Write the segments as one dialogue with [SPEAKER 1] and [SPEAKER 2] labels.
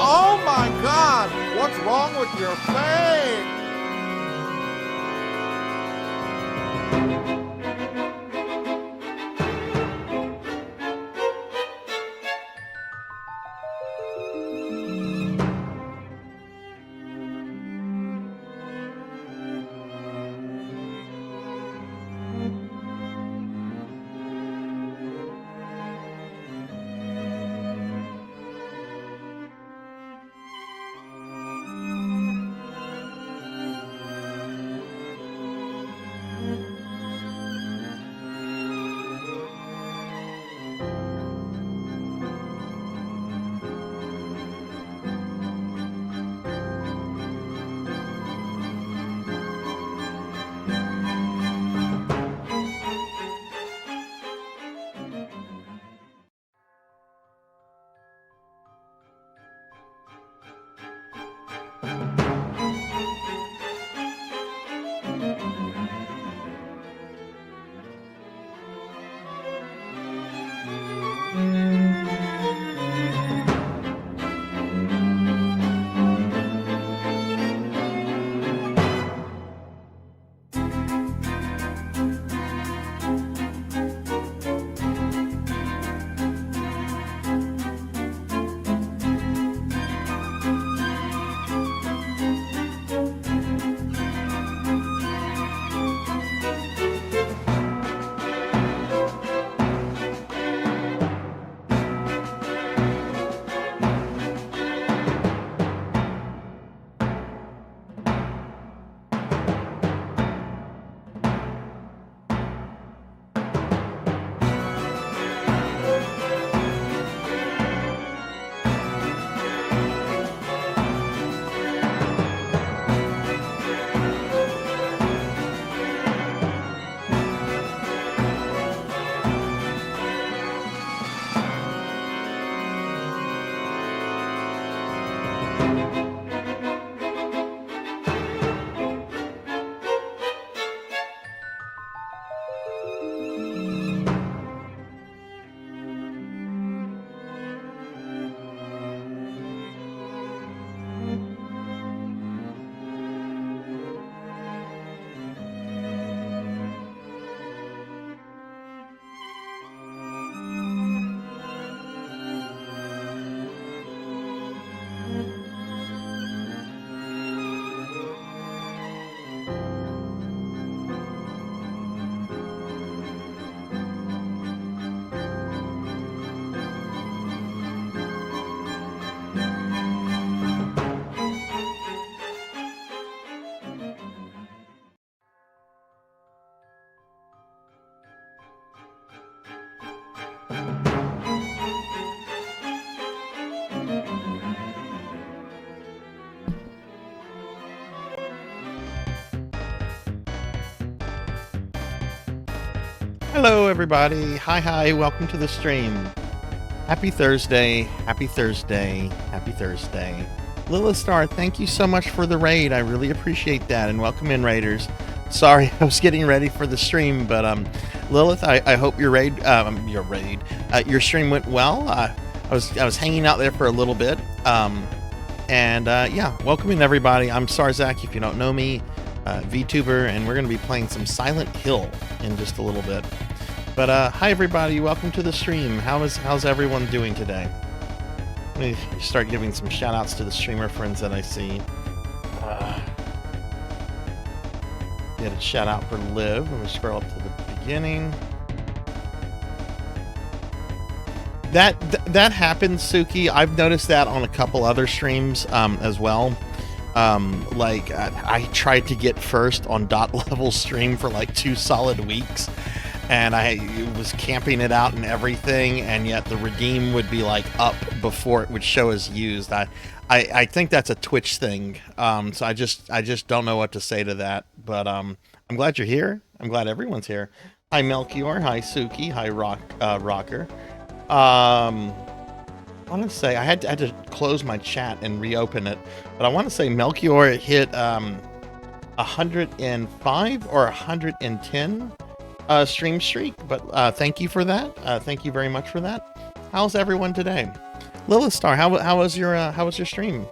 [SPEAKER 1] Oh my God! What's wrong with your face?
[SPEAKER 2] Hello, everybody. Hi, welcome to the stream. Happy Thursday, happy Thursday, happy Thursday. Lilith Star, thank you so much for the raid. I really appreciate that, and welcome in, raiders. Sorry, I was getting ready for the stream, but Lilith, I hope your your stream went well. I was hanging out there for a little bit, yeah, welcome in, everybody. I'm Sarzac, if you don't know me, VTuber, and we're going to be playing some Silent Hill in just a little bit. But hi, everybody. Welcome to the stream. How's everyone doing today? Let me start giving some shout outs to the streamer friends that I see. Get a shout out for Liv. Let me scroll up to the beginning. That happens, Suki. I've noticed that on a couple other streams as well. I tried to get first on dot level stream for like 2 solid weeks, and I was camping it out and everything, and yet the redeem would be like up before it would show as used. I think that's a Twitch thing. So I just don't know what to say to that. But I'm glad you're here. I'm glad everyone's here. Hi Melchior. Hi Suki. Hi Rocker. I want to say I had to close my chat and reopen it, but I want to say Melchior hit 105 or 110 stream streak. But thank you for that. Thank you very much for that. How's everyone today? Lilith Star, how was your stream?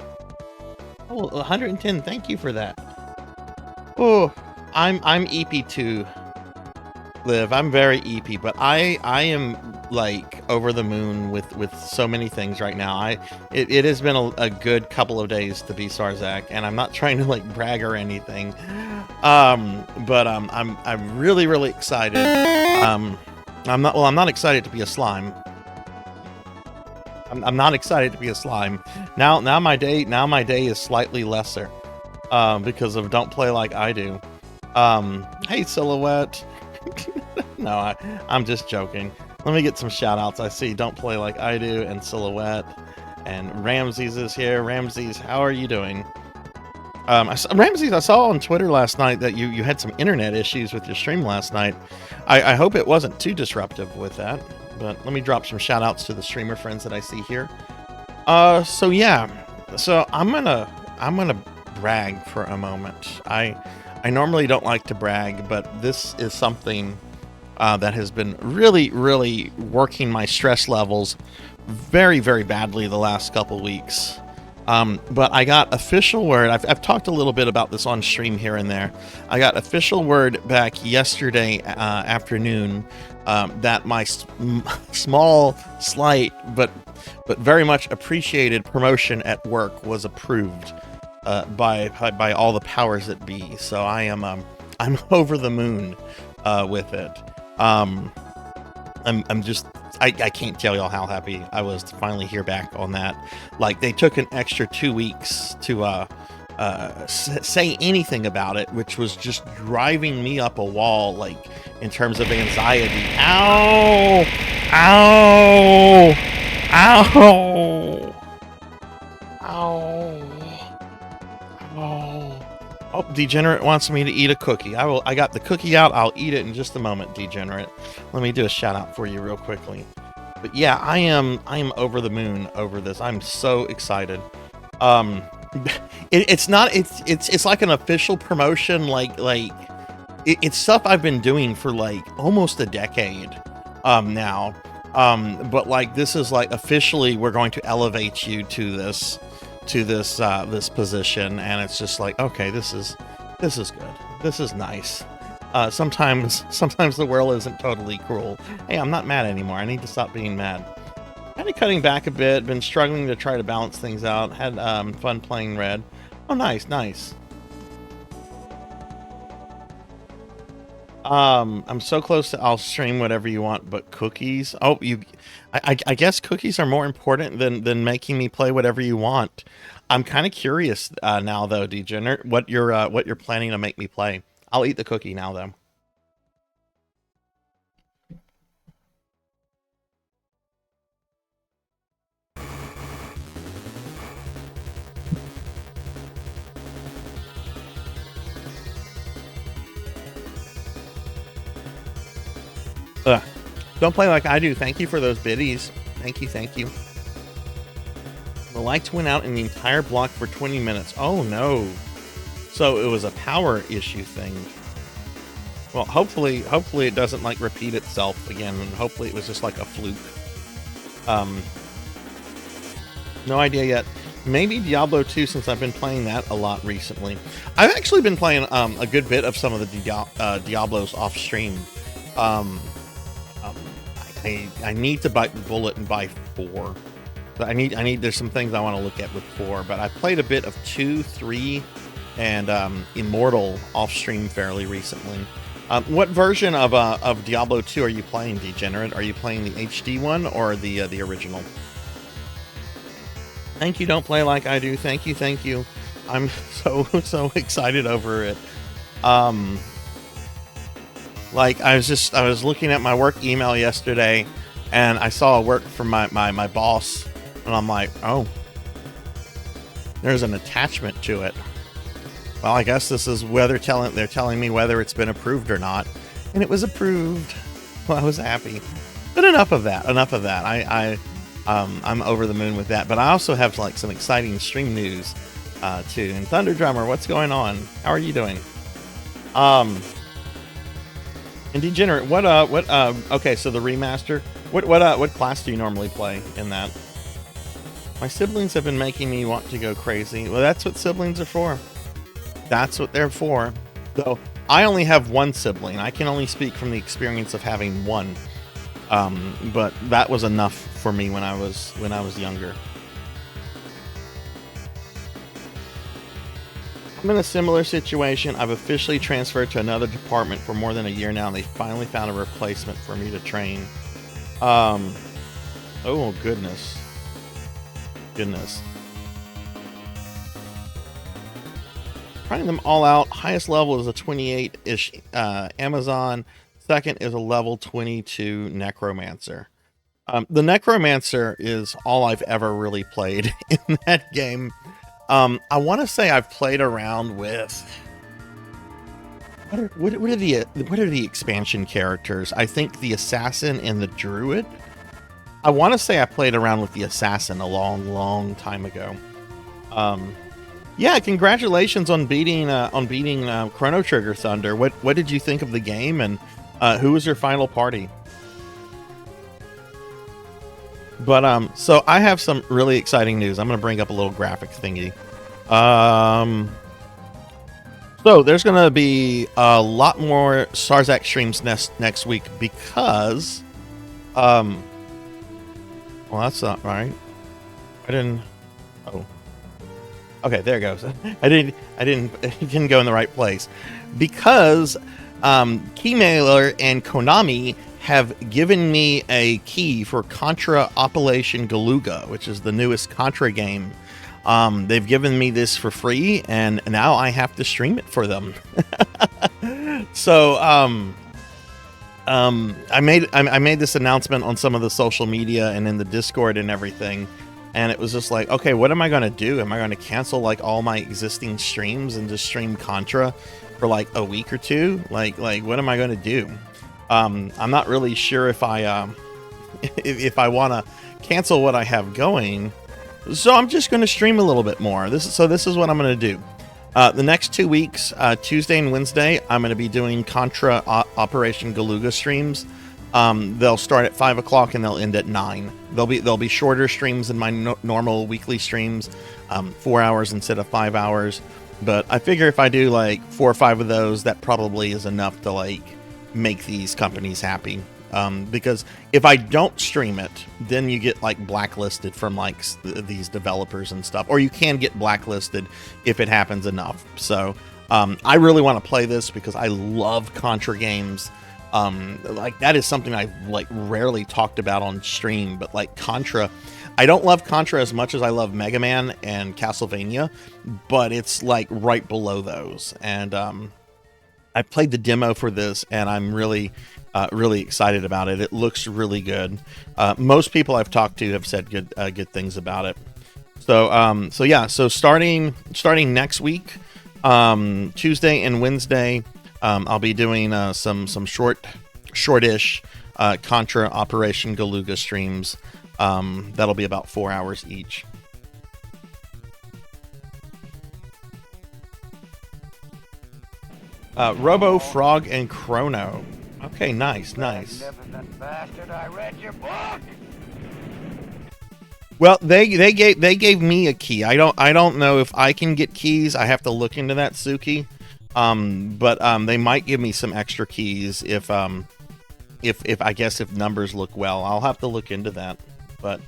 [SPEAKER 2] Oh, 110. Thank you for that. Oh, I'm EP2. Liv, I'm very EP, but I am like over the moon with so many things right now. It has been a good couple of days to be Sarzac, and I'm not trying to like brag or anything. But I'm really excited. I'm not excited to be a slime. I'm not excited to be a slime. Now my day is slightly lesser because of Don't Play Like I Do. Hey Silhouette. No, I'm just joking. Let me get some shout outs. I see Don't Play Like I Do and Silhouette, and Ramses is here. Ramses, how are you doing? Ramses, I saw on Twitter last night that you had some internet issues with your stream last night. I hope it wasn't too disruptive with that, but let me drop some shout outs to the streamer friends that I see here. So I'm gonna brag for a moment. I normally don't like to brag, but this is something that has been really working my stress levels very badly the last couple weeks. But I got official word. I've talked a little bit about this on stream here and there. I got official word back yesterday afternoon that my small, slight, but very much appreciated promotion at work was approved by all the powers that be. So I'm over the moon with it. I can't tell y'all how happy I was to finally hear back on that. Like, they took an extra 2 weeks to say anything about it, which was just driving me up a wall, like, in terms of anxiety. Ow! Ow! Ow! Ow! Oh. Oh, Degenerate wants me to eat a cookie. I got the cookie out. I'll eat it in just a moment, Degenerate. Let me do a shout out for you real quickly. But yeah, I am over the moon over this. I'm so excited. It's like an official promotion. It's stuff I've been doing for like almost a decade now. But like, this is like officially we're going to elevate you to this position, and it's just like, okay, this is good. This is nice. Sometimes the world isn't totally cruel. Hey, I'm not mad anymore. I need to stop being mad. Kind of cutting back a bit. Been struggling to try to balance things out. Had fun playing Red. Oh, nice. I'm so close to I'll stream whatever you want, but cookies. Oh, I guess cookies are more important than making me play whatever you want. I'm kind of curious now, though, Degenerate, what you're planning to make me play. I'll eat the cookie now, though. Don't play like I do. Thank you for those biddies. Thank you, thank you. The lights went out in the entire block for 20 minutes. Oh no. So it was a power issue thing. Well, hopefully it doesn't like repeat itself again, and hopefully it was just like a fluke. No idea yet. Maybe Diablo 2, since I've been playing that a lot recently. I've actually been playing a good bit of some of the Diablos off stream. I need to bite the bullet and buy 4. I need. There's some things I want to look at with 4, but I played a bit of 2, 3, and Immortal off stream fairly recently. What version of Diablo 2 are you playing, Degenerate? Are you playing the HD one or the original? Thank you. Don't play like I do. Thank you. Thank you. I'm so excited over it. Like I was looking at my work email yesterday, and I saw a work from my boss, and I'm like, oh, there's an attachment to it. Well, I guess this is whether they're telling me whether it's been approved or not, and it was approved. Well, I was happy, but enough of that. I'm over the moon with that. But I also have like some exciting stream news too. And Thunder Drummer, what's going on? How are you doing? And Degenerate, okay, so the remaster. What class do you normally play in that? My siblings have been making me want to go crazy. Well, that's what siblings are for. That's what they're for. So I only have one sibling. I can only speak from the experience of having one. But that was enough for me when I was younger. I'm in a similar situation. I've officially transferred to another department for more than a year now, and they finally found a replacement for me to train. Oh goodness. Trying them all out. Highest level is a 28-ish Amazon. Second is a level 22 Necromancer. The Necromancer is all I've ever really played in that game. I want to say I've played around with... What are the expansion characters? I think the Assassin and the Druid. I want to say I played around with the Assassin a long time ago. Yeah, congratulations on beating Chrono Trigger Thunder. What did you think of the game, and who was your final party? But so I have some really exciting news. I'm going to bring up a little graphic thingy. So there's going to be a lot more Sarzac streams next week because well, that's not right. I didn't. Oh. Okay, there it goes. It didn't go in the right place because Keymailer and Konami have given me a key for Contra Operation Galuga, which is the newest Contra game. They've given me this for free, and now I have to stream it for them. So I made this announcement on some of the social media and in the Discord and everything. And it was just like, okay, what am I going to do? Am I going to cancel like all my existing streams and just stream Contra for like a week or two? Like what am I going to do? I'm not really sure if I if I want to cancel what I have going. So I'm just going to stream a little bit more. This is what I'm going to do. The next 2 weeks, Tuesday and Wednesday, I'm going to be doing Contra Operation Galuga streams. They'll start at 5 o'clock and they'll end at 9. They'll be shorter streams than my normal weekly streams, 4 hours instead of 5 hours. But I figure if I do like 4 or 5 of those, that probably is enough to like make these companies happy. Because if I don't stream it, then you get like blacklisted from like these developers and stuff, or you can get blacklisted if it happens enough. So I really want to play this because I love Contra games. Like that is something I've like rarely talked about on stream, but like Contra, I don't love Contra as much as I love Mega Man and Castlevania, but it's like right below those. And I played the demo for this, and I'm really excited about it. It looks really good. Most people I've talked to have said good things about it. So yeah, so starting next week, Tuesday and Wednesday, I'll be doing some short shortish Contra Operation Galuga streams. That'll be about 4 hours each. Robo, Frog, and Chrono. Okay, nice.
[SPEAKER 3] Bastard, I read your book.
[SPEAKER 2] Well, they gave me a key. I don't know if I can get keys. I have to look into that, Suki. But they might give me some extra keys if I guess if numbers look well. I'll have to look into that. But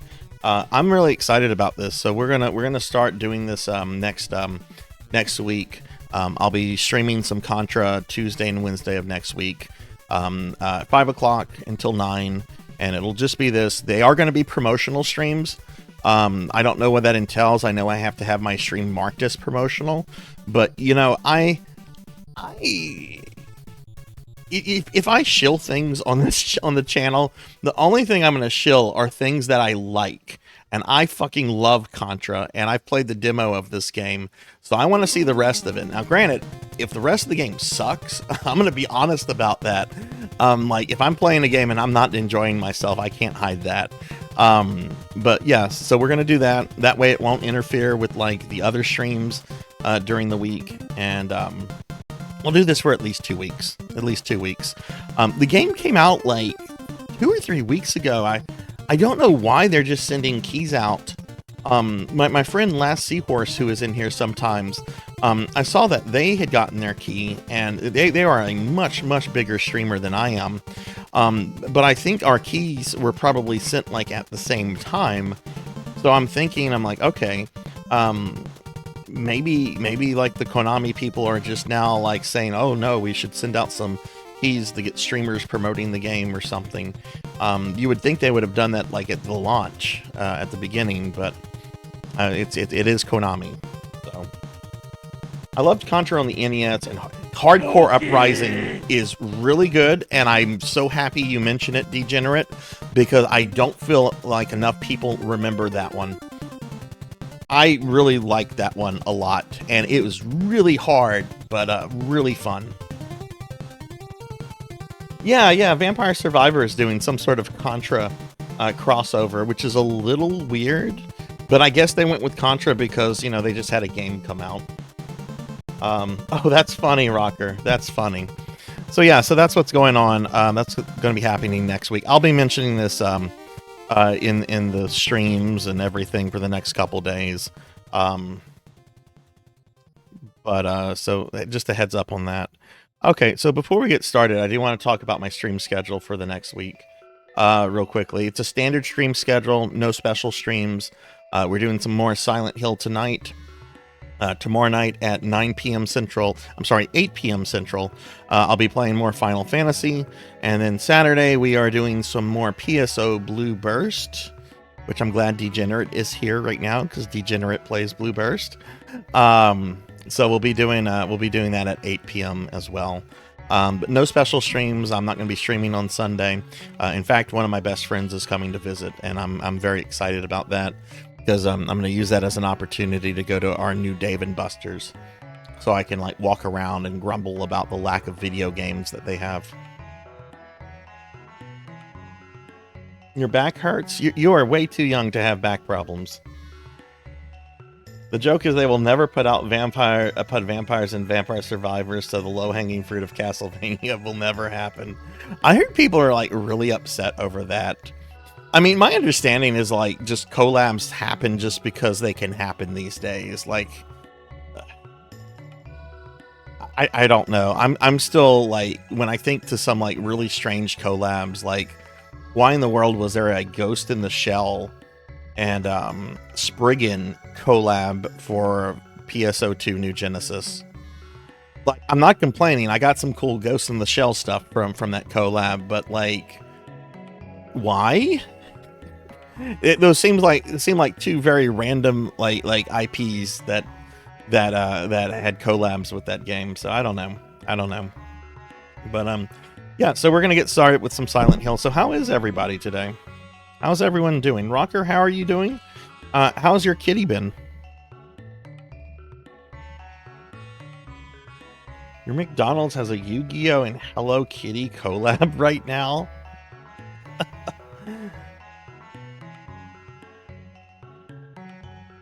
[SPEAKER 2] I'm really excited about this. So we're gonna start doing this next week. I'll be streaming some Contra Tuesday and Wednesday of next week, 5 o'clock until 9, and it'll just be this. They are going to be promotional streams. I don't know what that entails. I know I have to have my stream marked as promotional, but you know, if I shill things on the channel, the only thing I'm going to shill are things that I like. And I fucking love Contra, and I've played the demo of this game, so I want to see the rest of it. Now, granted, if the rest of the game sucks, I'm going to be honest about that. Like, if I'm playing a game and I'm not enjoying myself, I can't hide that. But yeah, so we're going to do that. That way it won't interfere with, like, the other streams during the week. And we'll do this for at least 2 weeks. The game came out, like, 2 or 3 weeks ago. I don't know why they're just sending keys out. My friend Last Seahorse, who is in here sometimes, I saw that they had gotten their key, and they are a much bigger streamer than I am. But I think our keys were probably sent like at the same time. So I'm like, okay, maybe like the Konami people are just now like saying, oh no, we should send out some keys to get streamers promoting the game or something. You would think they would have done that like at the launch, at the beginning, but it is Konami. So I loved Contra on the NES, and Hardcore Uprising is really good, and I'm so happy you mentioned it, Degenerate, because I don't feel like enough people remember that one. I really liked that one a lot, and it was really hard, but really fun. Yeah, Vampire Survivor is doing some sort of Contra crossover, which is a little weird, but I guess they went with Contra because, you know, they just had a game come out. Oh, that's funny, Rocker. That's funny. So yeah, so that's what's going on. That's going to be happening next week. I'll be mentioning this in the streams and everything for the next couple days. So just a heads up on that. Okay, so before we get started, I do want to talk about my stream schedule for the next week real quickly. It's a standard stream schedule, no special streams. We're doing some more Silent Hill tonight. Tomorrow night at 8 p.m. Central, I'll be playing more Final Fantasy. And then Saturday, we are doing some more PSO Blue Burst, which I'm glad Degenerate is here right now, because Degenerate plays Blue Burst. So we'll be doing that at 8 p.m. as well. But no special streams. I'm not going to be streaming on Sunday. In fact, one of my best friends is coming to visit, and I'm very excited about that, because I'm going to use that as an opportunity to go to our new Dave & Buster's, so I can like walk around and grumble about the lack of video games that they have. Your back hurts? You are way too young to have back problems. The joke is they will never put vampires and vampire survivors, so the low-hanging fruit of Castlevania will never happen. I heard people are like really upset over that. I mean, my understanding is like just collabs happen just because they can happen these days. Like, I don't know. I'm still like, when I think to some like really strange collabs, like why in the world was there a Ghost in the Shell and Spriggan collab for PSO2 New Genesis? Like, I'm not complaining. I got some cool Ghost in the Shell stuff from that collab, but like, why? It seemed like two very random like IPs that had collabs with that game. So I don't know. But yeah. So we're gonna get started with some Silent Hill. So how is everybody today? How's everyone doing? Rocker, how are you doing? How's your kitty been? Your McDonald's has a Yu-Gi-Oh and Hello Kitty collab right now.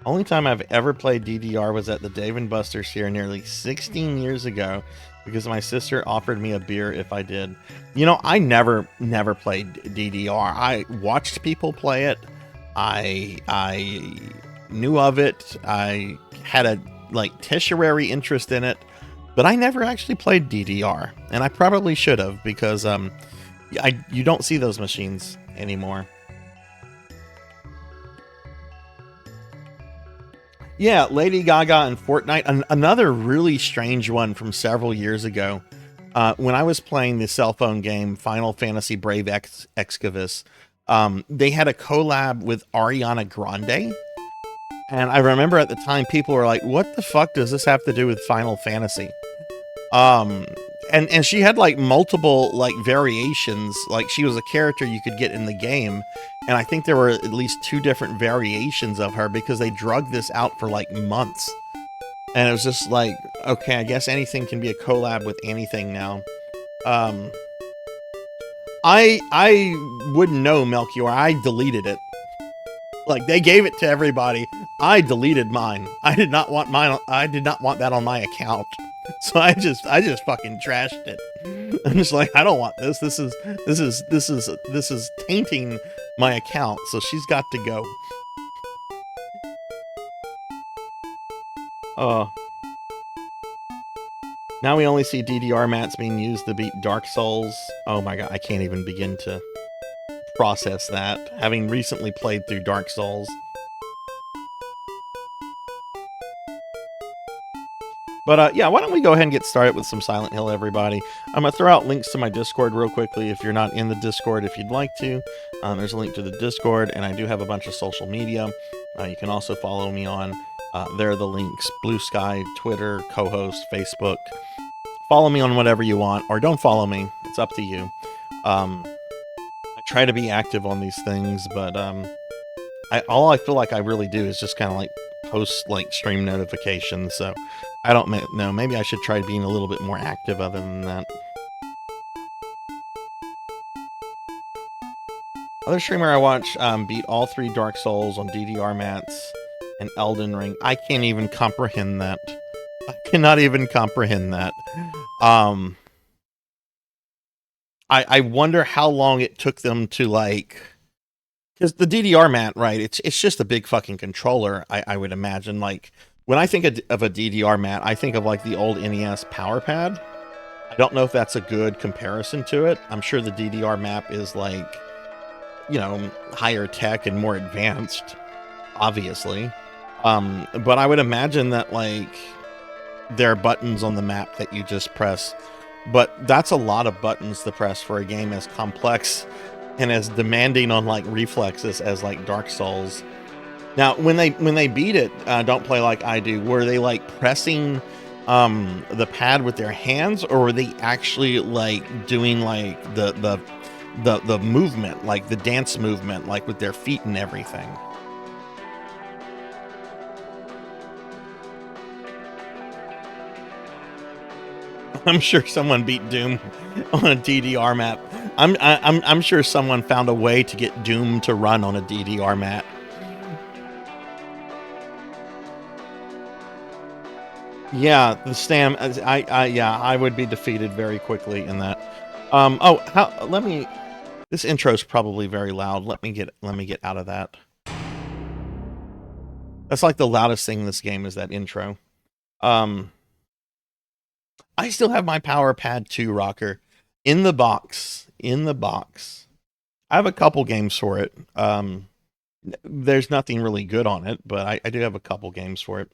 [SPEAKER 2] Only time I've ever played DDR was at the Dave & Buster's here nearly 16 years ago because my sister offered me a beer if I did. You know, I never played DDR. I watched people play it. I knew of it. I had a tertiary interest in it, but I never actually played DDR, and I probably should have because you don't see those machines anymore. Yeah, Lady Gaga and Fortnite. Another really strange one from several years ago. When I was playing the cell phone game Final Fantasy Brave Excavus, they had a collab with Ariana Grande. And I remember at the time people were like, what the fuck does this have to do with Final Fantasy? And she had like multiple like variations. Like she was a character you could get in the game. And I think there were at least 2 different variations of her because they drugged this out for like months. And it was just like, okay, I guess anything can be a collab with anything now. I wouldn't know, Melchior. I deleted it. Like they gave it to everybody. I deleted mine. I did not want mine. I did not want that on my account. So I just fucking trashed it. I'm just like, I don't want this. This is tainting my account. So she's got to go. Oh. Now we only see DDR mats being used to beat Dark Souls. Oh my god, I can't even begin to process that, having recently played through Dark Souls. But yeah, why don't we go ahead and get started with some Silent Hill, everybody. I'm going to throw out links to my Discord real quickly if you're not in the Discord, if you'd like to. There's a link to the Discord, and I do have a bunch of social media. You can also follow me on, there are the links, Blue Sky, Twitter, co-host, Facebook. Follow me on whatever you want, or don't follow me. It's up to you. I try to be active on these things, but all I feel like I really do is just kind of like post like stream notifications, so I don't know. Maybe I should try being a little bit more active other than that. Other streamer I watch beat all 3 Dark Souls on DDR mats and Elden Ring. I can't even comprehend that. I cannot even comprehend that. I wonder how long it took them to like, because the DDR mat, right? It's just a big fucking controller. I would imagine. Like when I think of a DDR mat, I think of like the old NES Power Pad. I don't know if that's a good comparison to it. I'm sure the DDR map is like, you know, higher tech and more advanced, obviously. But I would imagine that like there are buttons on the map that you just press. But that's a lot of buttons to press for a game as complex and as demanding on like reflexes as like Dark Souls. Now, when they beat it, Don't Play Like I Do, were they like pressing the pad with their hands, or were they actually like doing like the movement, like the dance movement, like with their feet and everything? I'm sure someone beat Doom on a DDR map. I'm sure someone found a way to get Doom to run on a DDR mat. Yeah, the stam. I would be defeated very quickly in that. This intro's probably very loud. Let me get out of that. That's like the loudest thing in this game is that intro. I still have my Power Pad 2 rocker in the box. I have a couple games for it. There's nothing really good on it, but I do have a couple games for it.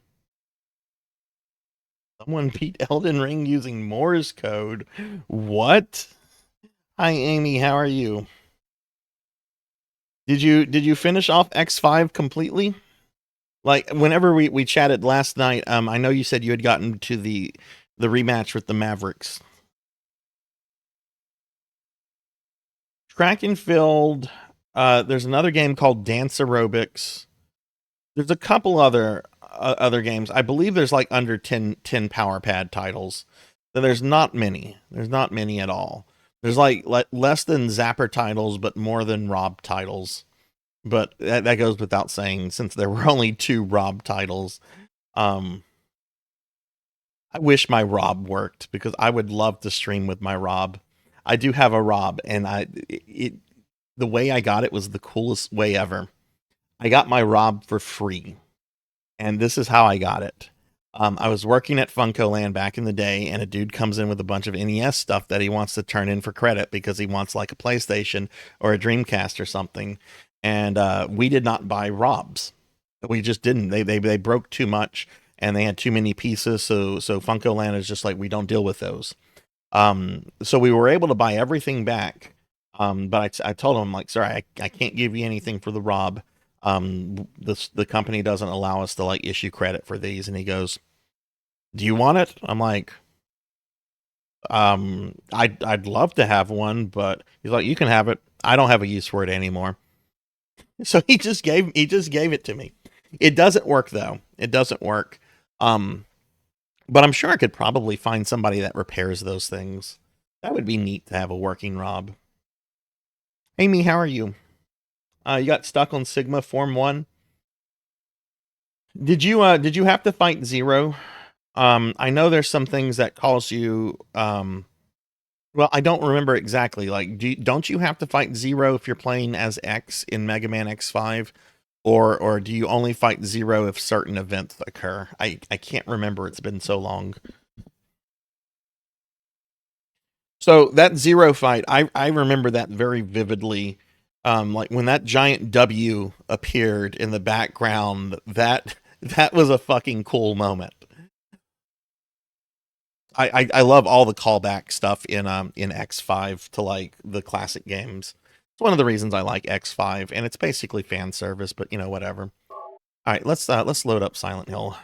[SPEAKER 2] Someone beat Elden Ring using Morse code. What? Hi, Amy. How are you? Did you finish off X5 completely? Like whenever we chatted last night, I know you said you had gotten to the rematch with the Mavericks. Track and Field. There's another game called Dance Aerobics. There's a couple other games. I believe there's like under 10 Power Pad titles. So there's not many. There's not many at all. There's like less than Zapper titles, but more than Rob titles. But that goes without saying, since there were only 2 Rob titles. I wish my Rob worked, because I would love to stream with my Rob. I do have a Rob, and the way I got it was the coolest way ever. I got my Rob for free, and this is how I got it. I was working at FuncoLand back in the day, and a dude comes in with a bunch of NES stuff that he wants to turn in for credit because he wants like a PlayStation or a Dreamcast or something. And we did not buy Robs. We just didn't. They broke too much, and they had too many pieces. So FuncoLand is just like, we don't deal with those. So we were able to buy everything back. But I told him, like, sorry, I can't give you anything for the Rob. The company doesn't allow us to like issue credit for these. And he goes, do you want it? I'm like, I'd love to have one, but he's like, you can have it. I don't have a use for it anymore. So he just gave it to me. It doesn't work though. It doesn't work. But I'm sure I could probably find somebody that repairs those things. That would be neat to have a working Rob. Amy, how are you? You got stuck on Sigma Form 1. Did you have to fight Zero? I know there's some things that cause you well, I don't remember exactly. Like, don't you have to fight Zero if you're playing as X in Mega Man X5? Or do you only fight Zero if certain events occur? I can't remember. It's been so long. So that Zero fight, I remember that very vividly. Like when that giant W appeared in the background, that was a fucking cool moment. I love all the callback stuff in X5 to like the classic games. It's one of the reasons I like X5, and it's basically fan service, but you know, whatever. All right, let's load up Silent Hill.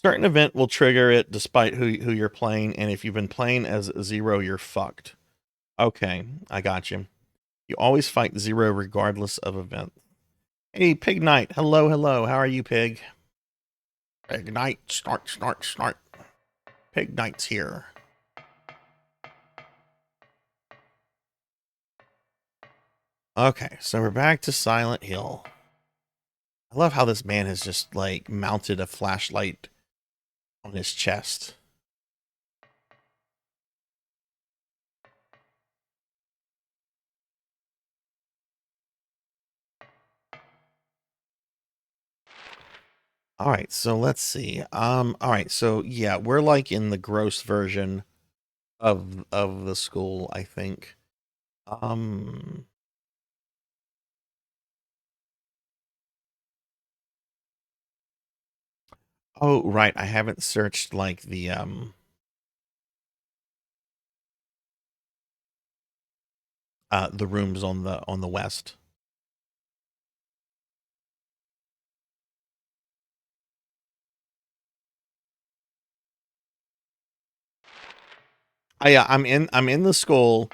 [SPEAKER 2] Certain event will trigger it despite who you're playing, and if you've been playing as Zero, you're fucked. Okay, I got you. You always fight Zero regardless of event. Hey, Pig Knight. Hello, hello. How are you, Pig? Pig Knight. Start. Pig Knight's here. Okay, so we're back to Silent Hill. I love how this man has just, like, mounted a flashlight on his chest. Alright, so let's see. Alright, so yeah, we're like in the gross version of the school, I think. Oh, right, I haven't searched like the rooms on the west. I'm in the school.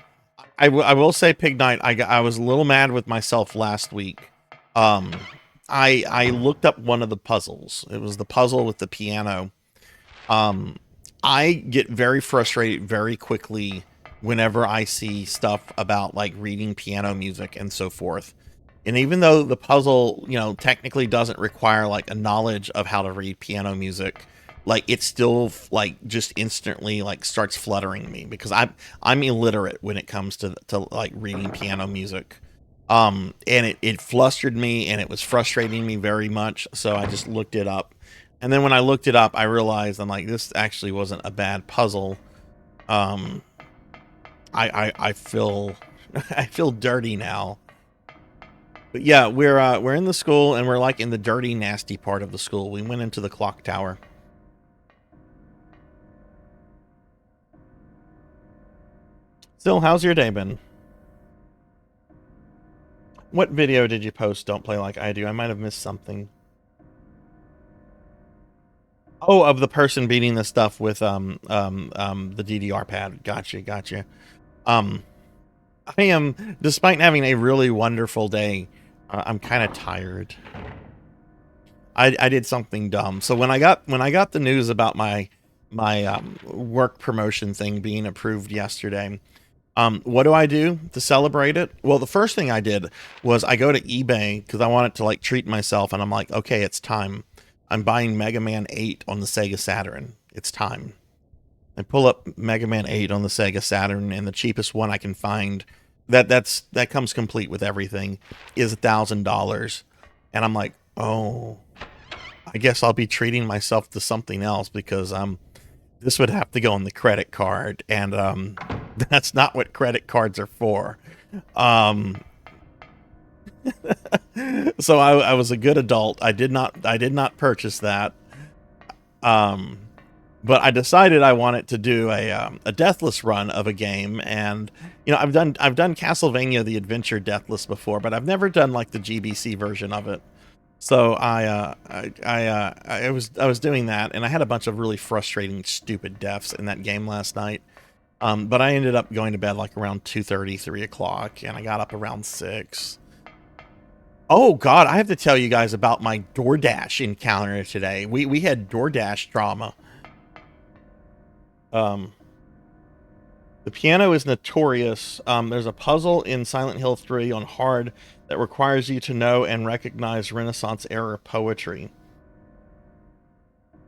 [SPEAKER 2] I will say, Pig Knight, I was a little mad with myself last week. I looked up one of the puzzles. It was the puzzle with the piano. I get very frustrated very quickly whenever I see stuff about like reading piano music and so forth. And even though the puzzle, you know, technically doesn't require like a knowledge of how to read piano music, like it still like just instantly like starts fluttering me because I'm illiterate when it comes to like reading piano music. And it flustered me and it was frustrating me very much, so I just looked it up. And then when I looked it up, I realized I'm like, this actually wasn't a bad puzzle. I feel I feel dirty now. But yeah, we're in the school and we're like in the dirty, nasty part of the school. We went into the clock tower. Still, how's your day been? What video did you post? Don't play like I do. I might have missed something. Oh, of the person beating the stuff with the DDR pad. Gotcha. I am, despite having a really wonderful day, I'm kind of tired. I did something dumb. So when I got the news about my work promotion thing being approved yesterday. What do I do to celebrate it? Well, the first thing I did was I go to eBay because I wanted to like treat myself, and I'm like, okay, it's time. I'm buying Mega Man 8 on the Sega Saturn. It's time. I pull up Mega Man 8 on the Sega Saturn, and the cheapest one I can find that comes complete with everything is $1,000. And I'm like, oh, I guess I'll be treating myself to something else because this would have to go on the credit card, and that's not what credit cards are for. So I was a good adult. I did not purchase that. But I decided I wanted to do a deathless run of a game, and you know I've done Castlevania the Adventure deathless before, but I've never done like the GBC version of it. So I was doing that, and I had a bunch of really frustrating, stupid deaths in that game last night. But I ended up going to bed like around 2:30, 3 o'clock, and I got up around 6. Oh God, I have to tell you guys about my DoorDash encounter today. We had DoorDash drama. The piano is notorious. There's a puzzle in Silent Hill 3 on hard that requires you to know and recognize Renaissance era poetry.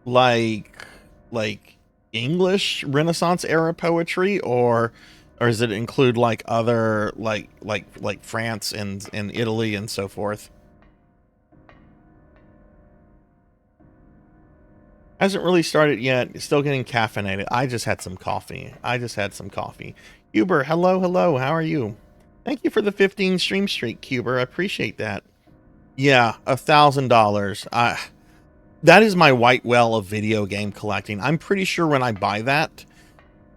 [SPEAKER 2] Like English Renaissance era poetry, or does it include like other like France and Italy and so forth? Hasn't really started yet. Still getting caffeinated. I just had some coffee. Huber, hello. How are you? Thank you for the 15 stream streak, Huber. I appreciate that. Yeah, $1,000. That is my white well of video game collecting. I'm pretty sure when I buy that,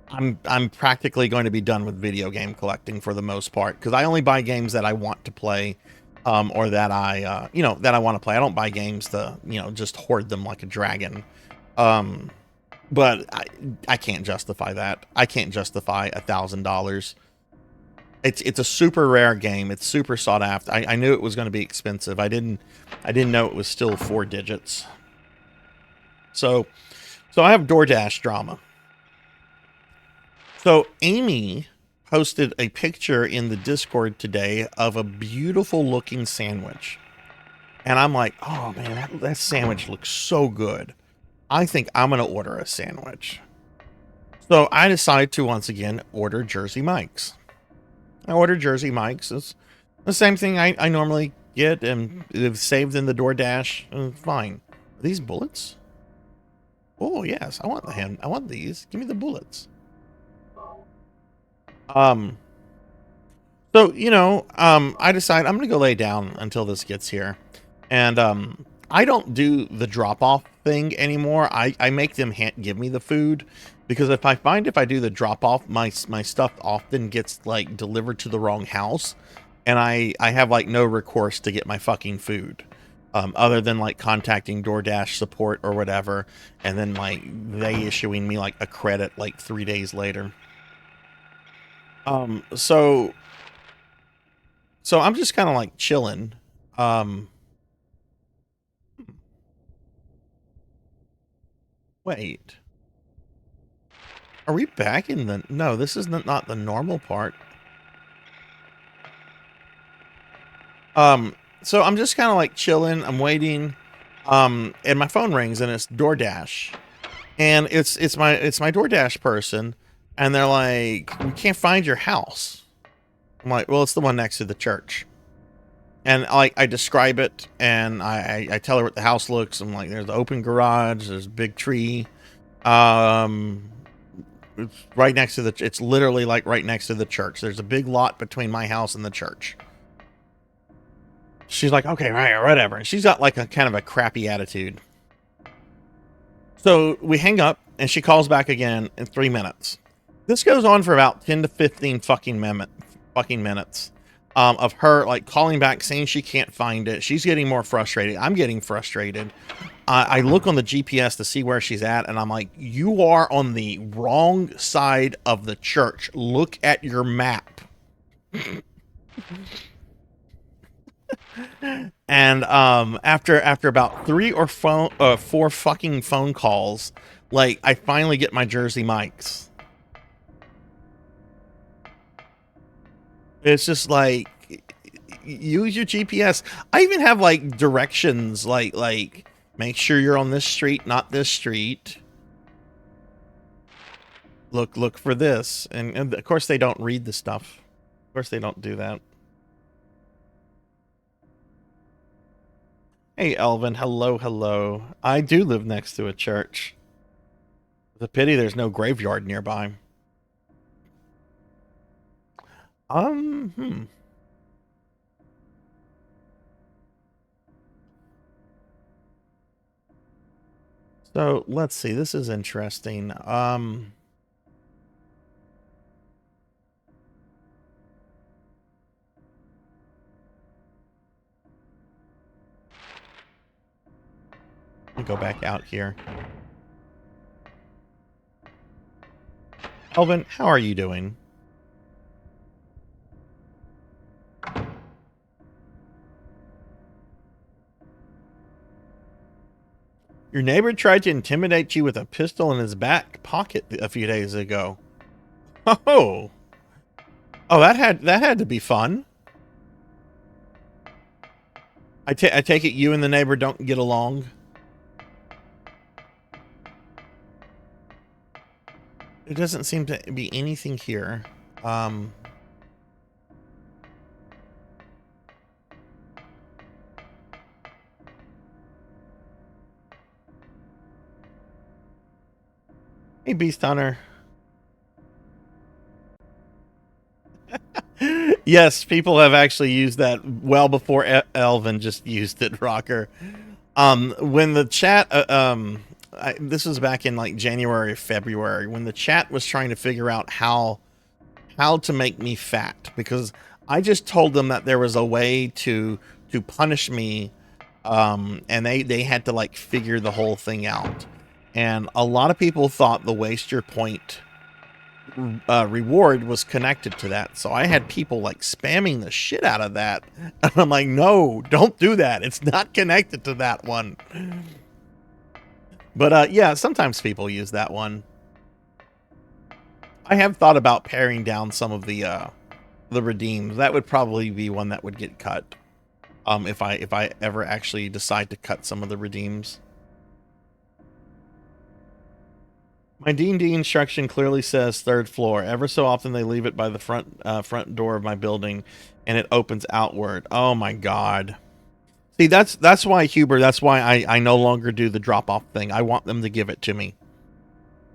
[SPEAKER 2] I'm practically going to be done with video game collecting for the most part, because I only buy games that I want to play, or that I that I want to play. I don't buy games to just hoard them like a dragon. But I can't justify that. I can't justify $1,000. It's a super rare game. It's super sought after. I knew it was going to be expensive. I didn't know it was still 4 digits. So I have DoorDash drama. So Amy posted a picture in the Discord today of a beautiful looking sandwich. And I'm like, oh man, that sandwich looks so good. I think I'm going to order a sandwich. So I decide to once again order Jersey Mike's. I ordered Jersey Mike's. It's the same thing I normally get, and it's saved in the DoorDash. Fine. Are these bullets? Oh yes, I want these. Give me the bullets. So I decide I'm gonna go lay down until this gets here, and I don't do the drop off thing anymore. I make them give me the food, because if I do the drop off, my stuff often gets like delivered to the wrong house, and I have like no recourse to get my fucking food, other than like contacting DoorDash support or whatever, and then like they issuing me like a credit like 3 days later. So I'm just kind of like chilling. Wait. Are we back in the... No, this is not the normal part. So I'm just kind of like chilling. I'm waiting. And my phone rings, and it's DoorDash. And it's my DoorDash person. And they're like, we can't find your house. I'm like, well, it's the one next to the church. And I describe it, and I tell her what the house looks. I'm like, there's the open garage, there's a big tree. It's right next to it's literally like right next to the church. There's a big lot between my house and the church. She's like, okay, right, whatever. And she's got like a kind of a crappy attitude. So we hang up, and she calls back again in 3 minutes. This goes on for about 10 to 15 fucking minutes. Of her like calling back saying she can't find it. She's getting more frustrated. I'm getting frustrated. I look on the GPS to see where she's at, and I'm like, you are on the wrong side of the church. Look at your map. And after about 3 or 4 fucking phone calls, Like, I finally get my Jersey mics. It's just like, use your GPS. I even have like directions, like make sure you're on this street, not this street. Look for this, and of course they don't read the stuff. Of course they don't do that. Hey Elvin, hello. I do live next to a church. It's a pity there's no graveyard nearby. So let's see. This is interesting. Let me go back out here. Elvin, how are you doing? Your neighbor tried to intimidate you with a pistol in his back pocket a few days ago. Oh, that had to be fun. I take it you and the neighbor don't get along. There doesn't seem to be anything here. Hey, Beast Hunter. Yes, people have actually used that well before Elvin just used it, Rocker. When the chat, this was back in like January, February, when the chat was trying to figure out how to make me fat, because I just told them that there was a way to punish me, and they had to like figure the whole thing out. And a lot of people thought the waste your point reward was connected to that. So I had people like spamming the shit out of that. And I'm like, no, don't do that. It's not connected to that one. But yeah, sometimes people use that one. I have thought about paring down some of the redeems. That would probably be one that would get cut. If I ever actually decide to cut some of the redeems. My D&D instruction clearly says 3rd floor. Ever so often they leave it by the front door of my building, and it opens outward. Oh my god. See, that's why, Huber, that's why I no longer do the drop-off thing. I want them to give it to me.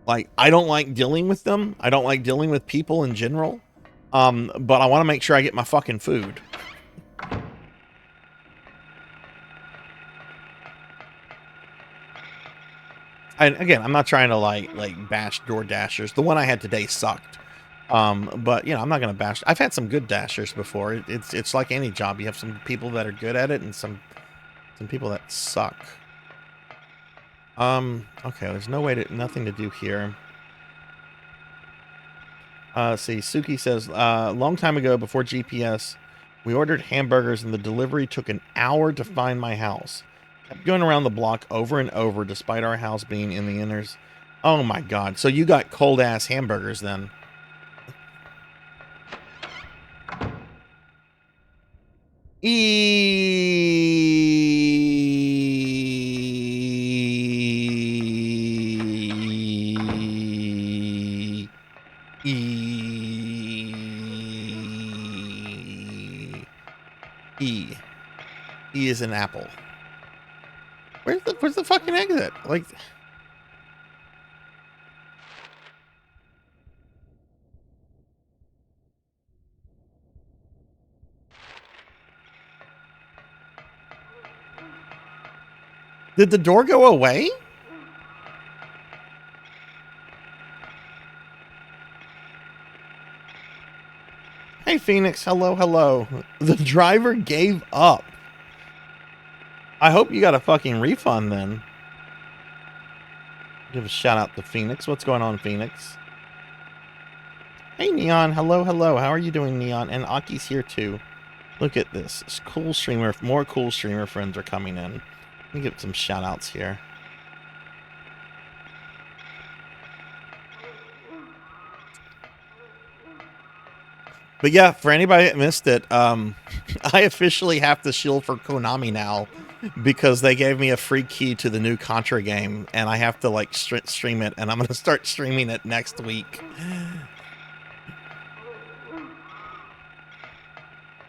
[SPEAKER 2] Like, I don't like dealing with them. I don't like dealing with people in general. But I want to make sure I get my fucking food. And again, I'm not trying to like bash door dashers. The one I had today sucked. But you know, I'm not gonna bash. I've had some good dashers before. It's like any job. You have some people that are good at it and some people that suck. Okay, there's nothing to do here. See, Suki says, long time ago before GPS, we ordered hamburgers and the delivery took an hour to find my house. Kept going around the block over and over despite our house being in the inners. Oh my god. So you got cold ass hamburgers then. E is an apple. Where's the fucking exit? Like, did the door go away? Hey Phoenix, hello. The driver gave up. I hope you got a fucking refund then. Give a shout out to Phoenix. What's going on, Phoenix? Hey Neon, hello. How are you doing, Neon? And Aki's here too. Look at this. Cool streamer, more cool streamer friends are coming in. Let me give some shout outs here. But yeah, for anybody that missed it, I officially have to shield for Konami now because they gave me a free key to the new Contra game, and I have to like stream it, and I'm gonna start streaming it next week.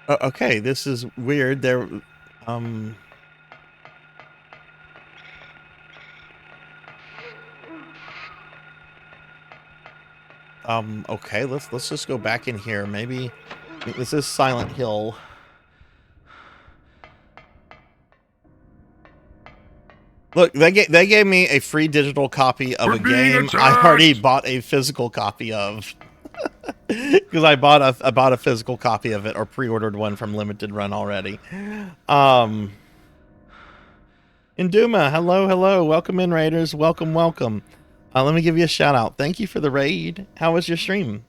[SPEAKER 2] Okay, this is weird. Okay, let's just go back in here. Maybe this is Silent Hill. Look, they gave me a free digital copy of a game I already bought a physical copy of. Because I bought a physical copy of it, or pre-ordered one from Limited Run already. Induma, hello, welcome in, Raiders, welcome. Let me give you a shout out. Thank you for the raid. How was your stream?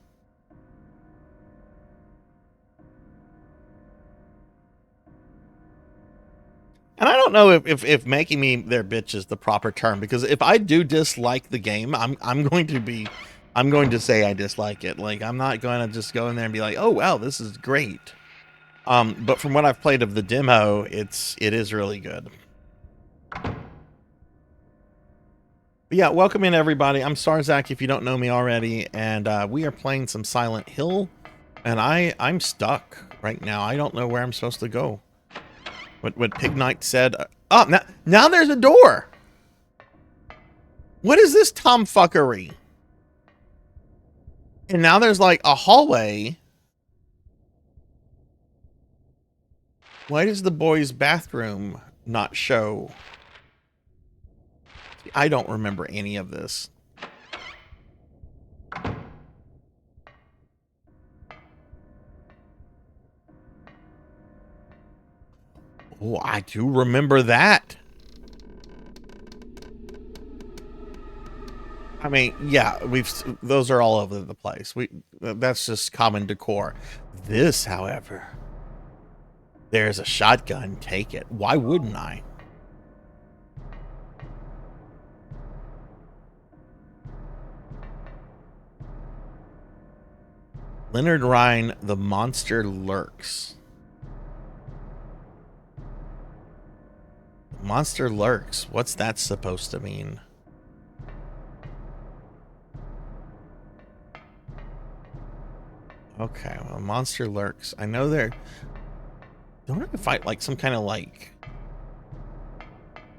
[SPEAKER 2] And I don't know if making me their bitch is the proper term, because if I do dislike the game, I'm going to say I dislike it. Like, I'm not going to just go in there and be like, oh wow, this is great. But from what I've played of the demo, it is really good. But yeah, welcome in everybody. I'm Sarzac if you don't know me already, and we are playing some Silent Hill, and I'm stuck right now. I don't know where I'm supposed to go. What Pig Knight said. Oh, now there's a door. What is this tomfuckery? And now there's like a hallway. Why does the boys' bathroom not show? I don't remember any of this. Oh, I do remember that. I mean, yeah, those are all over the place. That's just common decor. This, however, there's a shotgun. Take it. Why wouldn't I? Leonard Ryan, the monster lurks. Monster lurks. What's that supposed to mean? Okay, well, monster lurks. I know they're... Don't I fight like some kind of like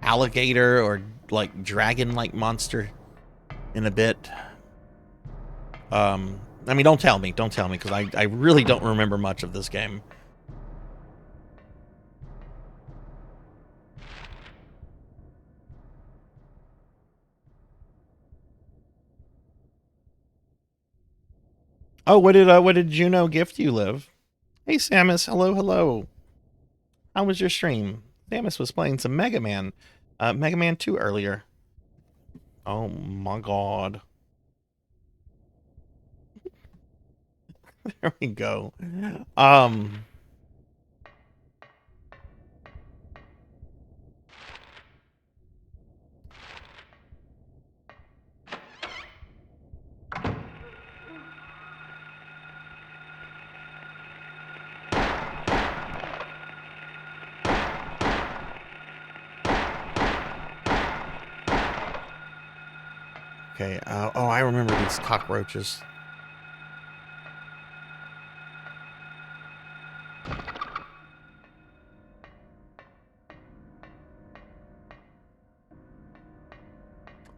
[SPEAKER 2] alligator or like dragon-like monster in a bit? I mean, don't tell me, because I really don't remember much of this game. Oh, what did Juno gift you, Liv? Hey, Samus, hello. How was your stream? Samus was playing some Mega Man 2 earlier. Oh my god. There we go. Okay, oh, I remember these cockroaches.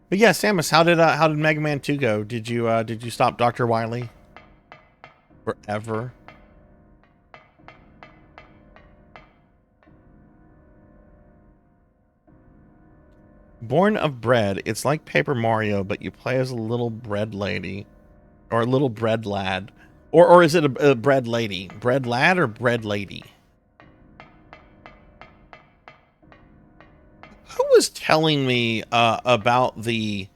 [SPEAKER 2] But yeah, Samus, how did Mega Man 2 go? Did you stop Dr. Wily forever? Born of Bread, it's like Paper Mario, but you play as a little bread lady, or a little bread lad, or is it a bread lady? Bread lad or bread lady? Who was telling me about the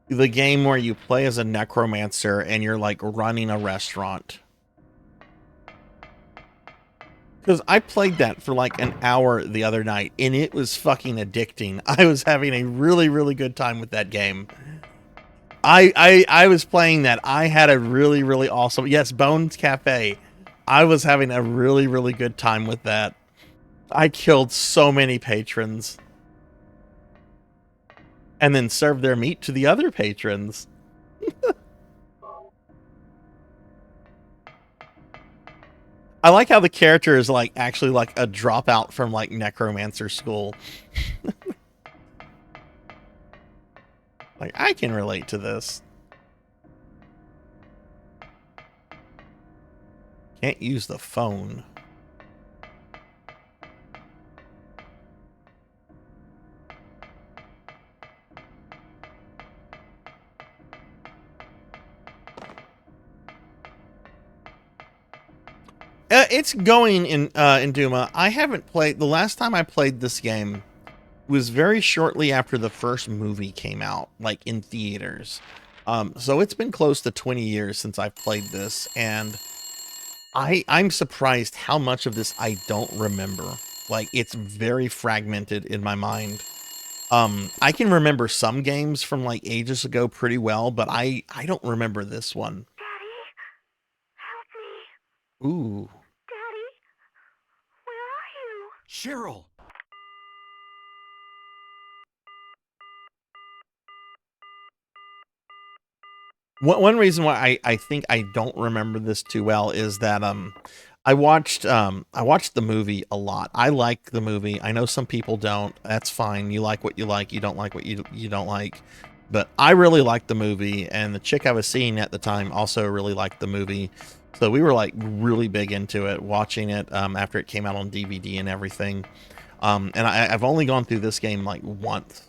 [SPEAKER 2] game where you play as a necromancer and you're like running a restaurant? Because I played that for like an hour the other night, and it was fucking addicting. I was having a really, really good time with that game. I was playing that. I had a really, really awesome... Yes, Bones Cafe. I was having a really, really good time with that. I killed so many patrons. And then served their meat to the other patrons. I like how the character is like actually like a dropout from like necromancer school. Like, I can relate to this. Can't use the phone. It's going in Duma. I haven't played. The last time I played this game was very shortly after the first movie came out, like in theaters. So it's been close to 20 years since I've played this, and I'm surprised how much of this I don't remember. Like, it's very fragmented in my mind. I can remember some games from like ages ago pretty well, but I don't remember this one.
[SPEAKER 4] Daddy, help me.
[SPEAKER 2] Ooh.
[SPEAKER 4] Daddy, where are you?
[SPEAKER 5] Cheryl!
[SPEAKER 2] One reason why I think I don't remember this too well is that I watched the movie a lot. I like the movie. I know some people don't. That's fine. You like what you like. You don't like what you don't like. But I really liked the movie, and the chick I was seeing at the time also really liked the movie. So we were like really big into it, watching it after it came out on DVD and everything. And I've only gone through this game like once.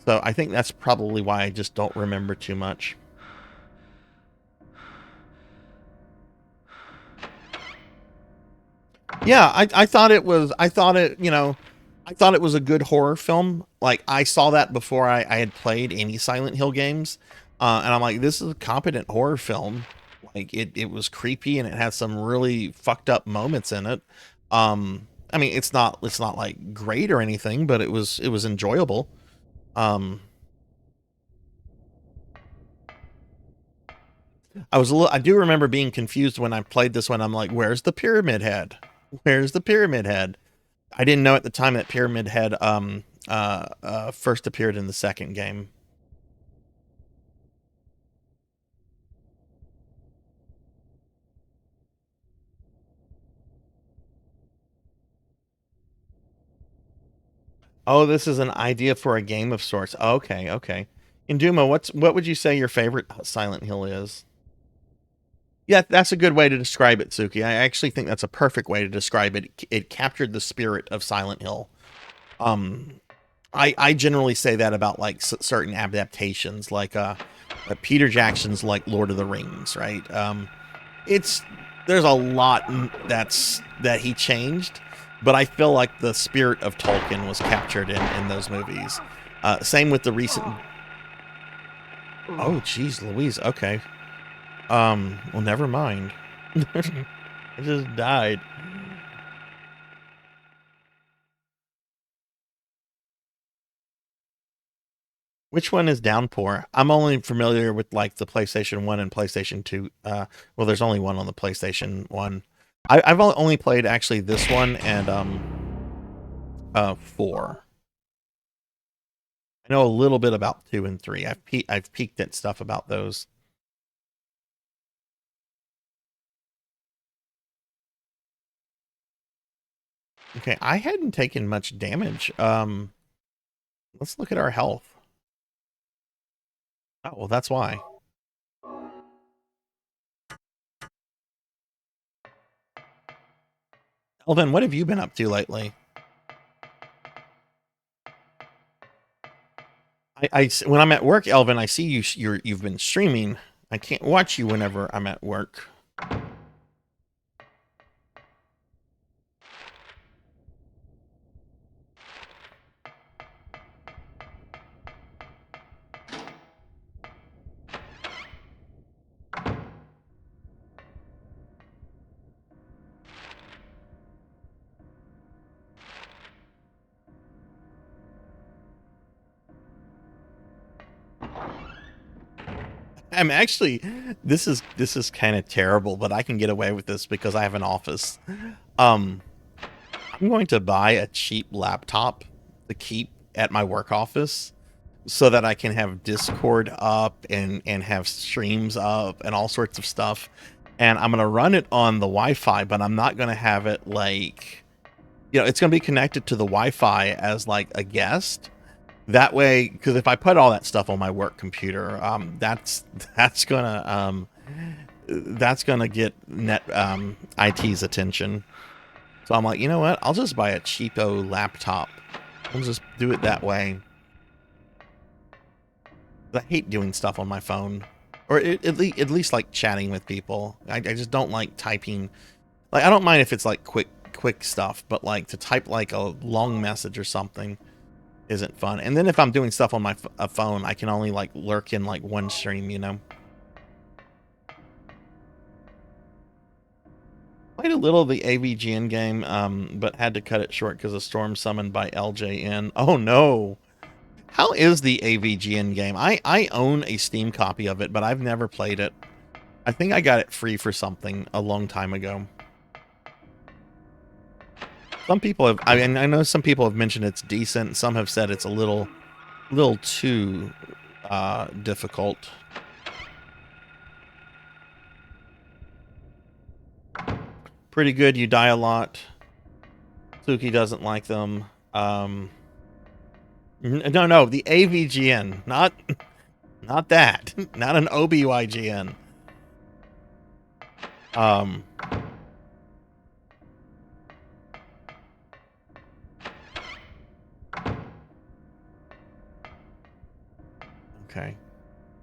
[SPEAKER 2] So I think that's probably why I just don't remember too much. Yeah, I thought it was, I thought it was a good horror film. Like, I saw that before I had played any Silent Hill games. And I'm like, this is a competent horror film. Like, it was creepy, and it had some really fucked up moments in it. I mean, it's not like great or anything, but it was enjoyable. I do remember being confused when I played this one. I'm like, where's the pyramid head? Where's the pyramid head? I didn't know at the time that Pyramid Head first appeared in the second game. Oh, this is an idea for a game of sorts. Okay, okay. Induma, what would you say your favorite Silent Hill is? Yeah, that's a good way to describe it, Suki. I actually think that's a perfect way to describe it. It captured the spirit of Silent Hill. Um, I generally say that about like certain adaptations, like Peter Jackson's like Lord of the Rings, right? It's there's a lot that he changed, but I feel like the spirit of Tolkien was captured in those movies. Same with the recent. Oh, geez, Louise. Okay. Well, never mind. I just died. Which one is Downpour? I'm only familiar with like the PlayStation 1 and PlayStation 2. Well, there's only one on the PlayStation 1. I've only played actually this one and 4. I know a little bit about 2 and 3. I've peeked at stuff about those. Okay, I hadn't taken much damage. Let's look at our health. Oh, well, that's why. Elvin, what have you been up to lately? When I'm at work, Elvin, I see you've been streaming. I can't watch you whenever I'm at work. I'm actually, this is kind of terrible, but I can get away with this because I have an office. I'm going to buy a cheap laptop to keep at my work office so that I can have Discord up and have streams up and all sorts of stuff. And I'm going to run it on the Wi-Fi, but I'm not going to have it like, it's going to be connected to the Wi-Fi as like a guest. That way, because if I put all that stuff on my work computer, that's gonna get IT's attention. So I'm like, you know what? I'll just buy a cheapo laptop. I'll just do it that way. I hate doing stuff on my phone, or at least like chatting with people. I just don't like typing. Like, I don't mind if it's like quick stuff, but like to type like a long message or something isn't fun. And then if I'm doing stuff on my phone, I can only like lurk in like one stream, Played a little of the AVGN game, but had to cut it short because of Storm summoned by LJN. Oh no! How is the AVGN game? I own a Steam copy of it, but I've never played it. I think I got it free for something a long time ago. Some people have, I know some people have mentioned it's decent. Some have said it's a little too difficult. Pretty good. You die a lot. Suki doesn't like them. No, the AVGN, not that, not an OBYGN.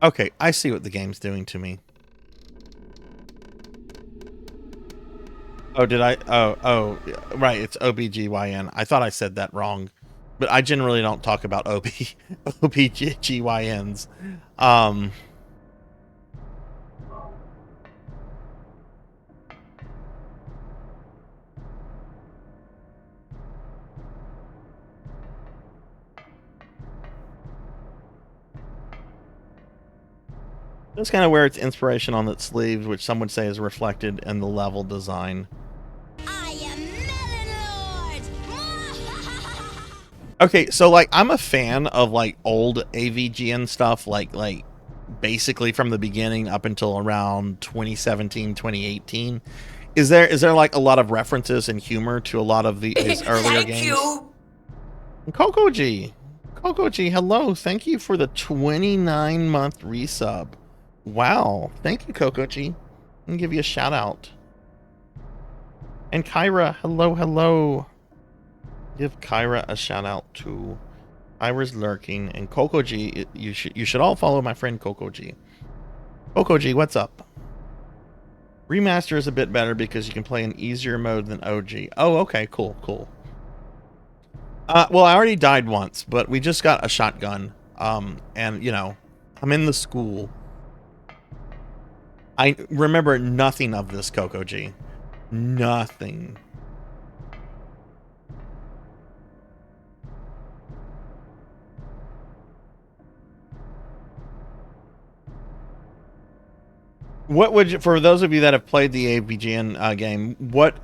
[SPEAKER 2] Okay, I see what the game's doing to me. Oh, did I? Oh, right, it's OBGYN. I thought I said that wrong, but I generally don't talk about OBGYNs. That's kind of where its inspiration on its sleeves, which some would say is reflected in the level design.
[SPEAKER 5] I am Melon Lord!
[SPEAKER 2] Okay, so like I'm a fan of like old AVGN stuff, like basically from the beginning up until around 2017, 2018. Is there like a lot of references and humor to a lot of his earlier games?
[SPEAKER 5] You.
[SPEAKER 2] Coco G, hello, thank you for the 29-month resub. Wow, thank you, Coco G. I'll give you a shout out. And Kyra, hello. Give Kyra a shout out too. Kyra's lurking, and Coco G. You should all follow my friend Coco G. Coco G, what's up? Remaster is a bit better because you can play in easier mode than OG. Oh, okay, cool. Well, I already died once, but we just got a shotgun. And I'm in the school. I remember nothing of this, Coco G. Nothing. What would you, for those of you that have played the AVGN game, what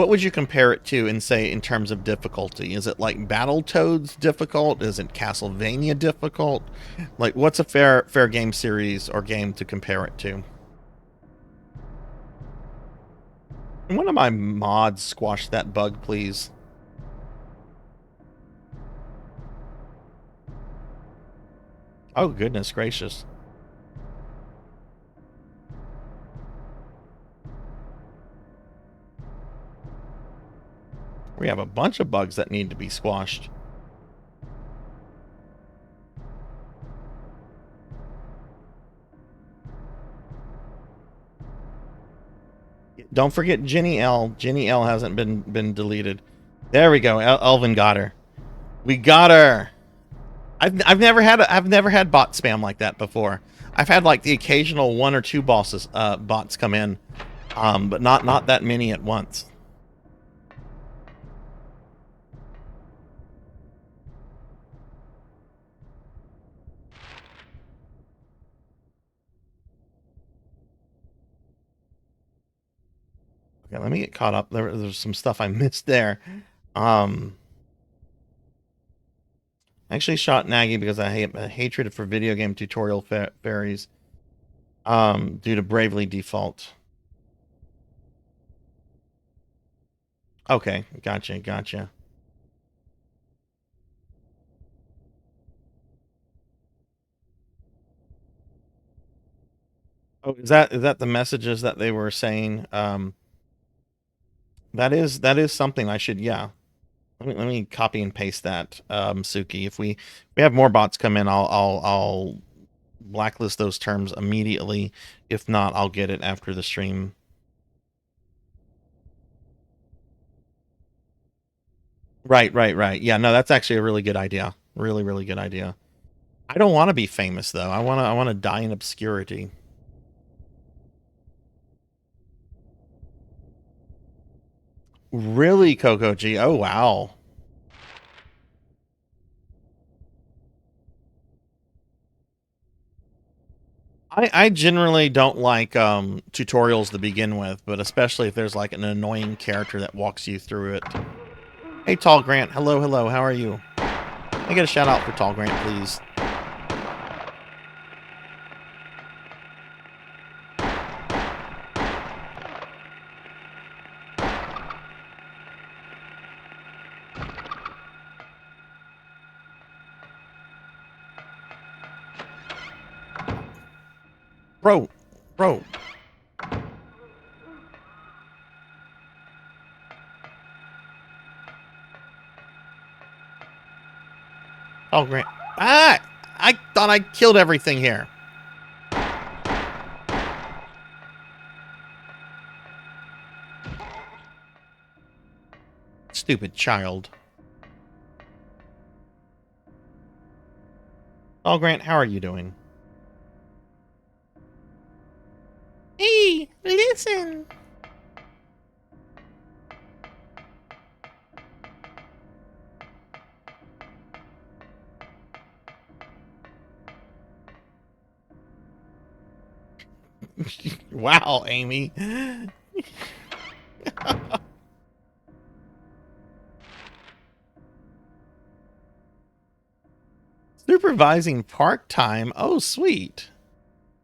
[SPEAKER 2] would you compare it to and say in terms of difficulty? Is it like Battletoads difficult? Is it Castlevania difficult? Like, what's a fair game series or game to compare it to? Can one of my mods squash that bug, please? Oh, goodness gracious. We have a bunch of bugs that need to be squashed. Don't forget Jenny L. Jenny L hasn't been deleted. There we go. Elvin got her. We got her. I've never had bot spam like that before. I've had like the occasional 1 or 2 bots come in, but not that many at once. Okay, let me get caught up. There's some stuff I missed there. I actually shot Nagy because I hate a hatred for video game tutorial fairies. Due to Bravely Default. Okay, gotcha. Oh, is that the messages that they were saying? That is something I should, yeah. Let me copy and paste that, Suki. If we have more bots come in, I'll blacklist those terms immediately. If not, I'll get it after the stream. Right. Yeah, no, that's actually a really good idea. Really good idea. I don't want to be famous though. I want to die in obscurity. Really, Coco G? Oh wow. I generally don't like tutorials to begin with, but especially if there's like an annoying character that walks you through it. Hey, Tall Grant. Hello. How are you? I get a shout out for Tall Grant, please. Bro. Tall Grant. Ah! I thought I killed everything here. Stupid child. Tall Grant, how are you doing? Hey, listen. Wow, Amy. Supervising park time. Oh, sweet.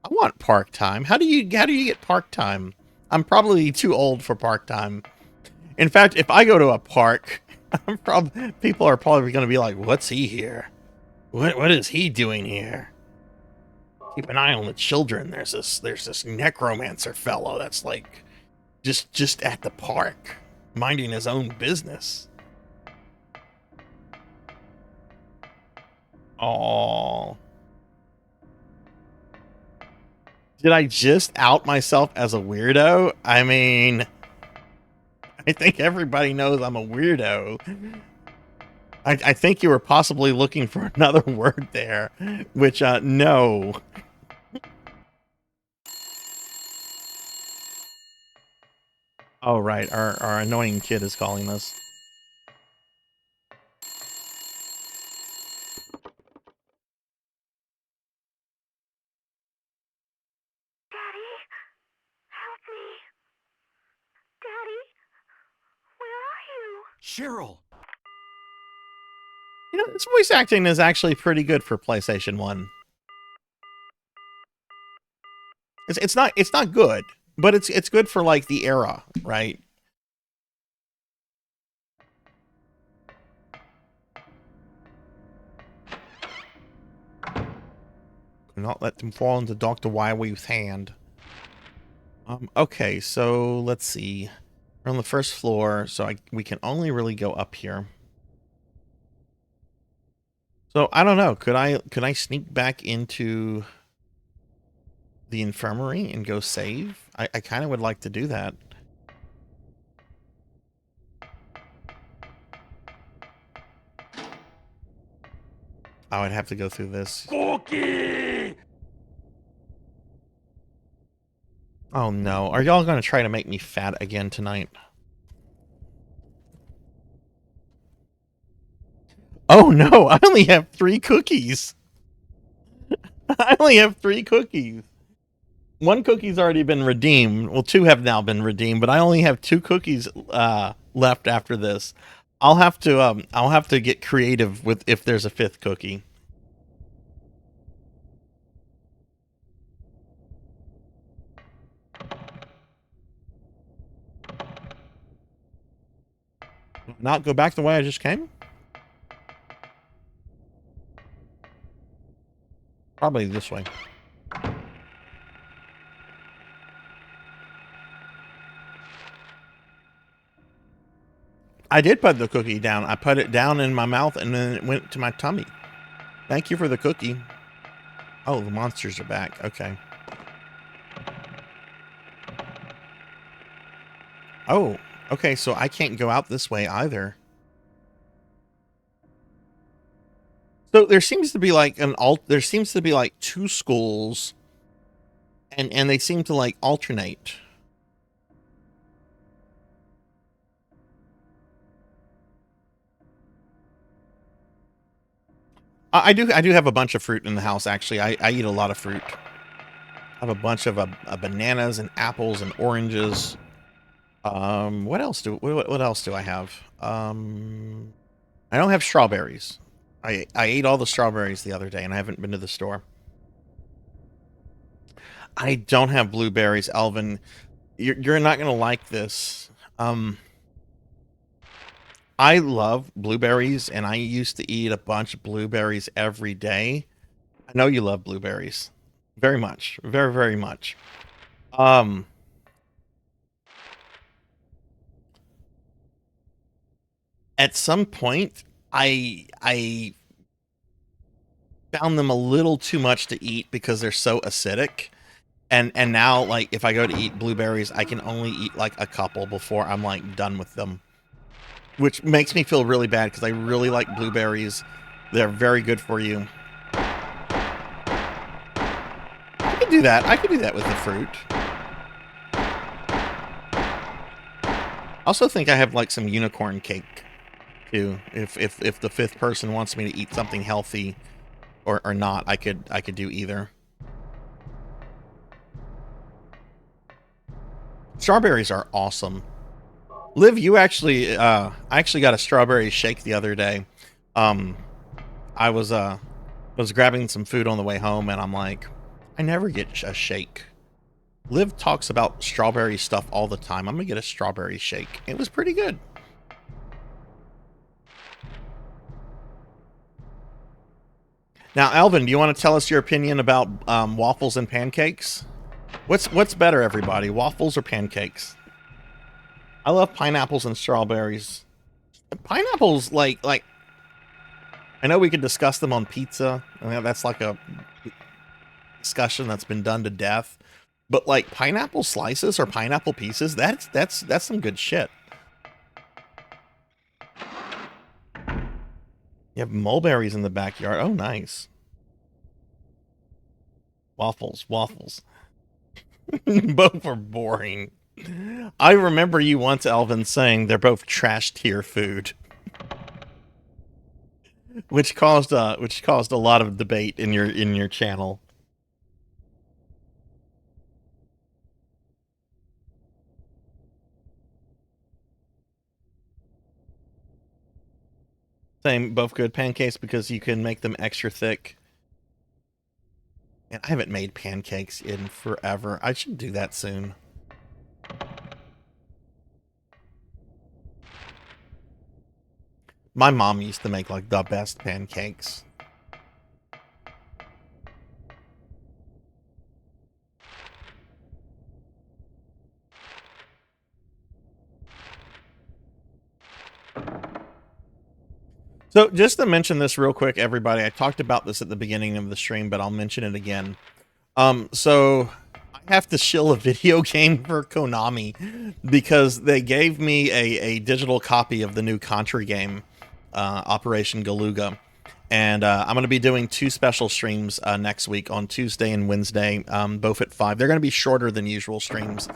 [SPEAKER 2] I want park time. How do you get park time? I'm probably too old for park time. In fact, if I go to a park, people are probably going to be like, "What's he here? What is he doing here?" Keep an eye on the children. There's this necromancer fellow that's like just at the park, minding his own business. Oh. Did I just out myself as a weirdo? I mean, I think everybody knows I'm a weirdo. I think you were possibly looking for another word there, which, no. Oh, right. Our annoying kid is calling us.
[SPEAKER 4] Daddy, help me. Daddy, where are you?
[SPEAKER 1] Cheryl!
[SPEAKER 2] You know, this voice acting is actually pretty good for PlayStation 1. It's not good, but it's good for like the era, right? Do not let them fall into Dr. Wywee's hand. Okay, so let's see. We're on the first floor, so we can only really go up here. So I don't know. Could I sneak back into the infirmary and go save? I kind of would like to do that. I would have to go through this.
[SPEAKER 1] Cookie!
[SPEAKER 2] Oh no. Are y'all going to try to make me fat again tonight? Oh no, I only have 3 cookies. I only have 3 cookies. One cookie's already been redeemed. Well, two have now been redeemed, but I only have two cookies left after this. I'll have to get creative with if there's a fifth cookie. Not go back the way I just came? Probably this way. I did put the cookie down. I put it down in my mouth and then it went to my tummy. Thank you for the cookie. Oh, the monsters are back. Okay. Oh, okay, so I can't go out this way either. So there seems to be like there seems to be like two schools and they seem to like alternate. I do have a bunch of fruit in the house actually. I eat a lot of fruit. I have a bunch of bananas and apples and oranges. What else do I have? I don't have strawberries. I ate all the strawberries the other day and I haven't been to the store. I don't have blueberries, Alvin. You're not gonna like this. I love blueberries and I used to eat a bunch of blueberries every day. I know you love blueberries. Very much. Very, very much. At some point, I found them a little too much to eat because they're so acidic. And now, like, if I go to eat blueberries, I can only eat, like, a couple before I'm, like, done with them. Which makes me feel really bad because I really like blueberries. They're very good for you. I could do that. I could do that with the fruit. I also think I have, like, some unicorn cake, too. If the fifth person wants me to eat something healthy or not, I could do either. Strawberries are awesome. Liv, you actually, I actually got a strawberry shake the other day. I was grabbing some food on the way home, and I'm like, I never get a shake. Liv talks about strawberry stuff all the time. I'm gonna get a strawberry shake. It was pretty good. Now, Alvin, do you want to tell us your opinion about waffles and pancakes? What's better, everybody? Waffles or pancakes? I love pineapples and strawberries. Pineapples, like I know we could discuss them on pizza. I mean, that's like a discussion that's been done to death. But like pineapple slices or pineapple pieces, that's some good shit. You have mulberries in the backyard. Oh, nice. Waffles. Both are boring. I remember you once, Alvin, saying they're both trash tier food, which caused a lot of debate in your channel. Same, both good pancakes because you can make them extra thick. And I haven't made pancakes in forever. I should do that soon. My mom used to make like the best pancakes. So just to mention this real quick, everybody, I talked about this at the beginning of the stream, but I'll mention it again. So I have to shill a video game for Konami because they gave me a digital copy of the new Contra game, Operation Galuga. And I'm going to be doing 2 special streams next week on Tuesday and Wednesday, both at 5. They're going to be shorter than usual streams,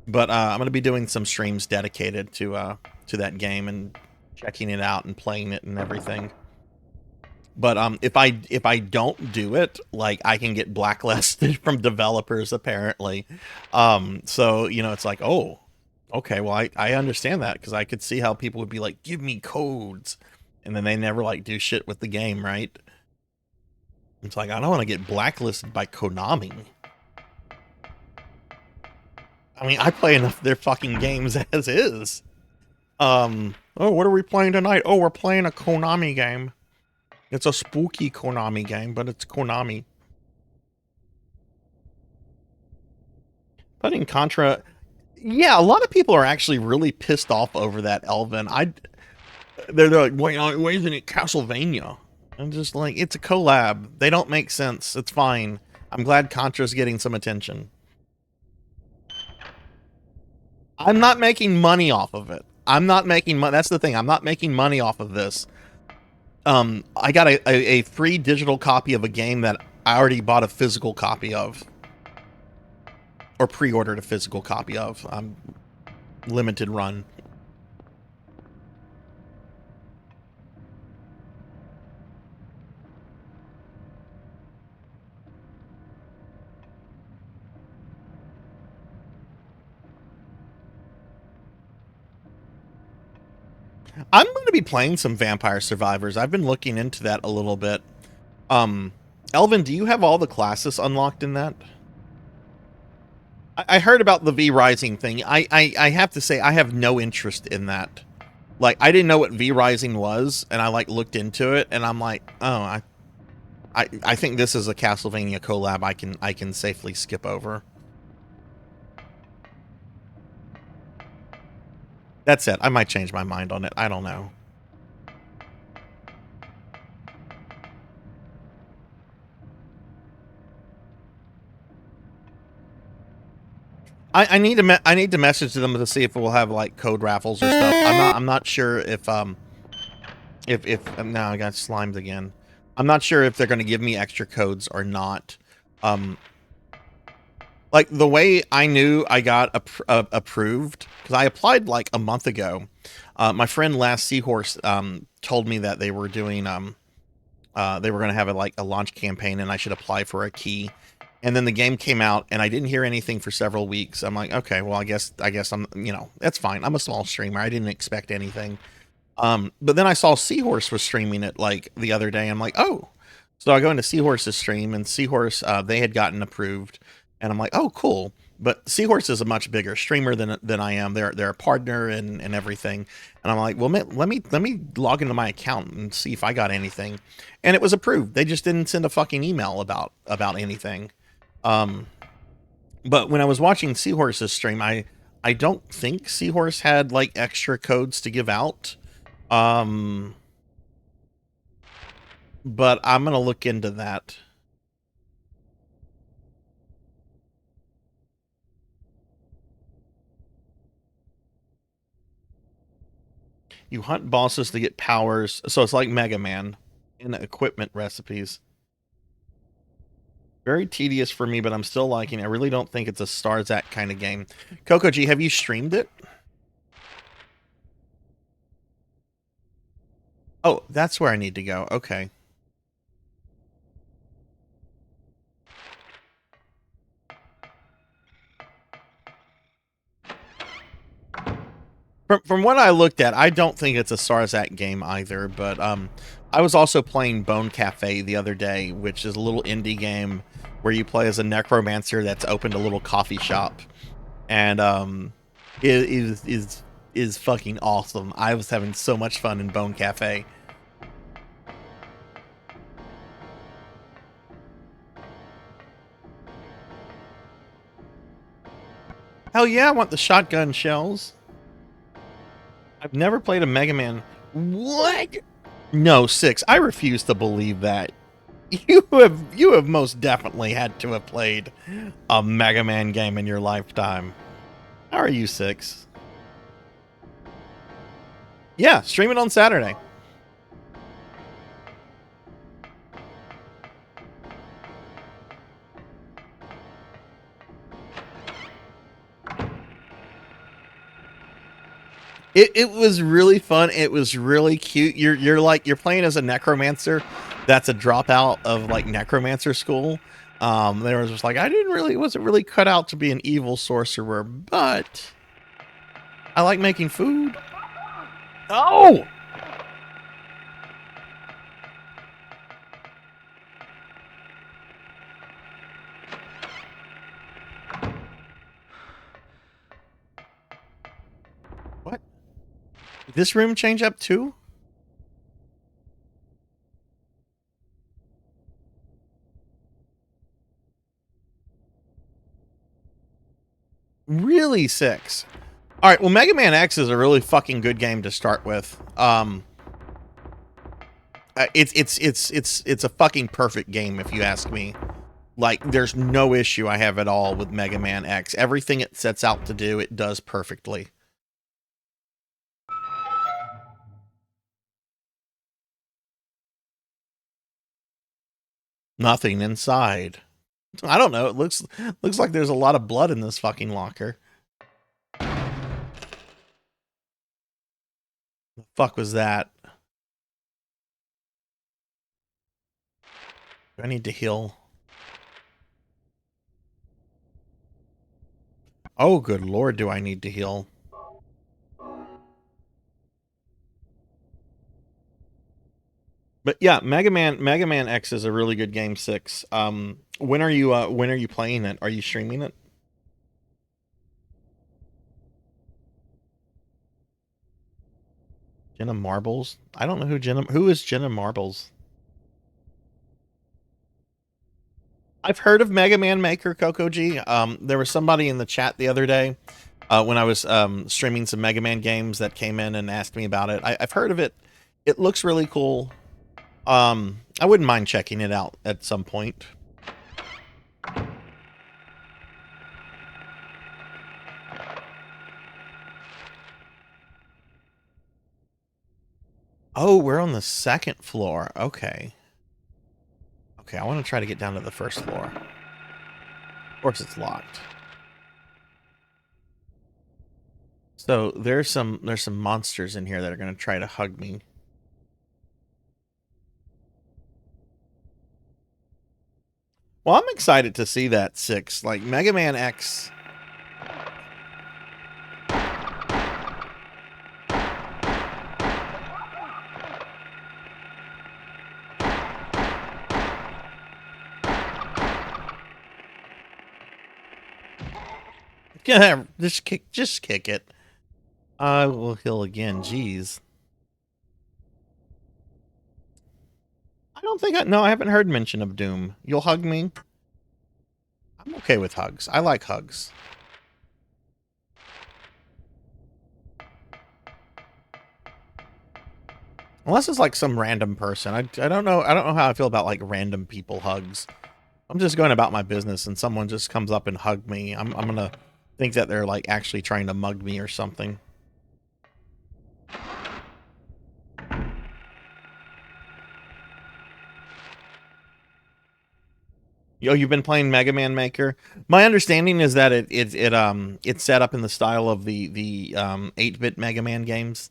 [SPEAKER 2] but I'm going to be doing some streams dedicated to that game and checking it out and playing it and everything. But if I don't do it, like I can get blacklisted from developers apparently. So you know, it's like, oh, okay, well I understand that because I could see how people would be like, give me codes, and then they never like do shit with the game, right? It's like I don't want to get blacklisted by Konami. I mean, I play enough of their fucking games as is. Oh, what are we playing tonight? Oh, we're playing a Konami game. It's a spooky Konami game, but it's Konami. But in Contra, yeah, a lot of people are actually really pissed off over that, Elvin. They're like, why isn't it Castlevania? I'm just like, it's a collab. They don't make sense. It's fine. I'm glad Contra's getting some attention. I'm not making money off of it. I'm not making money. That's the thing. I'm not making money off of this. I got a free digital copy of a game that I already bought a physical copy of. Or pre-ordered a physical copy of. Limited run. I'm going to be playing some Vampire Survivors. I've been looking into that a little bit. Elvin, do you have all the classes unlocked in that? I heard about the V Rising thing. I have to say I have no interest in that. Like, I didn't know what V Rising was, and I like looked into it, and I'm like, oh, I think this is a Castlevania collab I can safely skip over. That's it. I might change my mind on it. I don't know. I need to message them to see if we'll have like code raffles or stuff. I'm not sure if now I got slimed again. I'm not sure if they're going to give me extra codes or not. Like the way I knew I got approved, because I applied like a month ago. My friend Last Seahorse told me that they were doing they were going to have a launch campaign and I should apply for a key. And then the game came out and I didn't hear anything for several weeks. I'm like, okay, well, I guess I'm, you know, that's fine. I'm a small streamer. I didn't expect anything. But then I saw Seahorse was streaming it like the other day. I'm like, oh, so I go into Seahorse's stream and Seahorse, they had gotten approved and I'm like, oh, cool. But Seahorse is a much bigger streamer than I am. They're a partner and everything. And I'm like, well, let me log into my account and see if I got anything. And it was approved. They just didn't send a fucking email about anything. But when I was watching Seahorse's stream, I don't think Seahorse had like extra codes to give out. But I'm gonna look into that. You hunt bosses to get powers, so it's like Mega Man in equipment recipes. Very tedious for me, but I'm still liking it. I really don't think it's a Sarzac kind of game. Coco G, have you streamed it? Oh, that's where I need to go. Okay. From what I looked at, I don't think it's a Sarzac game either, but I was also playing Bone Cafe the other day, which is a little indie game where you play as a necromancer that's opened a little coffee shop. And it is fucking awesome. I was having so much fun in Bone Cafe. Hell yeah, I want the shotgun shells. I've never played a Mega Man. What? No, 6. I refuse to believe that. You have most definitely had to have played a Mega Man game in your lifetime. How are you, 6? Yeah, stream it on Saturday. It was really fun. It was really cute. You're playing as a necromancer, that's a dropout of like necromancer school. They were just like, I wasn't really cut out to be an evil sorcerer, but I like making food. Oh! What? Did this room change up too? Really 6. All right, well, Mega Man X is a really fucking good game to start with. It's a fucking perfect game if you ask me. Like, there's no issue I have at all with Mega Man X. Everything it sets out to do, it does perfectly. Nothing inside. I don't know. It looks like there's a lot of blood in this fucking locker. The fuck was that? Do I need to heal? Oh, good lord, do I need to heal? But yeah, Mega Man X is a really good game. 6. When are you playing it? Are you streaming it? Jenna Marbles? I don't know who is Jenna Marbles. I've heard of Mega Man Maker, Coco G. There was somebody in the chat the other day when I was streaming some Mega Man games that came in and asked me about it. I've heard of it. It looks really cool. I wouldn't mind checking it out at some point. Oh, we're on the 2nd floor. Okay. Okay, I want to try to get down to the 1st floor. Of course it's locked. So there's some monsters in here that are going to try to hug me. Well, I'm excited to see that 6. Like, Mega Man X. Yeah, just kick it. I will heal again. Jeez. I don't think no, I haven't heard mention of Doom. You'll hug me? I'm okay with hugs. I like hugs. Unless it's like some random person. I don't know. I don't know how I feel about like random people hugs. I'm just going about my business and someone just comes up and hug me. I'm gonna think that they're like actually trying to mug me or something. Yo, you've been playing Mega Man Maker. My understanding is that it's set up in the style of the 8-bit Mega Man games.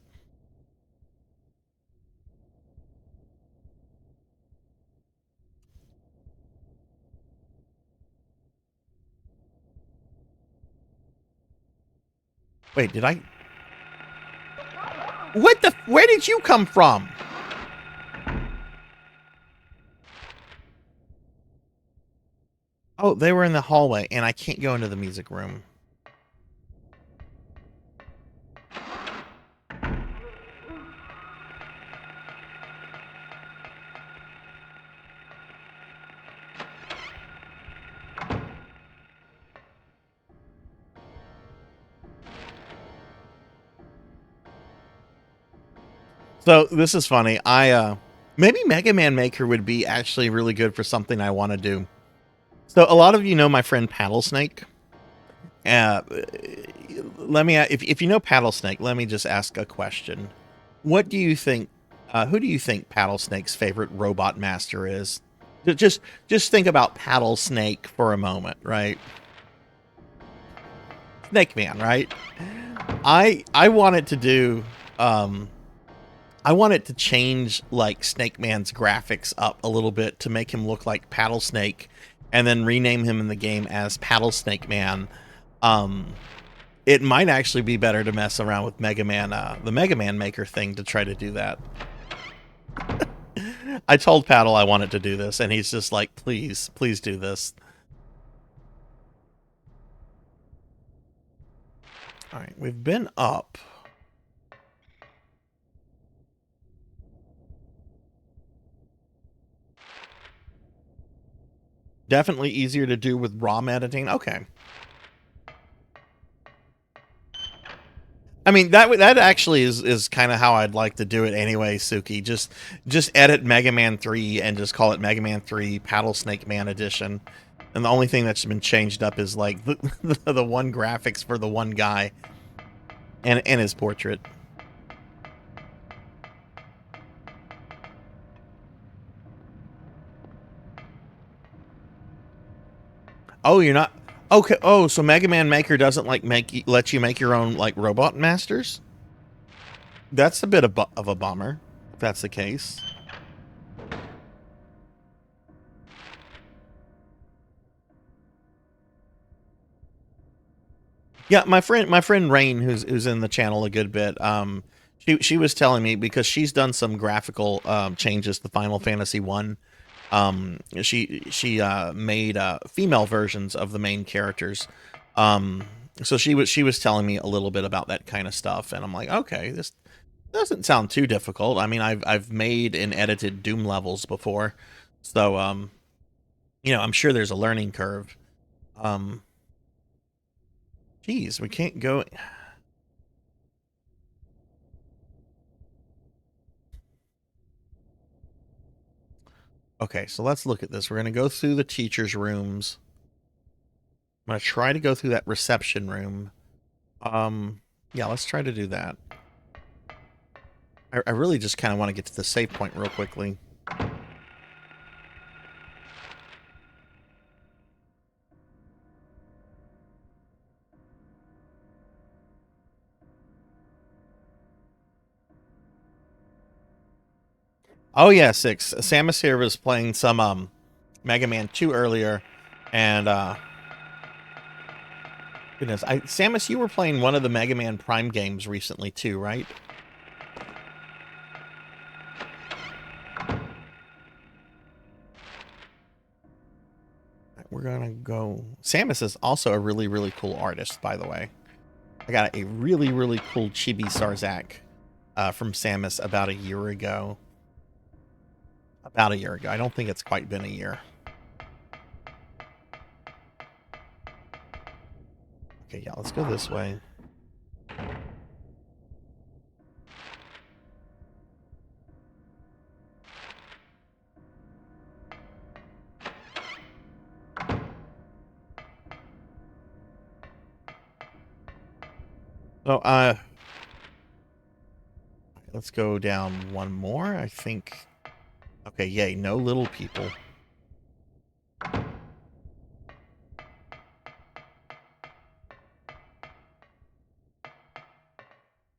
[SPEAKER 2] Wait, did I? What the? Where did you come from? Oh, they were in the hallway, and I can't go into the music room. So this is funny. Maybe Mega Man Maker would be actually really good for something I want to do. So a lot of you know my friend Paddlesnake. Let me if you know Paddlesnake, let me just ask a question. What do you think? Who do you think Paddlesnake's favorite robot master is? Just think about Paddlesnake for a moment, right? Snake Man, right? I wanted to do I want it to change like Snake Man's graphics up a little bit to make him look like Paddle Snake, and then rename him in the game as Paddle Snake Man. It might actually be better to mess around with Mega Man, the Mega Man Maker thing, to try to do that. I told Paddle I wanted to do this, and he's just like, please, please do this. All right, we've been up. Definitely easier to do with ROM editing. Okay. I mean, that actually is kind of how I'd like to do it anyway, Suki. Just edit Mega Man 3 and just call it Mega Man 3 Paddle Snake Man Edition. And the only thing that's been changed up is like the one graphics for the one guy and his portrait. Oh, you're not okay. Oh, so Mega Man Maker doesn't like let you make your own like robot masters? That's a bit of a bummer, if that's the case. Yeah, my friend Rain, who's in the channel a good bit, she was telling me, because she's done some graphical changes to Final Fantasy 1. She made female versions of the main characters. So she was telling me a little bit about that kind of stuff, and I'm like, okay, this doesn't sound too difficult. I mean, I've made and edited Doom levels before, so you know, I'm sure there's a learning curve. Geez, we can't go. Okay, so let's look at this. We're gonna go through the teachers' rooms. I'm gonna try to go through that reception room. Yeah, let's try to do that. I really just kind of want to get to the save point real quickly. Oh yeah, Six. Samus here was playing some Mega Man 2 earlier, and goodness, Samus, you were playing one of the Mega Man Prime games recently too, right? We're gonna go. Samus is also a really, really cool artist, by the way. I got a really, really cool chibi Sarzac from Samus about a year ago. About a year ago. I don't think it's quite been a year. Okay, yeah, let's go this way. So, let's go down one more, I think. Okay, yay, no little people.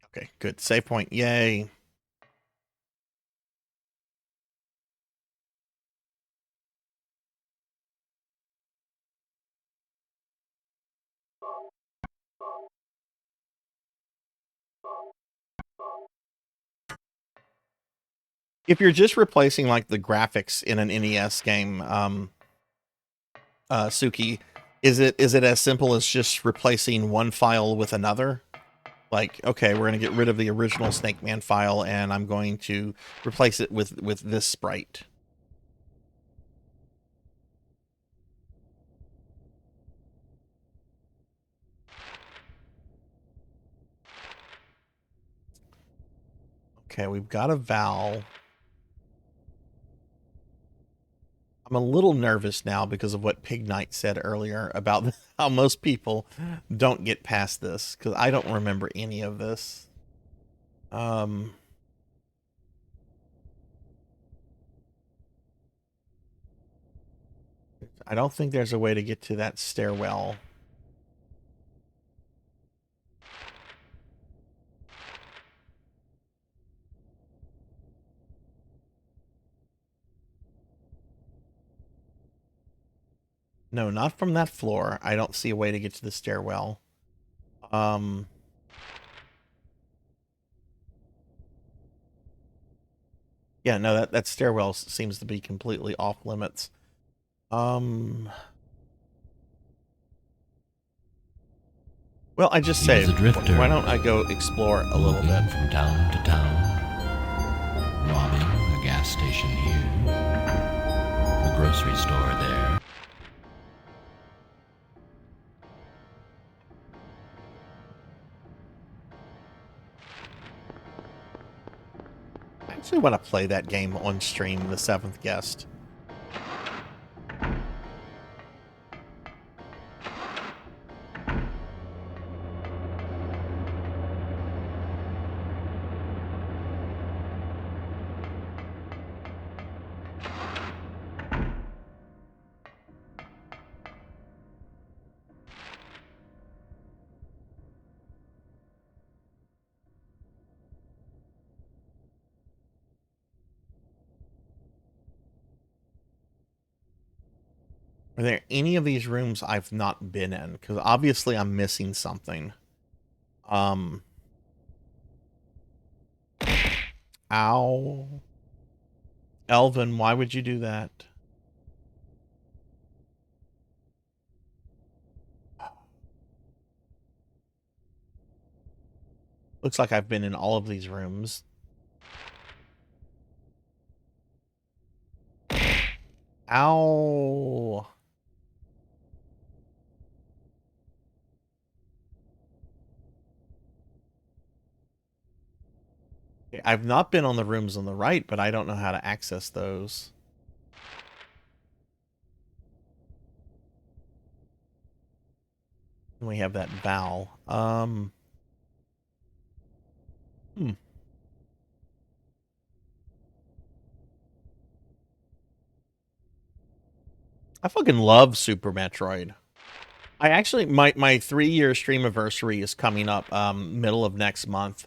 [SPEAKER 2] Okay, good. Save point, yay. If you're just replacing like the graphics in an NES game, Suki, is it as simple as just replacing one file with another? Like, okay, we're gonna get rid of the original Snake Man file, and I'm going to replace it with this sprite. Okay, we've got a vowel. I'm a little nervous now because of what Pig Knight said earlier about how most people don't get past this, because I don't remember any of this. I don't think there's a way to get to that stairwell. No, not from that floor. I don't see a way to get to the stairwell. Yeah, no, that stairwell seems to be completely off limits. Well, I just
[SPEAKER 6] He was
[SPEAKER 2] saved.
[SPEAKER 6] a drifter,
[SPEAKER 2] Why don't I go explore a little
[SPEAKER 6] moving
[SPEAKER 2] bit?
[SPEAKER 6] from town to town, robbing a gas station here, a grocery store there.
[SPEAKER 2] I actually want to play that game on stream, The Seventh Guest. Are there any of these rooms I've not been in? Because obviously I'm missing something. Ow. Elvin, why would you do that? Looks like I've been in all of these rooms. Ow. Okay, I've not been on the rooms on the right, but I don't know how to access those. And we have that Val. I fucking love Super Metroid. I actually, my 3-year stream anniversary is coming up middle of next month.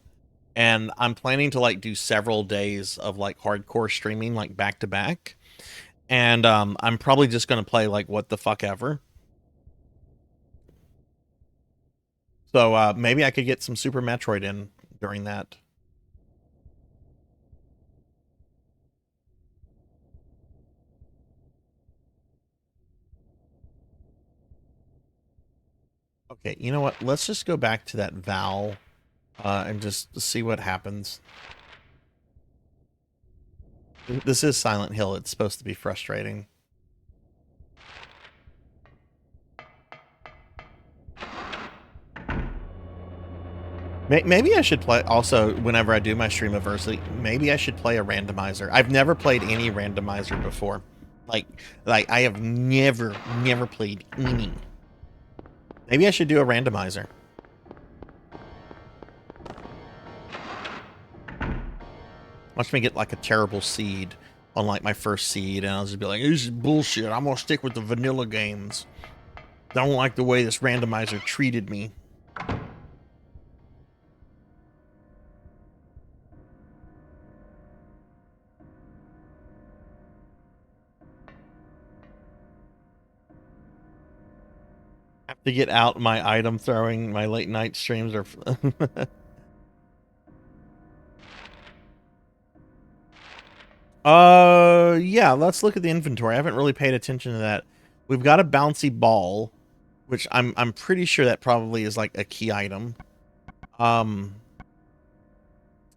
[SPEAKER 2] And I'm planning to like do several days of like hardcore streaming, like back to back. And I'm probably just gonna play like what the fuck ever. So maybe I could get some Super Metroid in during that. Okay, you know what? Let's just go back to that Val and just see what happens. This is Silent Hill. It's supposed to be frustrating. Maybe I should play, also, whenever I do my stream anniversary, maybe I should play a randomizer. I've never played any randomizer before. Like I have never played any. Maybe I should do a randomizer. Watch me get like a terrible seed on like my first seed, and I'll just be like, this is bullshit. I'm gonna stick with the vanilla games. I don't like the way this randomizer treated me. Have to get out my item throwing. My late night streams are yeah, let's look at the inventory. I haven't really paid attention to that. We've got a bouncy ball, which I'm pretty sure that probably is like a key item.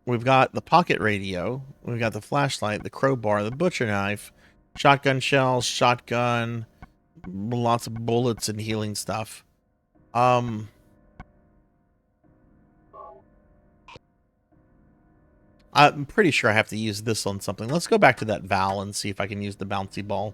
[SPEAKER 2] We've got the pocket radio, we've got the flashlight, the crowbar, the butcher knife, shotgun shells, shotgun, lots of bullets and healing stuff. I'm pretty sure I have to use this on something. Let's go back to that Val and see if I can use the bouncy ball.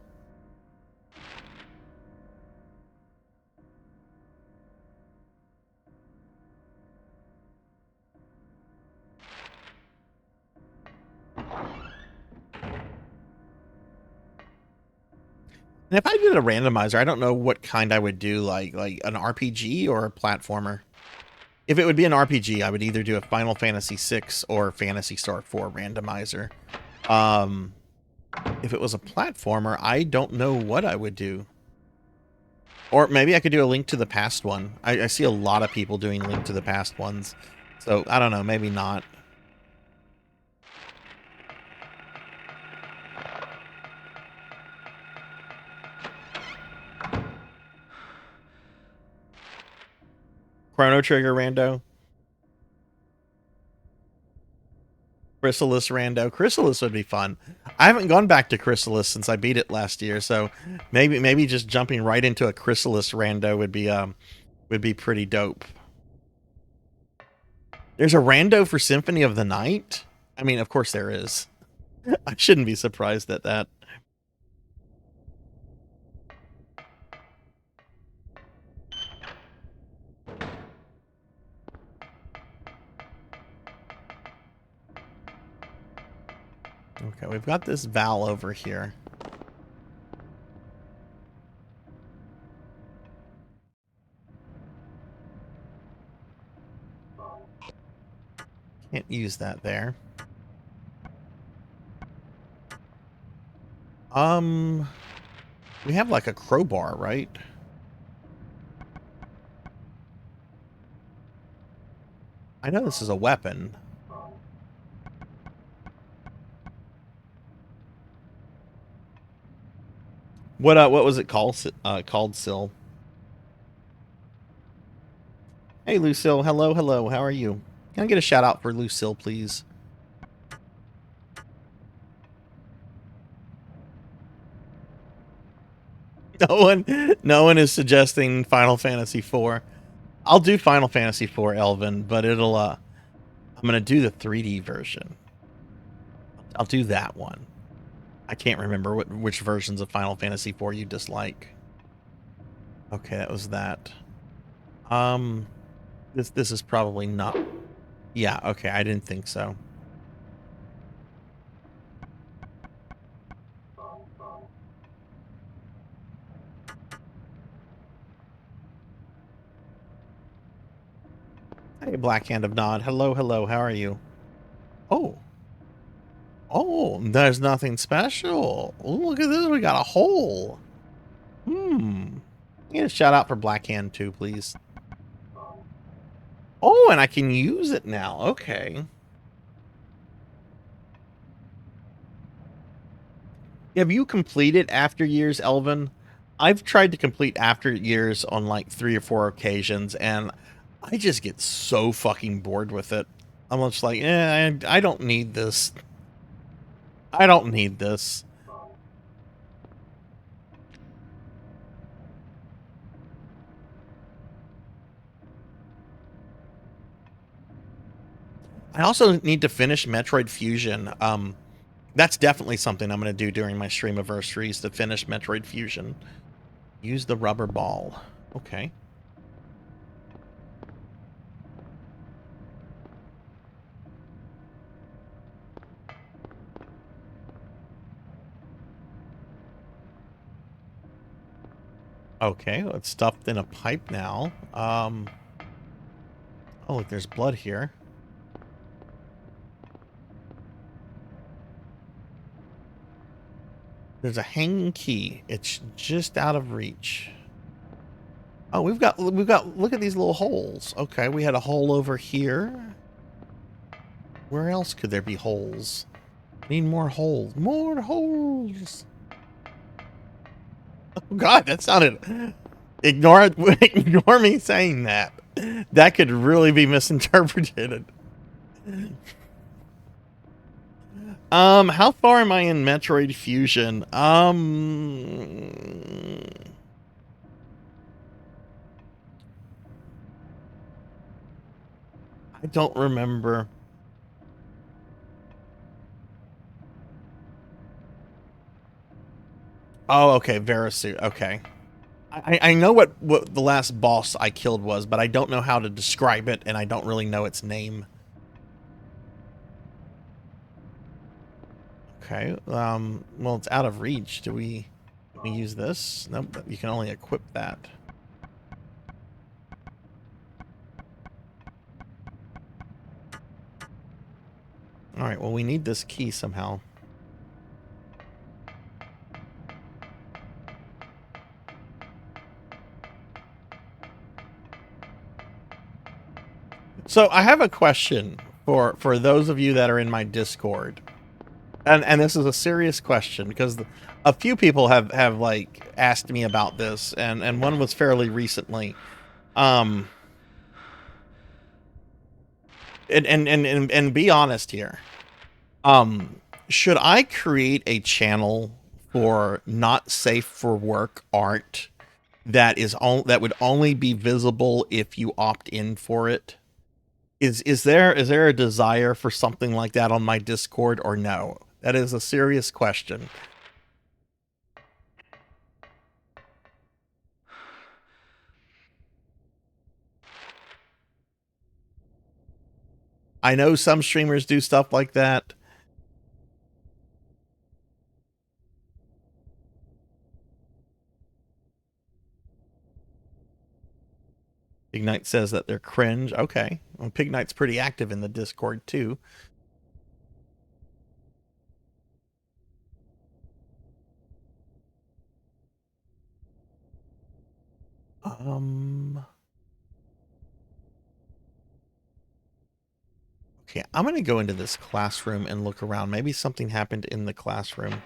[SPEAKER 2] And if I did a randomizer, I don't know what kind I would do, like an RPG or a platformer. If it would be an RPG, I would either do a Final Fantasy VI or Phantasy Star 4 randomizer. If it was a platformer, I don't know what I would do. Or maybe I could do a Link to the Past one. I see a lot of people doing Link to the Past ones. So, I don't know, maybe not. Chrono Trigger rando. Chrysalis rando. Chrysalis would be fun. I haven't gone back to Chrysalis since I beat it last year, so maybe just jumping right into a Chrysalis rando would be pretty dope. There's a rando for Symphony of the Night? I mean, of course there is. I shouldn't be surprised at that. Okay, we've got this Val over here. Can't use that there. We have like a crowbar, right? I know this is a weapon. What was it called? Called, Sil? Hey, Lucille. Hello, hello. How are you? Can I get a shout out for Lucille, please? No one is suggesting Final Fantasy IV. I'll do Final Fantasy IV, Elvin, but it'll I'm gonna do the 3D version. I'll do that one. I can't remember which versions of Final Fantasy IV you dislike. Okay, that was that. This is probably not. Yeah, okay, I didn't think so. Hey, Black Hand of Nod. Hello, hello. How are you? Oh. Oh, there's nothing special. Ooh, look at this. We got a hole. Get a shout out for Black Hand too, please. Oh, and I can use it now. Okay. Have you completed After Years, Elvin? I've tried to complete After Years on like 3 or 4 occasions, and I just get so fucking bored with it. I'm just like, I don't need this. I don't need this. I also need to finish Metroid Fusion. That's definitely something I'm going to do during my streamiversaries, to finish Metroid Fusion. Use the rubber ball. Okay. Okay, it's stuffed in a pipe now. Oh, look, there's blood here. There's a hanging key. It's just out of reach. Oh, we've got, look at these little holes. Okay, we had a hole over here. Where else could there be holes? Need more holes. More holes. Oh God, that sounded... Ignore me saying that. That could really be misinterpreted. How far am I in Metroid Fusion? I don't remember. Oh, okay, Verisuit. Okay. I know what the last boss I killed was, but I don't know how to describe it, and I don't really know its name. Okay, well, it's out of reach. Can we use this? Nope, you can only equip that. Alright, well, we need this key somehow. So I have a question for those of you that are in my Discord, and this is a serious question because a few people have like asked me about this, and one was fairly recently. Um, and be honest here. Should I create a channel for not safe for work art that would only be visible if you opt in for it? Is there a desire for something like that on my Discord or no? That is a serious question. I know some streamers do stuff like that. Pig Knight says that they're cringe. Okay. Well, Pig Knight's pretty active in the Discord too. Okay, I'm going to go into this classroom and look around. Maybe something happened in the classroom.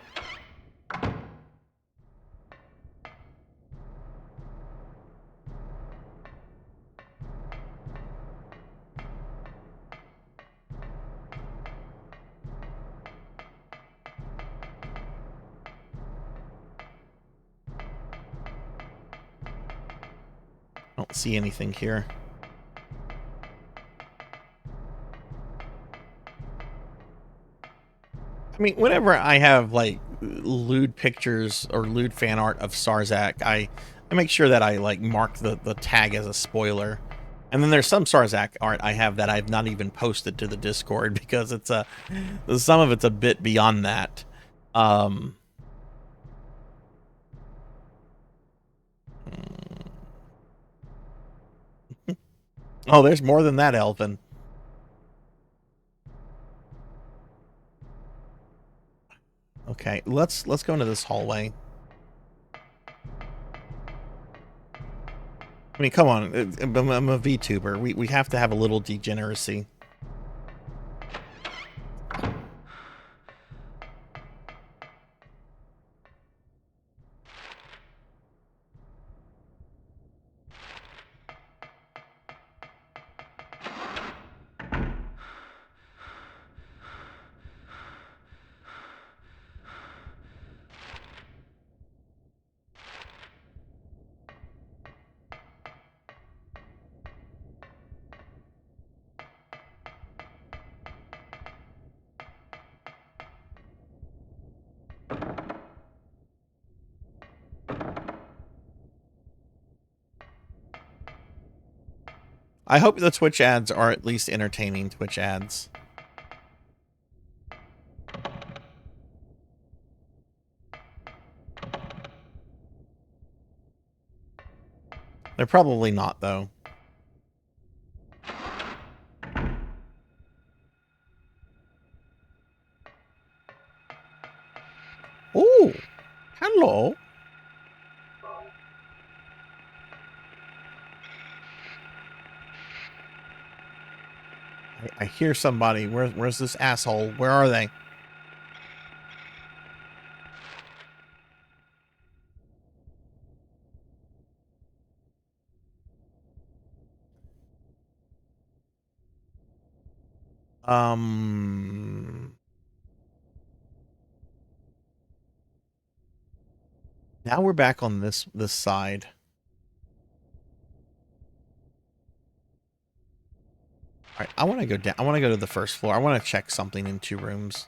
[SPEAKER 2] I don't see anything here. I mean, whenever I have like lewd pictures or lewd fan art of Sarzac, I make sure that I like mark the tag as a spoiler. And then there's some Sarzac art I have that I've not even posted to the Discord because it's some of it's a bit beyond that. Oh, there's more than that, Elvin. Okay, let's go into this hallway. I mean, come on, I'm a VTuber. We have to have a little degeneracy. I hope the Twitch ads are at least entertaining Twitch ads. They're probably not, though. Oh, hello. I hear somebody. Where's this asshole? Where are they? Now we're back on this side. All right, I want to go down. I want to go to the first floor. I want to check something in 2 rooms.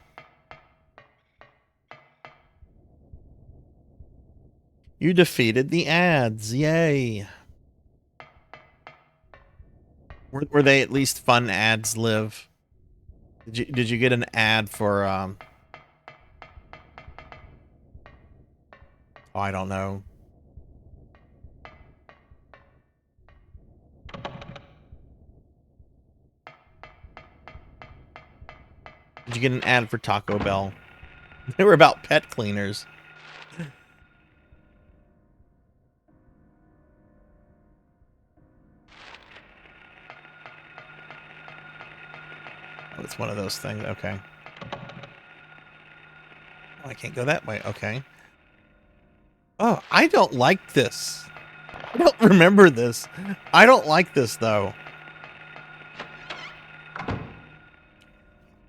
[SPEAKER 2] You defeated the ads. Yay. Were they at least fun ads, Liv? Did you get an ad for oh, I don't know. Did you get an ad for Taco Bell? They were about pet cleaners. Oh, it's one of those things. Okay. Oh, I can't go that way. Okay. Oh, I don't like this. I don't remember this. I don't like this, though.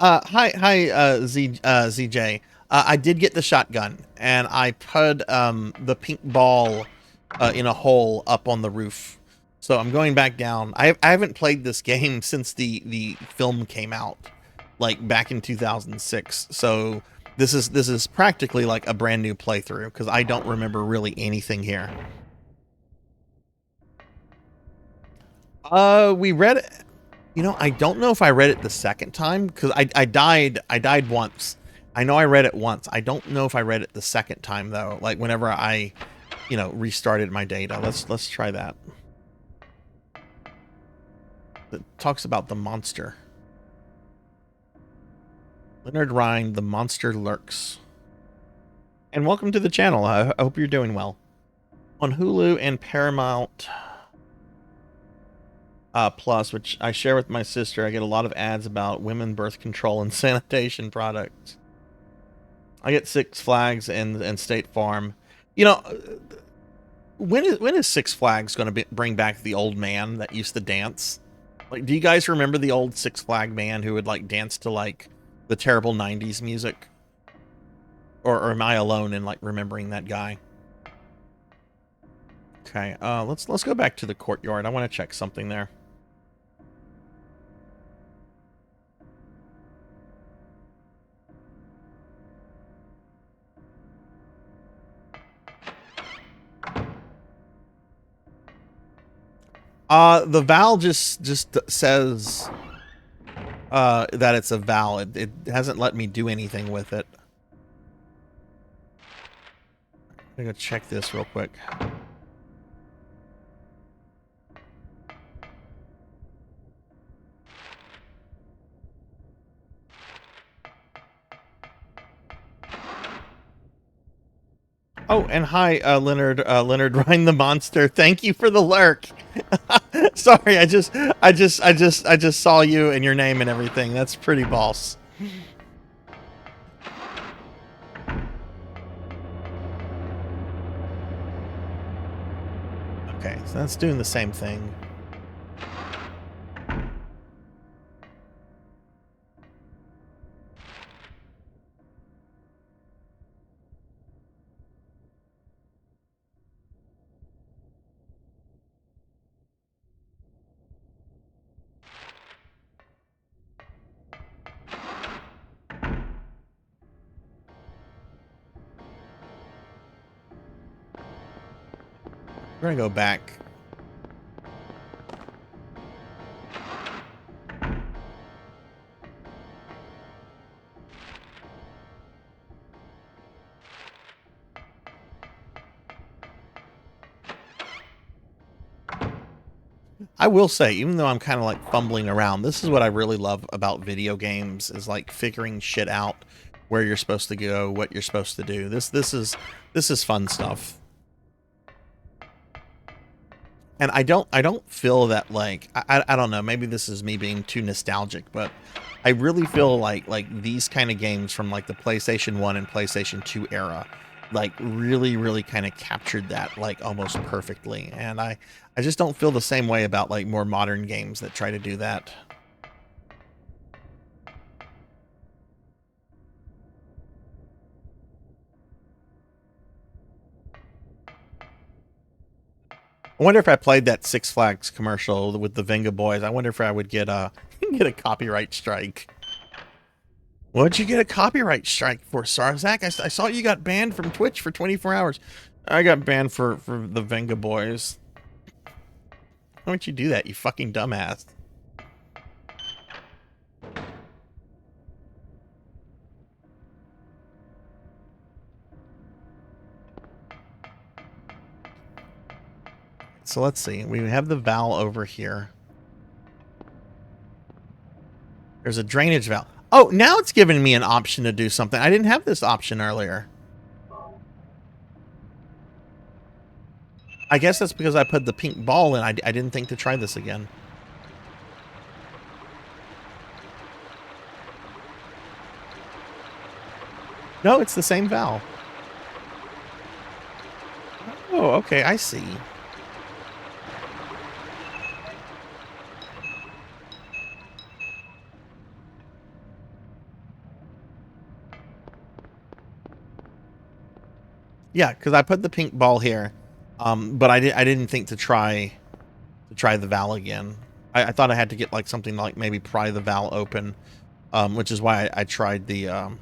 [SPEAKER 2] ZJ. I did get the shotgun, and I put the pink ball in a hole up on the roof. So I'm going back down. I haven't played this game since the film came out, like back in 2006. So this is practically like a brand new playthrough because I don't remember really anything here. We read it. You know, I don't know if I read it the second time because I died once. I know I read it once. I don't know if I read it the second time though. Like whenever I, you know, restarted my data. Let's try that. It talks about the monster. Leonard Rhine, the monster lurks. And welcome to the channel. I hope you're doing well. On Hulu and Paramount Plus, which I share with my sister, I get a lot of ads about women, birth control, and sanitation products. I get Six Flags and State Farm. You know, when is Six Flags going to bring back the old man that used to dance? Like, do you guys remember the old Six Flag man who would like dance to like the terrible 90s music? Or am I alone in like remembering that guy? Okay, let's go back to the courtyard. I want to check something there. The Val just says that it's a Val. It hasn't let me do anything with it. I'm gonna check this real quick. Oh, and hi, Leonard Rhine the monster. Thank you for the lurk. Sorry, I just saw you and your name and everything. That's pretty boss. Okay, so that's doing the same thing. We're gonna go back. I will say, even though I'm kind of like fumbling around, this is what I really love about video games is like figuring shit out, where you're supposed to go, what you're supposed to do. This is fun stuff. And I don't feel that like I don't know, maybe this is me being too nostalgic, but I really feel like these kind of games from like the PlayStation 1 and PlayStation 2 era like really kind of captured that like almost perfectly. And I just don't feel the same way about like more modern games that try to do that. I wonder if I played that Six Flags commercial with the Venga Boys. I wonder if I would get a copyright strike. What'd you get a copyright strike for, Sarzac? I saw you got banned from Twitch for 24 hours. I got banned for the Venga Boys. Why would you do that, you fucking dumbass? So let's see. We have the valve over here. There's a drainage valve. Oh, now it's giving me an option to do something. I didn't have this option earlier. I guess that's because I put the pink ball in. I didn't think to try this again. No, it's the same Val. Oh, okay, I see. Yeah, because I put the pink ball here, but I didn't think to try the valve again. I thought I had to get like something like maybe pry the valve open, which is why I tried the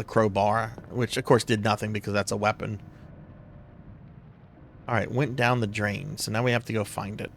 [SPEAKER 2] crowbar, which of course did nothing because that's a weapon. All right, went down the drain, so now we have to go find it.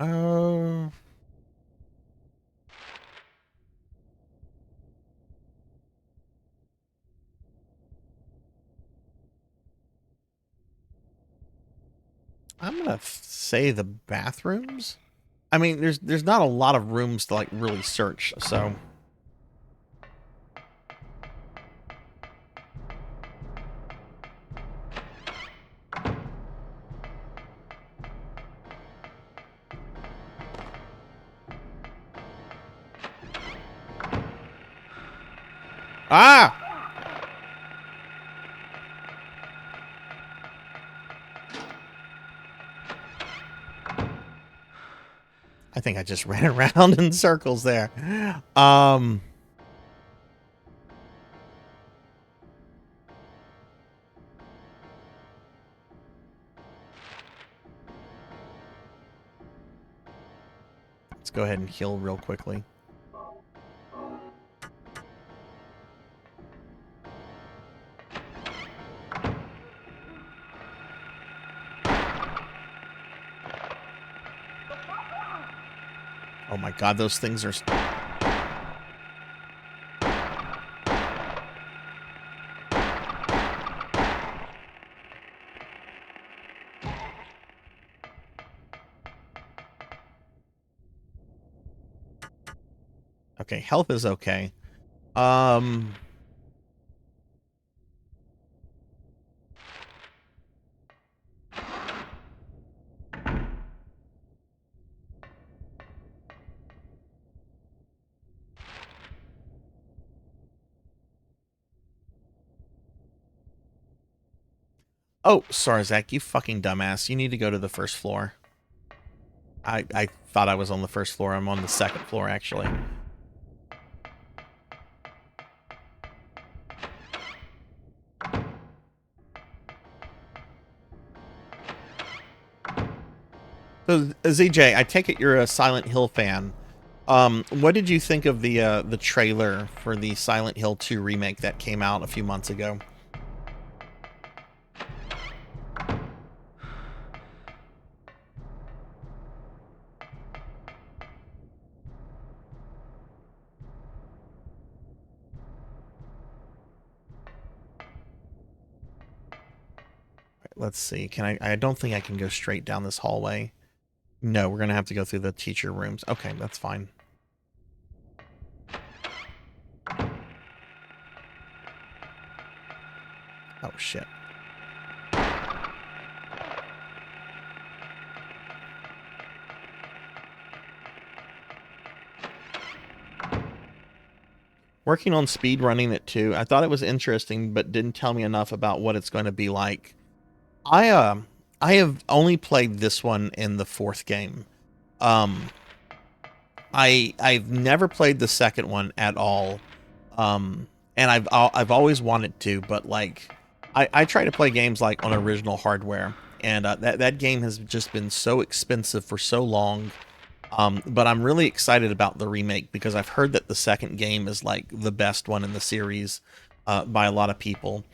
[SPEAKER 2] Oh. I'm gonna say the bathrooms. I mean, there's not a lot of rooms to like really search, so. Ah! I think I just ran around in circles there. Let's go ahead and heal real quickly. Oh my god, those things are... Okay, health is okay. Oh, Sarzac, you fucking dumbass. You need to go to the first floor. I thought I was on the first floor. I'm on the second floor, actually. So, ZJ, I take it you're a Silent Hill fan. What did you think of the trailer for the Silent Hill 2 remake that came out a few months ago? Let's see. I don't think I can go straight down this hallway. No, we're gonna have to go through the teacher rooms. Okay, that's fine. Oh shit. Working on speed running it too. I thought it was interesting, but didn't tell me enough about what it's going to be like. I have only played this one in the fourth game. I've never played the second one at all. And I've always wanted to, but like I try to play games like on original hardware, and that game has just been so expensive for so long. But I'm really excited about the remake because I've heard that the second game is like the best one in the series by a lot of people.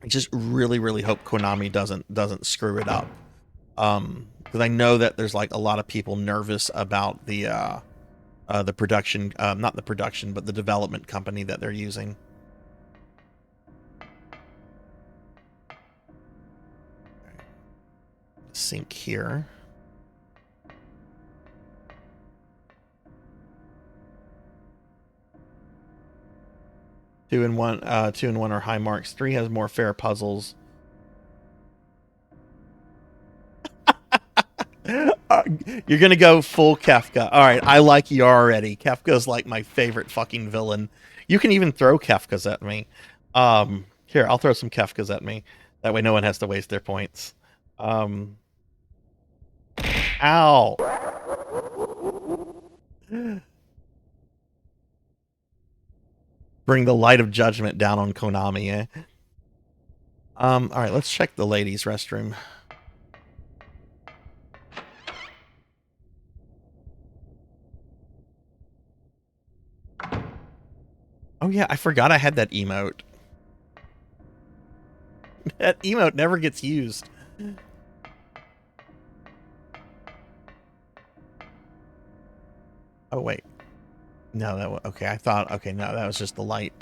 [SPEAKER 2] I just really hope Konami doesn't screw it up. Because I know that there's like a lot of people nervous about the the production, not the production, but the development company that they're using. Sync here. Two and one are high marks. 3 has more fair puzzles. You're gonna go full Kefka. All right, I like you already. Kefka's like my favorite fucking villain. You can even throw Kefkas at me. Here, I'll throw some Kefkas at me. That way, no one has to waste their points. Ow! Bring the light of judgment down on Konami, eh? All right, let's check the ladies' restroom. Oh yeah, I forgot I had that emote. That emote never gets used. Oh wait. No, that was okay. I thought okay, no, that was just the light.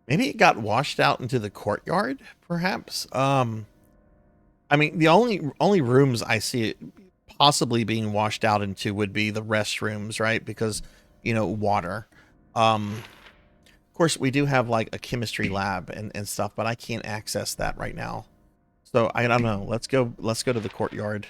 [SPEAKER 2] Maybe it got washed out into the courtyard, perhaps. I mean, the only rooms I see it possibly being washed out into would be the restrooms, right? Because, you know, water. Of course, we do have like a chemistry lab and stuff, but I can't access that right now. So I don't know. Let's go to the courtyard.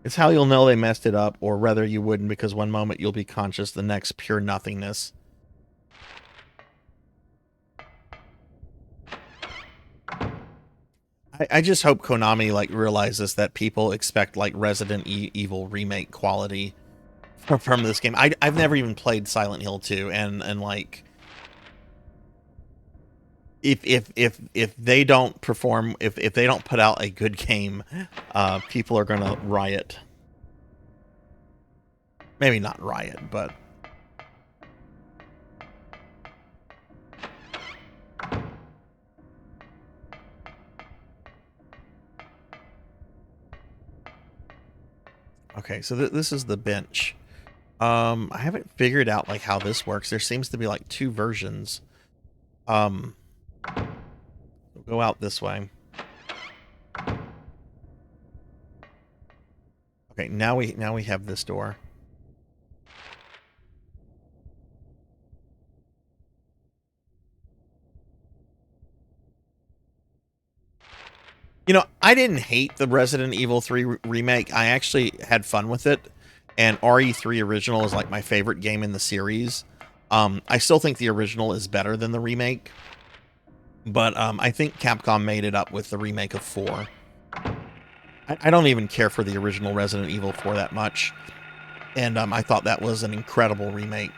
[SPEAKER 2] It's how you'll know they messed it up, or rather you wouldn't, because one moment you'll be conscious, the next pure nothingness. I just hope Konami like realizes that people expect like Resident Evil remake quality from this game. I've never even played Silent Hill 2, and like if they don't perform, if they don't put out a good game, people are gonna riot. Maybe not riot, but okay. So this is the bench. I haven't figured out like how this works. There seems to be like 2 versions. We'll go out this way. Okay, now we have this door. You know, I didn't hate the Resident Evil 3 remake. I actually had fun with it. And RE3 Original is like my favorite game in the series. I still think the original is better than the remake. But I think Capcom made it up with the remake of 4. I don't even care for the original Resident Evil 4 that much. And I thought that was an incredible remake.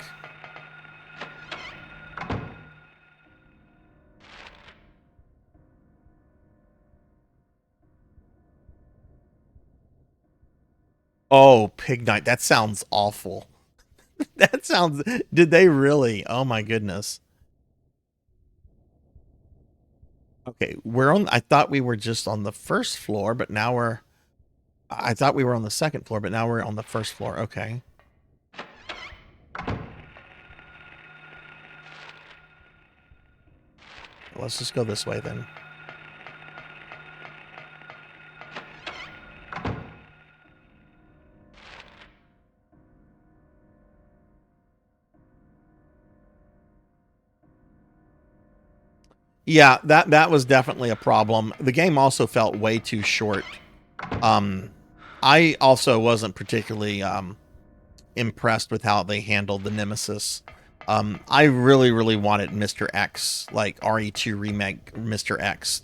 [SPEAKER 2] Oh, Pig Night. That sounds awful. That sounds... Did they really? Oh my goodness. Okay, we're on... I thought we were just on the first floor, but now we're... I thought we were on the second floor, but now we're on the first floor. Okay. Let's just go this way then. Yeah, that was definitely a problem. The game also felt way too short. I also wasn't particularly impressed with how they handled the Nemesis. I really, really wanted Mr. X, like RE2 remake Mr. X,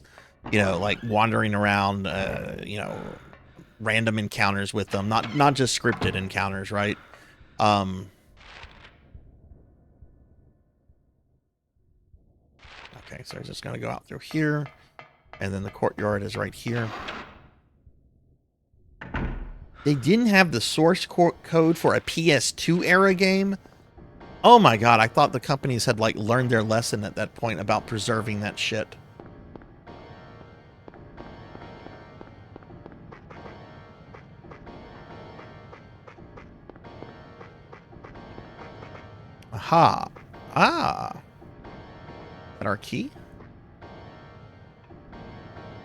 [SPEAKER 2] you know, like wandering around, you know, random encounters with them, not just scripted encounters, right? Okay, so I'm just gonna go out through here, and then the courtyard is right here. They didn't have the source code for a PS2 era game. Oh my god, I thought the companies had like learned their lesson at that point about preserving that shit. Aha. Ah. Is that our key?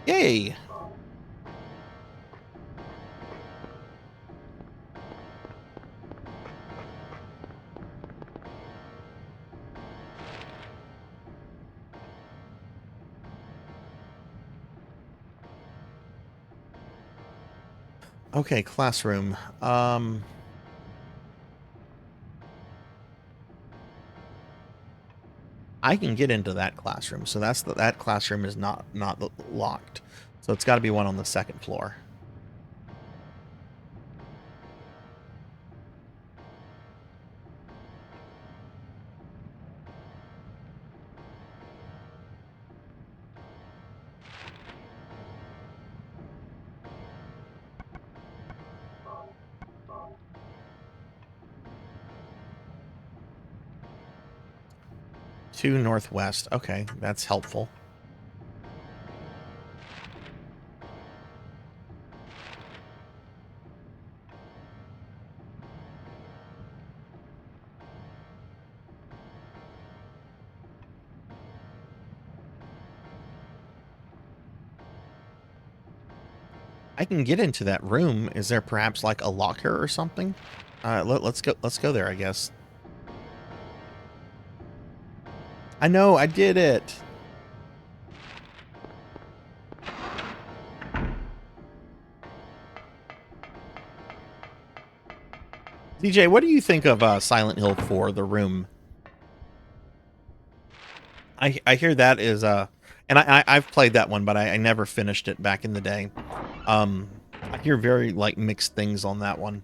[SPEAKER 2] Yay. Okay, classroom. I can get into that classroom, so that classroom is not locked. So it's got to be one on the second floor. To northwest. Okay, that's helpful. I can get into that room. Is there perhaps like a locker or something? Let's go there, I guess. I know, I did it. DJ, what do you think of Silent Hill 4, The Room? I hear that is and I've played that one, but I never finished it back in the day. I hear very like mixed things on that one.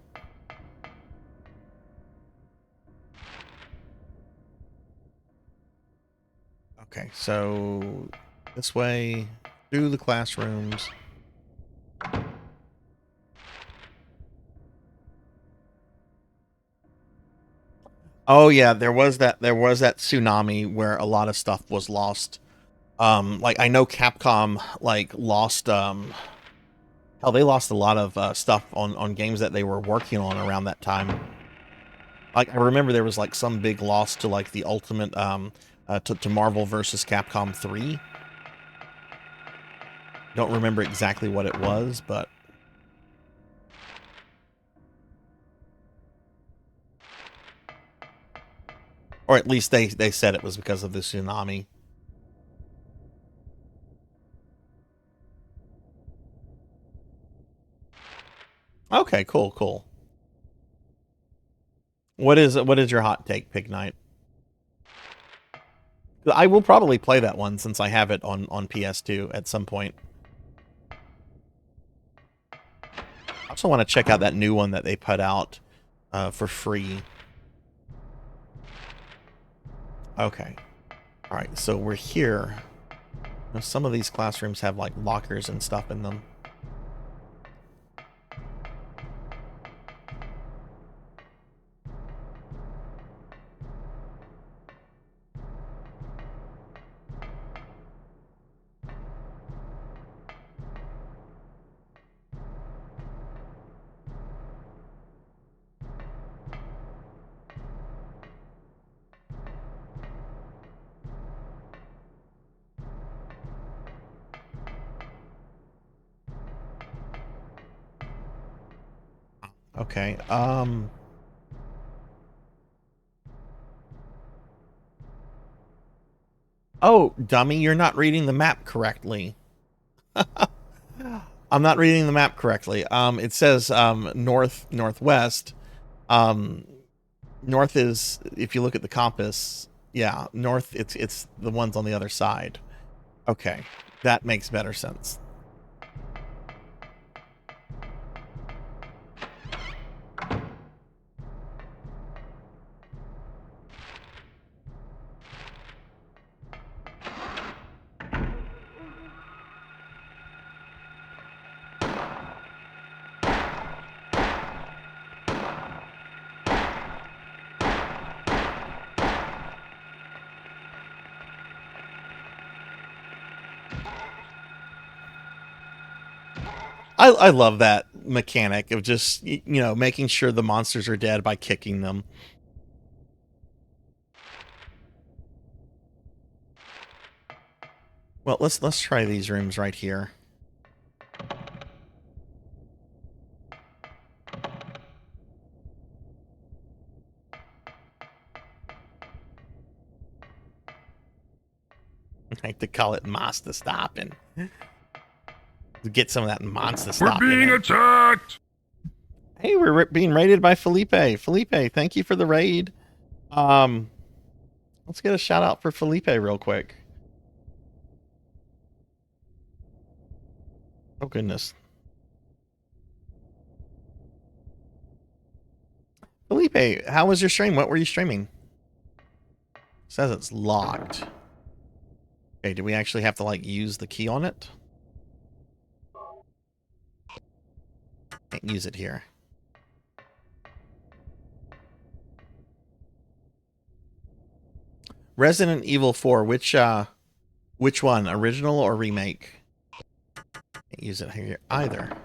[SPEAKER 2] Okay, so this way through the classrooms. Oh yeah, there was that tsunami where a lot of stuff was lost. Like I know Capcom like lost hell, they lost a lot of stuff on games that they were working on around that time. Like I remember there was like some big loss to like the Ultimate to Marvel versus Capcom 3. Don't remember exactly what it was, but or at least they said it was because of the tsunami. Okay, cool. What is your hot take, Pig Knight? I will probably play that one since I have it on PS2 at some point. I also want to check out that new one that they put out for free. Okay. All right, so we're here. Now, some of these classrooms have like lockers and stuff in them. Okay. Oh, dummy, you're not reading the map correctly. I'm not reading the map correctly. It says northwest, North is, if you look at the compass, yeah, north, it's the ones on the other side. Okay, that makes better sense. I love that mechanic of just, you know, making sure the monsters are dead by kicking them. Well, let's try these rooms right here. I like to call it monster stopping. To get some of that monster stop.
[SPEAKER 7] We're being attacked!
[SPEAKER 2] Hey, we're being raided by Felipe. Felipe, thank you for the raid. Let's get a shout out for Felipe real quick. Oh goodness. Felipe, how was your stream? What were you streaming? It says it's locked. Okay, do we actually have to like use the key on it? Can't use it here. Resident Evil 4, which one? Original or remake? Can't use it here either.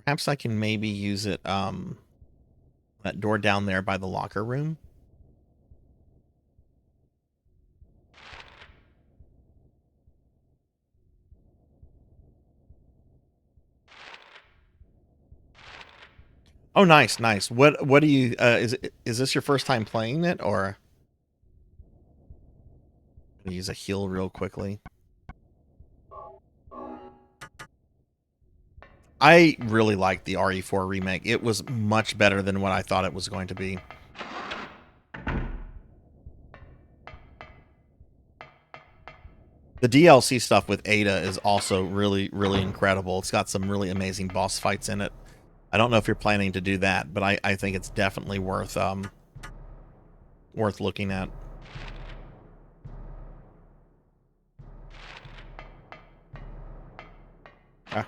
[SPEAKER 2] Perhaps I can maybe use it, that door down there by the locker room. Oh, nice, nice. What do you, is this your first time playing it, or? Use a heal real quickly. I really liked the RE4 remake. It was much better than what I thought it was going to be. The DLC stuff with Ada is also really, really incredible. It's got some really amazing boss fights in it. I don't know if you're planning to do that, but I think it's definitely worth looking at. Ah.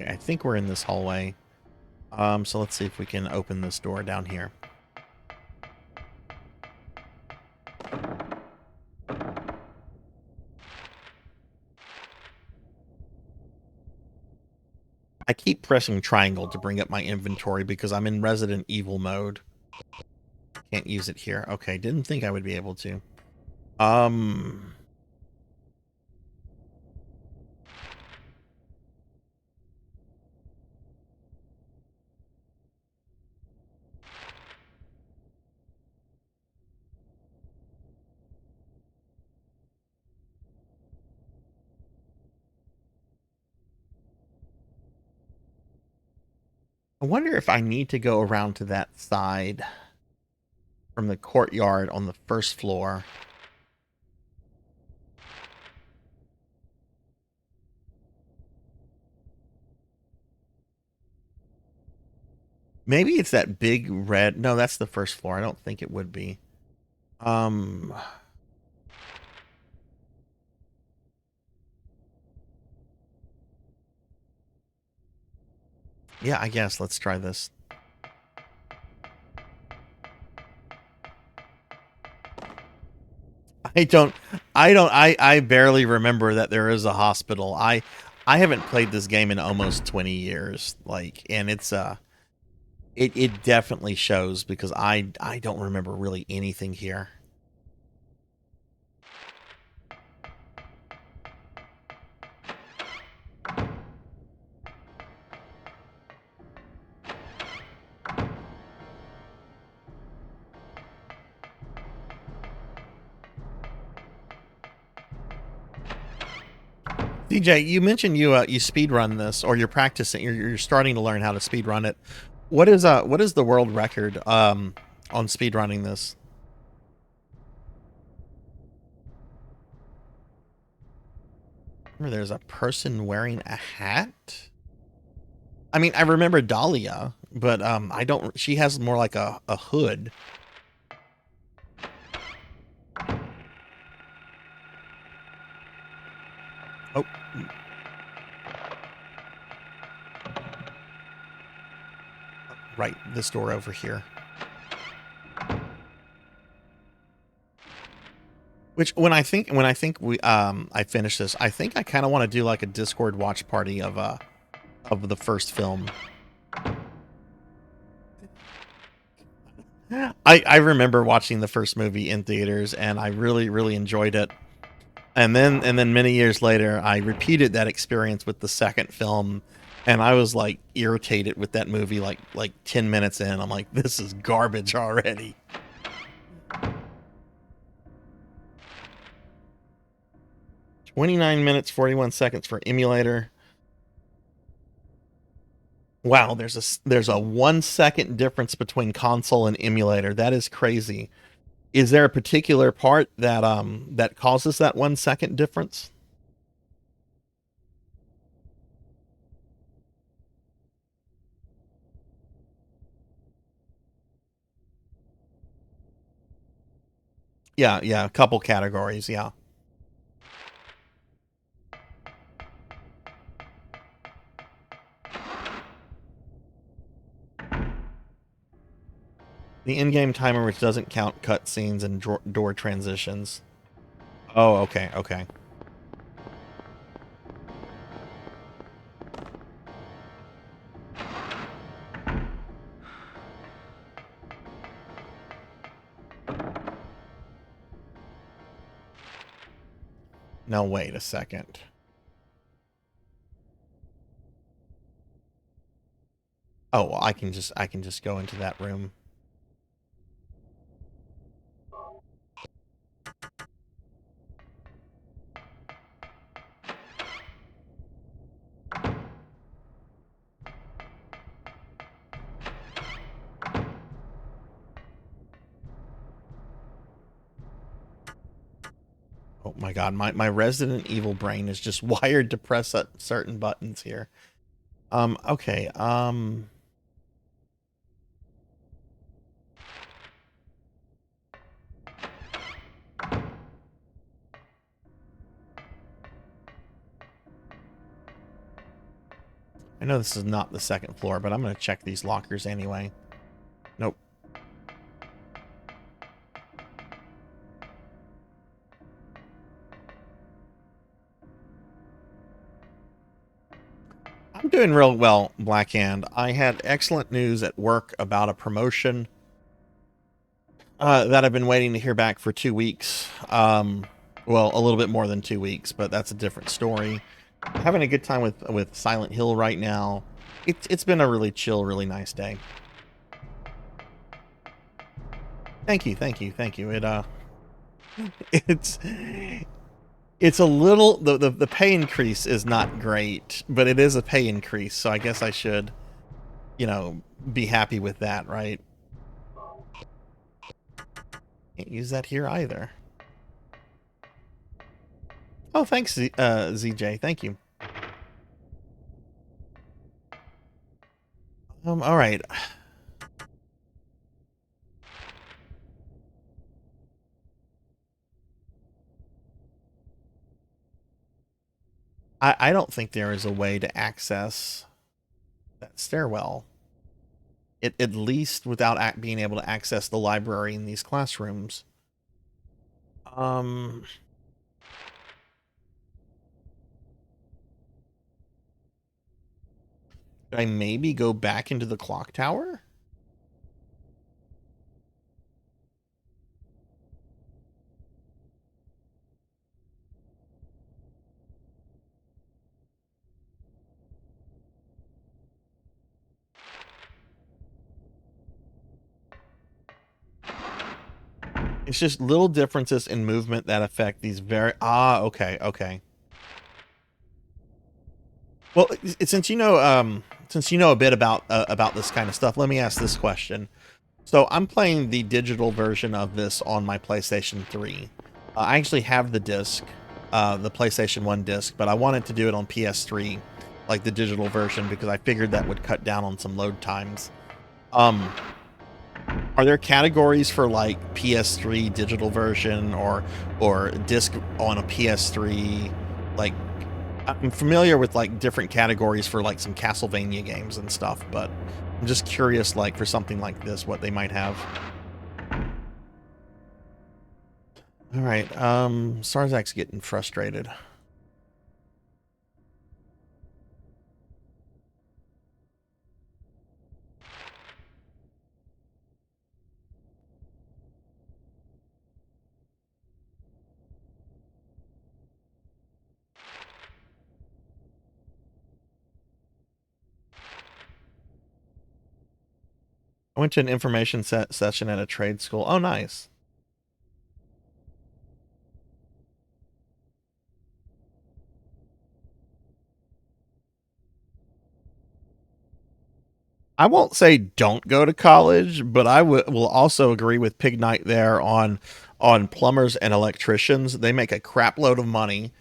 [SPEAKER 2] Okay, I think we're in this hallway. So let's see if we can open this door down here. I keep pressing triangle to bring up my inventory because I'm in Resident Evil mode. Can't use it here. Okay, didn't think I would be able to. I wonder if I need to go around to that side from the courtyard on the first floor. Maybe it's that big red. No, that's the first floor. I don't think it would be. Yeah, I guess let's try this. I barely remember that there is a hospital. I haven't played this game in almost 20 years. Like, and it's It definitely shows because I don't remember really anything here. DJ, you mentioned you speed run this, or you're practicing. You're starting to learn how to speed run it. What is the world record on speed running this? Remember, there's a person wearing a hat. I mean, I remember Dahlia, but I don't. She has more like a hood. Oh. Right, this door over here. Which when I think we I finish this, I think I kind of want to do like a Discord watch party of the first film. I remember watching the first movie in theaters and I really enjoyed it. And then many years later, I repeated that experience with the second film, and I was like irritated with that movie. Like 10 minutes in, I'm like, this is garbage already. "29 minutes 41 seconds for emulator." Wow, there's a 1 second difference between console and emulator. That is crazy. Is there a particular part that that causes that 1 second difference? Yeah, a couple categories, yeah. The in-game timer, which doesn't count cutscenes and door transitions. Oh, okay. Now wait a second. Oh, well, I can just go into that room. Oh my god, my Resident Evil brain is just wired to press certain buttons here. Okay, I know this is not the second floor, but I'm gonna check these lockers anyway. Nope. I'm doing real well, Blackhand. I had excellent news at work about a promotion that I've been waiting to hear back for 2 weeks. Well, a little bit more than 2 weeks, but that's a different story. Having a good time with Silent Hill right now. It's been a really chill, really nice day. Thank you. It it's a little the pay increase is not great, but it is a pay increase, so I guess I should, be happy with that, right? Can't use that here either. Oh, thanks, ZJ. Thank you. All right. I don't think there is a way to access that stairwell. At least without being able to access the library in these classrooms. Could I maybe go back into the clock tower? It's just little differences in movement that affect these very... Ah, okay, okay. Well, since you know a bit about this kind of stuff, let me ask this question. So I'm playing the digital version of this on my PlayStation 3. I actually have the disc, the PlayStation 1 disc, but I wanted to do it on PS3, like the digital version, because I figured that would cut down on some load times. Are there categories for like PS3 digital version or disc on a PS3? Like, I'm familiar with like different categories for like some Castlevania games and stuff, but I'm just curious, like for something like this, what they might have. All right, Sarzac's getting frustrated. I went to an information session at a trade school. Oh, nice. I won't say don't go to college, but I will also agree with Pig Knight there on plumbers and electricians. They make a crap load of money.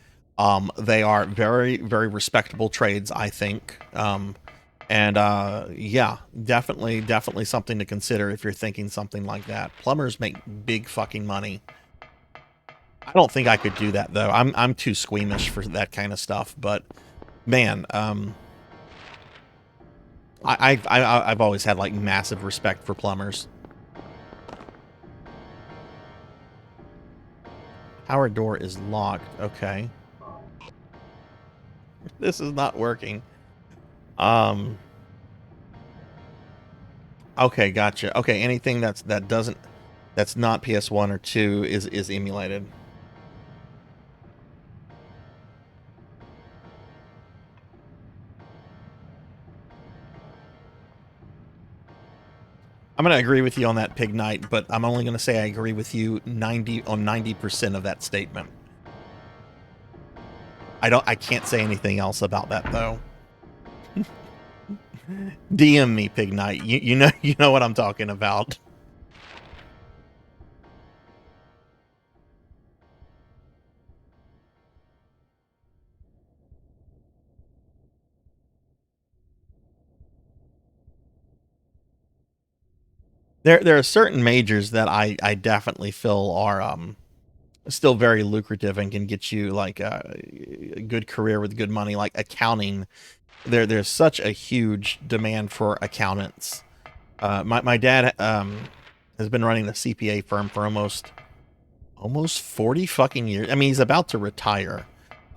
[SPEAKER 2] They are very, very respectable trades, I think. And yeah, definitely something to consider if you're thinking something like that. Plumbers make big fucking money. I don't think I could do that though. I'm too squeamish for that kind of stuff. But man, I've always had like massive respect for plumbers. Power door is locked. Okay. This is not working. Okay, gotcha. Okay, anything that's not PS1 or 2 is emulated. I'm going to agree with you on that, Pig Knight, but I'm only going to say I agree with you 90% of that statement. I can't say anything else about that though. DM me, Pig Knight. You know what I'm talking about. There are certain majors that I definitely feel are still very lucrative and can get you like a good career with good money, like accounting. There's such a huge demand for accountants. My dad has been running a CPA firm for almost 40 fucking years. I mean, he's about to retire.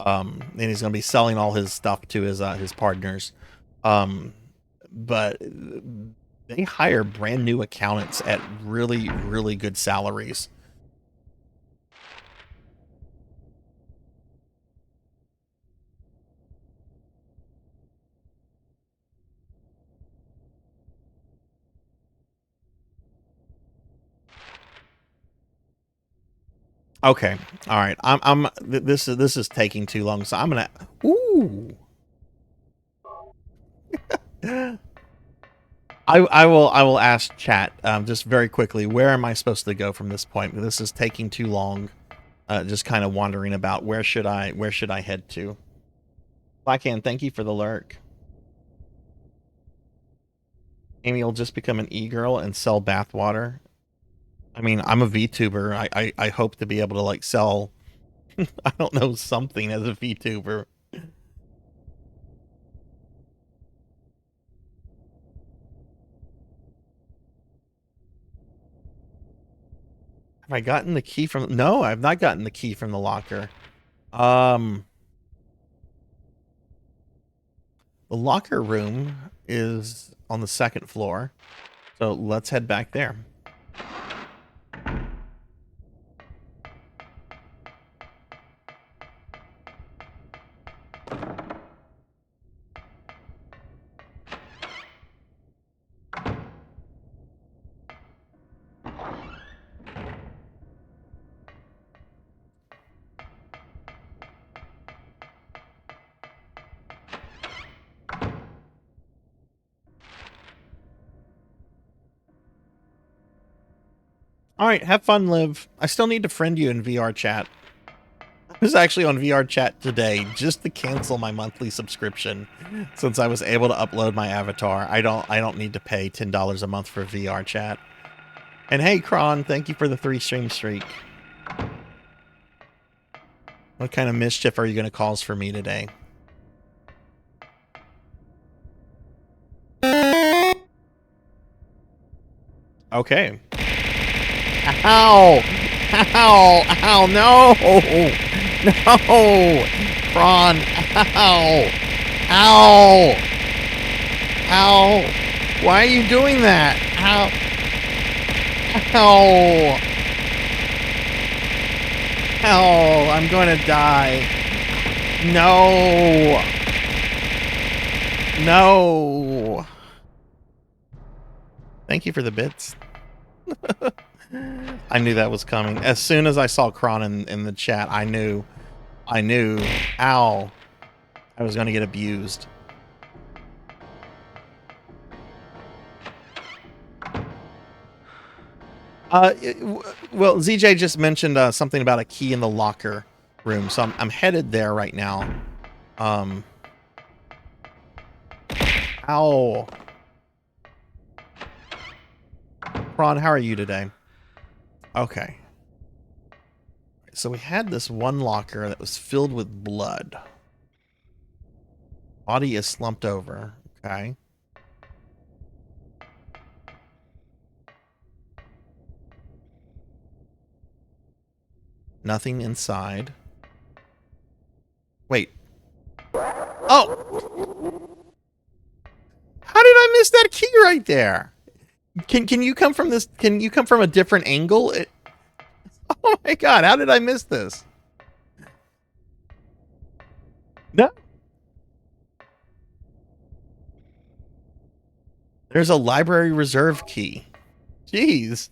[SPEAKER 2] And he's going to be selling all his stuff to his partners. But they hire brand new accountants at really, really good salaries. Okay. All right. This is taking too long, so I'm gonna. Ooh. I will ask chat just very quickly. Where am I supposed to go from this point? This is taking too long. Just kind of wandering about. Where should I head to? Blackhand, thank you for the lurk. Amy will just become an e-girl and sell bathwater. I mean, I'm a VTuber. I hope to be able to like sell, I don't know, something as a VTuber. Have I gotten the key from? No, I've not gotten the key from the locker. The locker room is on the second floor, so let's head back there. All right, have fun, Liv. I still need to friend you in VR chat. I was actually on VR chat today just to cancel my monthly subscription since I was able to upload my avatar. I don't need to pay $10 a month for VR chat. And hey, Kron, thank you for the 3 stream streak. What kind of mischief are you going to cause for me today? Okay. Ow! Ow! Ow! No! No! Kron! Ow! Ow! Ow! Why are you doing that? Ow! Ow! Ow! I'm gonna die. No! No! Thank you for the bits. I knew that was coming. As soon as I saw Kron in the chat, I knew, ow, I was going to get abused. Well, ZJ just mentioned something about a key in the locker room, so I'm headed there right now. Ow. Kron, how are you today? Okay. So we had this one locker that was filled with blood. Body is slumped over. Okay. Nothing inside. Wait. Oh! How did I miss that key right there? Can you come from this? Can you come from a different angle? Oh my god, how did I miss this? No. There's a library reserve key. Jeez.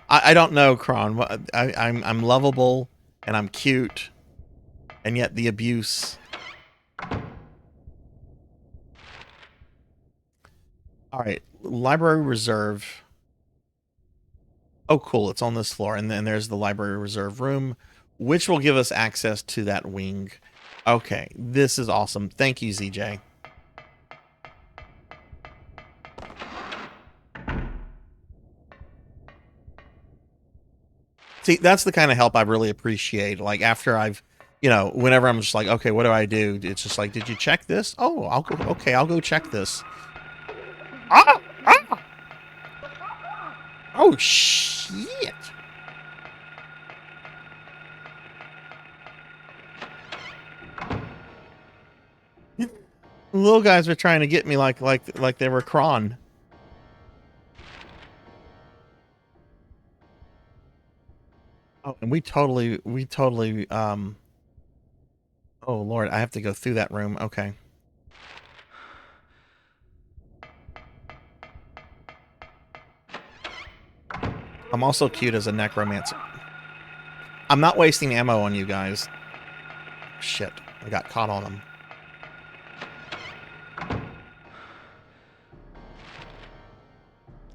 [SPEAKER 2] I don't know, Kron. I'm lovable and I'm cute, and yet the abuse. All right, library reserve. Oh, cool. It's on this floor, and then there's the library reserve room, which will give us access to that wing. Okay, this is awesome. Thank you, ZJ. See, that's the kind of help I really appreciate. Like, after I've, you know, whenever I'm just like, okay, what do I do? It's just like, did you check this? Oh, I'll go. Okay, I'll go check this. Ah! Ah! Oh, shit. The little guys were trying to get me like they were Kron. Oh, and we totally, oh Lord, I have to go through that room. Okay. I'm also cute as a necromancer. I'm not wasting ammo on you guys. Shit, I got caught on them.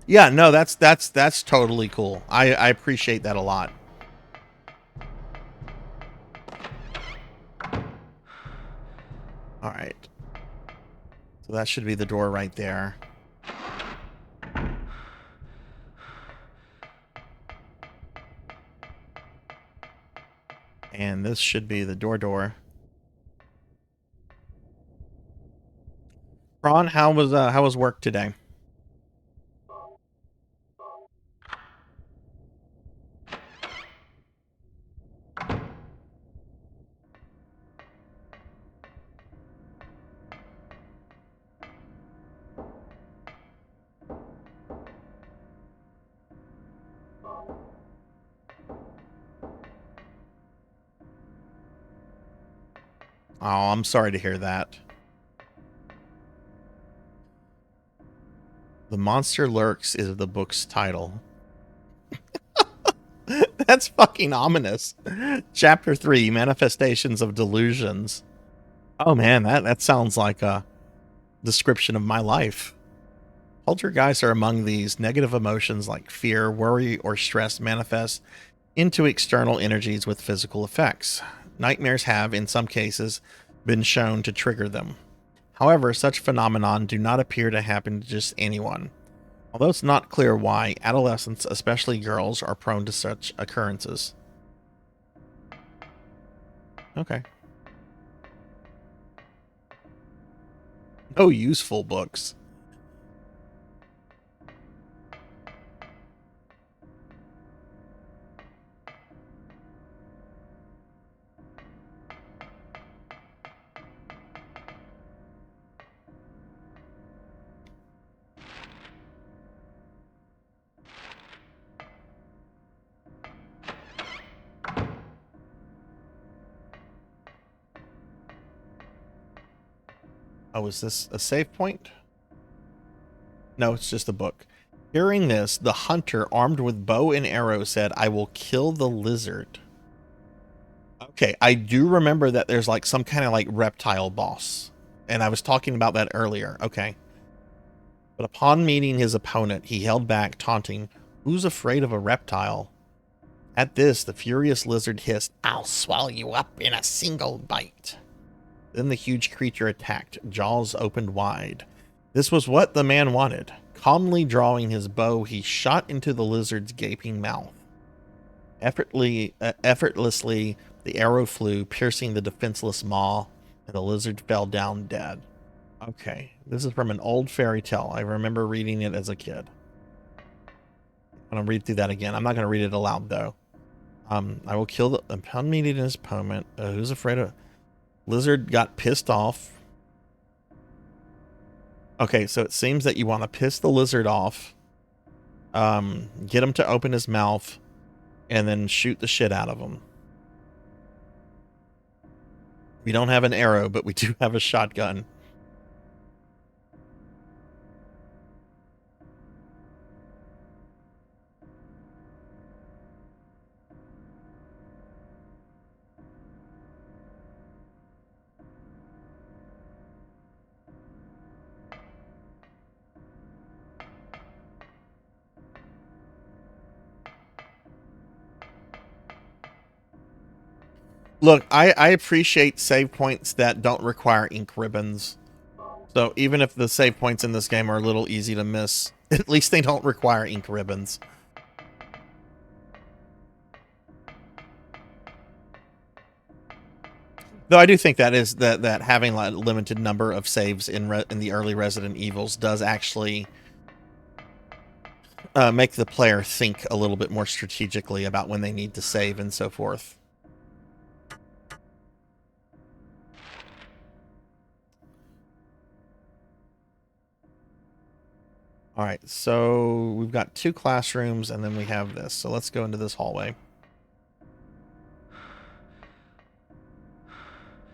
[SPEAKER 2] Yeah, no, that's totally cool. I appreciate that a lot. All right. So that should be the door right there. And this should be the door. Ron, how was work today? Oh, I'm sorry to hear that. The Monster Lurks is the book's title. That's fucking ominous. Chapter 3, Manifestations of Delusions. Oh man, that sounds like a description of my life. Poltergeists are among these. Negative emotions like fear, worry, or stress manifest into external energies with physical effects. Nightmares have, in some cases, been shown to trigger them. However, such phenomenon do not appear to happen to just anyone. Although it's not clear why, adolescents, especially girls, are prone to such occurrences. Okay. No useful books. Oh, is this a save point? No, it's just a book. Hearing this, the hunter, armed with bow and arrow, said, "I will kill the lizard." Okay, I do remember that there's like some kind of like reptile boss. And I was talking about that earlier. Okay. But upon meeting his opponent, he held back, taunting, "Who's afraid of a reptile?" At this, the furious lizard hissed, "I'll swallow you up in a single bite." Then the huge creature attacked, jaws opened wide. This was what the man wanted. Calmly drawing his bow, he shot into the lizard's gaping mouth. Effortlessly, the arrow flew, piercing the defenseless maw, and the lizard fell down dead. Okay, this is from an old fairy tale. I remember reading it as a kid. I'm going to read through that again. I'm not going to read it aloud, though. I will kill the upon meeting his opponent. Who's afraid of... Lizard got pissed off. Okay, so it seems that you want to piss the lizard off, get him to open his mouth, and then shoot the shit out of him. We don't have an arrow, but we do have a shotgun. Look, I appreciate save points that don't require ink ribbons. So even if the save points in this game are a little easy to miss, at least they don't require ink ribbons. Though I do think that is that having a limited number of saves in the early Resident Evils does actually make the player think a little bit more strategically about when they need to save and so forth. All right, so we've got 2 classrooms, and then we have this. So let's go into this hallway.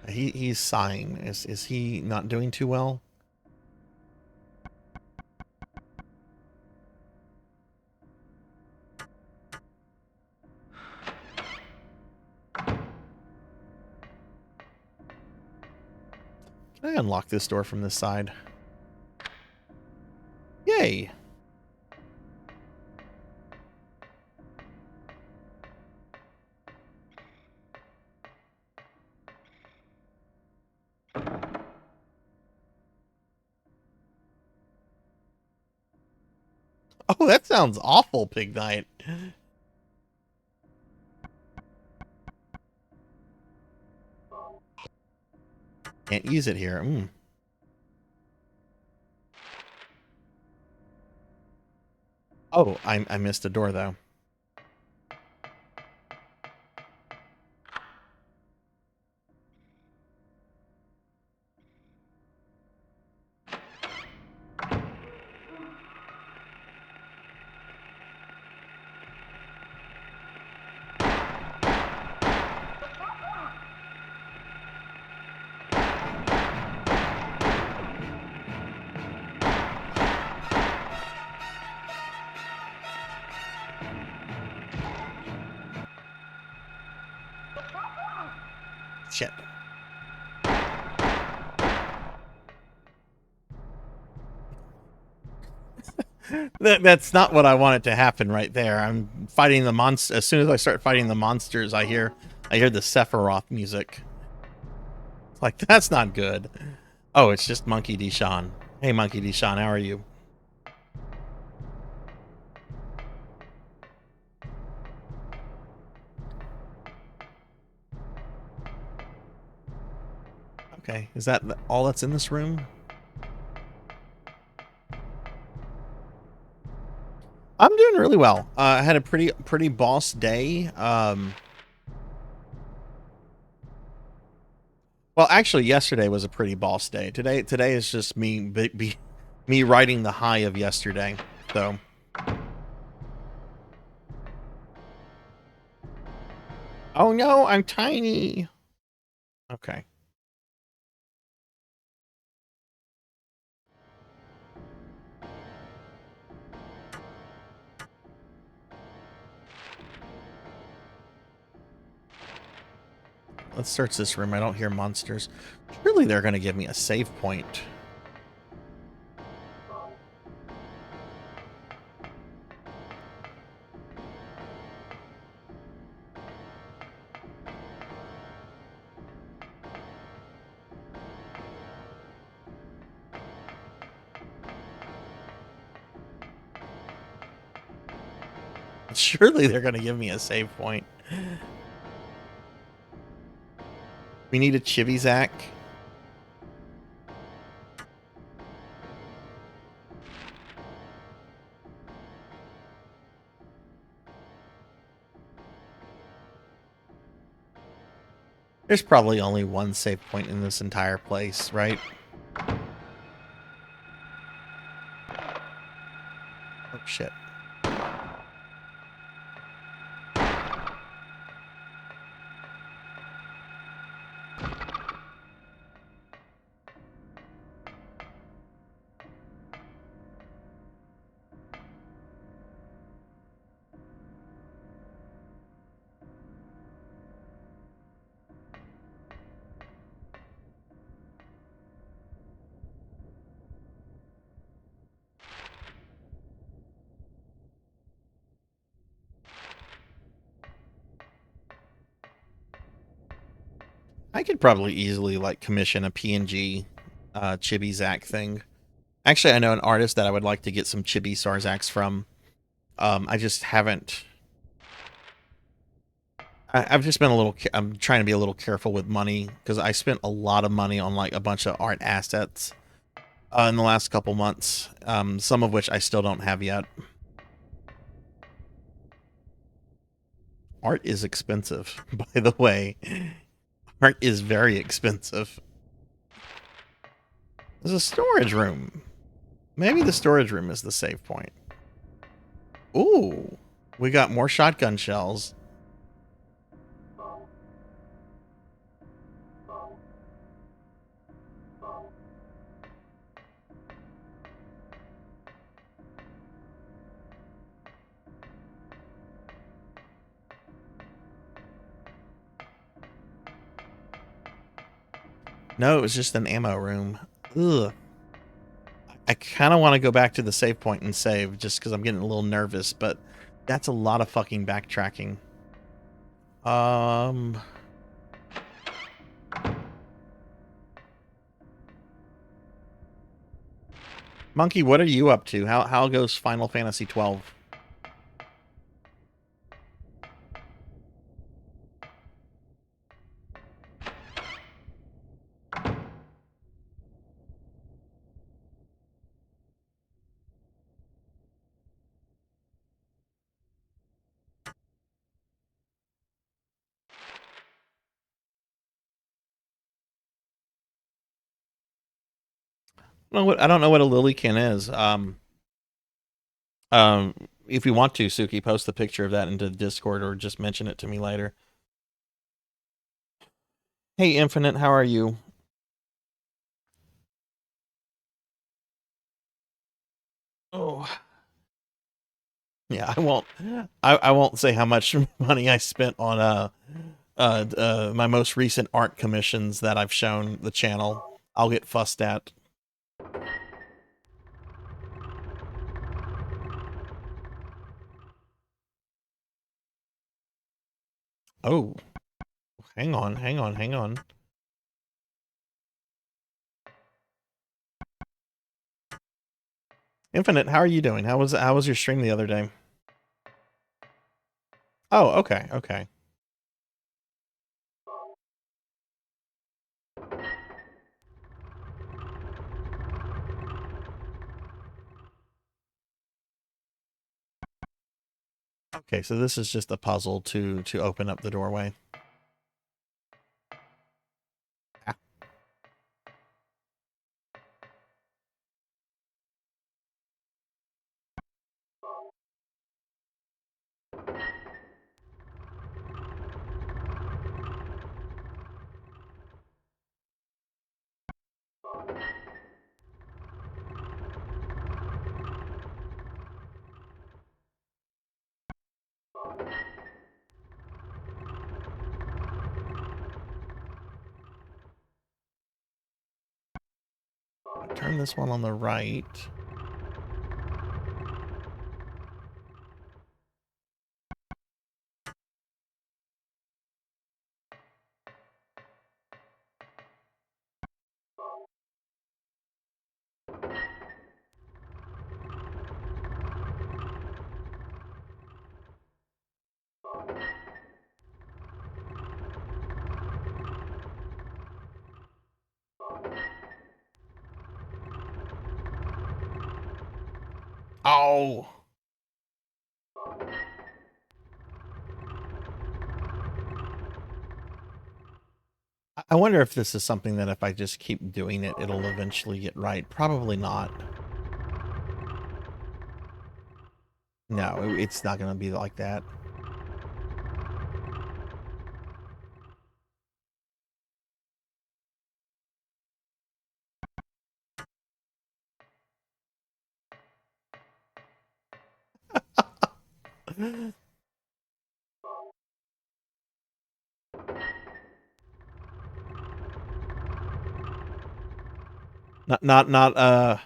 [SPEAKER 2] He's sighing. Is he not doing too well? Can I unlock this door from this side? Yay! Oh, that sounds awful, Pig Knight. Can't use it here. Oh, I missed a door, though. Shit. That's not what I wanted to happen right there. I'm fighting the monster. As soon as I start fighting the monsters, I hear the Sephiroth music. It's like, that's not good. Oh, it's just Monkey D. Sean. Hey, Monkey D. Sean, how are you? Okay, is that all that's in this room? I'm doing really well. I had a pretty boss day. Well, actually, yesterday was a pretty boss day. Today is just me me riding the high of yesterday. So. Oh no, I'm tiny. Okay. Let's search this room. I don't hear monsters. Surely they're going to give me a save point. Surely they're going to give me a save point. We need a Chibi Zac. There's probably only one save point in this entire place, right? Oh, shit. I could probably easily, like, commission a PNG Chibi Zac thing. Actually, I know an artist that I would like to get some Chibi Sarzacs from. I just haven't... I've just been a little... I'm trying to be a little careful with money, because I spent a lot of money on, like, a bunch of art assets in the last couple months, some of which I still don't have yet. Art is expensive, by the way. Art is very expensive. There's a storage room. Maybe the storage room is the save point. Ooh, we got more shotgun shells. No, it was just an ammo room. Ugh. I kind of want to go back to the save point and save, just because I'm getting a little nervous, but that's a lot of fucking backtracking. Monkey, what are you up to? How goes Final Fantasy 12? I don't know what a lilykin is. If you want to, Suki, post the picture of that into Discord or just mention it to me later. Hey, Infinite, how are you? Oh. Yeah, I won't say how much money I spent on my most recent art commissions that I've shown the channel. I'll get fussed at. Oh, hang on, hang on, hang on. Infinite, how are you doing? How was your stream the other day? Oh, okay, okay. Okay, so this is just a puzzle to open up the doorway. Ah. Turn this one on the right. Oh. I wonder if this is something that if I just keep doing it, it'll eventually get right. Probably not. No, it's not going to be like that. Not not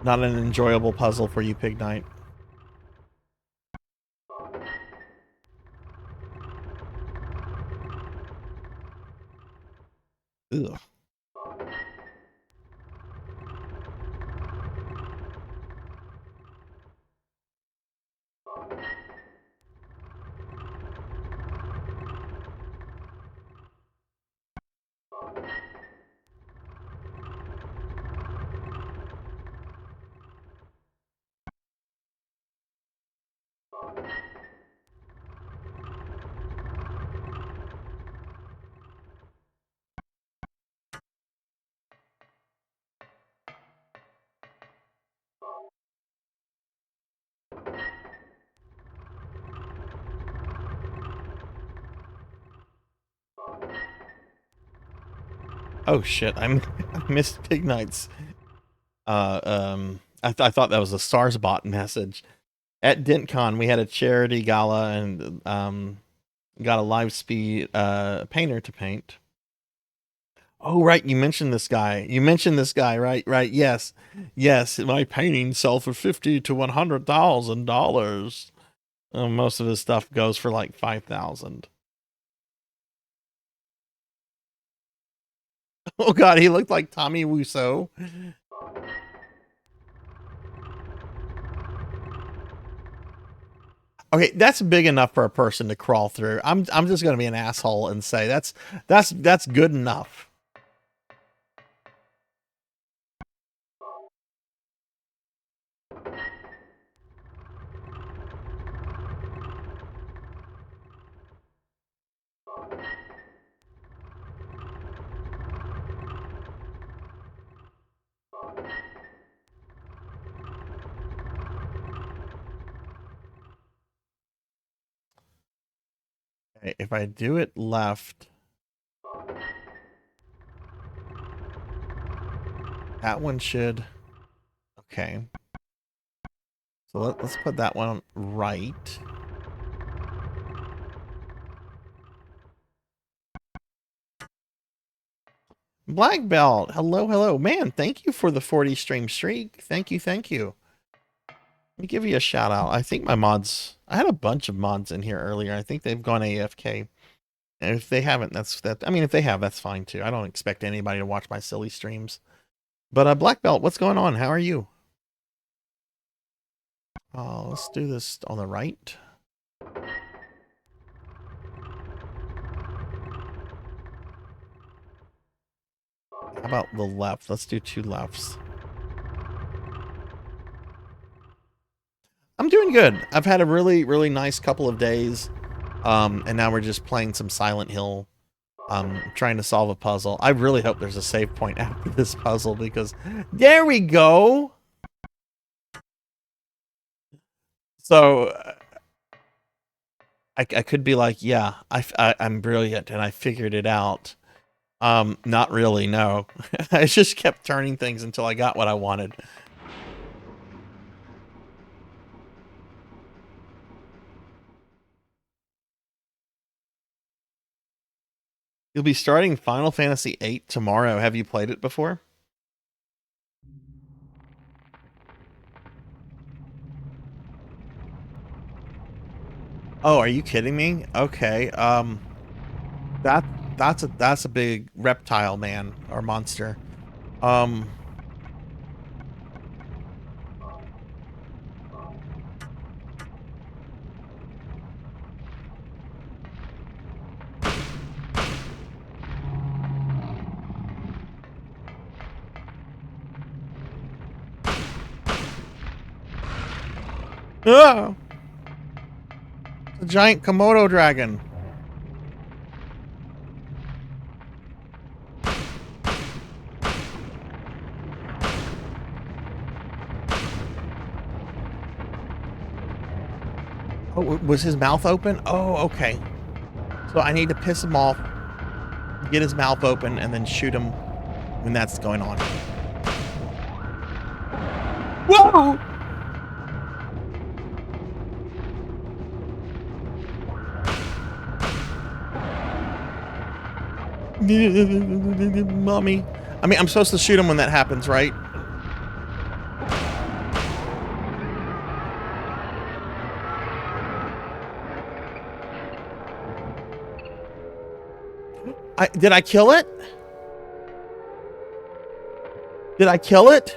[SPEAKER 2] an enjoyable puzzle for you, Pig Knight. Ugh. Oh shit! I missed Pig Knight's. I thought that was a Starsbot message. At DentCon, we had a charity gala and got a live speed painter to paint. Oh right, you mentioned this guy. You mentioned this guy, right? Right. Yes, yes. My paintings sell for $50,000 to $100,000. Most of his stuff goes for like 5,000. Oh god, he looked like Tommy Wiseau. Okay, that's big enough for a person to crawl through. I'm just gonna be an asshole and say that's good enough. Okay, if I do it left, that one should. Okay, so let's put that one right. Black Belt, hello, hello, man. Thank you for the 40 stream streak. Thank you, thank you. Let me give you a shout out. I think my mods, I had a bunch of mods in here earlier. I think they've gone AFK. And if they haven't, I mean, if they have, that's fine too. I don't expect anybody to watch my silly streams. But Black Belt, what's going on? How are you? Let's do this on the right. How about the left? Let's do 2 lefts. I'm doing good. I've had a really, really nice couple of days. And now we're just playing some Silent Hill. Trying to solve a puzzle. I really hope there's a save point after this puzzle because there we go. So I could be like, yeah, I'm brilliant and I figured it out. Not really, no. I just kept turning things until I got what I wanted. You'll be starting Final Fantasy VIII tomorrow. Have you played it before? Oh, are you kidding me? Okay. That's a big reptile man or monster. Oh! The giant Komodo dragon. Oh, was his mouth open? Oh, okay. So I need to piss him off, get his mouth open, and then shoot him when that's going on. Whoa! Mommy. I mean, I'm supposed to shoot him when that happens, right? Did I kill it? Did I kill it?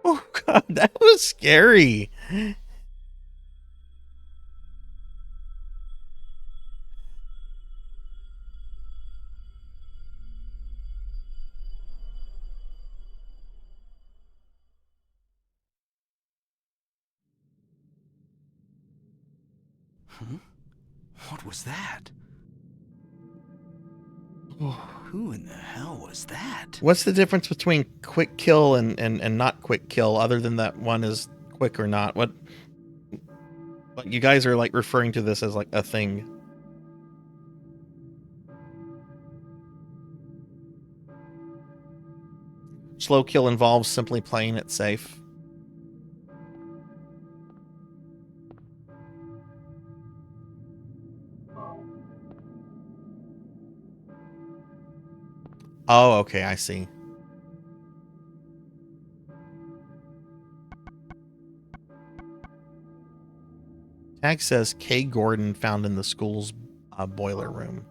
[SPEAKER 2] Oh God, that was scary.
[SPEAKER 7] What was that? Who in the hell was that?
[SPEAKER 2] What's the difference between quick kill and not quick kill, other than that one is quick or not? What? Like, you guys are like referring to this as like a thing. Slow kill involves simply playing it safe. Oh, okay, I see. Tag says K. Gordon found in the school's boiler room.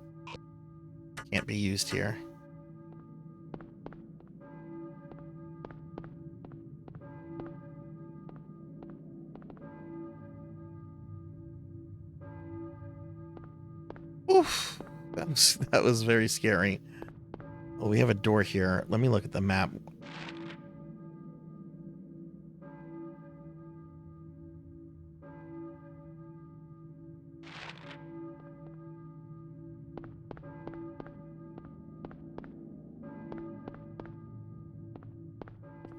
[SPEAKER 2] Can't be used here. Oof, that was very scary. Oh, we have a door here. Let me look at the map.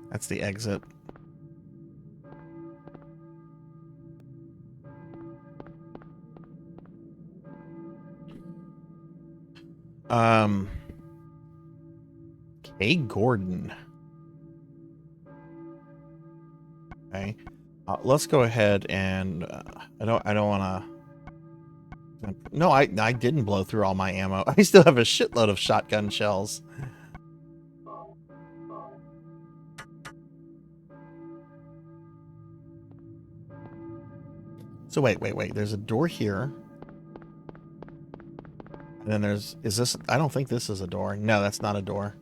[SPEAKER 2] That's the exit. K. Gordon. Okay. Let's go ahead and I don't want to. No, I didn't blow through all my ammo. I still have a shitload of shotgun shells. So wait. There's a door here. And then is this, I don't think this is a door. No, that's not a door.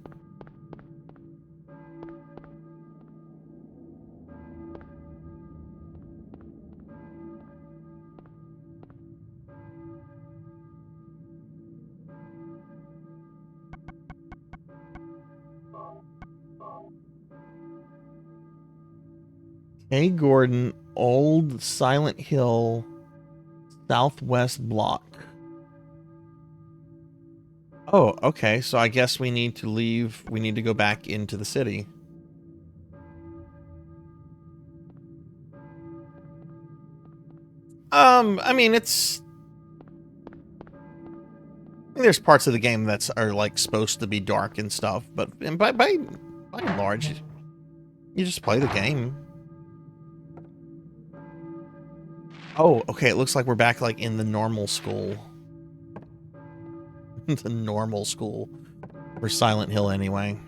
[SPEAKER 2] Hey, Gordon, Old Silent Hill, Southwest Block. Oh, okay. So I guess we need to leave. We need to go back into the city. I mean, there's parts of the game are like supposed to be dark and stuff, but by and large, you just play the game. Oh, okay. It looks like we're back like in the normal school. The normal school for Silent Hill anyway.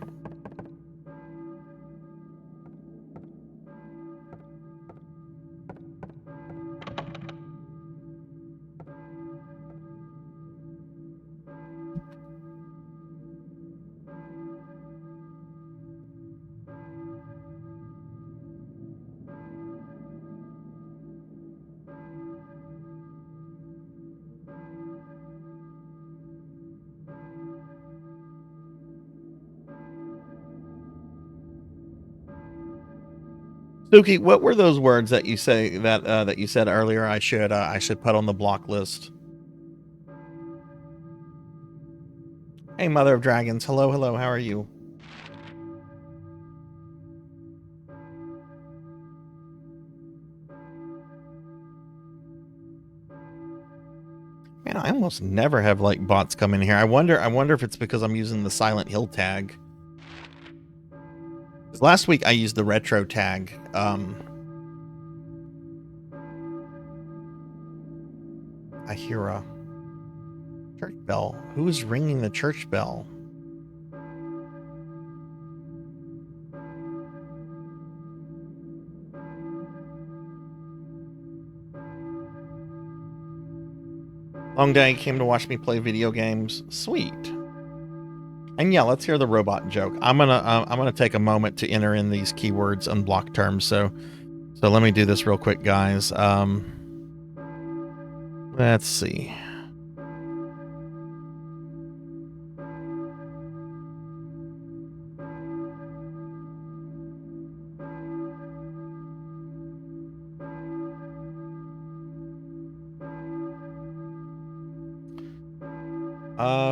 [SPEAKER 2] Suki, what were those words that you say that you said earlier? I should put on the block list. Hey, Mother of Dragons. Hello. How are you? Man, I almost never have like bots come in here. I wonder if it's because I'm using the Silent Hill tag. Last week I used the retro tag. I hear a church bell. Who is ringing the church bell? Long day, came to watch me play video games. Sweet. And yeah, let's hear the robot joke. I'm gonna take a moment to enter in these keywords and block terms. So let me do this real quick, guys. Let's see.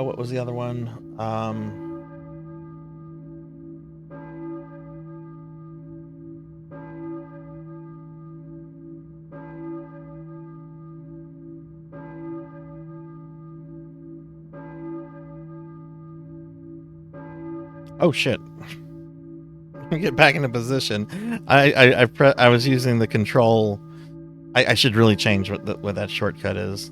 [SPEAKER 2] What was the other one? Oh shit. Get back into position. I was using the control. I should really change what that shortcut is.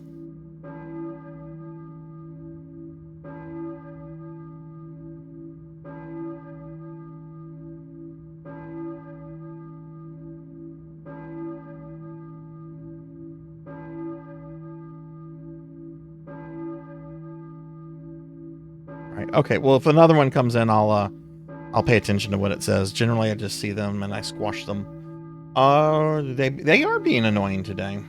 [SPEAKER 2] Okay, well, if another one comes in, I'll pay attention to what it says. Generally, I just see them and I squash them. They are being annoying today.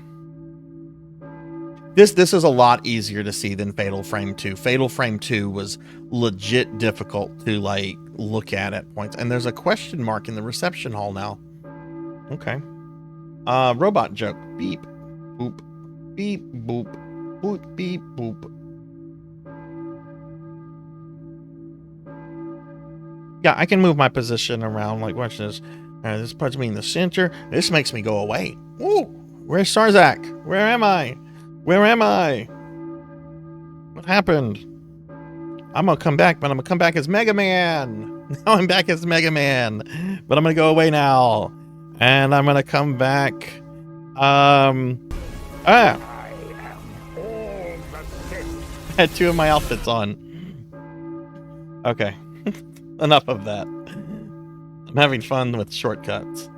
[SPEAKER 2] This is a lot easier to see than Fatal Frame 2. Fatal Frame 2 was legit difficult to like look at points. And there's a question mark in the reception hall now. Okay. Robot joke. Beep, boop, beep, boop, boop, beep, boop. Yeah, I can move my position around. Like, watch this. This puts me in the center. This makes me go away. Ooh, where's Sarzac? Where am I? Where am I? What happened? I'm gonna come back, but I'm gonna come back as Mega Man. Now I'm back as Mega Man, but I'm gonna go away now, and I'm gonna come back. I had two of my outfits on. Okay. Enough of that. I'm having fun with shortcuts.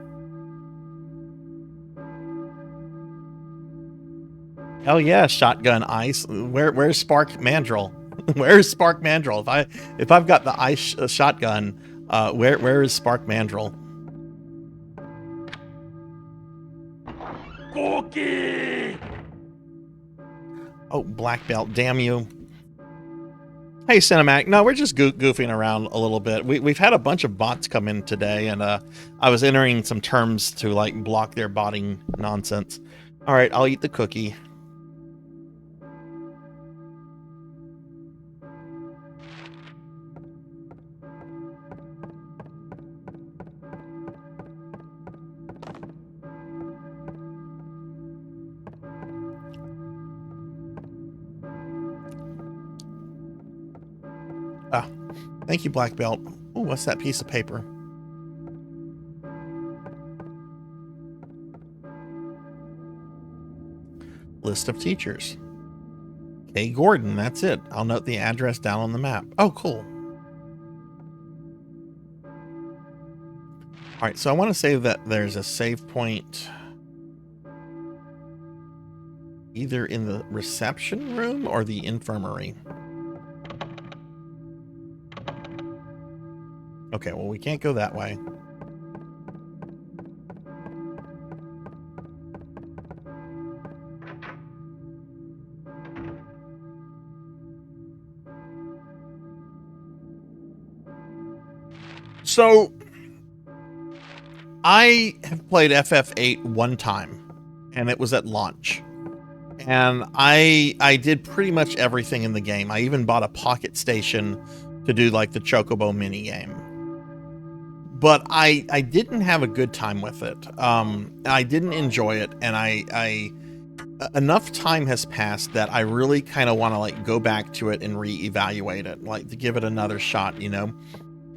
[SPEAKER 2] Hell yeah, shotgun ice. Where's Spark Mandrill? Where's Spark Mandrill? If I've got the ice shotgun, where is Spark Mandrill?
[SPEAKER 3] Cookie!
[SPEAKER 2] Oh, black belt, damn you. Hey, Cinemac. No, we're just goofing around a little bit. We've had a bunch of bots come in today, and I was entering some terms to like block their botting nonsense. All right, I'll eat the cookie. Ah, thank you, Black Belt. Oh, what's that piece of paper? List of teachers. K. Gordon, that's it. I'll note the address down on the map. Oh, cool. All right, so I want to say that there's a save point either in the reception room or the infirmary. Okay, well, we can't go that way. So, I have played FF8 one time, and it was at launch. And I did pretty much everything in the game. I even bought a pocket station to do like the Chocobo mini game. But I didn't have a good time with it. I didn't enjoy it, and I enough time has passed that I really kind of want to like go back to it and reevaluate it, like to give it another shot, you know?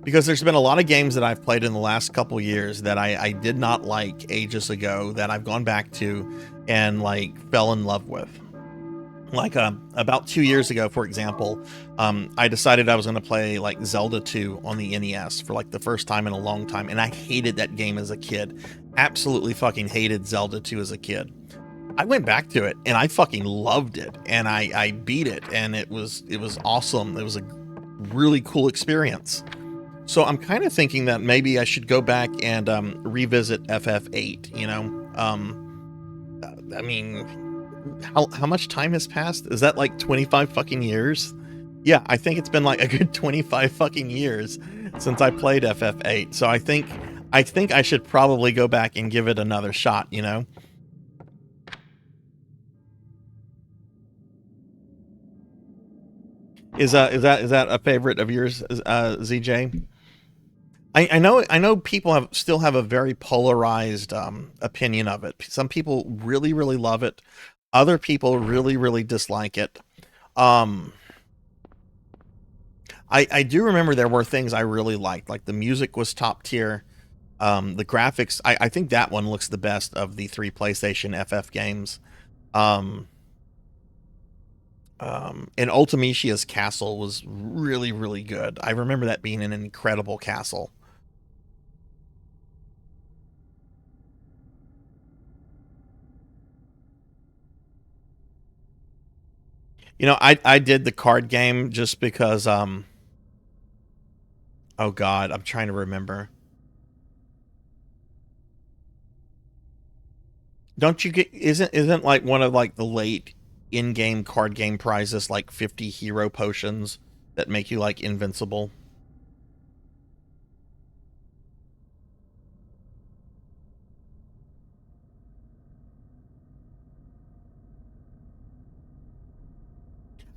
[SPEAKER 2] Because there's been a lot of games that I've played in the last couple years that I did not like ages ago that I've gone back to and like fell in love with. Like about 2 years ago, for example, I decided I was going to play like Zelda 2 on the NES for like the first time in a long time. And I hated that game as a kid. Absolutely fucking hated Zelda 2 as a kid. I went back to it and I fucking loved it. And I beat it, and it was awesome. It was a really cool experience. So I'm kind of thinking that maybe I should go back and revisit FF8, you know? I mean, how much time has passed? Is that like 25 fucking years? Yeah, I think it's been like a good 25 fucking years since I played FF8. So I think I should probably go back and give it another shot, you know? Is that a favorite of yours, ZJ? I know people still have a very polarized opinion of it. Some people really, really love it. Other people really, really dislike it. I do remember there were things I really liked. Like the music was top tier. The graphics, I think that one looks the best of the 3 PlayStation FF games. And Ultimicia's castle was really, really good. I remember that being an incredible castle. You know, I did the card game just because, oh God, I'm trying to remember. Don't you get, isn't like one of like the late in-game card game prizes like 50 hero potions that make you like invincible?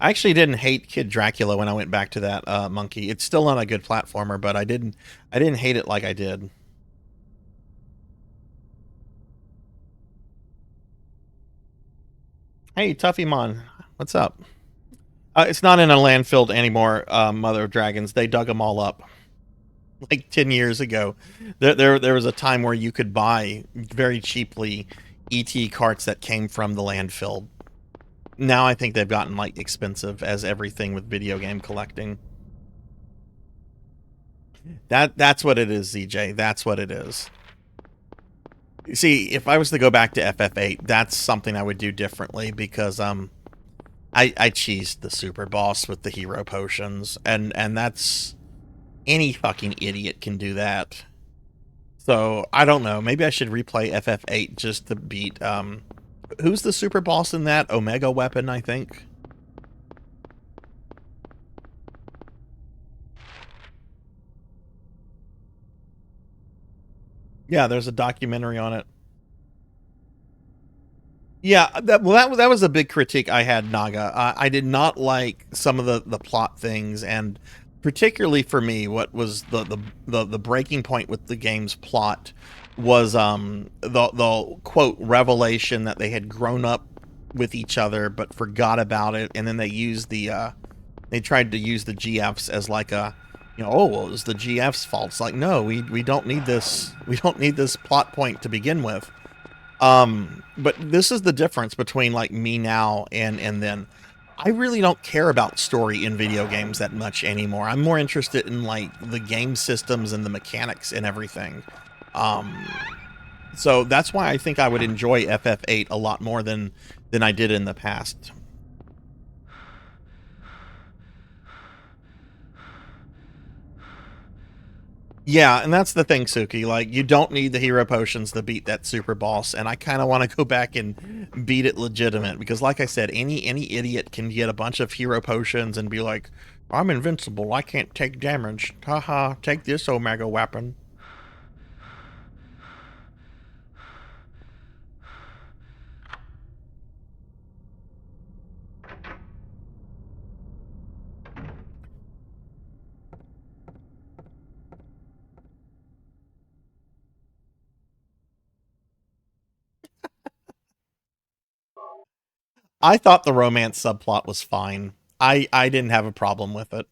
[SPEAKER 2] I actually didn't hate Kid Dracula when I went back to that monkey. It's still not a good platformer, but I didn't hate it like I did. Hey, Tuffymon, what's up? It's not in a landfill anymore, Mother of Dragons. They dug them all up like 10 years ago. There was a time where you could buy very cheaply ET carts that came from the landfill. Now I think they've gotten like expensive, as everything with video game collecting. That's what it is, ZJ. That's what it is. See, if I was to go back to FF8, that's something I would do differently because I cheesed the super boss with the hero potions, and that's any fucking idiot can do that. So I don't know. Maybe I should replay FF8 just to beat who's the super boss in that? Omega Weapon, I think. Yeah, there's a documentary on it. Yeah, that was a big critique I had, Naga. I did not like some of the plot things, and particularly for me, what was the breaking point with the game's plot was the quote revelation that they had grown up with each other but forgot about it, and then they used they tried to use the GFs as like a, you know, oh well, it was the GF's fault. It's like, no, we don't need this, we don't need this plot point to begin with. But this is the difference between like me now and then. I really don't care about story in video games that much anymore. I'm more interested in like the game systems and the mechanics and everything. Um, so that's why I think I would enjoy FF8 a lot more than I did in the past. Yeah, and that's the thing, Suki. Like, you don't need the hero potions to beat that super boss, and I kind of want to go back and beat it legitimate because, like I said, any idiot can get a bunch of hero potions and be like, "I'm invincible. I can't take damage. Haha! Take this Omega weapon." I thought the romance subplot was fine. I didn't have a problem with it.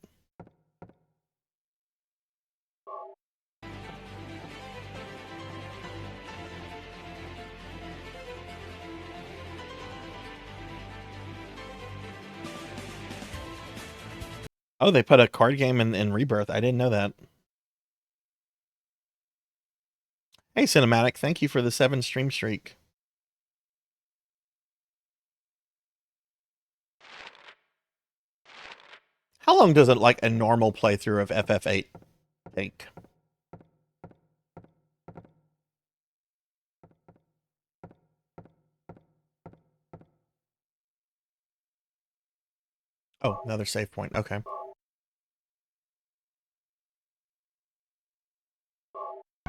[SPEAKER 2] Oh, they put a card game in Rebirth. I didn't know that. Hey, Cinematic, thank you for the 7 stream streak. How long does it like a normal playthrough of FF8 take? Oh, another save point. Okay.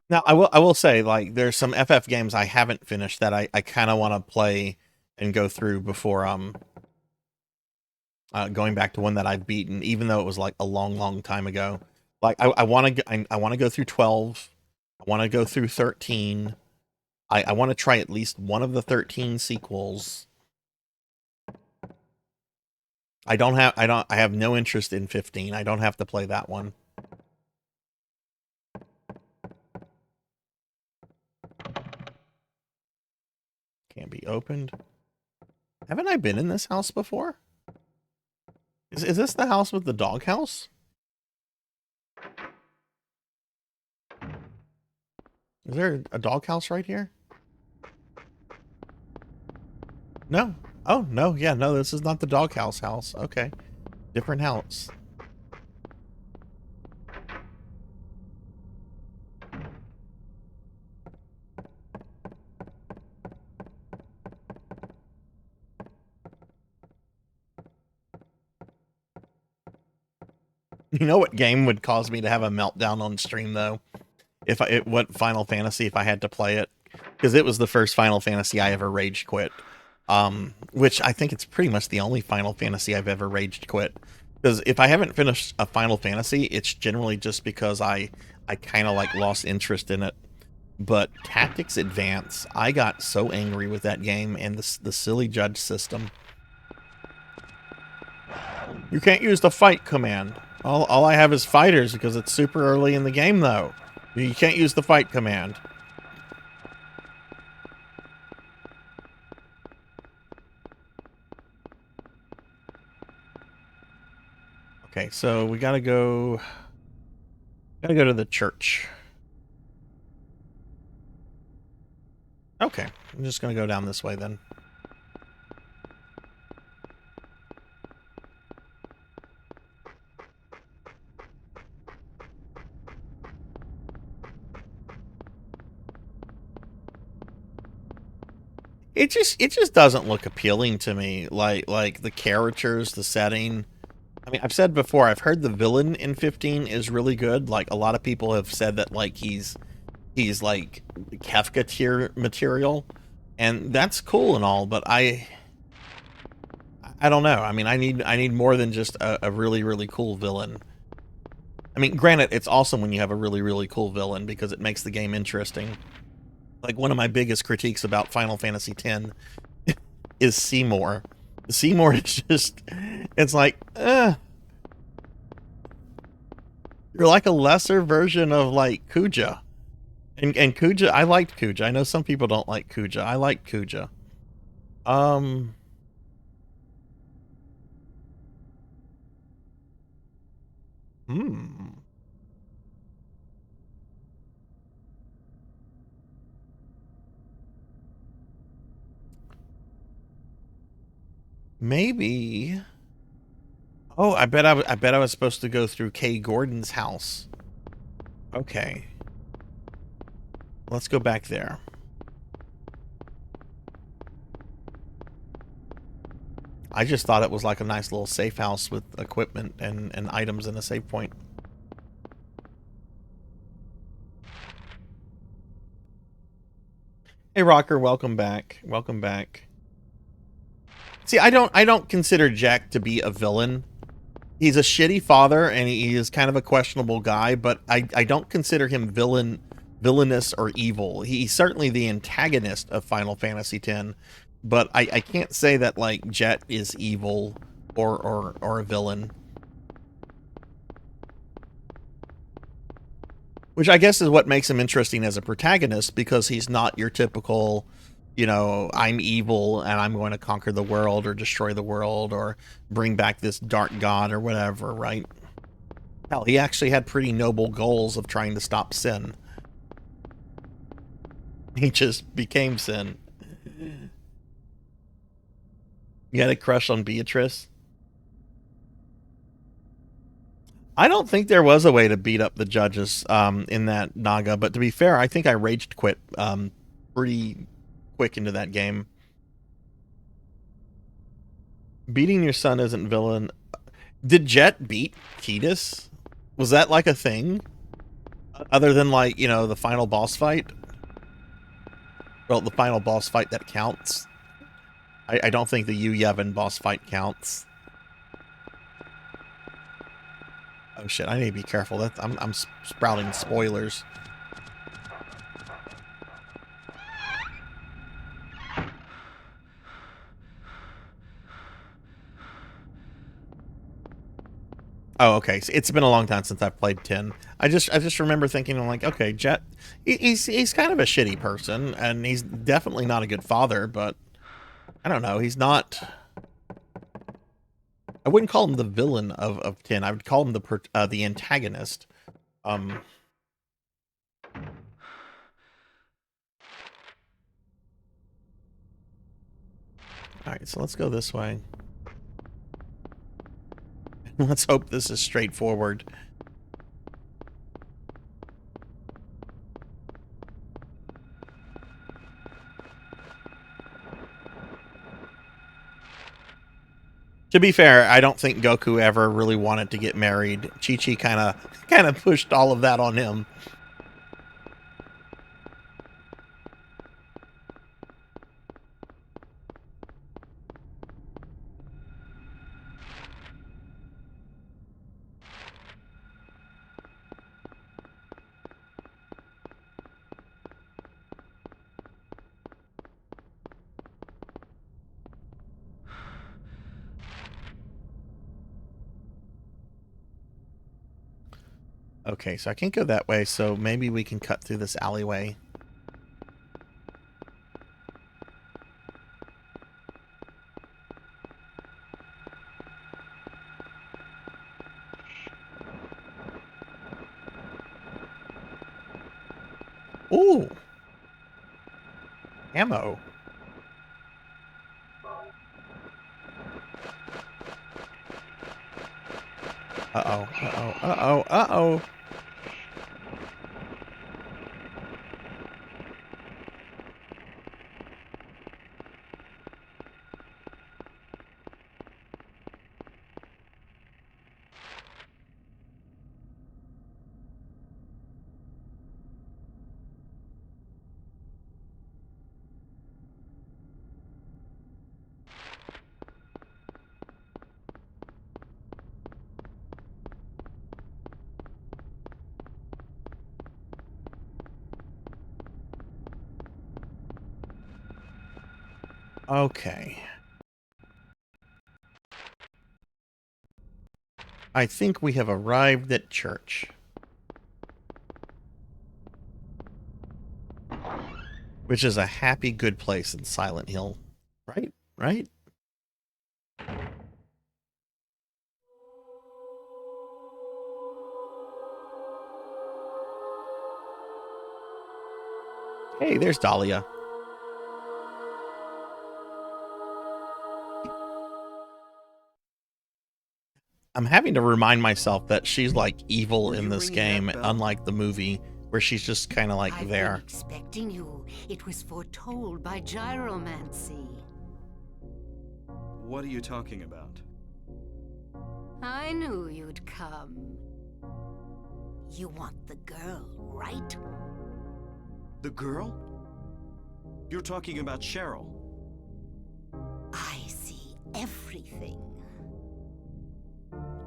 [SPEAKER 2] Now, I will say, like, there's some FF games I haven't finished that I kind of want to play and go through before going back to one that I've beaten, even though it was like a long time ago. Like, I want to I want to go through 12. I want to go through 13. I want to try at least one of the 13 sequels. I have no interest in 15. I don't have to play that one. Can't be opened. Haven't I been in this house before? Is this the house with the doghouse? Is there a doghouse right here? No. Oh, no. Yeah, no, this is not the doghouse house. Okay. Different house. You know what game would cause me to have a meltdown on stream, though? What Final Fantasy, if I had to play it? Because it was the first Final Fantasy I ever rage quit. Which I think it's pretty much the only Final Fantasy I've ever raged quit. Because if I haven't finished a Final Fantasy, it's generally just because I kind of like lost interest in it. But Tactics Advance, I got so angry with that game and the silly judge system. You can't use the fight command. All I have is fighters because it's super early in the game, though. You can't use the fight command. Okay, so we gotta go to the church. Okay, I'm just gonna go down this way then. It just doesn't look appealing to me. Like the characters, the setting. I mean, I've said before, I've heard the villain in 15 is really good. Like a lot of people have said that like he's like Kefka tier material, and that's cool and all, but I don't know. I mean, I need more than just a really, really cool villain. I mean, granted, it's awesome when you have a really, really cool villain because it makes the game interesting. Like one of my biggest critiques about Final Fantasy X is Seymour. Seymour is just, it's like, you're like a lesser version of like Kuja. And Kuja, I liked Kuja. I know some people don't like Kuja. I like Kuja. Hmm. Maybe. Oh, I bet I was supposed to go through Kay Gordon's house. Okay. Let's go back there. I just thought it was like a nice little safe house with equipment and items and a save point. Hey Rocker, welcome back. Welcome back. See, I don't consider Jack to be a villain. He's a shitty father and he is kind of a questionable guy, but I don't consider him villainous or evil. He's certainly the antagonist of Final Fantasy X, but I can't say that like Jet is evil or a villain. Which I guess is what makes him interesting as a protagonist, because he's not your typical, you know, I'm evil and I'm going to conquer the world or destroy the world or bring back this dark god or whatever, right? Hell, he actually had pretty noble goals of trying to stop sin. He just became sin. You had a crush on Beatrice? I don't think there was a way to beat up the judges in that Naga, but to be fair, I think I raged quit pretty quick into that game. Beating your son isn't villain. Did Jet beat Tidus? Was that like a thing? Other than like, you know, the final boss fight? Well, the final boss fight that counts. I don't think the Yu Yevon boss fight counts. Oh shit, I need to be careful. That's, I'm sprouting spoilers. Oh, okay. So it's been a long time since I've played 10. I just remember thinking, I'm like, okay, Jet, he's kind of a shitty person, and he's definitely not a good father, but I don't know. He's not. I wouldn't call him the villain of 10. I would call him the antagonist. All right, so let's go this way. Let's hope this is straightforward. To be fair, I don't think Goku ever really wanted to get married. Chi-Chi kind of pushed all of that on him. Okay, so I can't go that way, so maybe we can cut through this alleyway. Ooh. ammo. Uh-oh, uh-oh, uh-oh, uh-oh. Okay. I think we have arrived at church. Which is a happy, good place in Silent Hill. Right? Right? Hey, there's Dahlia. I'm having to remind myself that she's like evil
[SPEAKER 7] Were
[SPEAKER 2] in
[SPEAKER 7] you
[SPEAKER 2] this
[SPEAKER 7] ringing
[SPEAKER 2] game,
[SPEAKER 7] that bell?
[SPEAKER 2] unlike the movie, where she's just kind of like
[SPEAKER 8] I've
[SPEAKER 2] there.
[SPEAKER 8] been expecting you. It was foretold by gyromancy.
[SPEAKER 7] What are you talking about?
[SPEAKER 8] I knew you'd come. You want the girl, right?
[SPEAKER 7] The girl? You're talking about Cheryl.
[SPEAKER 8] I see everything.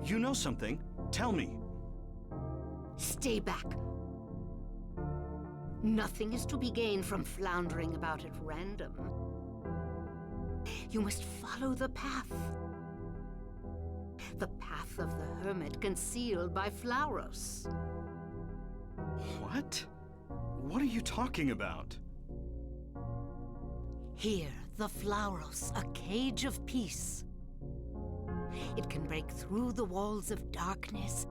[SPEAKER 7] You know something? Tell me.
[SPEAKER 8] Stay back. Nothing is to be gained from floundering about at random. You must follow the path. The path of the hermit concealed by Flauros.
[SPEAKER 7] What? What are you talking about?
[SPEAKER 8] Here, the Flauros, a cage of peace. It can break through the walls of darkness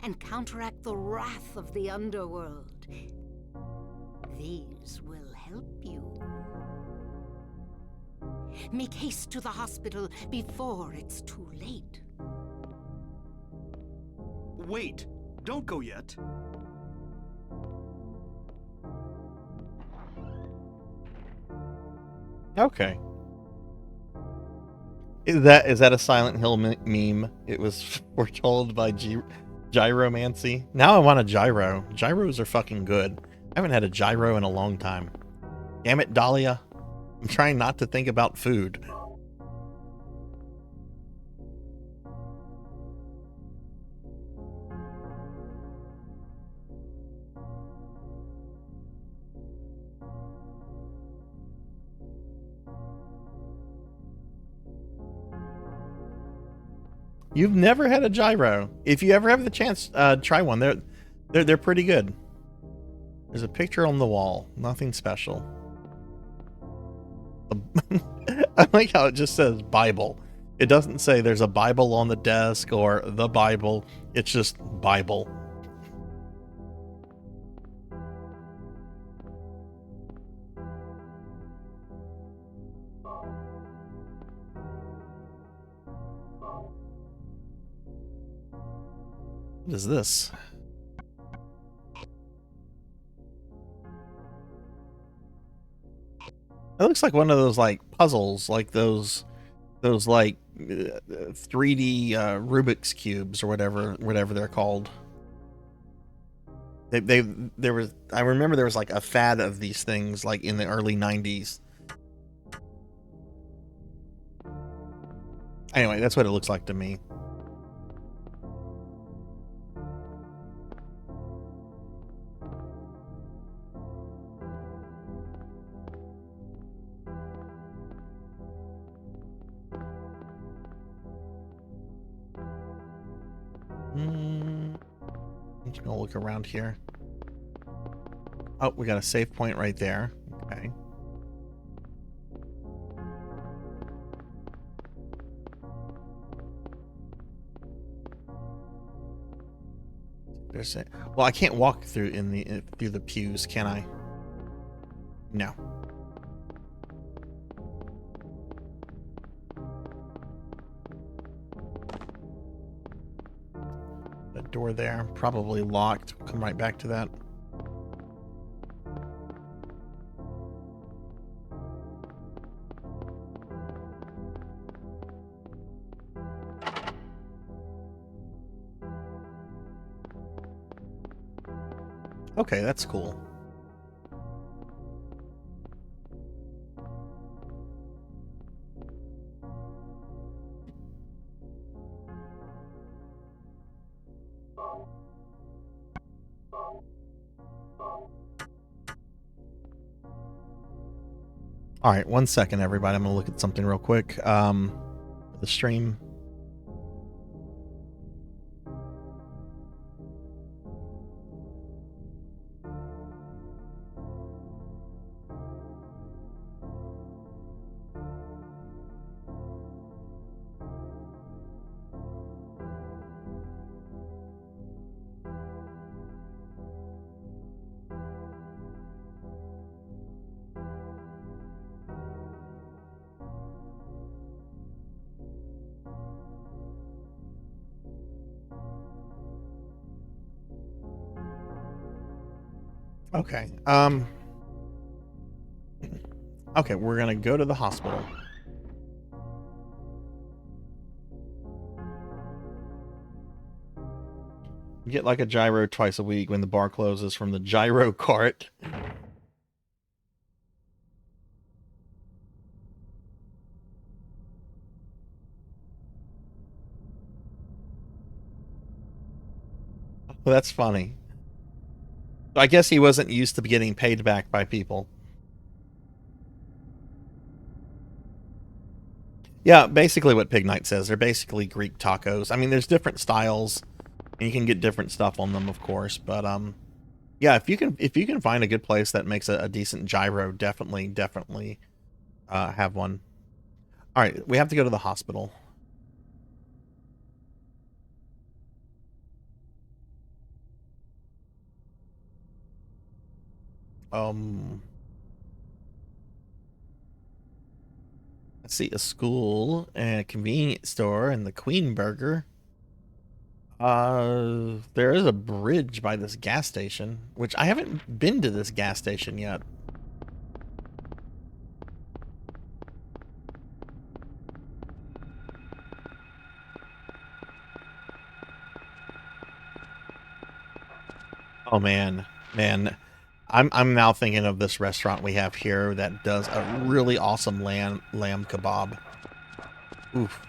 [SPEAKER 8] and counteract the wrath of the underworld. These will help you. Make haste to the hospital before it's too late.
[SPEAKER 7] Wait! Don't go yet.
[SPEAKER 2] Okay. Is that a Silent Hill meme? It was foretold by gyromancy. Now I want a gyro. Gyros are fucking good. I haven't had a gyro in a long time. Damn it, Dahlia. I'm trying not to think about food. You've never had a gyro. If you ever have the chance, try one. They're pretty good. There's a picture on the wall. Nothing special. I like how it just says Bible. It doesn't say there's a Bible on the desk or the Bible. It's just Bible. What is this? It looks like one of those like puzzles, like those like 3D Rubik's cubes or whatever they're called. There was, I remember there was like a fad of these things like in the early 90s. Anyway, that's what it looks like to me. I'm just gonna look around here. Oh, we got a save point right there. Okay. There's a, well, I can't walk through through the pews, can I? No. door there. Probably locked. We'll come right back to that. Okay, that's cool. All right, 1 second, everybody. I'm gonna look at something real quick. The stream. Okay. Okay, we're gonna go to the hospital. Get like a gyro twice a week when the bar closes from the gyro cart. That's funny. I guess he wasn't used to getting paid back by people. Yeah, basically what Pig Knight says. They're basically Greek tacos. I mean, there's different styles, and you can get different stuff on them, of course. But yeah, if you can find a good place that makes a decent gyro, definitely have one. All right, we have to go to the hospital. Let's see, a school and a convenience store and the Queen Burger. There is a bridge by this gas station, which I haven't been to this gas station yet. Oh man. I'm now thinking of this restaurant we have here that does a really awesome lamb kebab. Oof.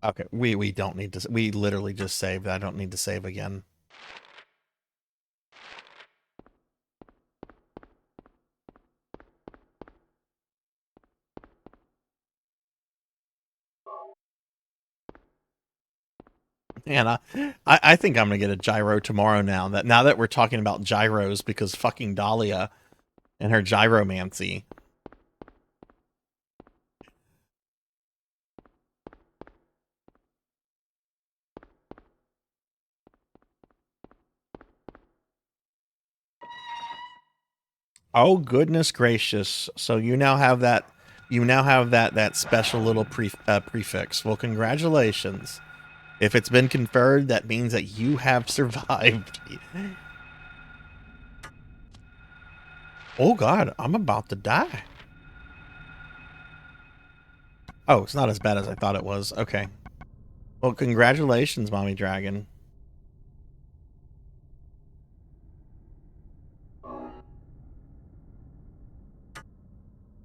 [SPEAKER 2] Okay, we don't need to. We literally just saved. I don't need to save again. And I think I'm gonna get a gyro tomorrow now that we're talking about gyros, because fucking Dahlia and her gyromancy. Oh goodness gracious! So you now have that. You now have that special little prefix. Well, congratulations. If it's been conferred, that means that you have survived. Oh god, I'm about to die. Oh, it's not as bad as I thought it was. Okay. Well, congratulations, Mommy Dragon.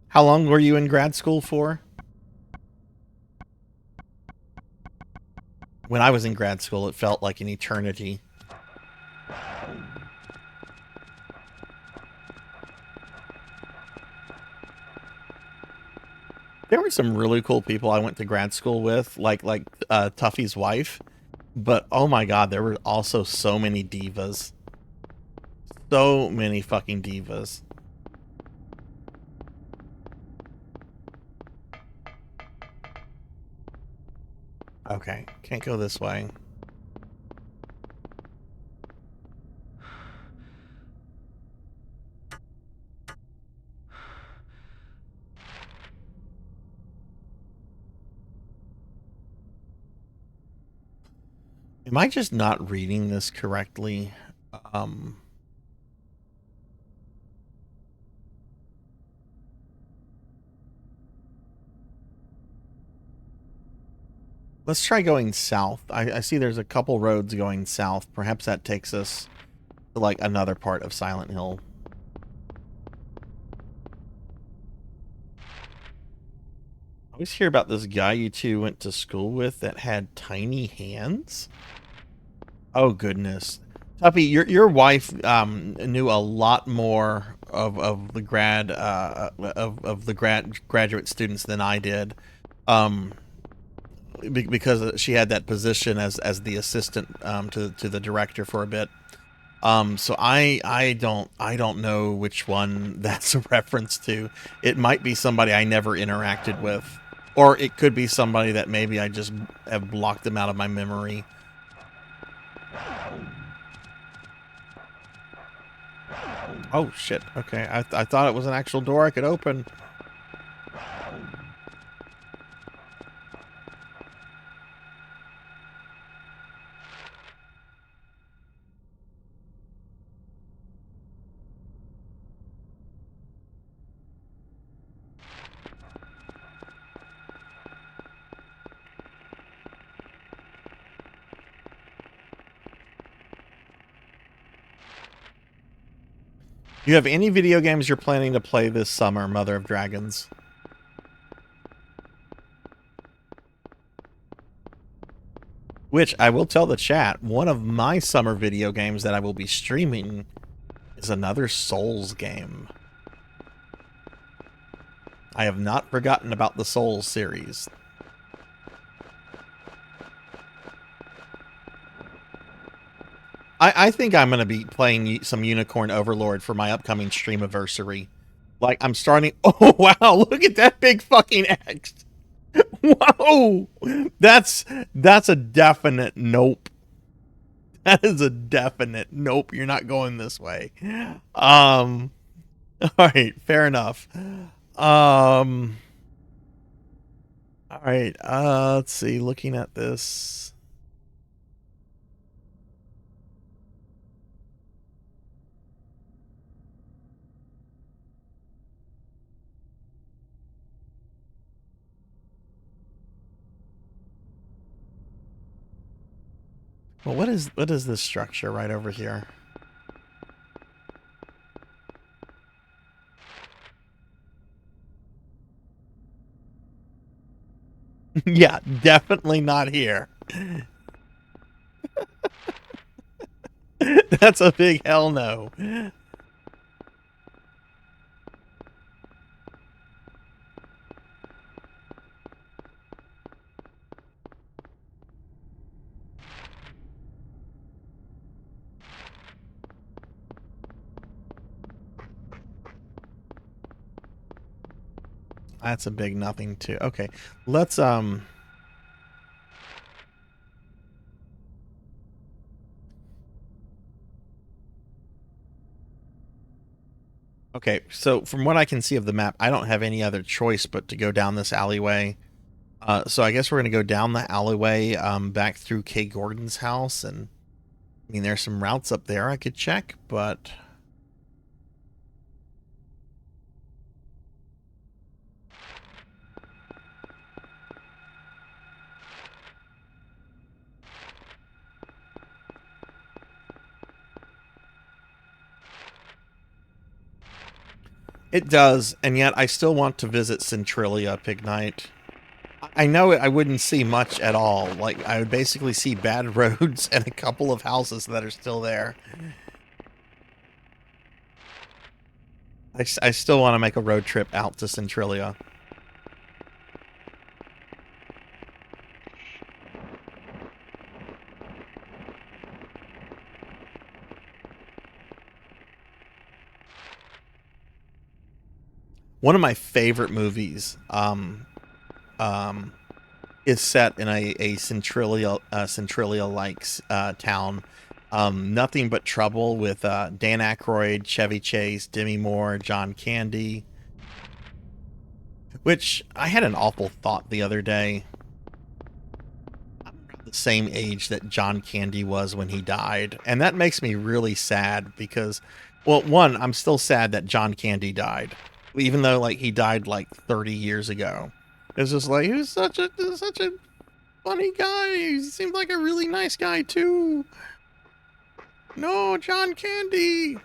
[SPEAKER 2] How long were you in grad school for? When I was in grad school, it felt like an eternity. There were some really cool people I went to grad school with, like Tuffy's wife. But oh my god, there were also so many divas. So many fucking divas. Okay, can't go this way. Am I just not reading this correctly? Let's try going south. I see there's a couple roads going south. Perhaps that takes us to like another part of Silent Hill. I always hear about this guy you two went to school with that had tiny hands. Oh goodness, Tuppy, your wife knew a lot more of the graduate students than I did. Because she had that position as the assistant to the director for a bit. So I don't know which one that's a reference to. It might be somebody I never interacted with, or it could be somebody that maybe I just have blocked them out of my memory. Oh shit! Okay, I thought it was an actual door I could open. Do you have any video games you're planning to play this summer, Mother of Dragons? Which, I will tell the chat, one of my summer video games that I will be streaming is another Souls game. I have not forgotten about the Souls series. I think I'm going to be playing some Unicorn Overlord for my upcoming streamiversary. Like, I'm starting... Oh, wow, look at that big fucking X! Whoa! That's a definite nope. That is a definite nope. You're not going this way. All right, fair enough. All right, let's see. Looking at this. Well, what is this structure right over here? Yeah, definitely not here. That's a big hell no. That's a big nothing too. Okay, let's Okay, so from what I can see of the map, I don't have any other choice but to go down this alleyway. So I guess we're gonna go down the alleyway, back through Kay Gordon's house, and I mean there's some routes up there I could check, but it does, and yet I still want to visit Centralia Pignite. I know I wouldn't see much at all. Like, I would basically see bad roads and a couple of houses that are still there. I still want to make a road trip out to Centralia. One of my favorite movies is set in a Centralia-like town. Nothing But Trouble with Dan Aykroyd, Chevy Chase, Demi Moore, John Candy. Which, I had an awful thought the other day. I'm the same age that John Candy was when he died. And that makes me really sad because, well, one, I'm still sad that John Candy died, even though like he died like 30 years ago. It's just like, he was such a funny guy. He seemed like a really nice guy too. No, John Candy.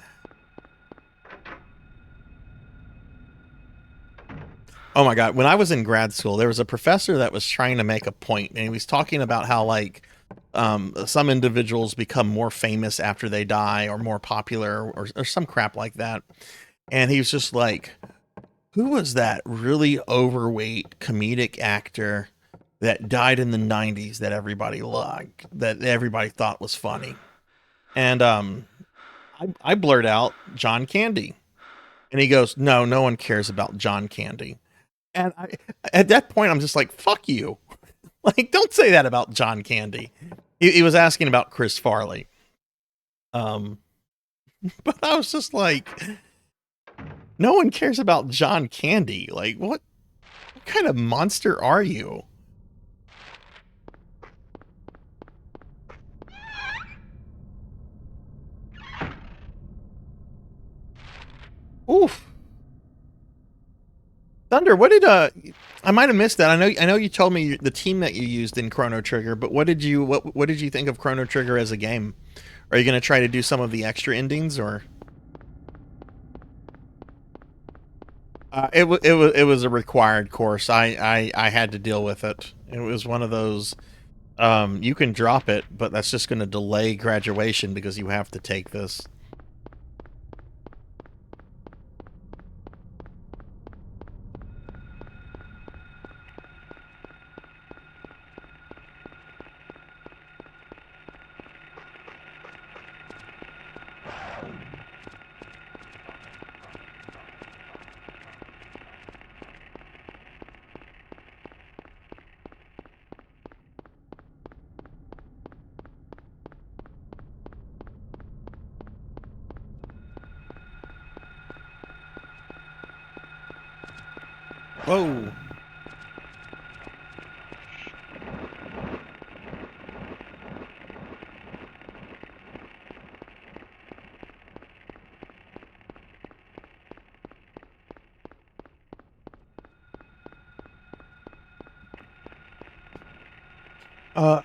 [SPEAKER 2] Oh my God. When I was in grad school, there was a professor that was trying to make a point, and he was talking about how like some individuals become more famous after they die or more popular or some crap like that. And he was just like, who was that really overweight comedic actor that died in the 90s that everybody liked, that everybody thought was funny? And I blurt out John Candy. And he goes, no, no one cares about John Candy. And at that point, I'm just like, fuck you. Like, don't say that about John Candy. He was asking about Chris Farley. But I was just like, no one cares about John Candy. Like, what kind of monster are you? Oof. Thunder, what did I might have missed that. I know you told me the team that you used in Chrono Trigger, but what did you think of Chrono Trigger as a game? Are you going to try to do some of the extra endings, or it was a required course. I had to deal with it. It was one of those you can drop it, but that's just going to delay graduation because you have to take this. Whoa.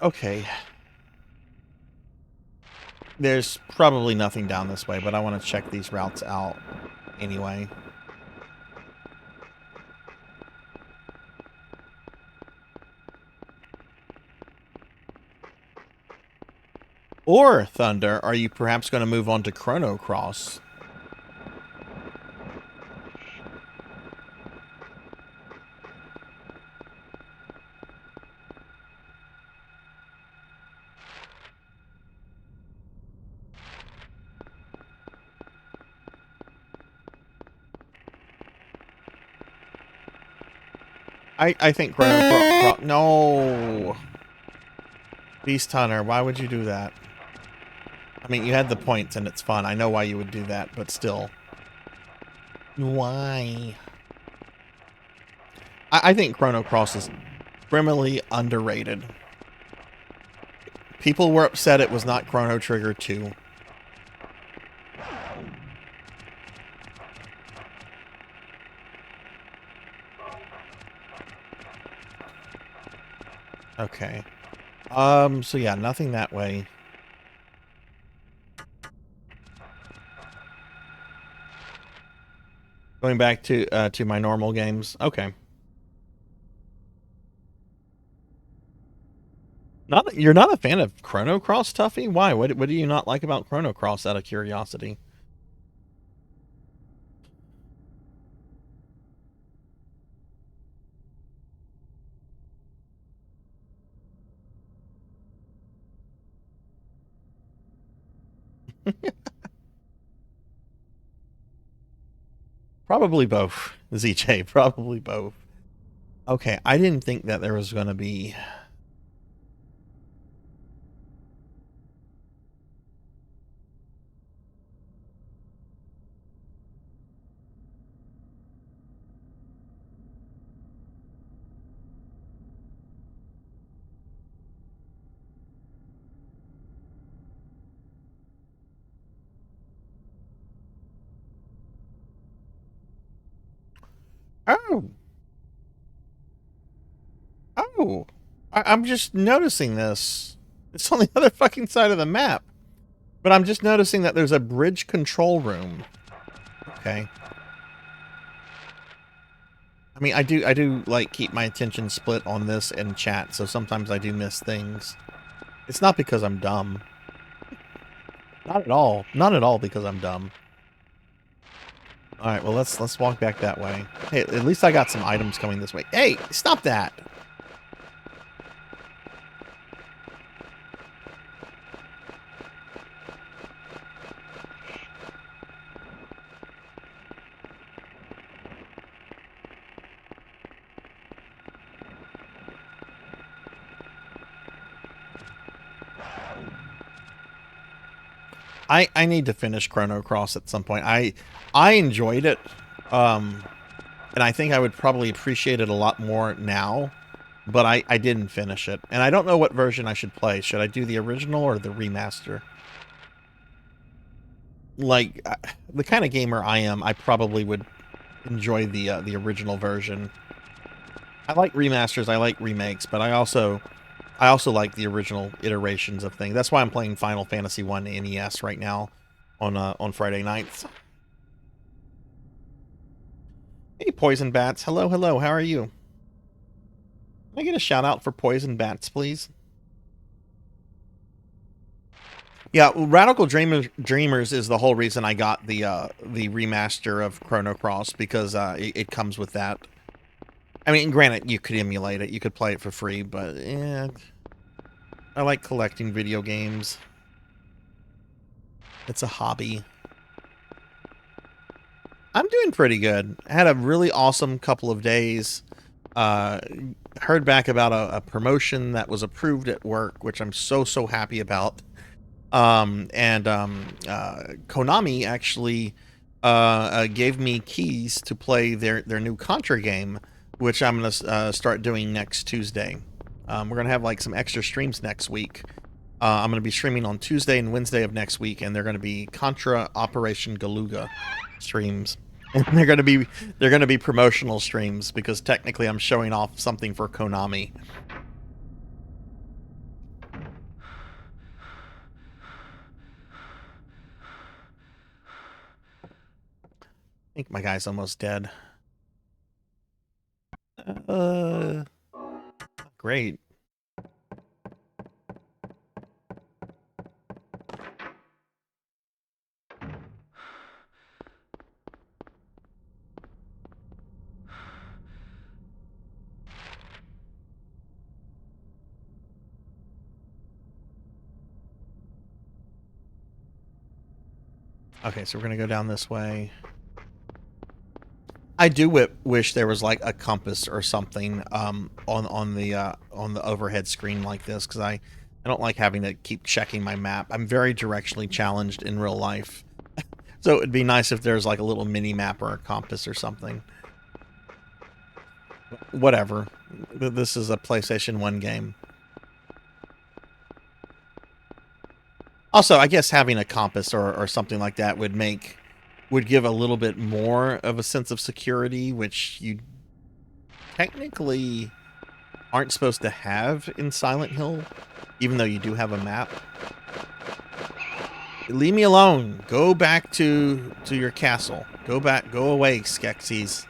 [SPEAKER 2] Okay. There's probably nothing down this way, but I want to check these routes out anyway. Or, Thunder, are you perhaps going to move on to Chrono Cross? I think Chrono Cross... No! Beast Hunter, why would you do that? I mean, you had the points and it's fun. I know why you would do that, but still. Why? I think Chrono Cross is criminally underrated. People were upset it was not Chrono Trigger 2. Okay. So yeah, nothing that way. Going back to my normal games. Okay. You're not a fan of Chrono Cross, Tuffy? Why? What do you not like about Chrono Cross out of curiosity? Probably both, ZJ. Probably both. Okay, I didn't think that there was going to be... Oh. Oh. I'm just noticing this. It's on the other fucking side of the map. But I'm just noticing that there's a bridge control room. Okay. I mean, I do like keep my attention split on this and chat, so sometimes I do miss things. It's not because I'm dumb. Not at all. Not at all because I'm dumb. All right, well let's walk back that way. Hey, at least I got some items coming this way. Hey, stop that. I need to finish Chrono Cross at some point. I enjoyed it, and I think I would probably appreciate it a lot more now, but I didn't finish it, and I don't know what version I should play. Should I do the original or the remaster? Like, the kind of gamer I am, I probably would enjoy the original version. I like remasters, I like remakes, but I also like the original iterations of things. That's why I'm playing Final Fantasy 1 NES right now on Friday nights. Hey, Poison Bats. Hello, hello. How are you? Can I get a shout out for Poison Bats, please? Yeah, Radical Dreamers is the whole reason I got the remaster of Chrono Cross, because it comes with that. I mean, granted, you could emulate it, you could play it for free, but yeah, I like collecting video games. It's a hobby. I'm doing pretty good. I had a really awesome couple of days. Heard back about a promotion that was approved at work, which I'm so happy about. Konami actually gave me keys to play their new Contra game, which I'm gonna start doing next Tuesday. We're gonna have like some extra streams next week. I'm gonna be streaming on Tuesday and Wednesday of next week, and they're gonna be Contra Operation Galuga streams. And they're gonna be promotional streams, because technically I'm showing off something for Konami. I think my guy's almost dead. Great. Okay, so we're gonna go down this way. I do wish there was like a compass or something on the overhead screen like this, because I don't like having to keep checking my map. I'm very directionally challenged in real life, so it'd be nice if there's like a little mini map or a compass or something. Whatever. This is a PlayStation 1 game. Also, I guess having a compass or something like that would give a little bit more of a sense of security, which you technically aren't supposed to have in Silent Hill, even though you do have a map. Leave me alone. Go back to your castle. Go away, Skeksis.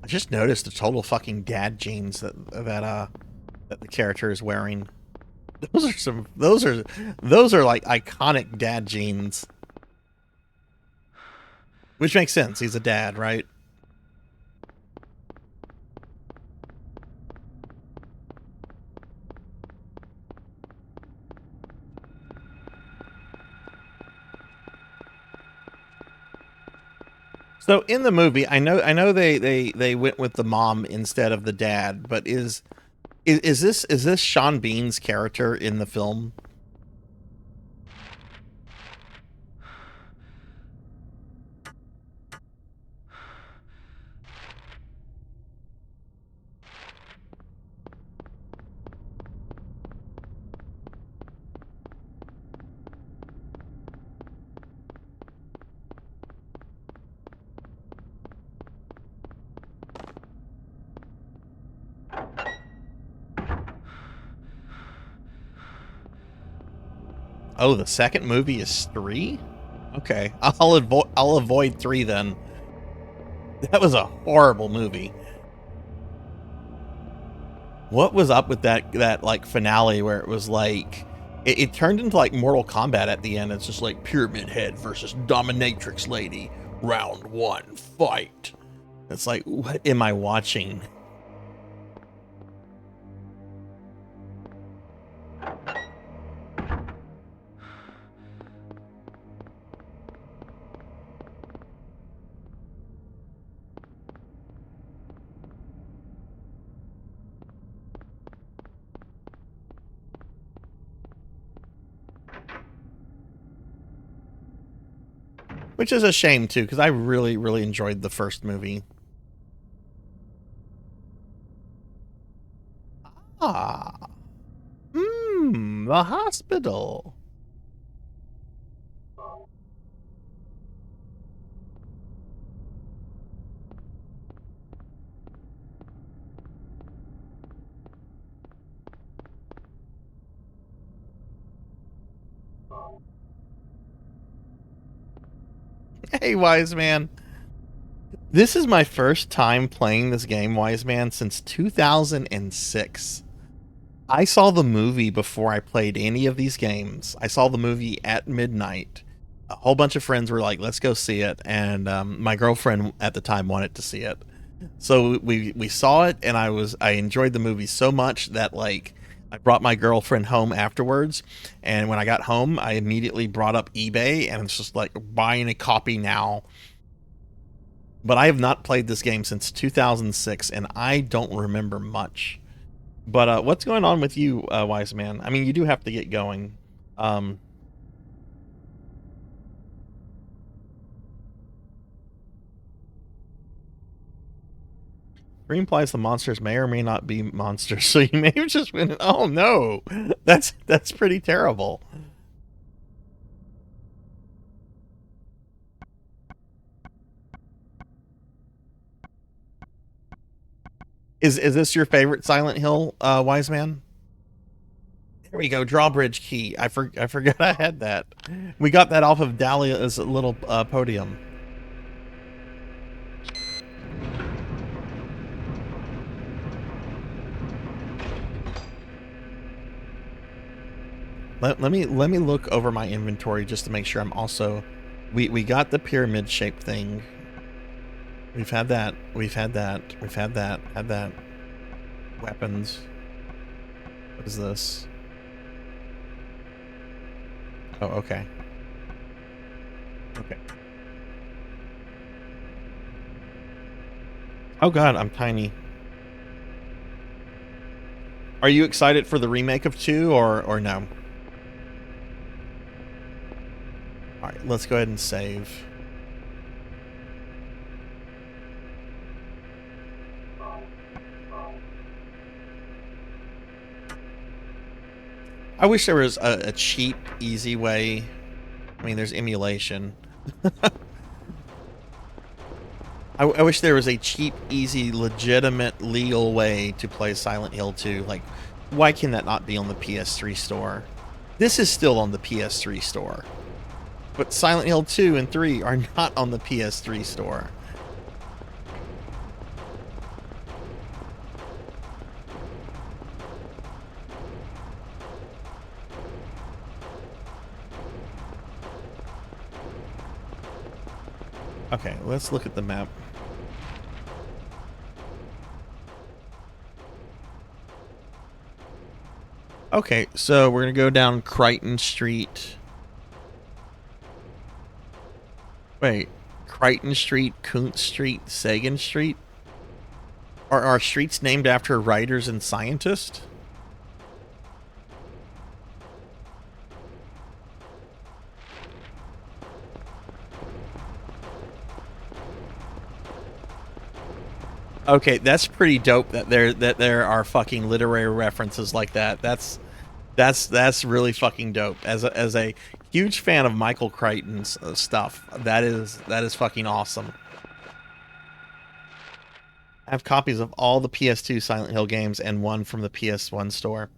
[SPEAKER 2] I just noticed the total fucking dad jeans that the character is wearing. Those are like iconic dad jeans. Which makes sense. He's a dad, right? So in the movie, I know they went with the mom instead of the dad, but is this Sean Bean's character in the film? Oh, the second movie is 3? Okay, I'll avoid 3 then. That was a horrible movie. What was up with that like finale where it was like it turned into like Mortal Kombat at the end? It's just like Pyramid Head versus Dominatrix Lady, round 1, fight. It's like, what am I watching? Which is a shame too, because I really, really enjoyed the first movie. Ah. The hospital. Hey, Wise Man. This is my first time playing this game, Wise Man, since 2006. I saw the movie before I played any of these games. I saw the movie at midnight. A whole bunch of friends were like, let's go see it. And my girlfriend at the time wanted to see it. So we saw it, and I enjoyed the movie so much that like I brought my girlfriend home afterwards. And when I got home, I immediately brought up eBay, and it's just like buying a copy now. But I have not played this game since 2006, and I don't remember much. But what's going on with you, Wise Man? I mean, you do have to get going. Three implies the monsters may or may not be monsters, so you may have just been. Oh no, that's pretty terrible. Is this your favorite Silent Hill, Wise Man? There we go, drawbridge key. I forgot I had that. We got that off of Dahlia's little podium. Let me look over my inventory just to make sure I'm also. We got the pyramid shaped thing. We've had that. We've had that. We've had that. Had that. Weapons. What is this? Oh, okay. Okay. Oh god, I'm tiny. Are you excited for the remake of 2 or no? Alright, let's go ahead and save. I wish there was a cheap, easy way. I mean, there's emulation. I wish there was a cheap, easy, legitimate, legal way to play Silent Hill 2. Like, why can that not be on the PS3 store? This is still on the PS3 store. But Silent Hill 2 and 3 are not on the PS3 store. Okay, let's look at the map. Okay, so we're gonna go down Crichton Street. Wait, Crichton Street, Kuntz Street, Sagan Street? Are streets named after writers and scientists? Okay, that's pretty dope that there are fucking literary references like that. That's really fucking dope. As a huge fan of Michael Crichton's stuff, that is fucking awesome. I have copies of all the PS2 Silent Hill games and one from the PS1 store.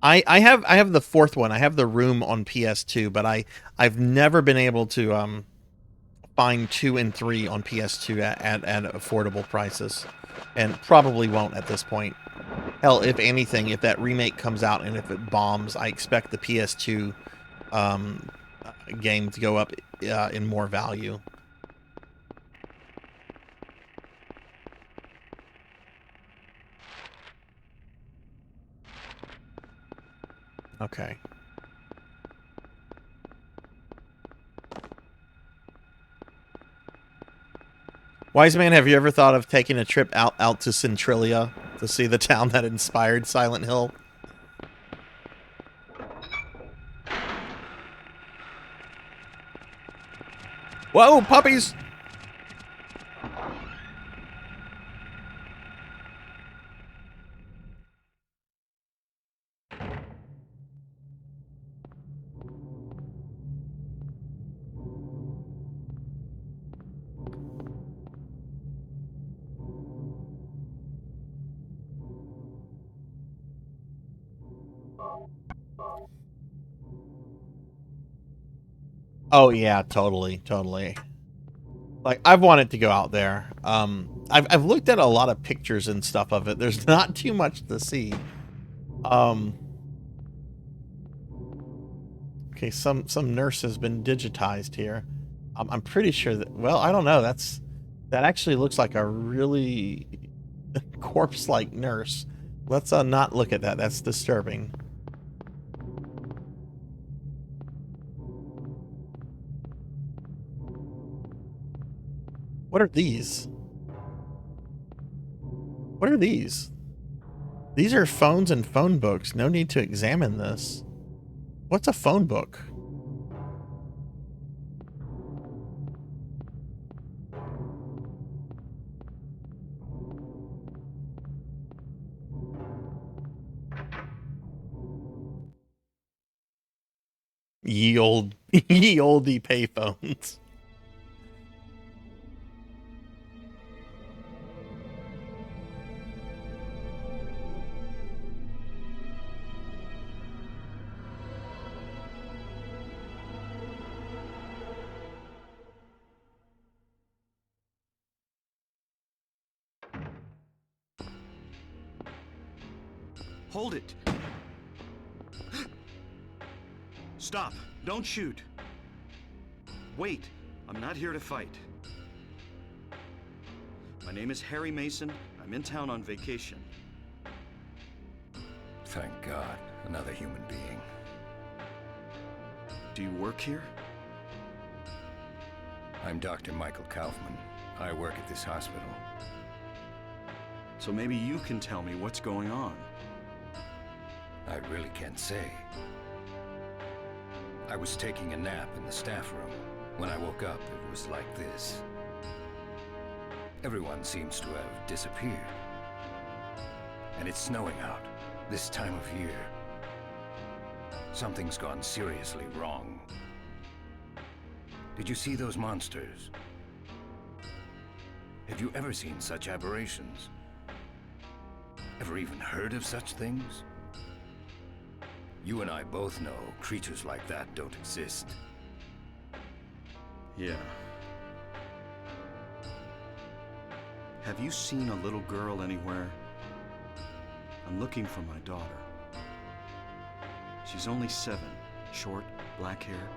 [SPEAKER 2] I have the fourth one. I have the Room on PS2, but I've never been able to find 2 and 3 on PS2 at affordable prices, and probably won't at this point. Hell, if anything, if that remake comes out and if it bombs, I expect the PS2 game to go up in more value. Okay. Wise man, have you ever thought of taking a trip out to Centralia to see the town that inspired Silent Hill? Whoa, puppies! Oh yeah, totally. Like, I've wanted to go out there. I've looked at a lot of pictures and stuff of it. There's not too much to see. Okay, some nurse has been digitized here. I'm pretty sure that. Well, I don't know. That actually looks like a really corpse-like nurse. Let's not look at that. That's disturbing. What are these? What are these? These are phones and phone books. No need to examine this. What's a phone book? Ye old, ye oldie payphones.
[SPEAKER 7] Hold it. Stop. Don't shoot. Wait. I'm not here to fight. My name is Harry Mason. I'm in town on vacation.
[SPEAKER 3] Thank God, another human being.
[SPEAKER 7] Do you work here?
[SPEAKER 3] I'm Dr. Michael Kaufman. I work at this hospital.
[SPEAKER 7] So maybe you can tell me what's going on.
[SPEAKER 3] I really can't say. I was taking a nap in the staff room. When I woke up, it was like this. Everyone seems to have disappeared. And it's snowing out, this time of year. Something's gone seriously wrong. Did you see those monsters? Have you ever seen such aberrations? Ever even heard of such things? You and I both know creatures like that don't exist.
[SPEAKER 7] Yeah. Have you seen a little girl anywhere? I'm looking for my daughter. She's only 7, short, black hair.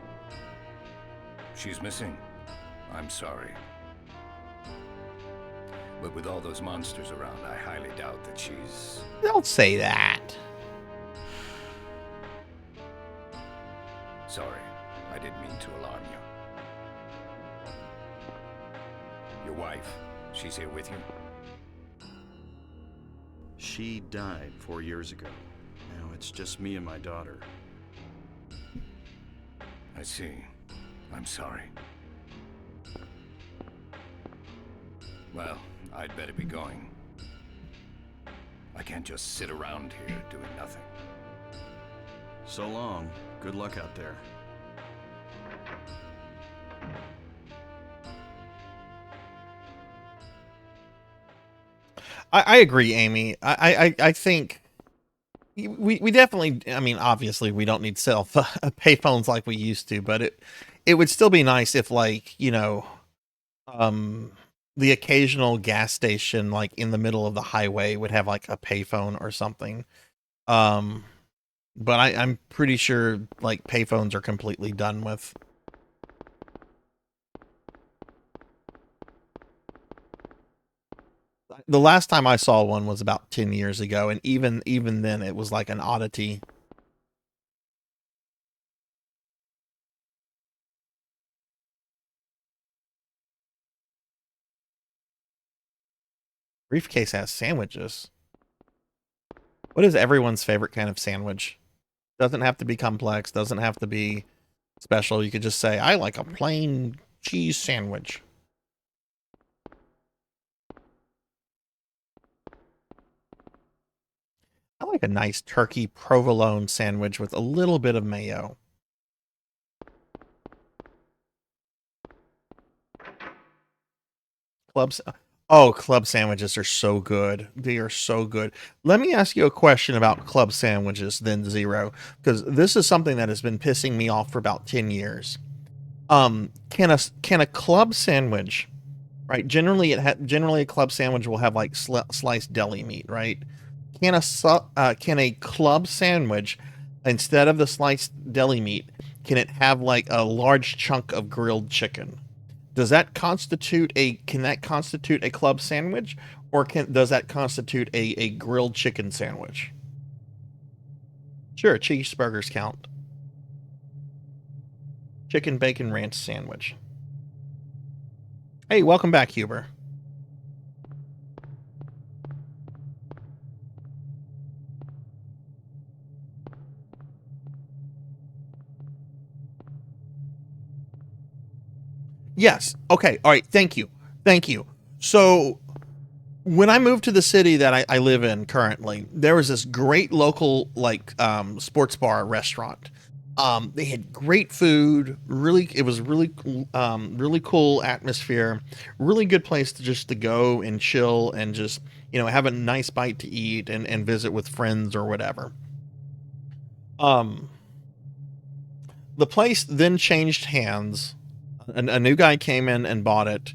[SPEAKER 3] She's missing. I'm sorry. But with all those monsters around, I highly doubt that she's...
[SPEAKER 2] Don't say that.
[SPEAKER 3] Sorry, I didn't mean to alarm you. Your wife, she's here with you?
[SPEAKER 7] She died 4 years ago. Now it's just me and my daughter.
[SPEAKER 3] I see. I'm sorry. Well, I'd better be going. I can't just sit around here doing nothing.
[SPEAKER 7] So long. Good luck out there.
[SPEAKER 2] I agree, Amy. I think, we definitely, I mean, obviously we don't need cell payphones like we used to, but it would still be nice if, like, you know, um the occasional gas station like in the middle of the highway would have like a payphone or something. Um but I'm pretty sure like payphones are completely done with. The last time I saw one was about 10 years ago, and even then it was like an oddity. Briefcase has sandwiches. What is everyone's favorite kind of sandwich? Doesn't have to be complex, doesn't have to be special. You could just say, I like a plain cheese sandwich. I like a nice turkey provolone sandwich with a little bit of mayo. Clubs. Oh, club sandwiches are so good. They are so good. Let me ask you a question about club sandwiches, then Zero, because this is something that has been pissing me off for about 10 years. Can a club sandwich, right? Generally a club sandwich will have like sliced deli meat, right? Can a club sandwich, instead of the sliced deli meat, can it have like a large chunk of grilled chicken? Can that constitute a club sandwich, or does that constitute a grilled chicken sandwich? Sure, cheeseburgers count. Chicken bacon ranch sandwich. Hey, welcome back, Huber. Yes. Okay. All right. Thank you. Thank you. So when I moved to the city that I live in currently, there was this great local like sports bar restaurant. They had great food. It was really cool atmosphere. Really good place to go and chill and just, you know, have a nice bite to eat and visit with friends or whatever. Um, the place then changed hands. A new guy came in and bought it,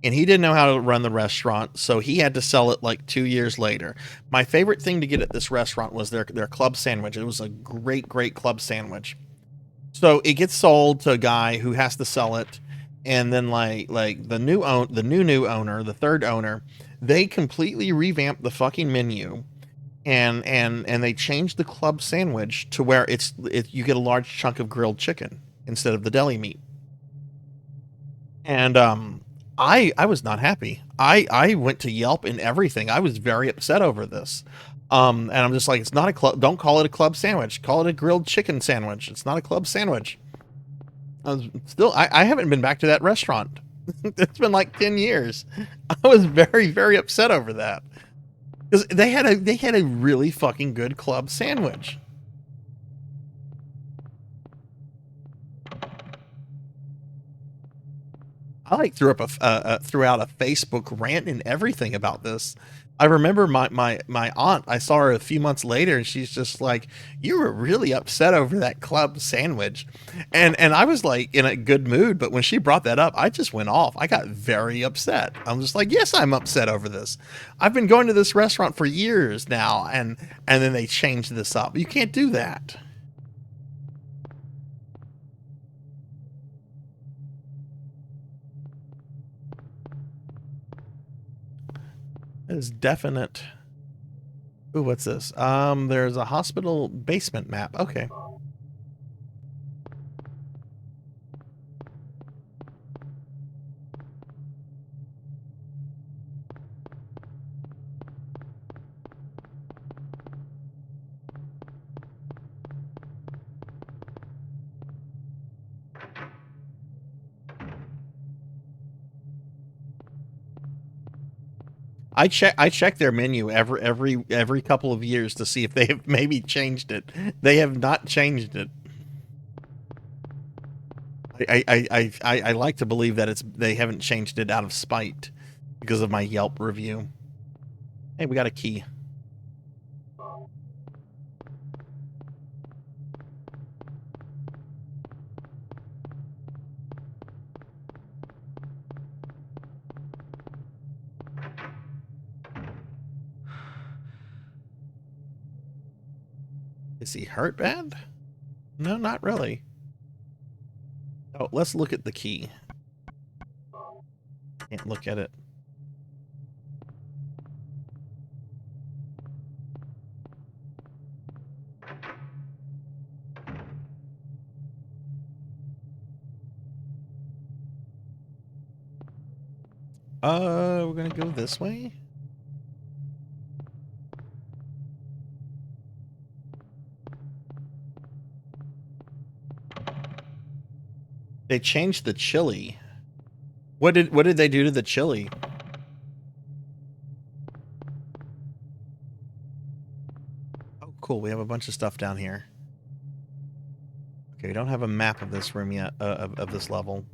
[SPEAKER 2] and he didn't know how to run the restaurant, so he had to sell it like 2 years later. My favorite thing to get at this restaurant was their club sandwich. It was a great club sandwich. So it gets sold to a guy who has to sell it, and then like the new owner, the third owner, they completely revamped the fucking menu, and they changed the club sandwich to where you get a large chunk of grilled chicken instead of the deli meat. And I was not happy. I went to Yelp and everything. I was very upset over this. And I'm just like, it's not a club. Don't call it a club sandwich. Call it a grilled chicken sandwich. It's not a club sandwich. I haven't been back to that restaurant. It's been like 10 years. I was very upset over that because they had a really fucking good club sandwich. I like threw out a Facebook rant and everything about this. I remember my aunt. I saw her a few months later, and she's just like, "You were really upset over that club sandwich," and I was like in a good mood. But when she brought that up, I just went off. I got very upset. I'm just like, "Yes, I'm upset over this. I've been going to this restaurant for years now, and then they changed this up. You can't do that." That is definite. Ooh, what's this? There's a hospital basement map. Okay. I check their menu every couple of years to see if they have maybe changed it. They have not changed it. I like to believe that they haven't changed it out of spite because of my Yelp review. Hey, we got a key. Is he hurt bad? No, not really. Oh, let's look at the key. Can't look at it. We're gonna go this way. They changed the chili. What did they do to the chili? Oh, cool. We have a bunch of stuff down here. Okay, we don't have a map of this room yet, of this level.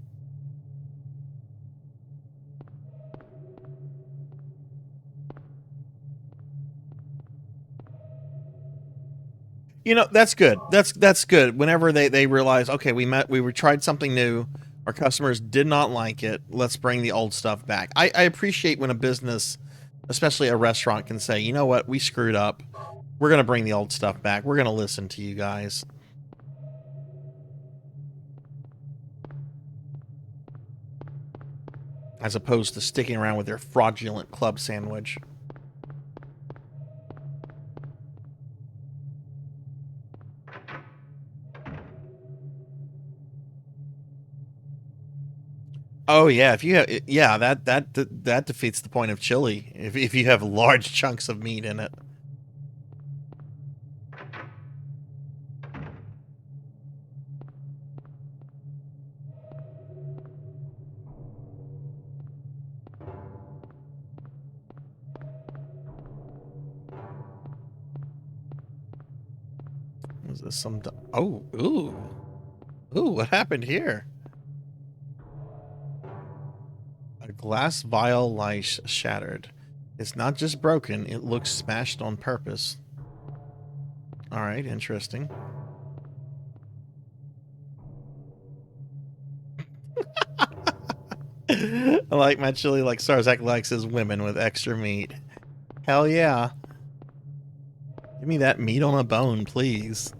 [SPEAKER 2] You know, that's good. That's good. Whenever they realize, okay, we tried something new, our customers did not like it, let's bring the old stuff back. I appreciate when a business, especially a restaurant, can say, you know what, we screwed up. We're gonna bring the old stuff back. We're gonna listen to you guys. As opposed to sticking around with their fraudulent club sandwich. Oh yeah, if you have, yeah, that defeats the point of chili if you have large chunks of meat in it. Is this some? Oh, ooh, what happened here? A glass vial lies shattered. It's not just broken, it looks smashed on purpose. Alright, interesting. I like my chili like Sarzac likes his women with extra meat. Hell yeah. Give me that meat on a bone, please.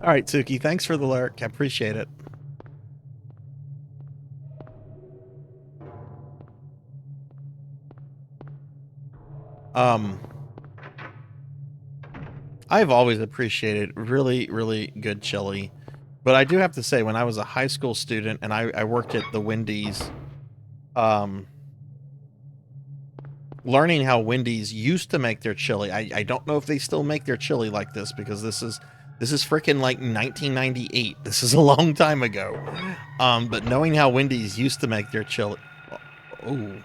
[SPEAKER 2] Alright, Tsuki, thanks for the lurk. I appreciate it. I've always appreciated really, really good chili. But I do have to say, when I was a high school student and I worked at the Wendy's, learning how Wendy's used to make their chili. I don't know if they still make their chili like this, because this is freaking like 1998. This is a long time ago. But knowing how Wendy's used to make their chili. Oh.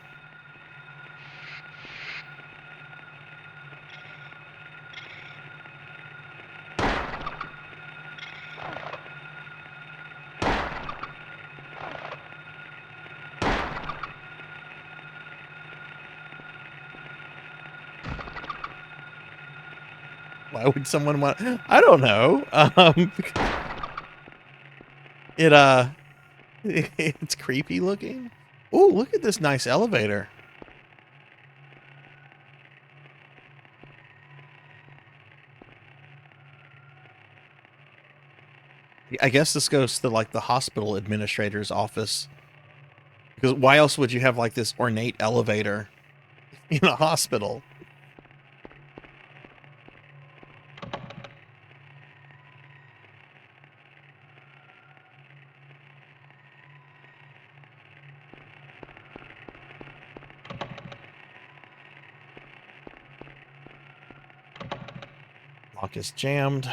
[SPEAKER 2] Why would someone want? I don't know. It's creepy looking. Oh, look at this nice elevator. I guess this goes to like the hospital administrator's office. Because why else would you have like this ornate elevator in a hospital? Lock is jammed.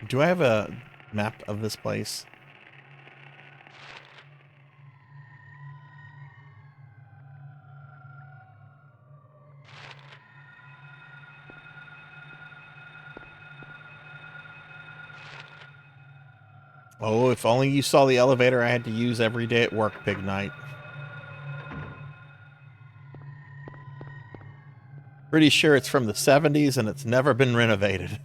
[SPEAKER 2] Do I have a map of this place? Oh, if only you saw the elevator I had to use every day at work, Pig Night. Pretty sure it's from the 70s and it's never been renovated.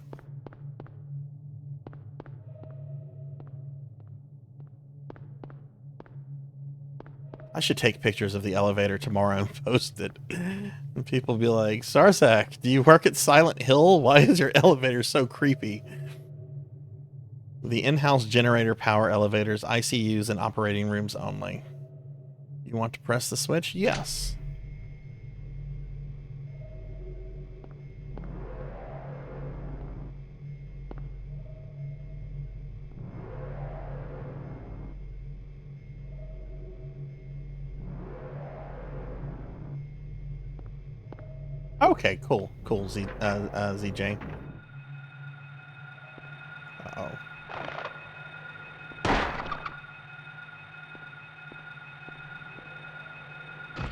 [SPEAKER 2] I should take pictures of the elevator tomorrow and post it. And people be like, Sarzac, do you work at Silent Hill? Why is your elevator so creepy? The in-house generator power elevators, ICUs, and operating rooms only. You want to press the switch? Yes. Okay, cool. Cool, ZJ. Uh-oh.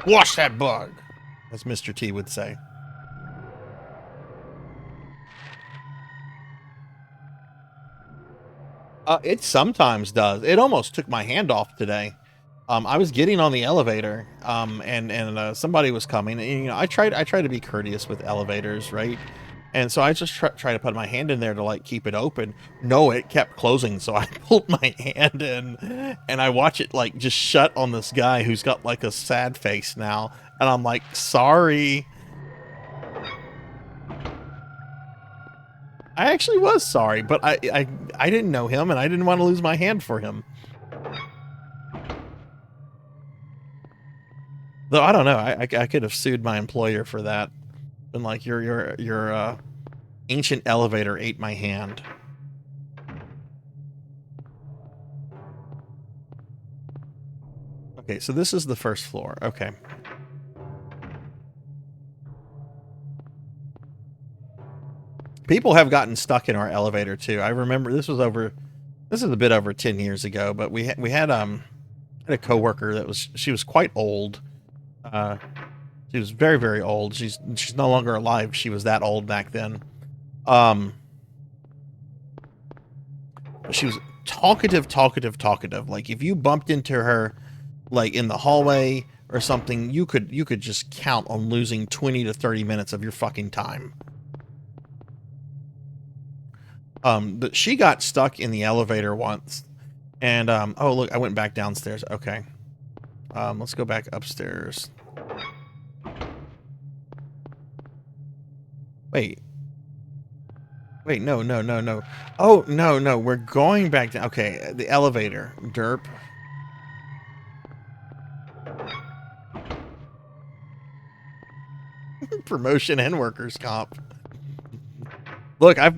[SPEAKER 2] Wash that bug, as Mr. T would say. It sometimes does. It almost took my hand off today. I was getting on the elevator, and somebody was coming. And, you know, I try to be courteous with elevators, right? And so I just try to put my hand in there to like keep it open. No, it kept closing, so I pulled my hand in, and I watch it like just shut on this guy who's got like a sad face now, and I'm like, sorry. I actually was sorry, but I didn't know him, and I didn't want to lose my hand for him. Though I don't know, I could have sued my employer for that. Been like, your ancient elevator ate my hand. Okay, so this is the first floor. Okay. People have gotten stuck in our elevator too. I remember this is a bit over 10 years ago, but we had a coworker that she was quite old. She was very, very old. She's no longer alive. She was that old back then. She was talkative. Like if you bumped into her like in the hallway or something, you could just count on losing 20 to 30 minutes of your fucking time. But she got stuck in the elevator once, and oh look, I went back downstairs. Okay. Let's go back upstairs. Wait, no. Oh, no, we're going back down. Okay, the elevator. Derp. Promotion and workers' comp. Look, I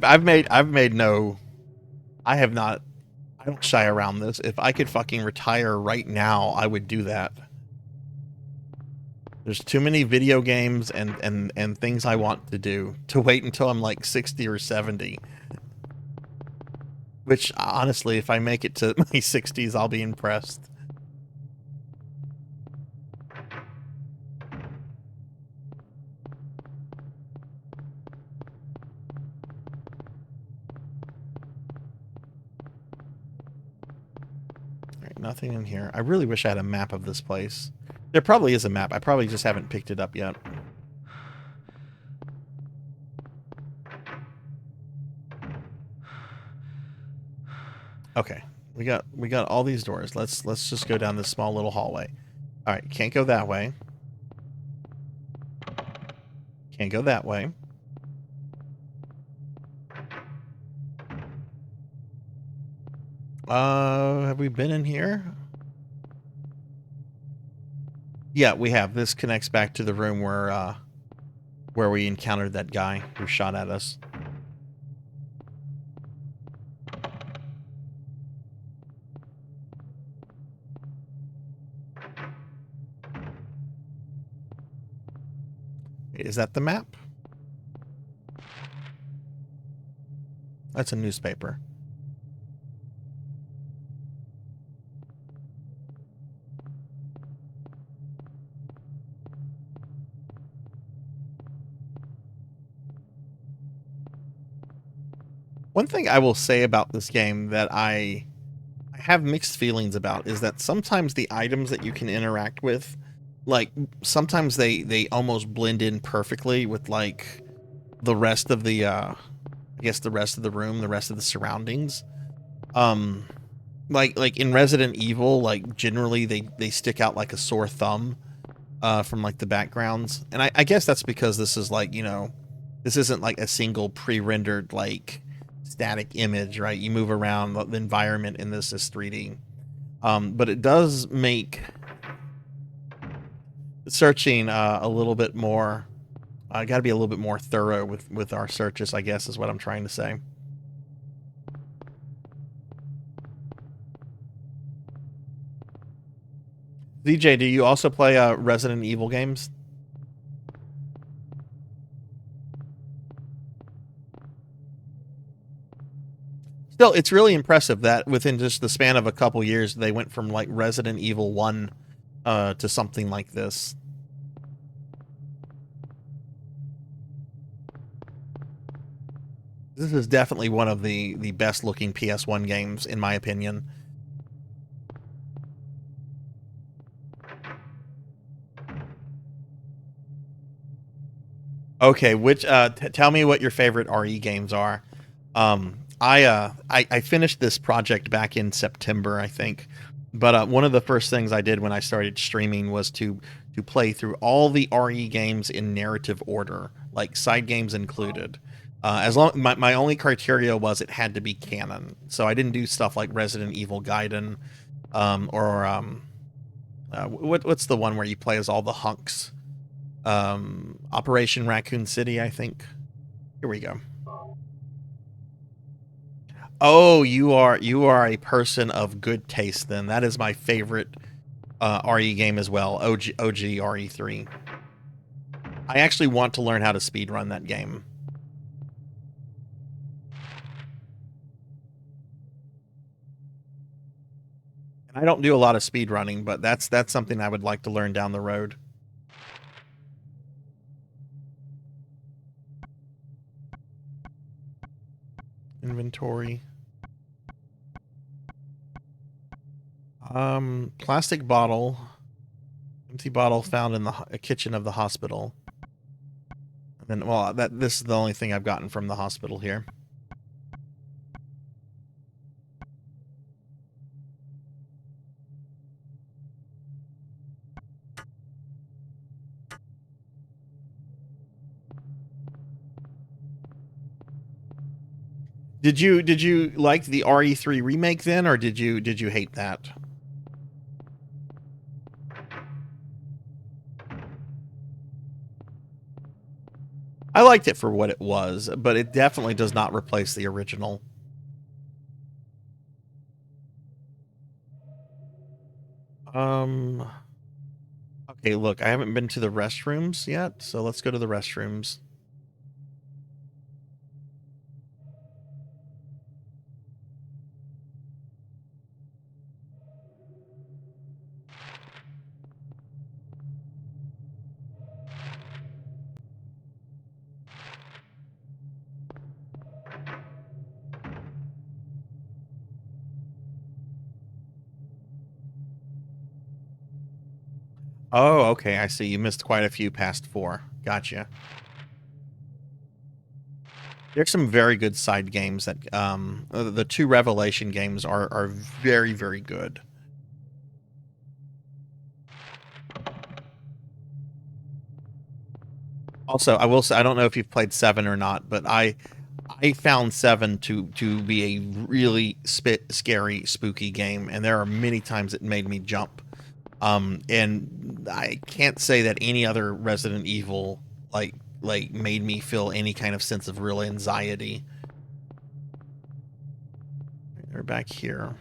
[SPEAKER 2] don't shy around this. If I could fucking retire right now, I would do that. There's too many video games and things I want to do to wait until I'm like 60 or 70. Which, honestly, if I make it to my 60s, I'll be impressed. Alright, nothing in here. I really wish I had a map of this place. There probably is a map. I probably just haven't picked it up yet. Okay. We got all these doors. Let's just go down this small little hallway. All right, can't go that way. Can't go that way. Have we been in here? Yeah, we have. This connects back to the room where we encountered that guy who shot at us. Is that the map? That's a newspaper. One thing I will say about this game that I have mixed feelings about is that sometimes the items that you can interact with, like, sometimes they almost blend in perfectly with, like, the rest of the, I guess the rest of the room, the rest of the surroundings. like in Resident Evil, like generally they stick out like a sore thumb from like the backgrounds, and I guess that's because this is like, you know, this isn't like a single pre-rendered like static image, right? You move around, the environment in this is 3D, but it does make searching a little bit more. Got to be a little bit more thorough with our searches, I guess, is what I'm trying to say. DJ, do you also play Resident Evil games? Still, it's really impressive that within just the span of a couple years, they went from like Resident Evil 1 to something like this. This is definitely one of the best looking PS1 games, in my opinion. Okay, which tell me what your favorite RE games are. I finished this project back in September, I think. But one of the first things I did when I started streaming was to play through all the RE games in narrative order, like side games included. As long my only criteria was it had to be canon, so I didn't do stuff like Resident Evil Gaiden, what's the one where you play as all the hunks? Operation Raccoon City, I think. Here we go. Oh, you are a person of good taste then. That is my favorite RE game as well. OG RE3. I actually want to learn how to speedrun that game. And I don't do a lot of speedrunning, but that's something I would like to learn down the road. Inventory. Plastic bottle. Empty bottle found in the kitchen of the hospital. And then, well, this is the only thing I've gotten from the hospital here. Did you like the RE3 remake then, or did you hate that? I liked it for what it was, but it definitely does not replace the original. Okay, look, I haven't been to the restrooms yet, so let's go to the restrooms. Oh, okay, I see. You missed quite a few past 4. Gotcha. There's some very good side games that the 2 Revelation games are very, very good. Also, I will say, I don't know if you've played 7 or not, but I found 7 to be a really scary, spooky game, and there are many times it made me jump. And I can't say that any other Resident Evil like made me feel any kind of sense of real anxiety. They're back here.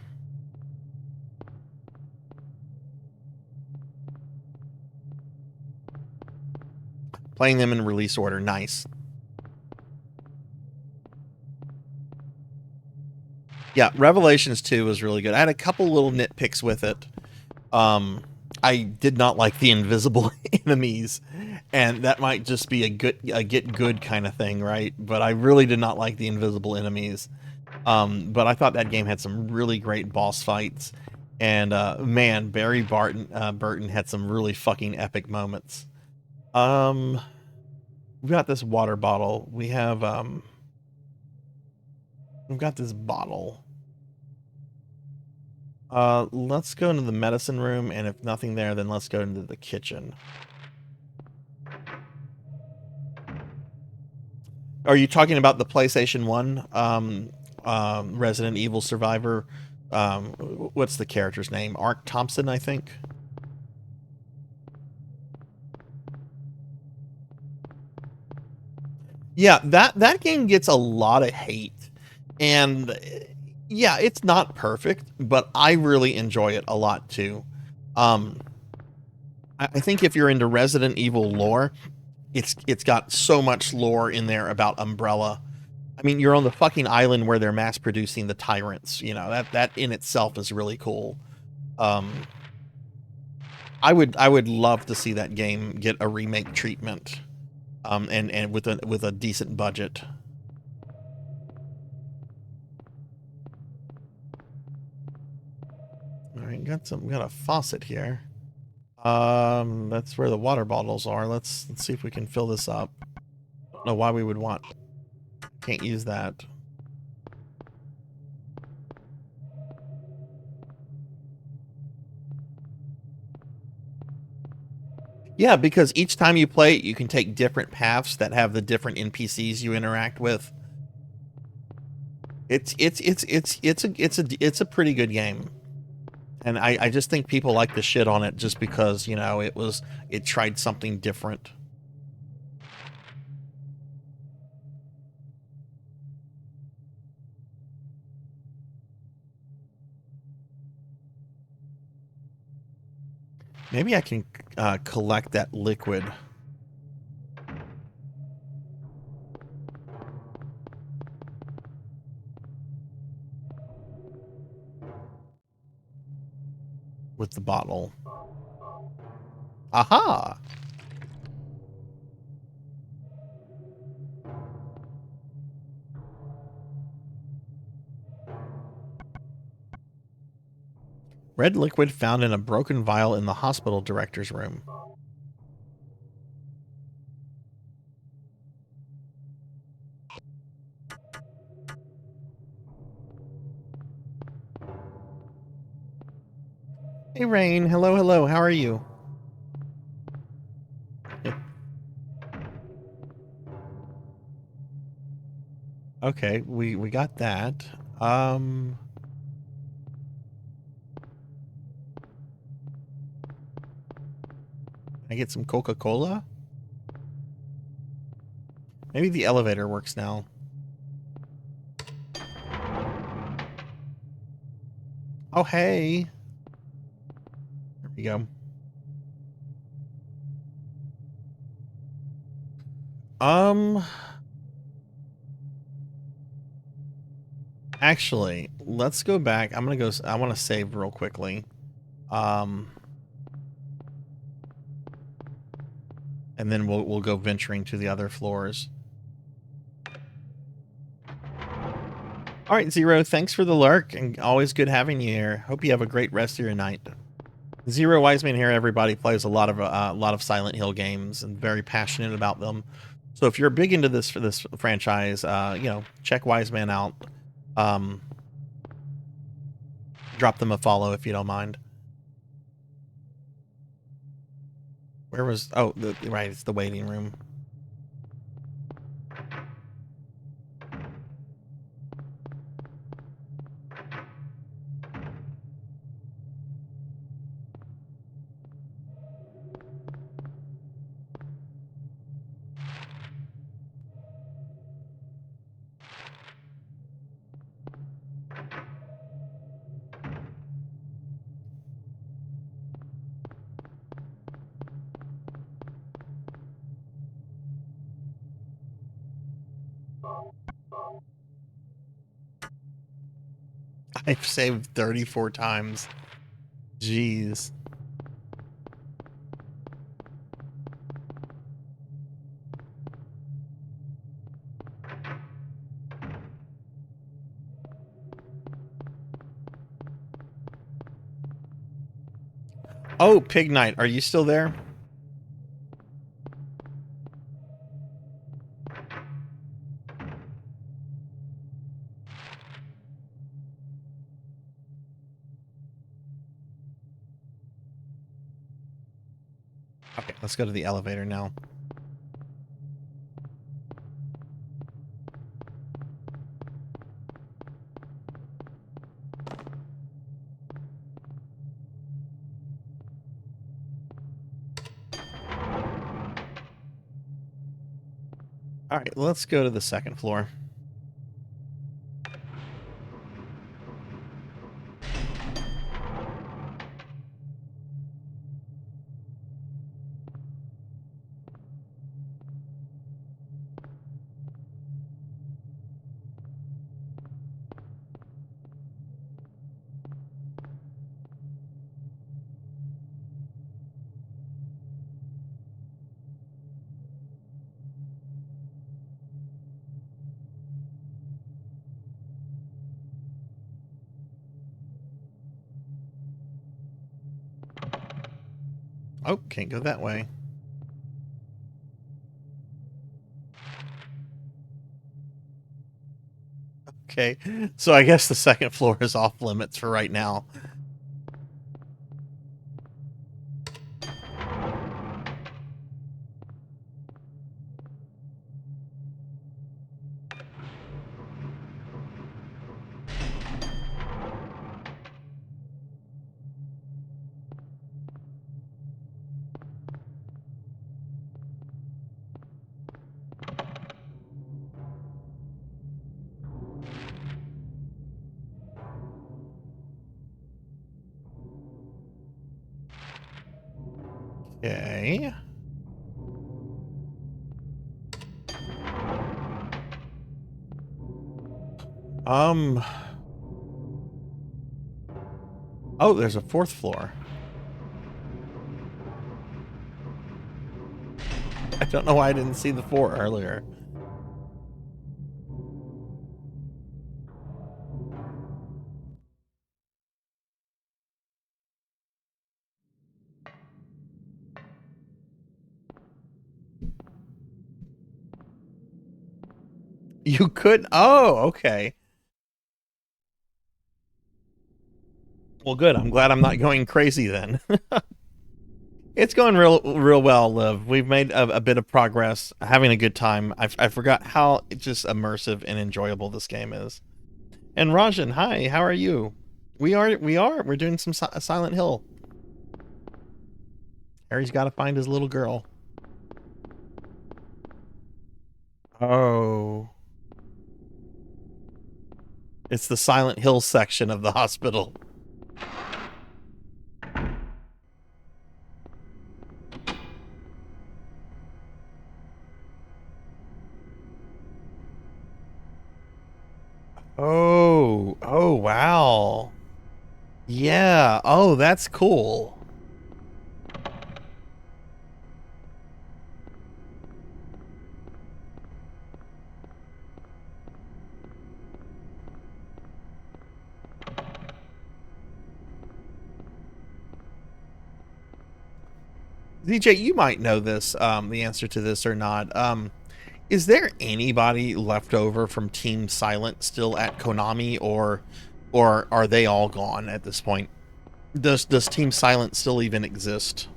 [SPEAKER 2] Playing them in release order, nice. Yeah, Revelations 2 was really good. I had a couple little nitpicks with it. I did not like the invisible enemies, and that might just be a get good kind of thing, right? But I really did not like the invisible enemies. But I thought that game had some really great boss fights, and man, Barry Burton had some really fucking epic moments. We've got this water bottle. We've got this bottle. Let's go into the medicine room, and if nothing there, then let's go into the kitchen. Are you talking about the PlayStation 1 Resident Evil Survivor? What's the character's name? Ark Thompson, I think. Yeah, that game gets a lot of hate. And yeah, it's not perfect, but I really enjoy it a lot too. I think if you're into Resident Evil lore, it's got so much lore in there about Umbrella. I mean, you're on the fucking island where they're mass producing the tyrants. You know, that in itself is really cool. I would love to see that game get a remake treatment, and with a decent budget. All right, got a faucet here. That's where the water bottles are. Let's see if we can fill this up. Don't know why we would want. Can't use that. Yeah, because each time you play it, you can take different paths that have the different NPCs you interact with. It's a pretty good game. And I just think people like the shit on it just because, you know, it tried something different. Maybe I can collect that liquid. With the bottle. Aha! Red liquid found in a broken vial in the hospital director's room. Hey, Rain. Hello, hello. How are you? Okay, we got that. Can I get some Coca-Cola? Maybe the elevator works now. Oh, hey. There we go. Actually, let's go back. I want to save real quickly. And then we'll go venturing to the other floors. All right, Zero, thanks for the lurk, and always good having you here. Hope you have a great rest of your night. Zero Wiseman here. Everybody plays a lot of Silent Hill games and very passionate about them. So if you're big into this franchise, you know, check Wiseman out. Drop them a follow if you don't mind. Where was? Oh, right. It's the waiting room. I've saved 34 times. Jeez. Oh, Pig Knight, are you still there? Okay, let's go to the elevator now. All right, let's go to the second floor. Oh, can't go that way. Okay, so I guess the second floor is off limits for right now. Okay. Oh, there's a fourth floor. I don't know why I didn't see the 4 earlier. You could. Oh, okay. Well, good. I'm glad I'm not going crazy then. It's going real well, Liv. We've made a bit of progress, having a good time. I forgot how just immersive and enjoyable this game is. And Rajan, hi, how are you? We're doing some Silent Hill. Harry's got to find his little girl. Oh. It's the Silent Hill section of the hospital. Oh, wow. Yeah. Oh, that's cool. DJ, you might know this, the answer to this or not. Is there anybody left over from Team Silent still at Konami, or are they all gone at this point? Does Team Silent still even exist?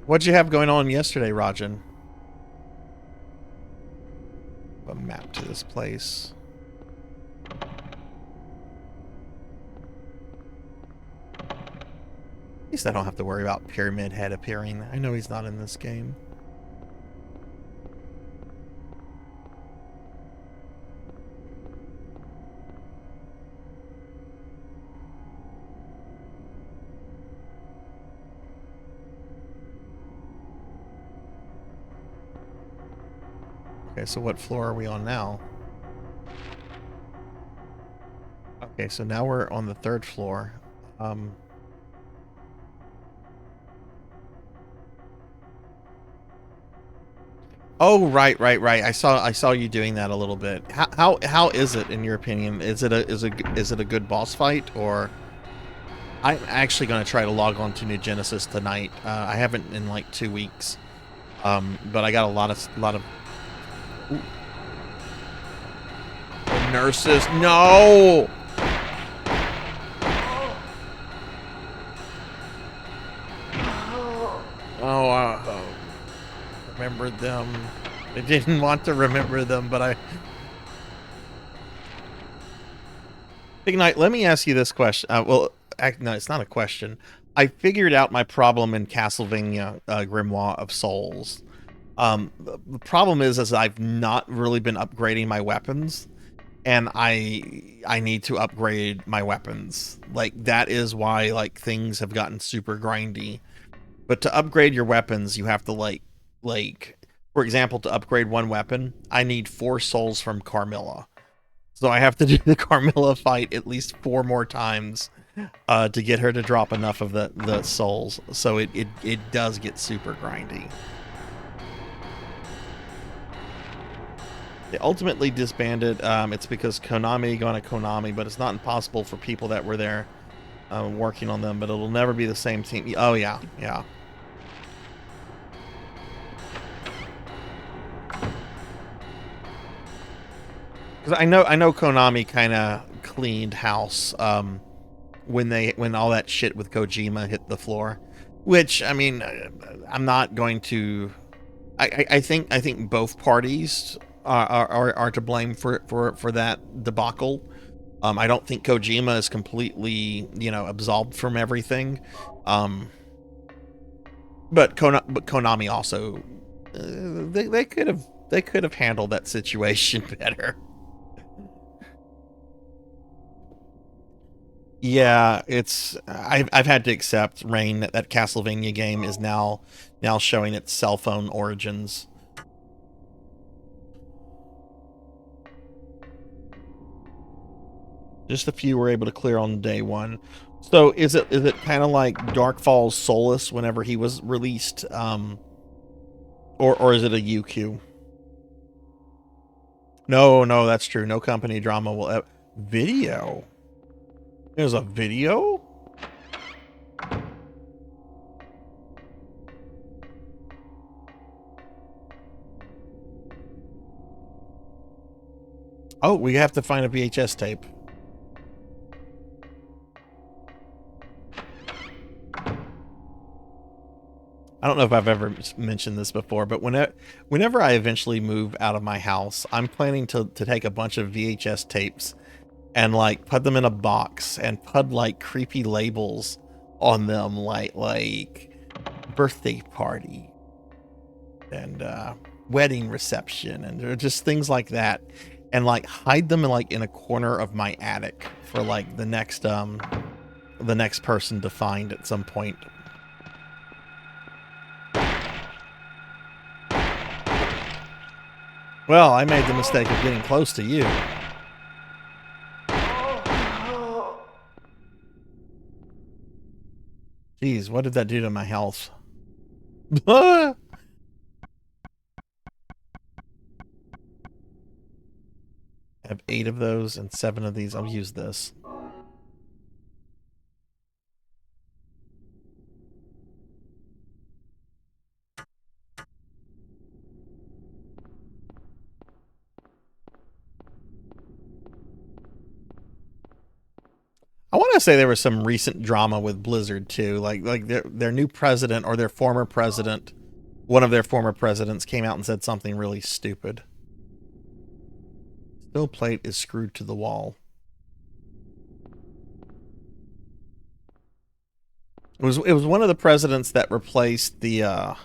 [SPEAKER 2] What'd you have going on yesterday, Rajan? A map to this place. At least I don't have to worry about Pyramid Head appearing. I know he's not in this game. Okay, so what floor are we on now? Okay, so now we're on the 3rd floor. Oh, right. I saw you doing that a little bit. How is it in your opinion? Is it a good boss fight, or? I'm actually going to try to log on to New Genesis tonight. I haven't in like 2 weeks, but I got a lot of The nurses, no! Oh, remembered them. I didn't want to remember them, but I... Big Knight, let me ask you this question. No, it's not a question. I figured out my problem in Castlevania Grimoire of Souls. The problem is I've not really been upgrading my weapons, and I need to upgrade my weapons. Like, that is why, like, things have gotten super grindy. But to upgrade your weapons, you have to, like, for example, to upgrade one weapon, I need 4 souls from Carmilla. So I have to do the Carmilla fight at least 4 more times to get her to drop enough of the souls. So it does get super grindy. They ultimately disbanded. It's because Konami going to Konami, but it's not impossible for people that were there working on them, but it'll never be the same team. Oh, yeah, yeah. Because I know Konami kind of cleaned house when all that shit with Kojima hit the floor, which, I mean, I'm not going to. I think both parties are to blame for that debacle. I don't think Kojima is completely, absolved from everything. But Konami also they could have handled that situation better. Yeah, I've had to accept, Rain, that Castlevania game is now showing its cell phone origins. Just a few were able to clear on day 1. So is it kind of like Darkfall's Solus whenever he was released, or is it a UQ? No, that's true. No company drama will ever... Video. There's a video? Oh, we have to find a VHS tape. I don't know if I've ever mentioned this before, but whenever I eventually move out of my house, I'm planning to take a bunch of VHS tapes and, like, put them in a box and put, like, creepy labels on them, like birthday party and wedding reception and just things like that, and, like, hide them in a corner of my attic for, like, the next person to find at some point. Well, I made the mistake of getting close to you. Jeez, what did that do to my health? I have 8 of those and 7 of these. I'll use this. I want to say there was some recent drama with Blizzard too, like their new president or their former president, one of their former presidents came out and said something really stupid. Steel plate is screwed to the wall. It was one of the presidents that replaced the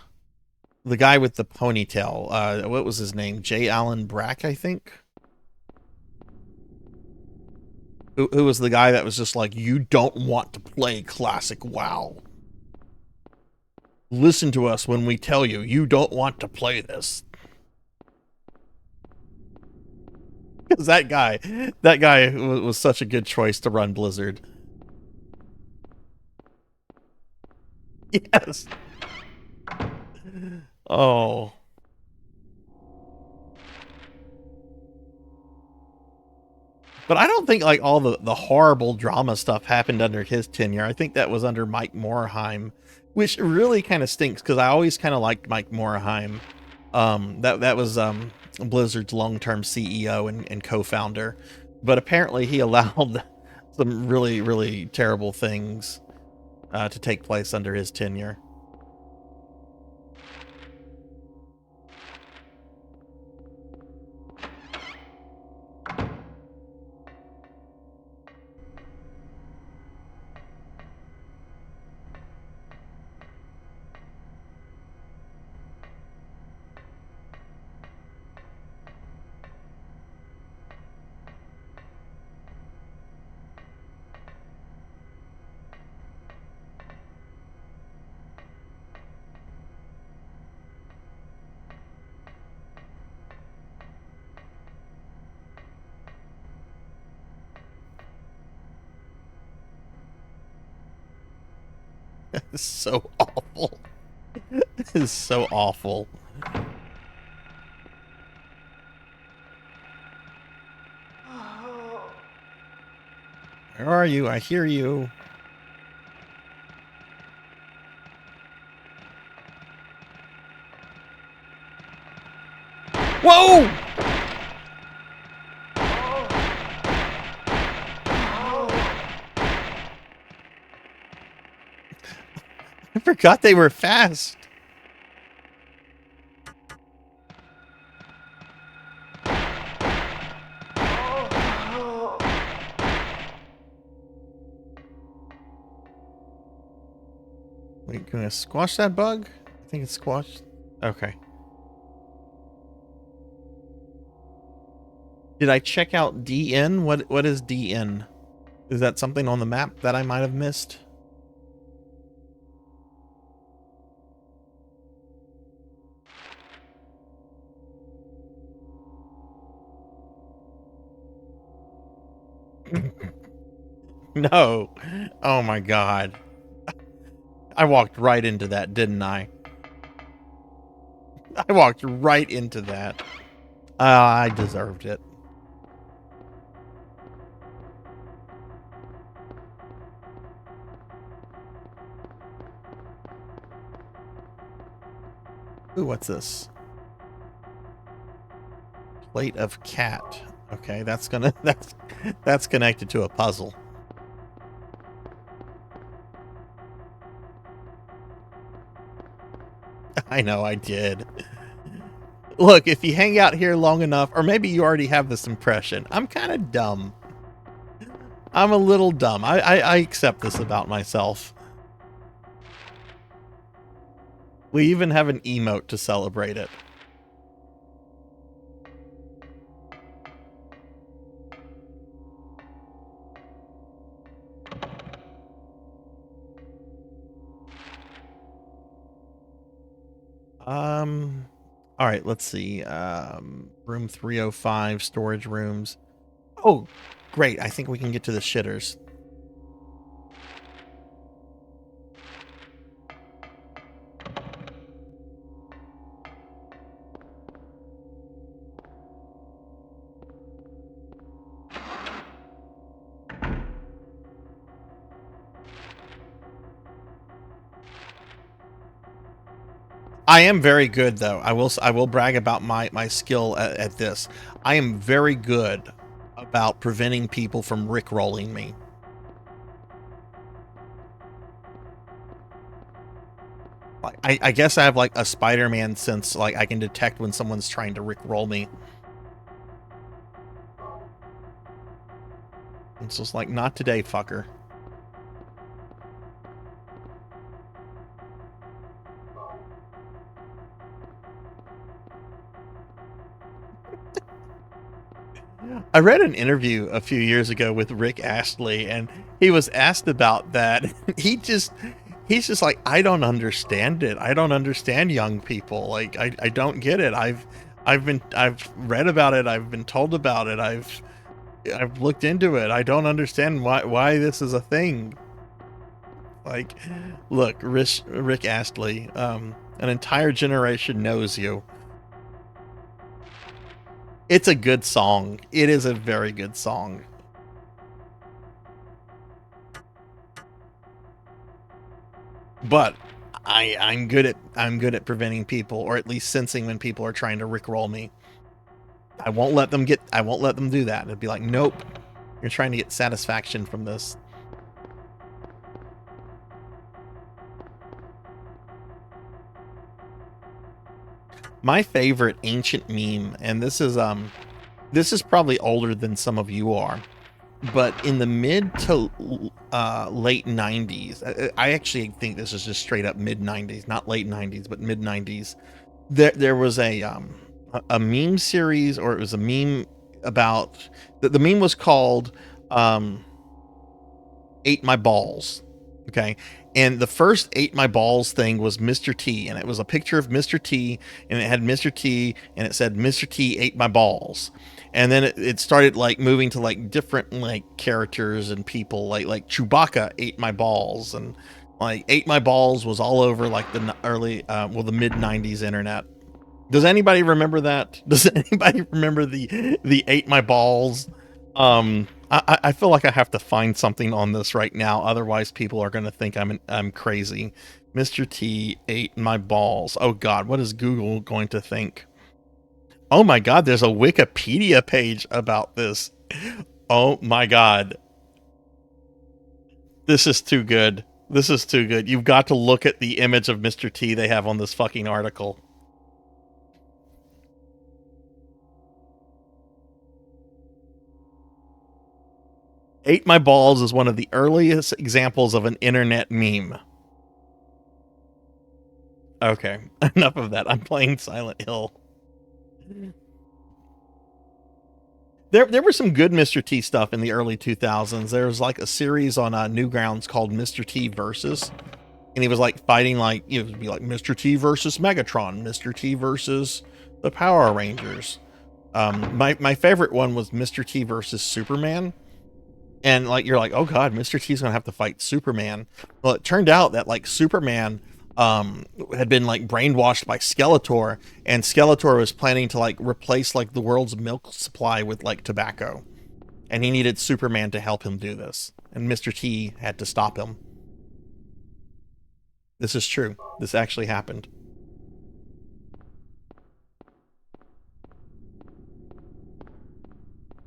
[SPEAKER 2] guy with the ponytail. What was his name? J. Allen Brack, I think. Who was the guy that was just like, you don't want to play classic WoW. Listen to us when we tell you, you don't want to play this. Because that guy was such a good choice to run Blizzard. Yes. Oh. But I don't think like all the horrible drama stuff happened under his tenure. I think that was under Mike Morhaime, which really kind of stinks because I always kind of liked Mike Morhaime. That was Blizzard's long-term CEO and co-founder, but apparently he allowed some really, really terrible things to take place under his tenure. It's so awful. It's so awful. Where are you? I hear you. Whoa! I forgot they were fast. Wait, can I squash that bug? I think it's squashed. Okay. Did I check out DN? What is DN? Is that something on the map that I might have missed? No. Oh my god. I walked right into that, didn't I? I walked right into that. I deserved it. Ooh, what's this? Plate of cat. Okay, that's connected to a puzzle. I know I did. Look, if you hang out here long enough, or maybe you already have this impression, I'm kind of dumb. I'm a little dumb. I accept this about myself. We even have an emote to celebrate it. All right, let's see. Room 305, storage rooms. Oh, great. I think we can get to the shitters. I am very good, though. I will brag about my skill at this. I am very good about preventing people from rickrolling me. Like, I guess I have like a Spider-Man sense. Like I can detect when someone's trying to rickroll me. It's just like, not today, fucker. I read an interview a few years ago with Rick Astley, and he was asked about that. He's just like, I don't understand it. I don't understand young people. Like, I don't get it. I've read about it. I've been told about it. I've looked into it. I don't understand why this is a thing. Like, look, Rick Astley, an entire generation knows you. It's a good song. It is a very good song. But I'm good at preventing people, or at least sensing when people are trying to rickroll me. I won't let them do that. It'd be like, nope, you're trying to get satisfaction from this. My favorite ancient meme, and this is probably older than some of you are, but in the mid to late 90s, I actually think this is just straight up mid 90s, not late 90s, but mid 90s. There was a meme series, or it was a meme about the meme was called Ate My Balls. Okay. And the first Ate My Balls thing was Mr. T, and it was a picture of Mr. T, and it had Mr. T, and it said Mr. T ate my balls. And then it started like moving to like different like characters and people, like Chewbacca ate my balls, and like Ate My Balls was all over like the early the mid 90s internet. Does anybody remember that? Does anybody remember the Ate My Balls? I feel like I have to find something on this right now, otherwise people are going to think I'm crazy. Mr. T ate my balls. Oh God, what is Google going to think? Oh my God, there's a Wikipedia page about this. Oh my God. This is too good. This is too good. You've got to look at the image of Mr. T they have on this fucking article. Ate My Balls is one of the earliest examples of an internet meme. Okay, enough of that. I'm playing Silent Hill. There was some good Mr. T stuff in the early 2000s. There was like a series on Newgrounds called Mr. T Versus. And he was like fighting, like, it would be like Mr. T versus Megatron, Mr. T versus the Power Rangers. My favorite one was Mr. T versus Superman. And like, you're like, oh God, Mr. T's gonna have to fight Superman. Well, it turned out that like Superman had been like brainwashed by Skeletor, and Skeletor was planning to like replace like the world's milk supply with like tobacco. And he needed Superman to help him do this. And Mr. T had to stop him. This is true. This actually happened.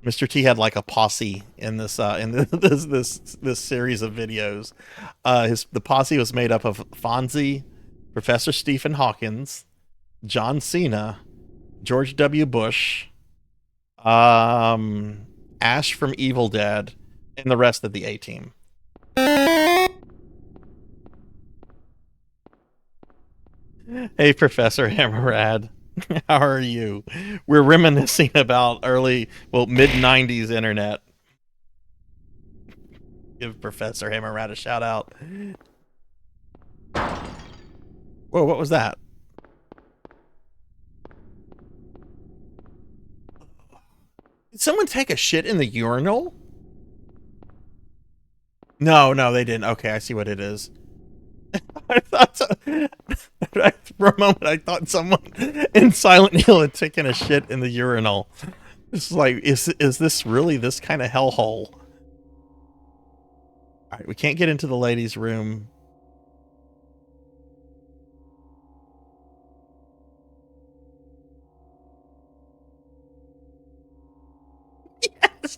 [SPEAKER 2] Mr. T had like a posse in this this series of videos. The posse was made up of Fonzie, Professor Stephen Hawkins, John Cena, George W. Bush, Ash from Evil Dead, and the rest of the A-Team. Hey, Professor Hammerad. How are you? We're reminiscing about mid-90s internet. Give Professor Hammerad a shout out. Whoa, what was that? Did someone take a shit in the urinal? No, they didn't. Okay, I see what it is. I thought so. For a moment, I thought someone in Silent Hill had taken a shit in the urinal. It's like, is this really this kind of hellhole? All right, we can't get into the ladies' room. Yes.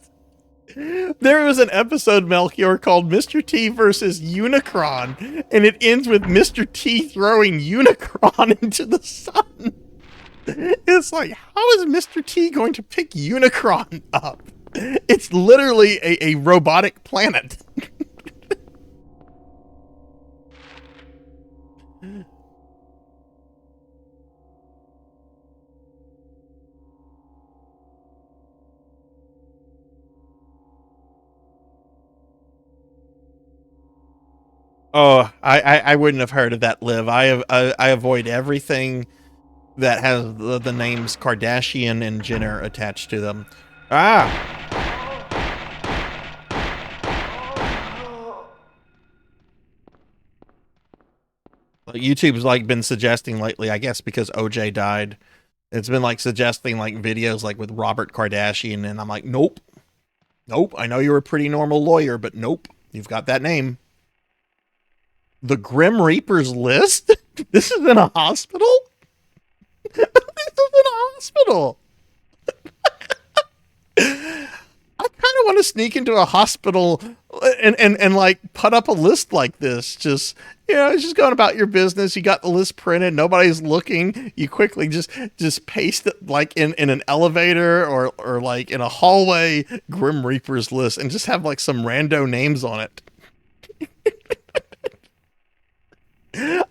[SPEAKER 2] There was an episode, Melchior, called Mr. T versus Unicron, and it ends with Mr. T throwing Unicron into the sun. It's like, how is Mr. T going to pick Unicron up? It's literally a robotic planet. Oh, I wouldn't have heard of that, Liv. I avoid everything that has the names Kardashian and Jenner attached to them. Ah! YouTube's like been suggesting lately, I guess because OJ died, it's been like suggesting like videos like with Robert Kardashian, and I'm like, nope. I know you're a pretty normal lawyer, but nope, you've got that name. The Grim Reaper's list? This is in a hospital? This is in a hospital. I kind of want to sneak into a hospital and like put up a list like this. Just, you know, just going about your business. You got the list printed. Nobody's looking. You quickly just paste it like in an elevator or like in a hallway, Grim Reaper's list, and just have like some rando names on it.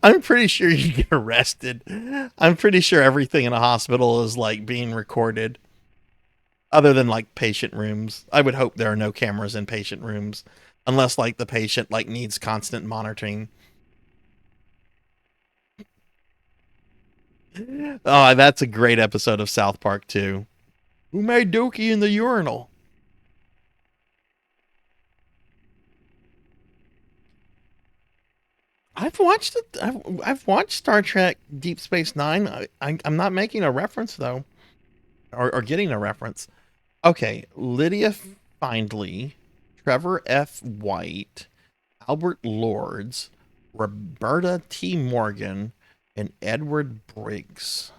[SPEAKER 2] I'm pretty sure you get arrested. I'm pretty sure everything in a hospital is like being recorded. Other than like patient rooms. I would hope there are no cameras in patient rooms. Unless like the patient like needs constant monitoring. Oh, that's a great episode of South Park too. Who made Dookie in the urinal? I've watched it. I've watched Star Trek Deep Space Nine. I'm not making a reference though, or getting a reference. Okay, Lydia Findley, Trevor F. White, Albert Lords, Roberta T. Morgan, and Edward Briggs.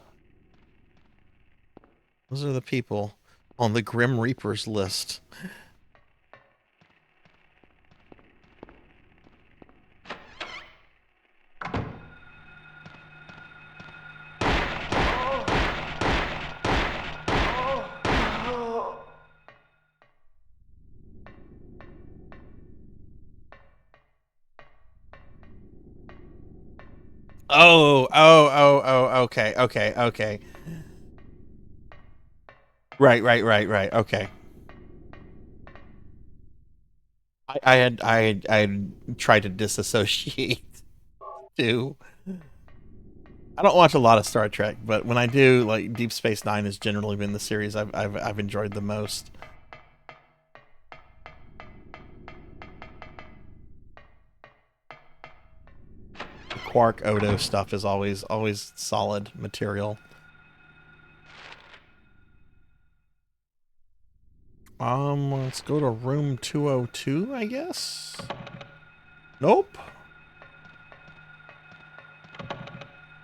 [SPEAKER 2] Those are the people on the Grim Reaper's list. Oh, okay. Right, okay. I had tried to disassociate too. I don't watch a lot of Star Trek, but when I do, like Deep Space Nine has generally been the series I've enjoyed the most. The Quark Odo stuff is always solid material. Let's go to room 202, I guess. Nope.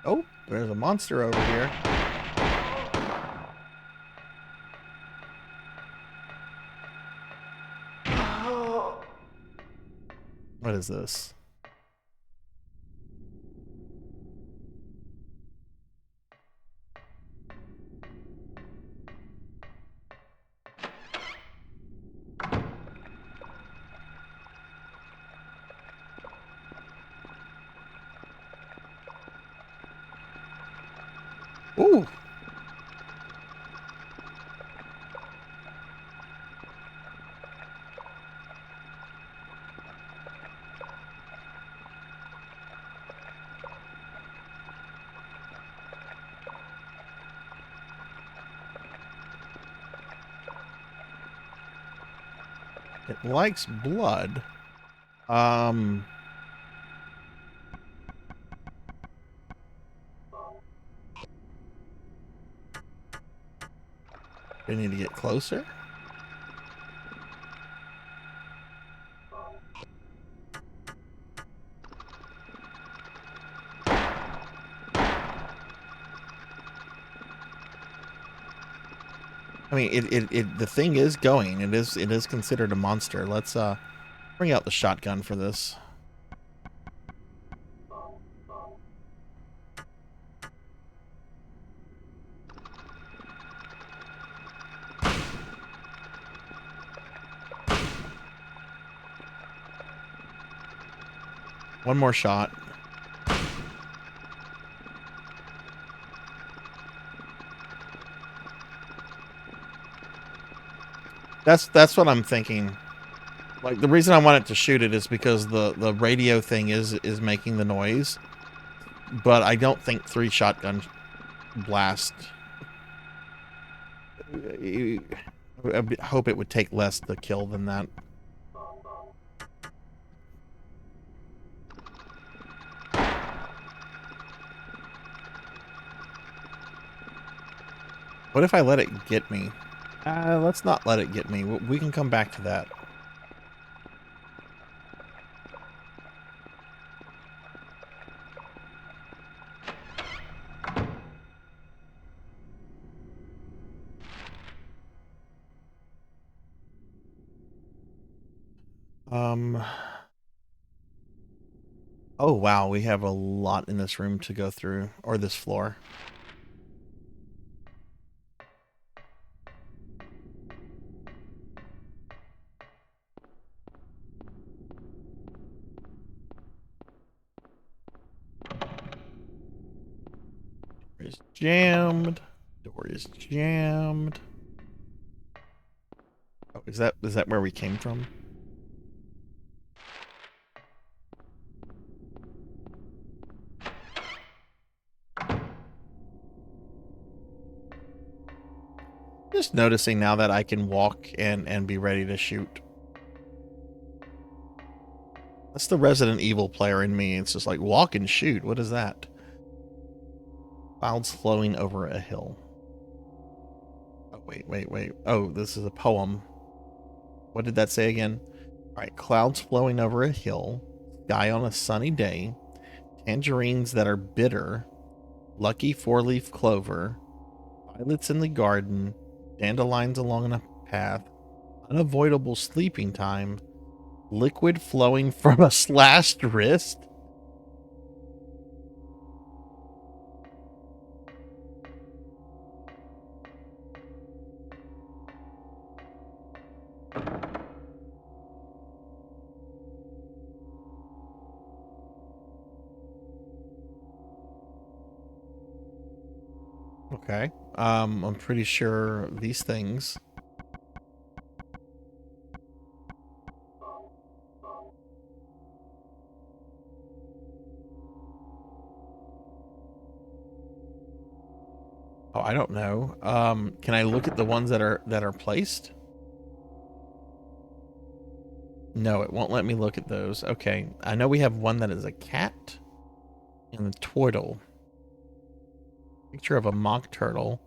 [SPEAKER 2] Oh, there's a monster over here. What is this? Ooh. It likes blood. We need to get closer. I mean, the thing is going. It is considered a monster. Let's bring out the shotgun for this. One more shot. That's what I'm thinking. Like the reason I wanted to shoot it is because the radio thing is making the noise, but I don't think 3 shotgun blast. I hope it would take less to kill than that. What if I let it get me? Let's not let it get me. We can come back to that. Um. Oh wow, we have a lot in this room to go through, or this floor. Door is jammed. Door is jammed. Oh, is that where we came from? Just noticing now that I can walk and be ready to shoot. That's the Resident Evil player in me. It's just like walk and shoot. What is that? Clouds flowing over a hill. Oh, wait. Oh, this is a poem. What did that say again? All right, clouds flowing over a hill, sky on a sunny day, tangerines that are bitter, lucky four-leaf clover, violets in the garden, dandelions along a path, unavoidable sleeping time, liquid flowing from a slashed wrist. Okay. I'm pretty sure these things. Oh, I don't know. Can I look at the ones that are placed? No, it won't let me look at those. Okay. I know we have one that is a cat and a turtle. Picture of a mock turtle,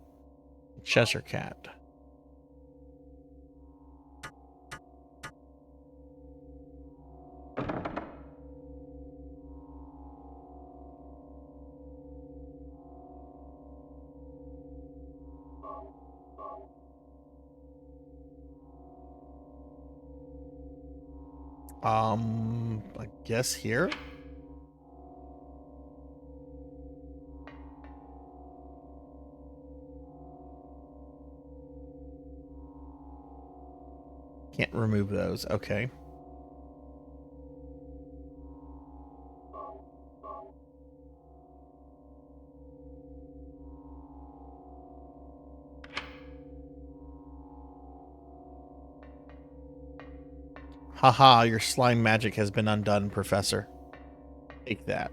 [SPEAKER 2] Cheshire cat. I guess here. Can't remove those. Okay. Haha, your slime magic has been undone, Professor. Take that.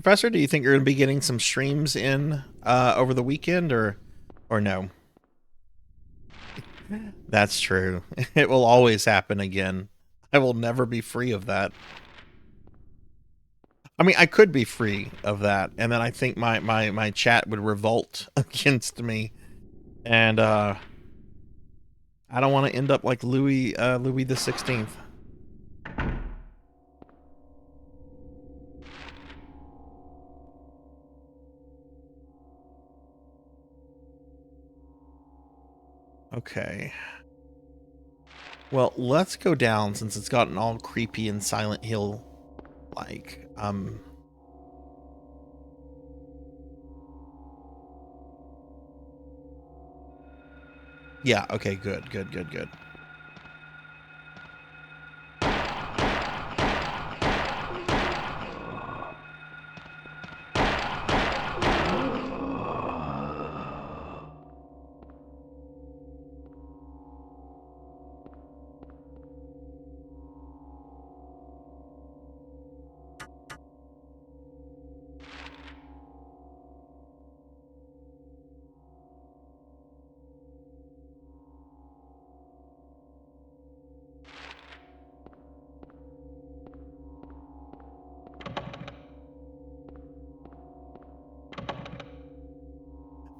[SPEAKER 2] Professor, do you think you're going to be getting some streams in over the weekend or no? That's true. It will always happen again. I will never be free of that. I mean, I could be free of that, and then I think my chat would revolt against me, and I don't want to end up like Louis the 16th. Okay. Well, let's go down since it's gotten all creepy and Silent Hill like. Yeah, okay, good.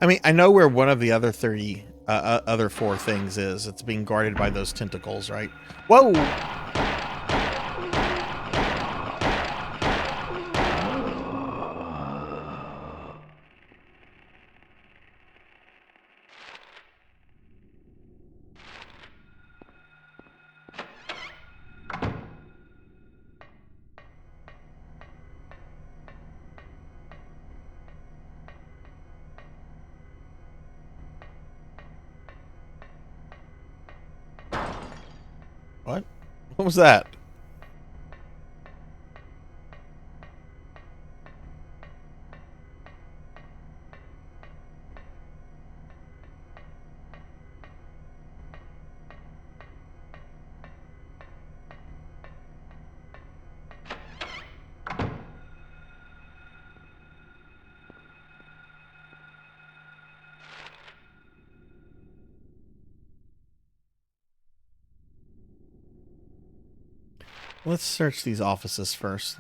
[SPEAKER 2] I mean, I know where one of the other other four things is. It's being guarded by those tentacles, right? Whoa! What? What was that? Let's search these offices first.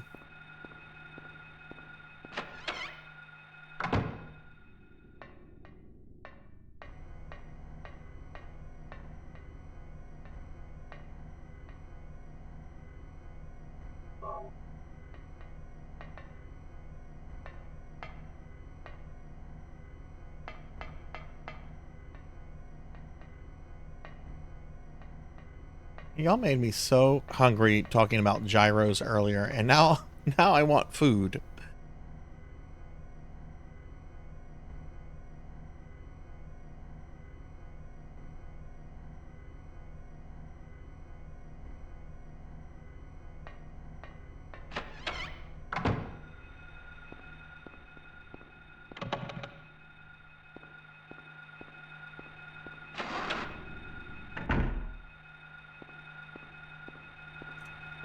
[SPEAKER 2] Y'all made me so hungry talking about gyros earlier, and now I want food.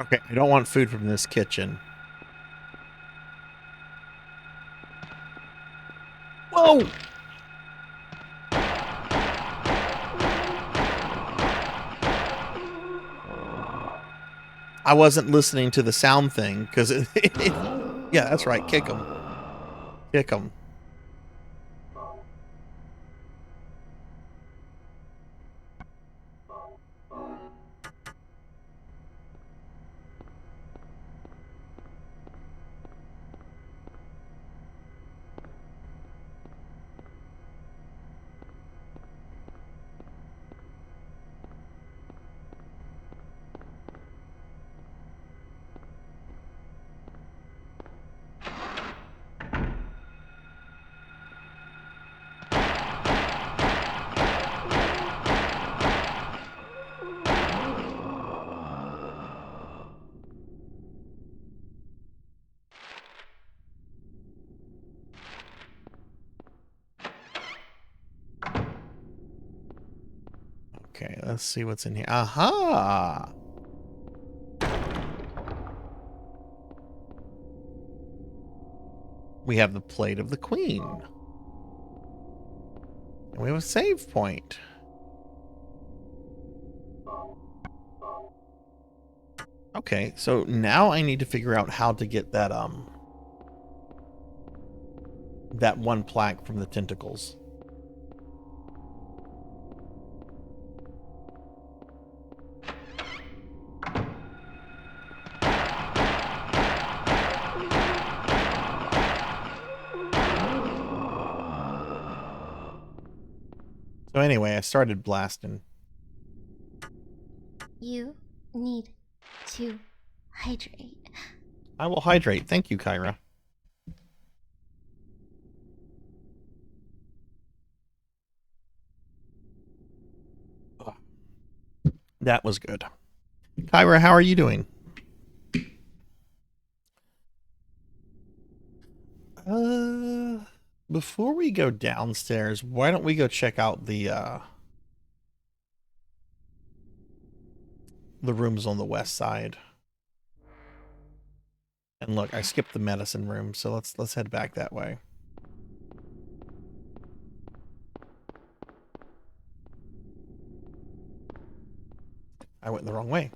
[SPEAKER 2] Okay, I don't want food from this kitchen. Whoa! I wasn't listening to the sound thing because yeah, that's right. Kick them. Kick them. Okay, let's see what's in here. Aha! We have the plate of the queen. And we have a save point. Okay, so now I need to figure out how to get that that one plaque from the tentacles. So anyway, I started blasting.
[SPEAKER 9] You need to hydrate.
[SPEAKER 2] I will hydrate. Thank you, Kyra. That was good. Kyra, how are you doing? Before we go downstairs, why don't we go check out the rooms on the west side? And look, I skipped the medicine room, so let's head back that way. I went the wrong way.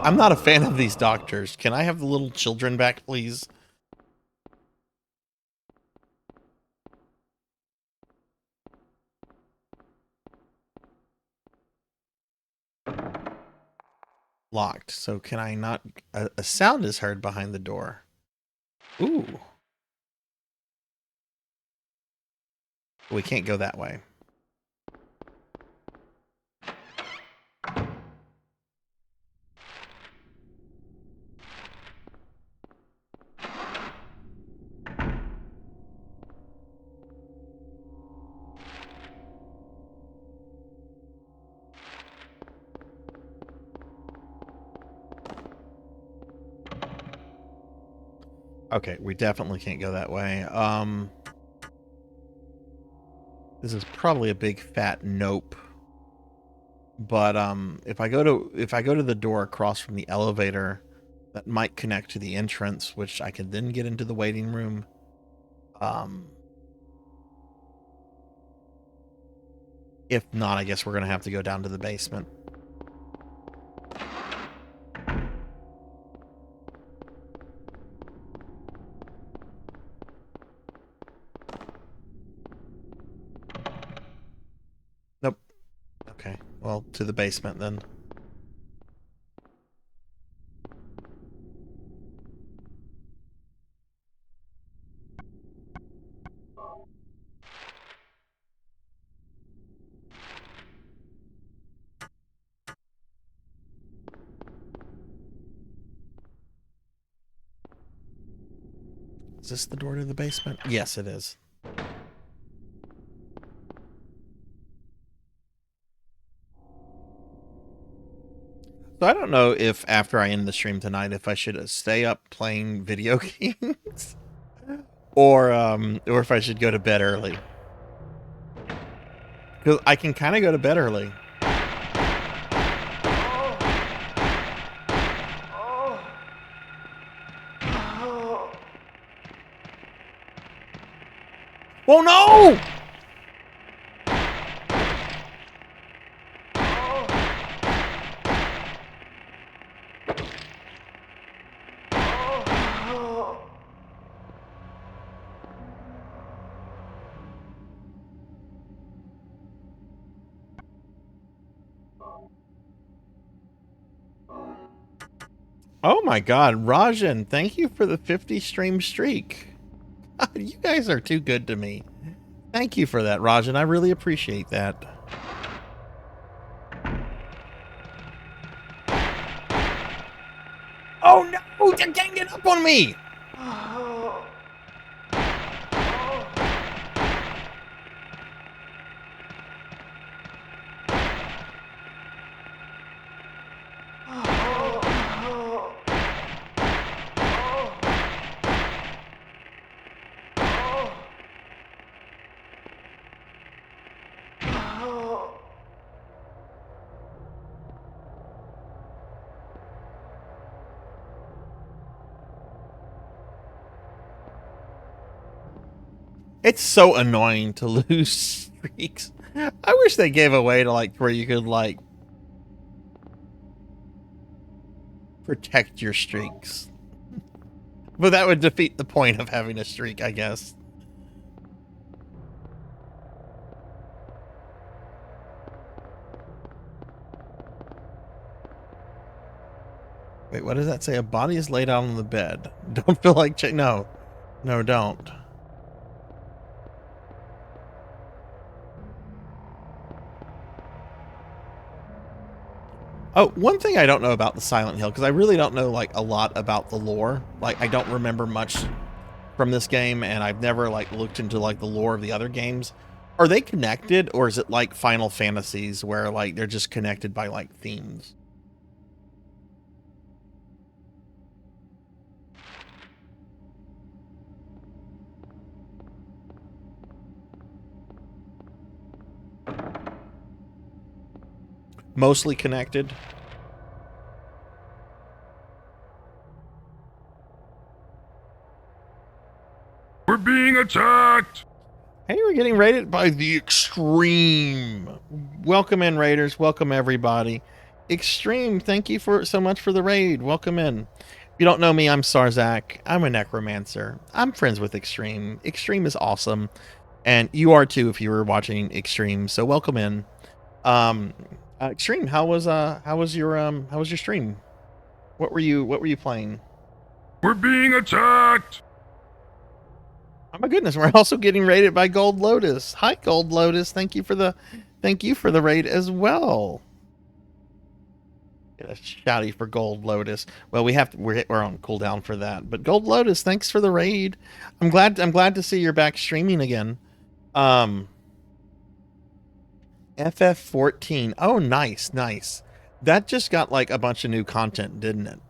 [SPEAKER 2] I'm not a fan of these doctors. Can I have the little children back, please? Locked. So can I not... A sound is heard behind the door. Ooh. We can't go that way. Okay, we definitely can't go that way. This is probably a big fat nope. But if I go to the door across from the elevator, that might connect to the entrance, which I can then get into the waiting room. If not, I guess we're gonna have to go down to the basement. Nope. Okay, well, to the basement then. Is this the door to the basement? Yes, it is. So I don't know if after I end the stream tonight, if I should stay up playing video games or if I should go to bed early. Because I can kind of go to bed early. Oh no! Oh my god, Rajan, thank you for the 50 stream streak. You guys are too good to me. Thank you for that, Rajan. I really appreciate that. Oh no! They're ganging up on me! It's so annoying to lose streaks. I wish they gave a way to like where you could like protect your streaks. But that would defeat the point of having a streak, I guess. Wait, what does that say? A body is laid out on the bed. Don't feel like no. No, don't. Oh, one thing I don't know about the Silent Hill, because I really don't know like a lot about the lore. Like I don't remember much from this game, and I've never like looked into like the lore of the other games. Are they connected, or is it like Final Fantasies where like they're just connected by like themes? Mostly connected.
[SPEAKER 10] We're being attacked!
[SPEAKER 2] Hey, we're getting raided by the Extreme. Welcome in, Raiders. Welcome, everybody. Extreme, thank you for so much for the raid. Welcome in. If you don't know me, I'm Sarzac. I'm a necromancer. I'm friends with Extreme. Extreme is awesome, and you are too if you were watching Extreme. So welcome in. Extreme, how was your stream? What were you playing?
[SPEAKER 10] We're being attacked!
[SPEAKER 2] Oh my goodness, we're also getting raided by Gold Lotus. Hi Gold Lotus, thank you for the raid as well. Get a shouty for Gold Lotus. Well, we're on cooldown for that. But Gold Lotus, thanks for the raid. I'm glad to see you're back streaming again. FF14. Oh, nice. That just got like a bunch of new content, didn't it?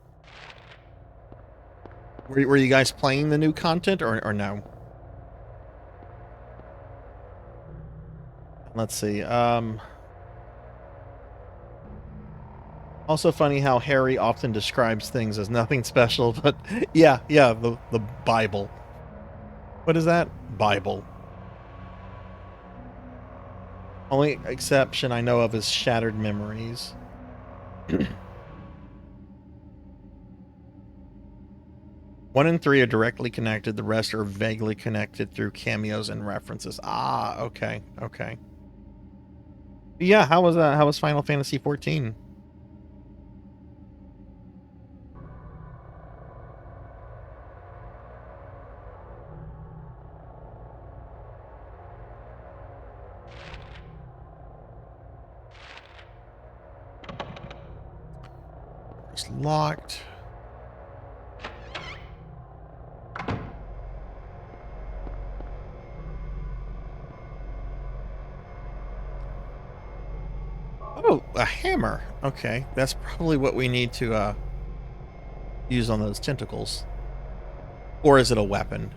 [SPEAKER 2] Were you guys playing the new content or no? Let's see. Also funny how Harry often describes things as nothing special, but yeah, the Bible. What is that? Bible. Only exception I know of is Shattered Memories. 1 and 3 are directly connected. The rest are vaguely connected through cameos and references. Ah, okay. Yeah, how was Final Fantasy 14? It's locked. Oh, a hammer. Okay, that's probably what we need to use on those tentacles. Or is it a weapon?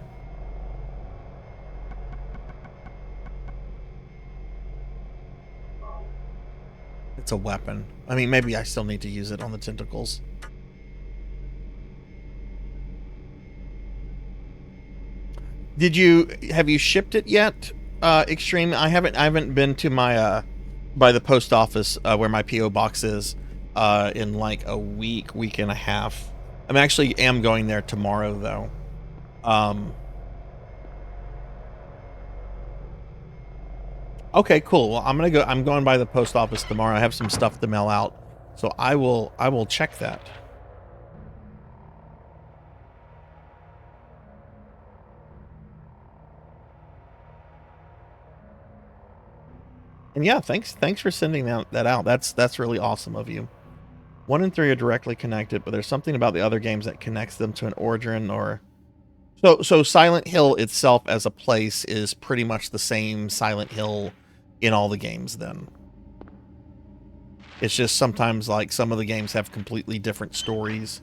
[SPEAKER 2] It's a weapon. I mean, maybe I still need to use it on the tentacles. Have you shipped it yet, Extreme? I haven't been to my by the post office where my PO box is in like a week and a half. I actually am going there tomorrow though. Okay, cool. Well, I'm going by the post office tomorrow. I have some stuff to mail out, so I will check that. And yeah, thanks for sending that out. That's really awesome of you. 1 and 3 are directly connected, but there's something about the other games that connects them to an origin or so Silent Hill itself as a place is pretty much the same Silent Hill in all the games then. It's just sometimes like some of the games have completely different stories.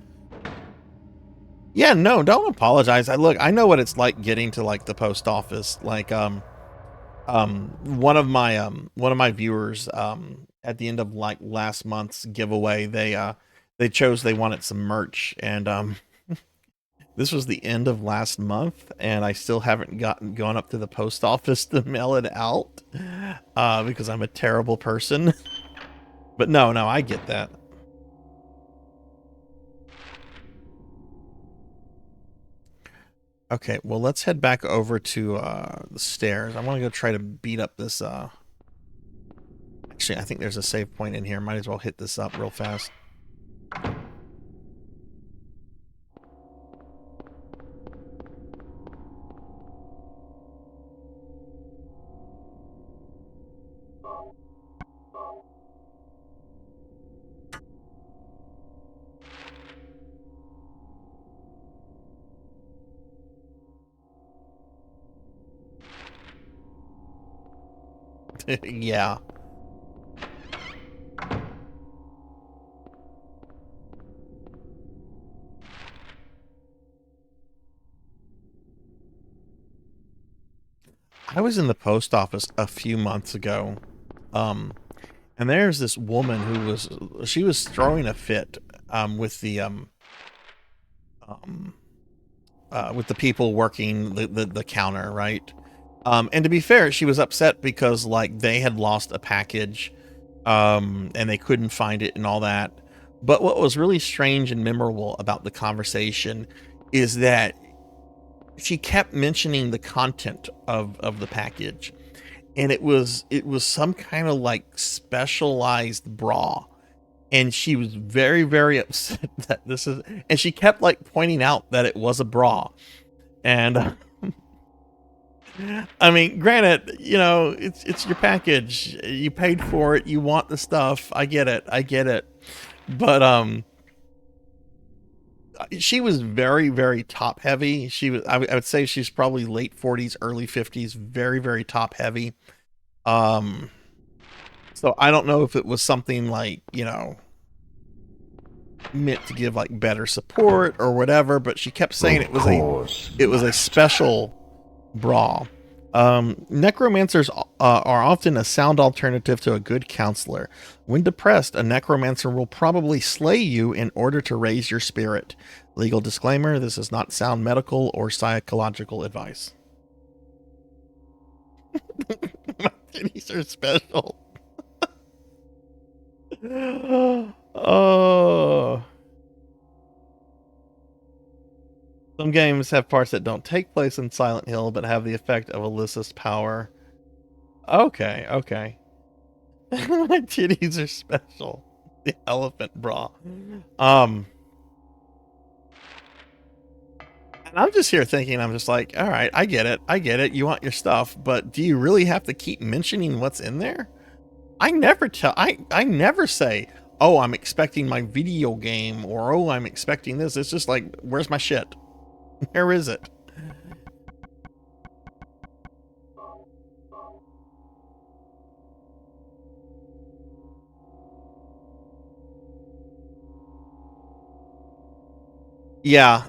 [SPEAKER 2] Yeah, no, don't apologize. I know what it's like getting to like the post office. Like one of my viewers at the end of like last month's giveaway, they chose they wanted some merch, and this was the end of last month and I still haven't gone up to the post office to mail it out because I'm a terrible person. But no, I get that. Okay, well, let's head back over to the stairs. I want to go try to beat up this actually, I think there's a save point in here. Might as well hit this up real fast. Yeah. I was in the post office a few months ago, and there's this woman who was throwing a fit with the people working the counter, right? And to be fair, she was upset because like they had lost a package and they couldn't find it and all that. But what was really strange and memorable about the conversation is that she kept mentioning the content of the package, and it was some kind of like specialized bra, and she was very, very upset that this is, and she kept like pointing out that it was a bra. And I mean, granted, you know, it's your package, you paid for it, you want the stuff, I get it, but she was very, very top heavy. She was, I would say she's probably late 40s, early 50s, very, very top heavy. So I don't know if it was something like, you know, meant to give like better support or whatever, but she kept saying it was a special bra. Necromancers are often a sound alternative to a good counselor. When depressed, a necromancer will probably slay you in order to raise your spirit. Legal disclaimer, this is not sound medical or psychological advice. My titties are special. Oh. Some games have parts that don't take place in Silent Hill, but have the effect of Alyssa's power. Okay, okay. My titties are special. The elephant bra. And I'm just here thinking, I'm just like, all right, I get it. You want your stuff, but do you really have to keep mentioning what's in there? I never say, oh, I'm expecting my video game, or oh, I'm expecting this. It's just like, where's my shit? Where is it? Yeah.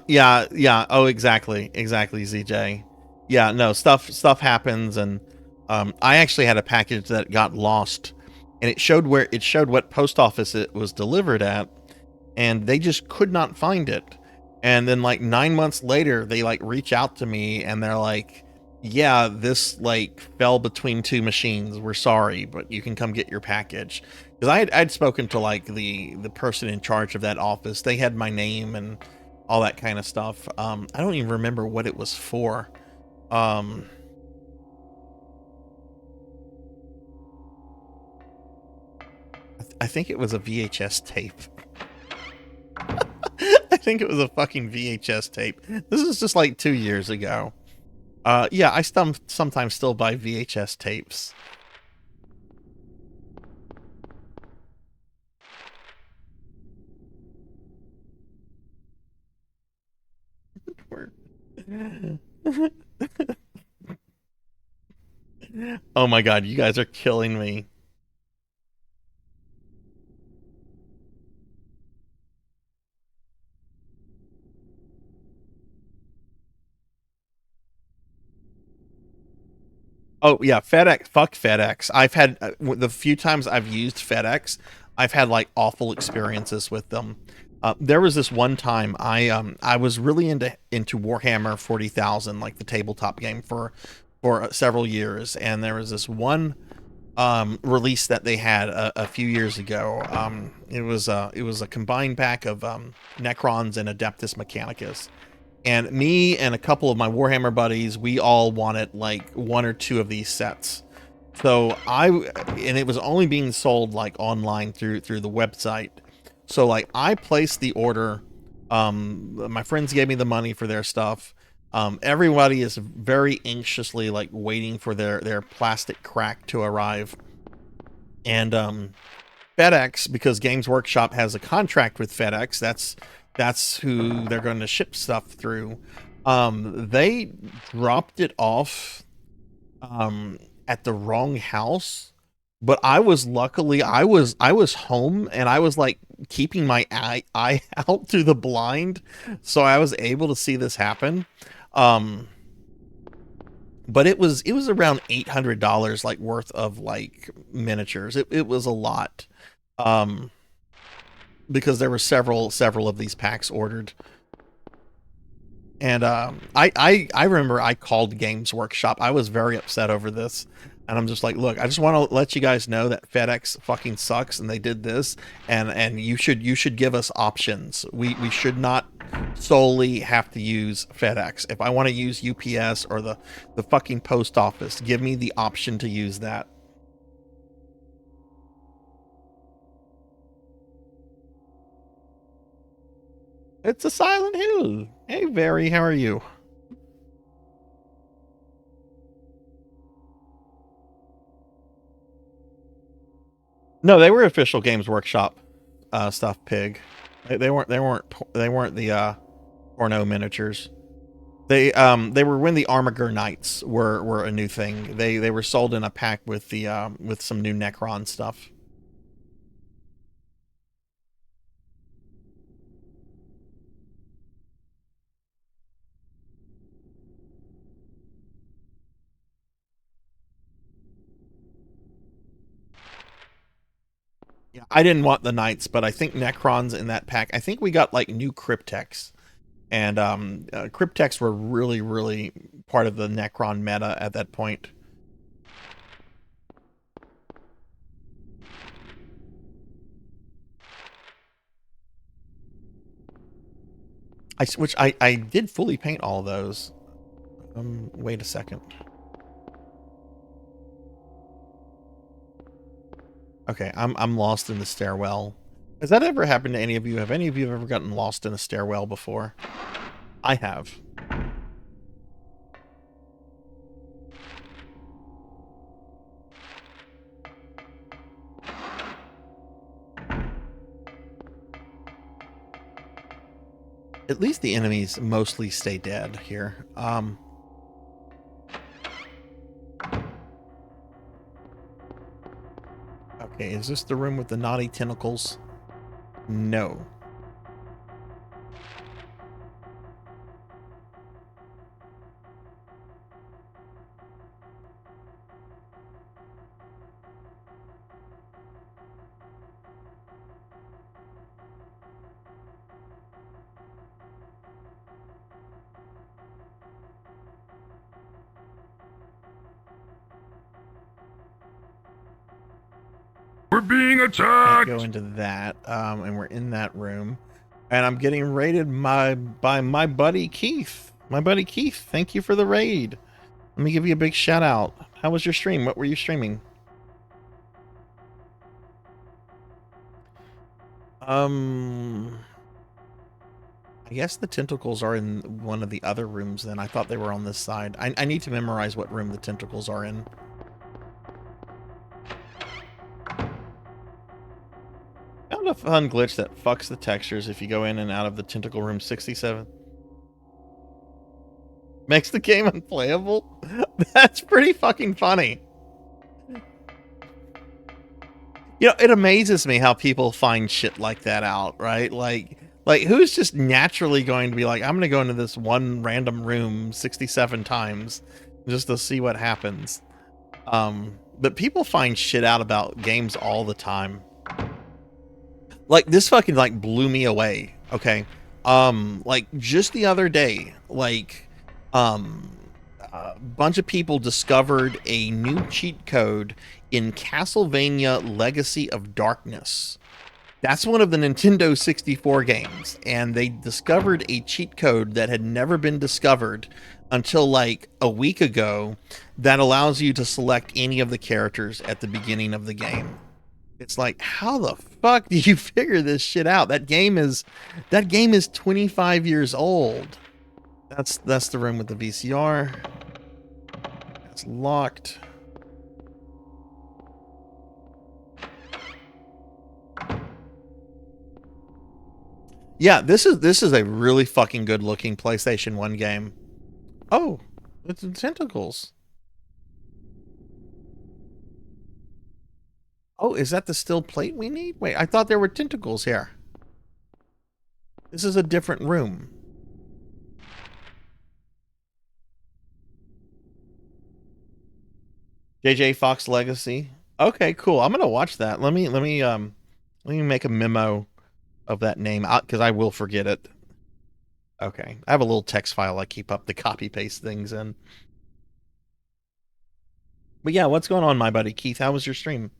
[SPEAKER 2] Oh, exactly, ZJ. Yeah, no, stuff happens, and I actually had a package that got lost, and it showed what post office it was delivered at, and they just could not find it. And then like 9 months later, they like reach out to me, and they're like, yeah, this like fell between two machines. We're sorry, but you can come get your package. Because I'd spoken to like the person in charge of that office. They had my name and all that kind of stuff. I don't even remember what it was for. I think it was a VHS tape. I think it was a fucking VHS tape. This is just like 2 years ago. Yeah, I sometimes still buy VHS tapes. Oh my god, you guys are killing me. Oh yeah, FedEx. Fuck FedEx. I've had the few times I've used FedEx, I've had like awful experiences with them. There was this one time I was really into Warhammer 40,000, like the tabletop game for several years, and there was this one release that they had a few years ago. It was a combined pack of Necrons and Adeptus Mechanicus. And me and a couple of my Warhammer buddies, we all wanted like one or two of these sets. So and it was only being sold like online through the website. So like I placed the order. My friends gave me the money for their stuff. Everybody is very anxiously like waiting for their plastic crack to arrive. And FedEx, because Games Workshop has a contract with FedEx, that's who they're going to ship stuff through. They dropped it off at the wrong house, but I was home, and I was like keeping my eye out through the blind, so I was able to see this happen. But it was around $800 like worth of like miniatures. It was a lot. Because there were several of these packs ordered. And I remember I called Games Workshop. I was very upset over this. And I'm just like, look, I just want to let you guys know that FedEx fucking sucks, and they did this, and you should give us options. We should not solely have to use FedEx. If I want to use UPS or the fucking post office, give me the option to use that. It's a Silent Hill. Hey, Very, how are you? No, they were official Games Workshop stuff. Pig. They weren't the porno miniatures. They were when the Armiger Knights were a new thing. They were sold in a pack with the with some new Necron stuff. Yeah, I didn't want the Knights, but I think Necrons in that pack. I think we got like new Cryptex, and Cryptex were really part of the Necron meta at that point. I did fully paint all of those. Wait a second. Okay, I'm lost in the stairwell. Has that ever happened to any of you? Have any of you ever gotten lost in a stairwell before? I have. At least the enemies mostly stay dead here. Okay, is this the room with the naughty tentacles? No.
[SPEAKER 10] We're being
[SPEAKER 2] Can't
[SPEAKER 10] attacked!
[SPEAKER 2] go into that, and we're in that room. And I'm getting raided by my buddy Keith. My buddy Keith, thank you for the raid. Let me give you a big shout out. How was your stream? What were you streaming? I guess the tentacles are in one of the other rooms then. I thought they were on this side. I need to memorize what room the tentacles are in. Found a fun glitch that fucks the textures if you go in and out of the tentacle room 67. Makes the game unplayable? That's pretty fucking funny. You know, it amazes me how people find shit like that out, right? Like who's just naturally going to be like, I'm going to go into this one random room 67 times just to see what happens. But people find shit out about games all the time. Like this fucking like blew me away. Okay. Like just the other day, like, a bunch of people discovered a new cheat code in Castlevania Legacy of Darkness. That's one of the Nintendo 64 games, and they discovered a cheat code that had never been discovered until like a week ago that allows you to select any of the characters at the beginning of the game. It's like, how the fuck did you figure this shit out? That game is 25 years old. That's the room with the VCR. It's locked. Yeah, this is a really fucking good looking PlayStation 1 game. Oh, it's tentacles. Oh, is that the steel plate we need? Wait, I thought there were tentacles here. This is a different room. JJ Fox Legacy. Okay, cool. I'm gonna watch that. Let me make a memo of that name out because I will forget it. Okay, I have a little text file I keep up the copy paste things in. But yeah, what's going on, my buddy Keith? How was your stream?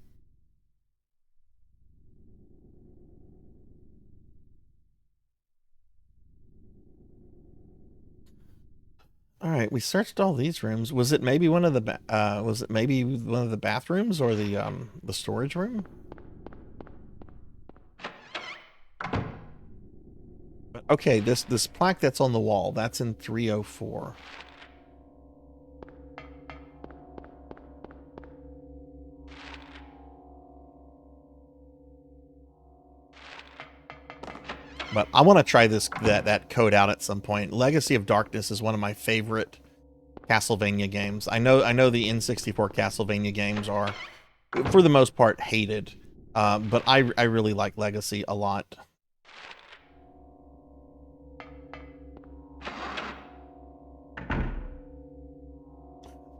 [SPEAKER 2] All right, we searched all these rooms. Was it maybe one of the bathrooms or the storage room? Okay, this plaque that's on the wall, that's in 304. But I want to try that code out at some point. Legacy of Darkness is one of my favorite Castlevania games. I know the N64 Castlevania games are, for the most part, hated. But I really like Legacy a lot.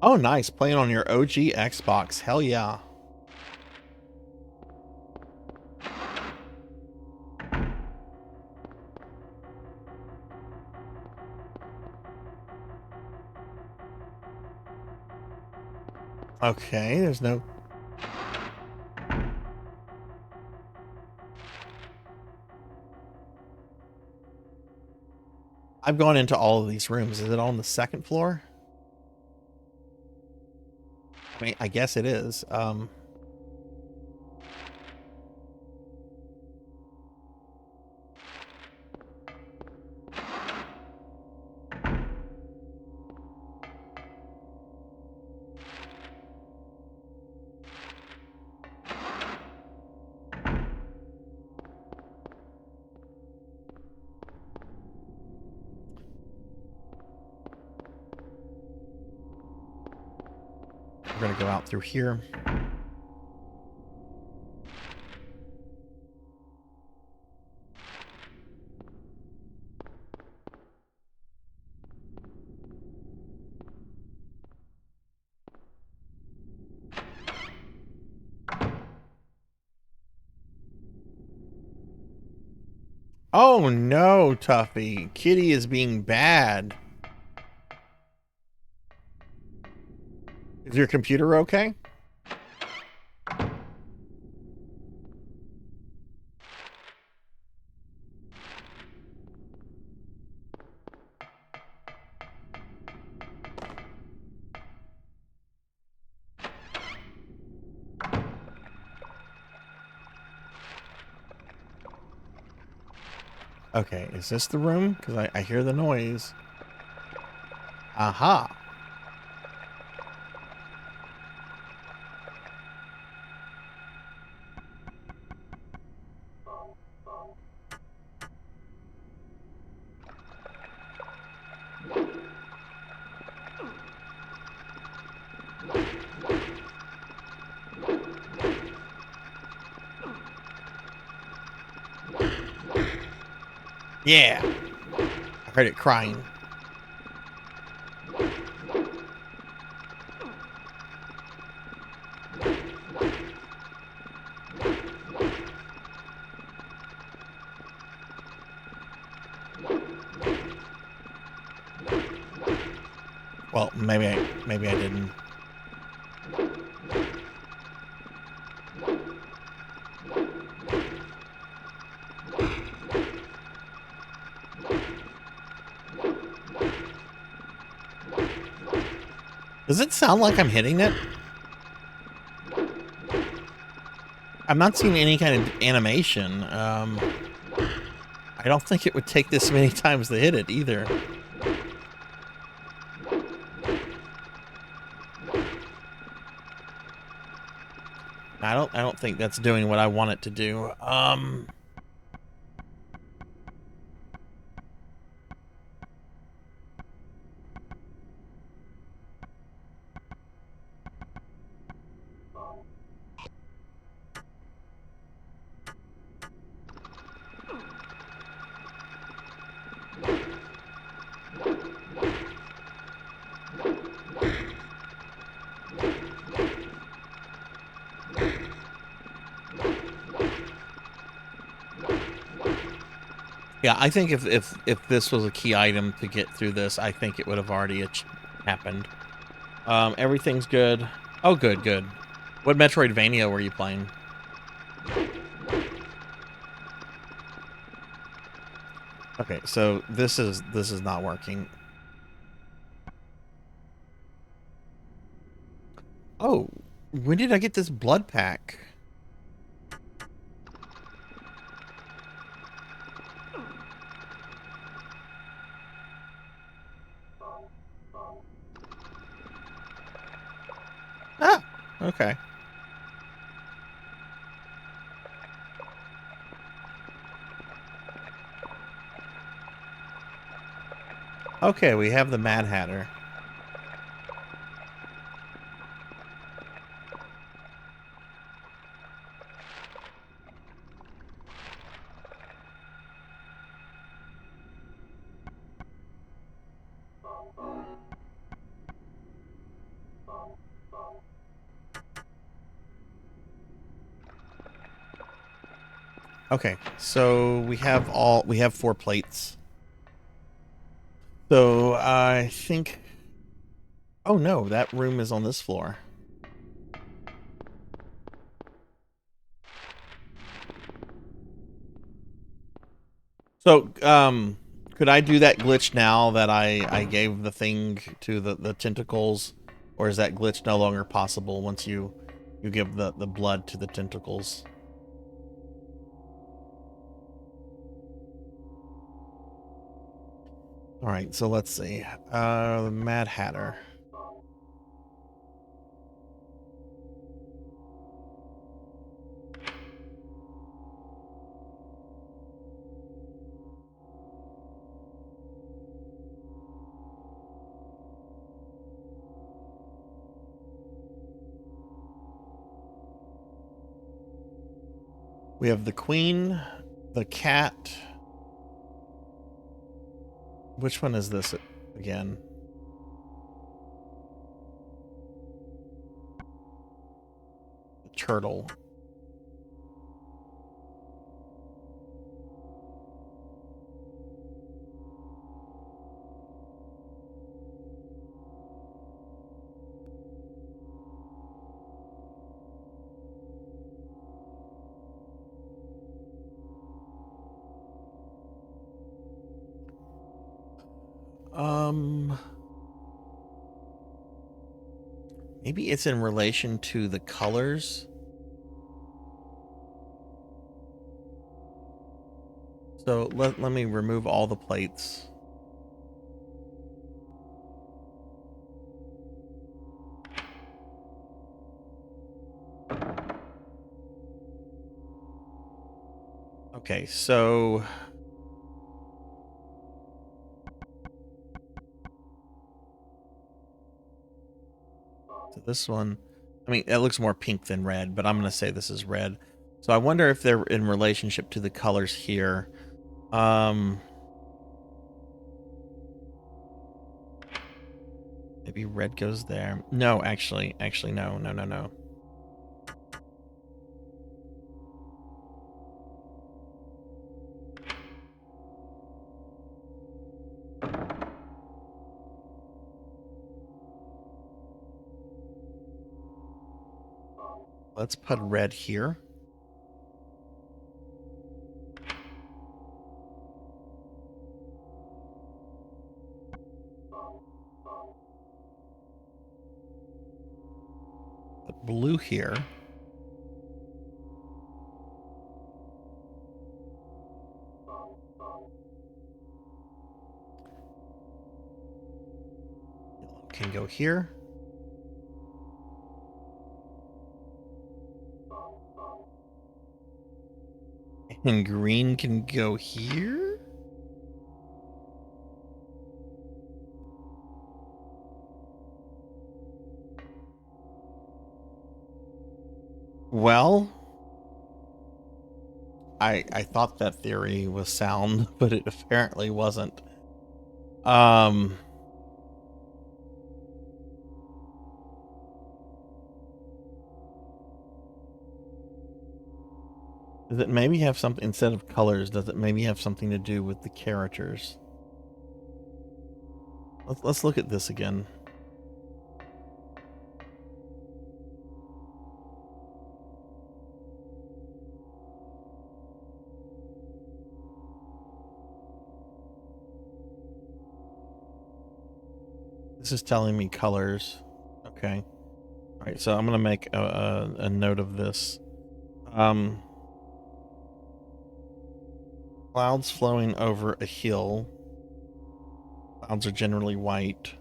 [SPEAKER 2] Oh, nice. Playing on your OG Xbox. Hell yeah. Okay, there's no... I've gone into all of these rooms. Is it on the second floor? I mean, I guess it is. We're going to go out through here. Oh no, Tuffy. Kitty is being bad. Is your computer okay? Okay, is this the room? Because I hear the noise. Aha. Yeah. I heard it crying. Well, maybe I didn't. Does it sound like I'm hitting it? I'm not seeing any kind of animation. I don't think it would take this many times to hit it either. I don't think that's doing what I want it to do. Yeah, I think if this was a key item to get through this, I think it would have already happened. Everything's good. Oh, good, good. What Metroidvania were you playing? Okay, so this is not working. Oh, when did I get this blood pack? Ah, okay. Okay, we have the Mad Hatter. Okay, so we have 4 plates. So I think, oh no, that room is on this floor. So, could I do that glitch now that I gave the thing to the tentacles, or is that glitch no longer possible once you give the blood to the tentacles? All right, so let's see. The Mad Hatter. We have the Queen, the cat. Which one is this again? The turtle. Maybe it's in relation to the colors. So let me remove all the plates. Okay, so this one, I mean, it looks more pink than red, but I'm going to say this is red. So I wonder if they're in relationship to the colors here. Maybe red goes there. No, actually, no. Let's put red here. Put blue here. Yellow can go here. And green can go here. Well, I thought that theory was sound, but it apparently wasn't. Does it maybe have something, instead of colors, does it maybe have something to do with the characters? Let's look at this again. This is telling me colors. Okay. All right, so I'm gonna make a note of this. Clouds flowing over a hill. Clouds are generally white.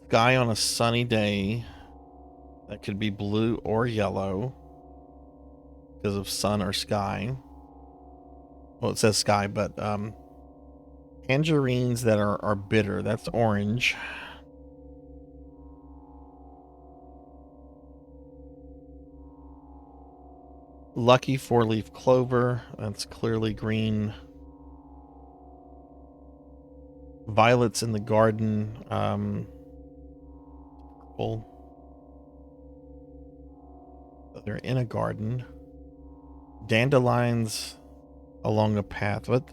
[SPEAKER 2] Sky on a sunny day. That could be blue or yellow because of sun or sky. Well, it says sky, but tangerines that are bitter. That's orange. Lucky four-leaf clover. That's clearly green. Violets in the garden. Purple. They're in a garden. Dandelions along a path. What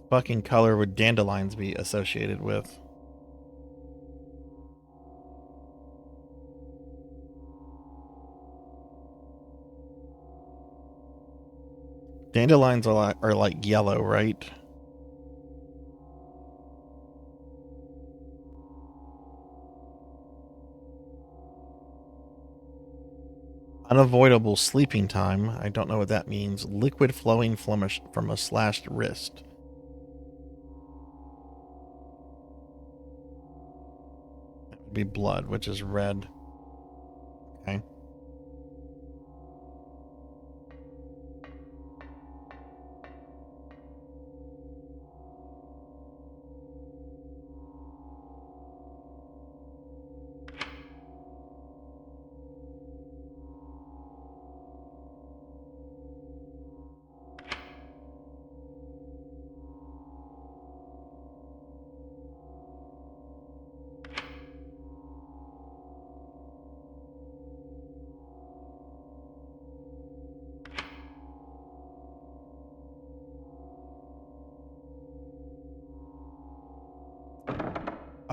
[SPEAKER 2] fucking color would dandelions be associated with? Dandelions are like yellow, right? Unavoidable sleeping time. I don't know what that means. Liquid flowing from a slashed wrist. That would be blood, which is red. Okay.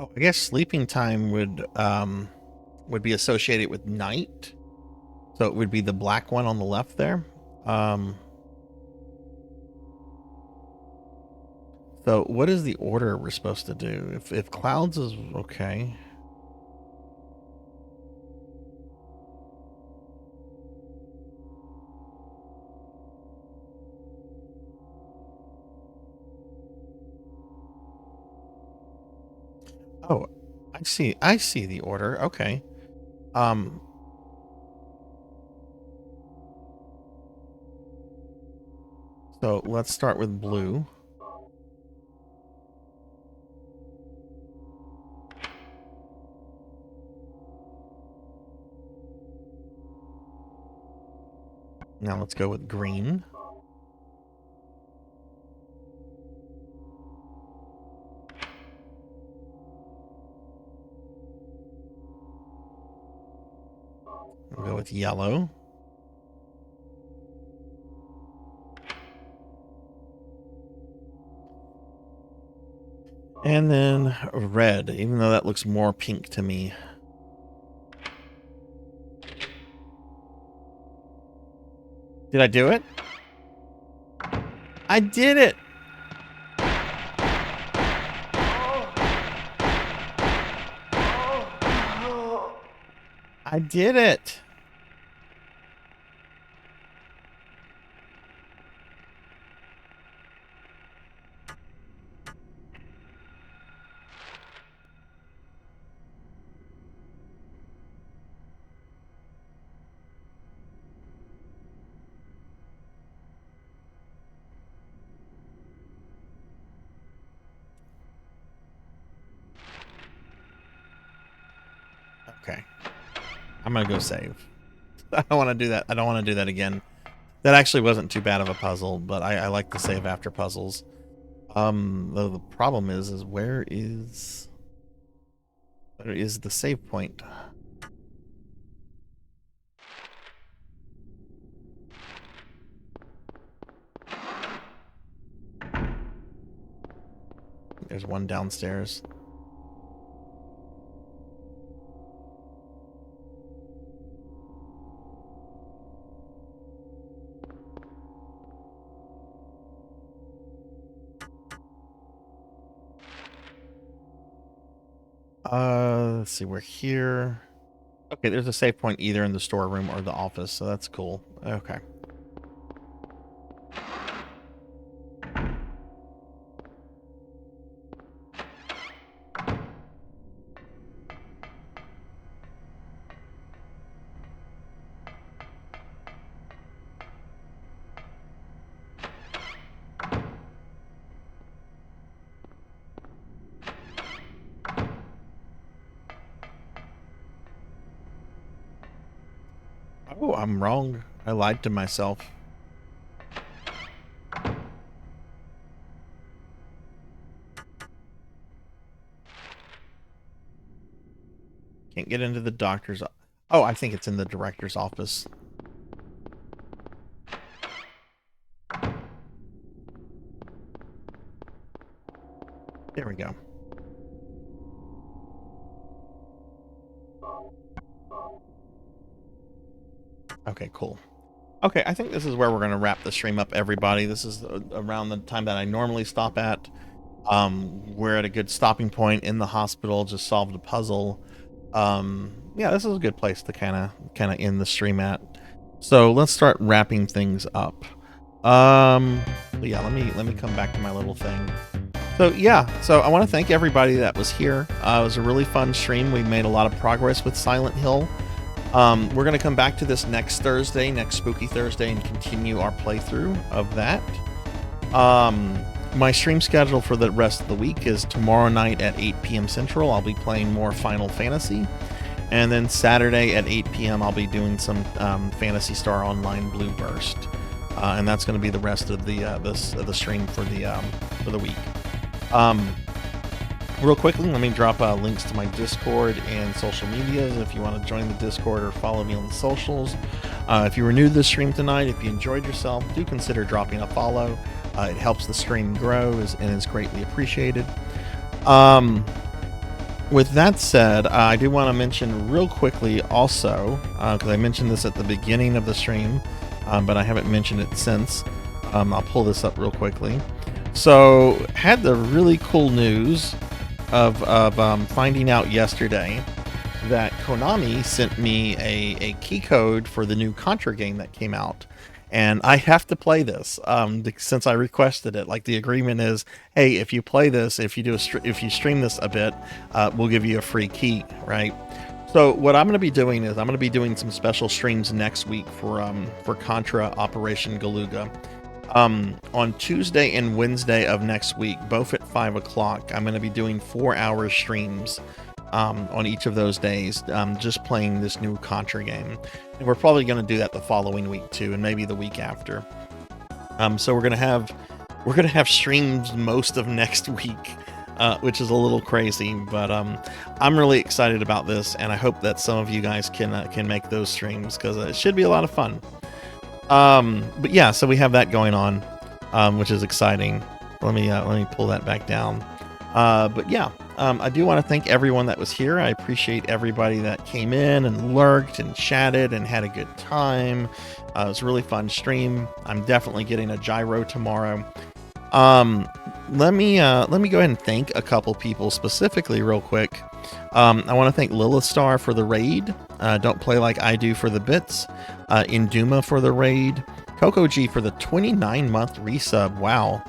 [SPEAKER 2] Oh, I guess sleeping time would be associated with night. So it would be the black one on the left there. So what is the order we're supposed to do? If clouds is okay. Oh, I see the order. Okay. So let's start with blue. Now let's go with green. We'll go with yellow. And then red, even though that looks more pink to me. Did I do it? I did it! I did it! Okay. I'm gonna go save. I don't want to do that. I don't want to do that again. That actually wasn't too bad of a puzzle, but I like to save after puzzles. Though the problem is where is the save point? There's one downstairs. Let's see, we're here. Okay, there's a save point either in the storeroom or the office, so that's cool. Okay. Oh, I'm wrong. I lied to myself. Can't get into the doctor's. Oh, I think it's in the director's office. There we go. Okay, cool. Okay, I think this is where we're going to wrap the stream up, everybody. This is around the time that I normally stop at. We're at a good stopping point in the hospital, just solved a puzzle. Yeah, this is a good place to kind of end the stream at. So let's start wrapping things up. Yeah, let me come back to my little thing. So yeah, so I want to thank everybody that was here. It was a really fun stream. We made a lot of progress with Silent Hill. We're going to come back to this next Thursday, next Spooky Thursday, and continue our playthrough of that. My stream schedule for the rest of the week is tomorrow night at 8 p.m. Central. I'll be playing more Final Fantasy. And then Saturday at 8 p.m. I'll be doing some Phantasy Star Online Blue Burst. And that's going to be the rest of the stream for the week. Real quickly, let me drop links to my Discord and social medias if you want to join the Discord or follow me on the socials. If you were new to the stream tonight, if you enjoyed yourself, do consider dropping a follow. It helps the stream grow and is greatly appreciated. With that said, I do want to mention real quickly also, because I mentioned this at the beginning of the stream, but I haven't mentioned it since. I'll pull this up real quickly. So, had the really cool news of finding out yesterday that Konami sent me a key code for the new Contra game that came out. And I have to play this since I requested it. Like, the agreement is, hey, if you play this, if you stream this a bit, we'll give you a free key, right? So what I'm going to be doing is I'm going to be doing some special streams next week for Contra Operation Galuga. On Tuesday and Wednesday of next week, both at 5 o'clock, I'm going to be doing 4-hour streams on each of those days, just playing this new Contra game. And we're probably going to do that the following week too, and maybe the week after. So we're going to have streams most of next week, which is a little crazy, but I'm really excited about this, and I hope that some of you guys can make those streams, because it should be a lot of fun. But yeah, so we have that going on, which is exciting. Let me pull that back down. But yeah, I do want to thank everyone that was here. I appreciate everybody that came in and lurked and chatted and had a good time. It was a really fun stream. I'm definitely getting a gyro tomorrow. Let me go ahead and thank a couple people specifically real quick. I want to thank Lilith Star for the raid. Don't Play Like I Do for the bits. Induma for the raid. Coco G for the 29-month resub. Wow.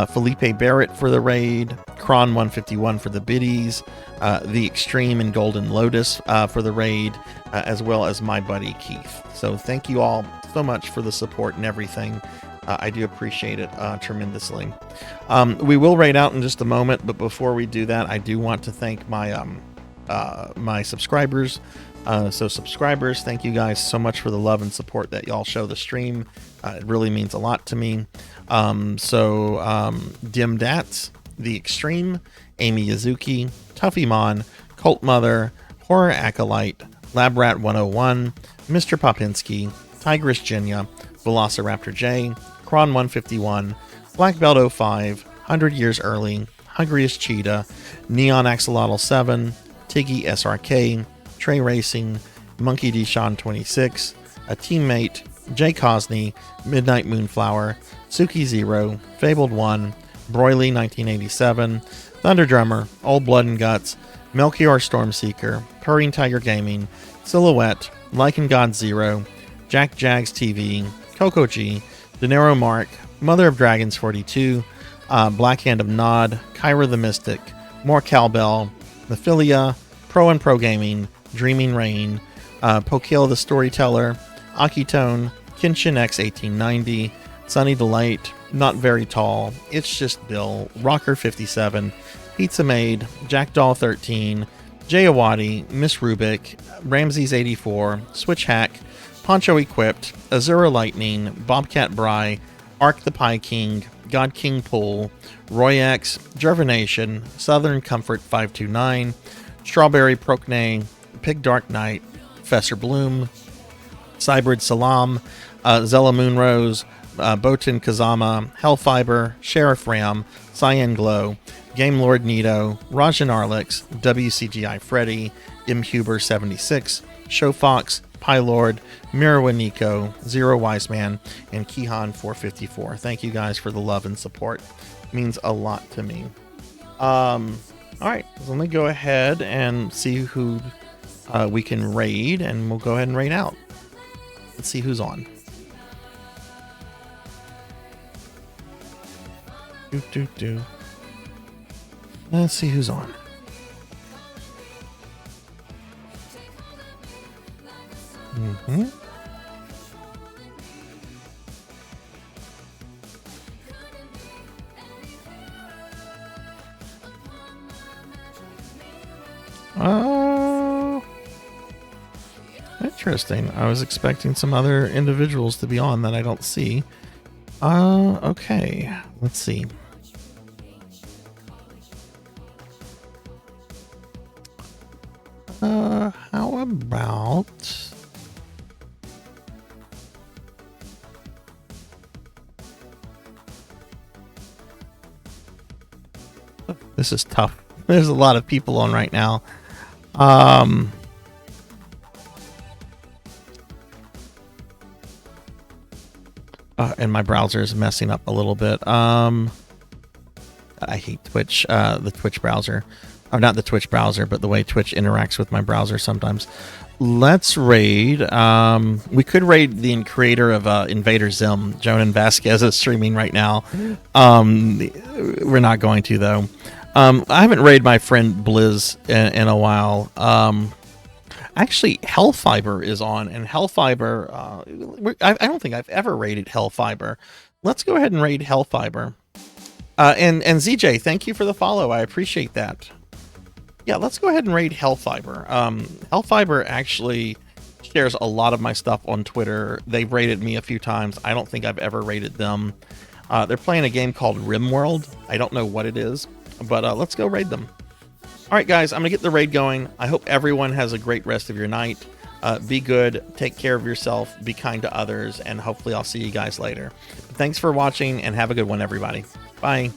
[SPEAKER 2] Felipe Barrett for the raid. Kron 151 for the biddies. The Extreme and Golden Lotus for the raid, as well as my buddy Keith. So thank you all so much for the support and everything. I do appreciate it tremendously. We will raid out in just a moment, but before we do that, I do want to thank my my subscribers. So subscribers, thank you guys so much for the love and support that y'all show the stream. It really means a lot to me. Dim Dats, The Extreme, Amy Yazuki, Tuffy Mon, Cult Mother, Horror Acolyte, Labrat 101, Mr. Popinski, Tigress Genya, Velociraptor J, Kron 151, Black Belt 05, 100 Years Early, Hungriest Cheetah, Neon Axolotl 7, Tiggy SRK, Trey Racing, Monkey Deshawn 26, A Teammate, Jay Cosney, Midnight Moonflower, Suki Zero, Fabled 1, Broily 1987, Thunder Drummer, Old Blood and Guts, Melchior Stormseeker, Purring Tiger Gaming, Silhouette, Lycan God Zero, Jack Jags TV, Coco G, Dinero Mark, Mother of Dragons 42, Black Hand of Nod, Kyra the Mystic, More Cowbell, Mephilia, Pro and Pro Gaming, Dreaming Rain, Pokil the Storyteller, Akitone, Kenshin X 1890, Sunny Delight, Not Very Tall, It's Just Bill, Rocker 57, Pizza Maid, Jackdaw 13, Jay Awadi, Miss Rubik, Ramses 84, Switch Hack, Poncho Equipped, Azura Lightning, Bobcat Bry, Ark the Pie King, God King Pool, Royax, Gervination, Southern Comfort 529, Strawberry Procne, Pig Dark Knight, Professor Bloom, Cybrid Salam, Zella Moonrose, Botan Kazama, Hellfiber, Sheriff Ram, Cyan Glow, Game Lord Nito, Rajan Arlix, WCGI Freddy, Imhuber 76, Showfox, Pylord, Mirawa Nico, Zero Wiseman, and Kihan 454. Thank you guys for the love and support. It means a lot to me. All right, so let me go ahead and see who we can raid, and we'll go ahead and raid out. Let's see who's on. Let's see who's on. Mm-hmm. Oh, interesting. I was expecting some other individuals to be on that I don't see. Okay. Let's see. How about... This is tough. There's a lot of people on right now. And my browser is messing up a little bit. I hate Twitch, the Twitch browser. Or not the Twitch browser, but the way Twitch interacts with my browser sometimes. Let's raid. We could raid the creator of Invader Zim. Jonan Vasquez is streaming right now. We're not going to, though. I haven't raided my friend Blizz in a while. Actually, Hellfiber is on, and Hellfiber, I don't think I've ever raided Hellfiber. Let's go ahead and raid Hellfiber. And ZJ, thank you for the follow. I appreciate that. Yeah, let's go ahead and raid Hellfiber. Hellfiber actually shares a lot of my stuff on Twitter. They've raided me a few times. I don't think I've ever raided them. They're playing a game called RimWorld. I don't know what it is, but let's go raid them. All right, guys, I'm going to get the raid going. I hope everyone has a great rest of your night. Be good, take care of yourself, be kind to others, and hopefully I'll see you guys later. Thanks for watching, and have a good one, everybody. Bye.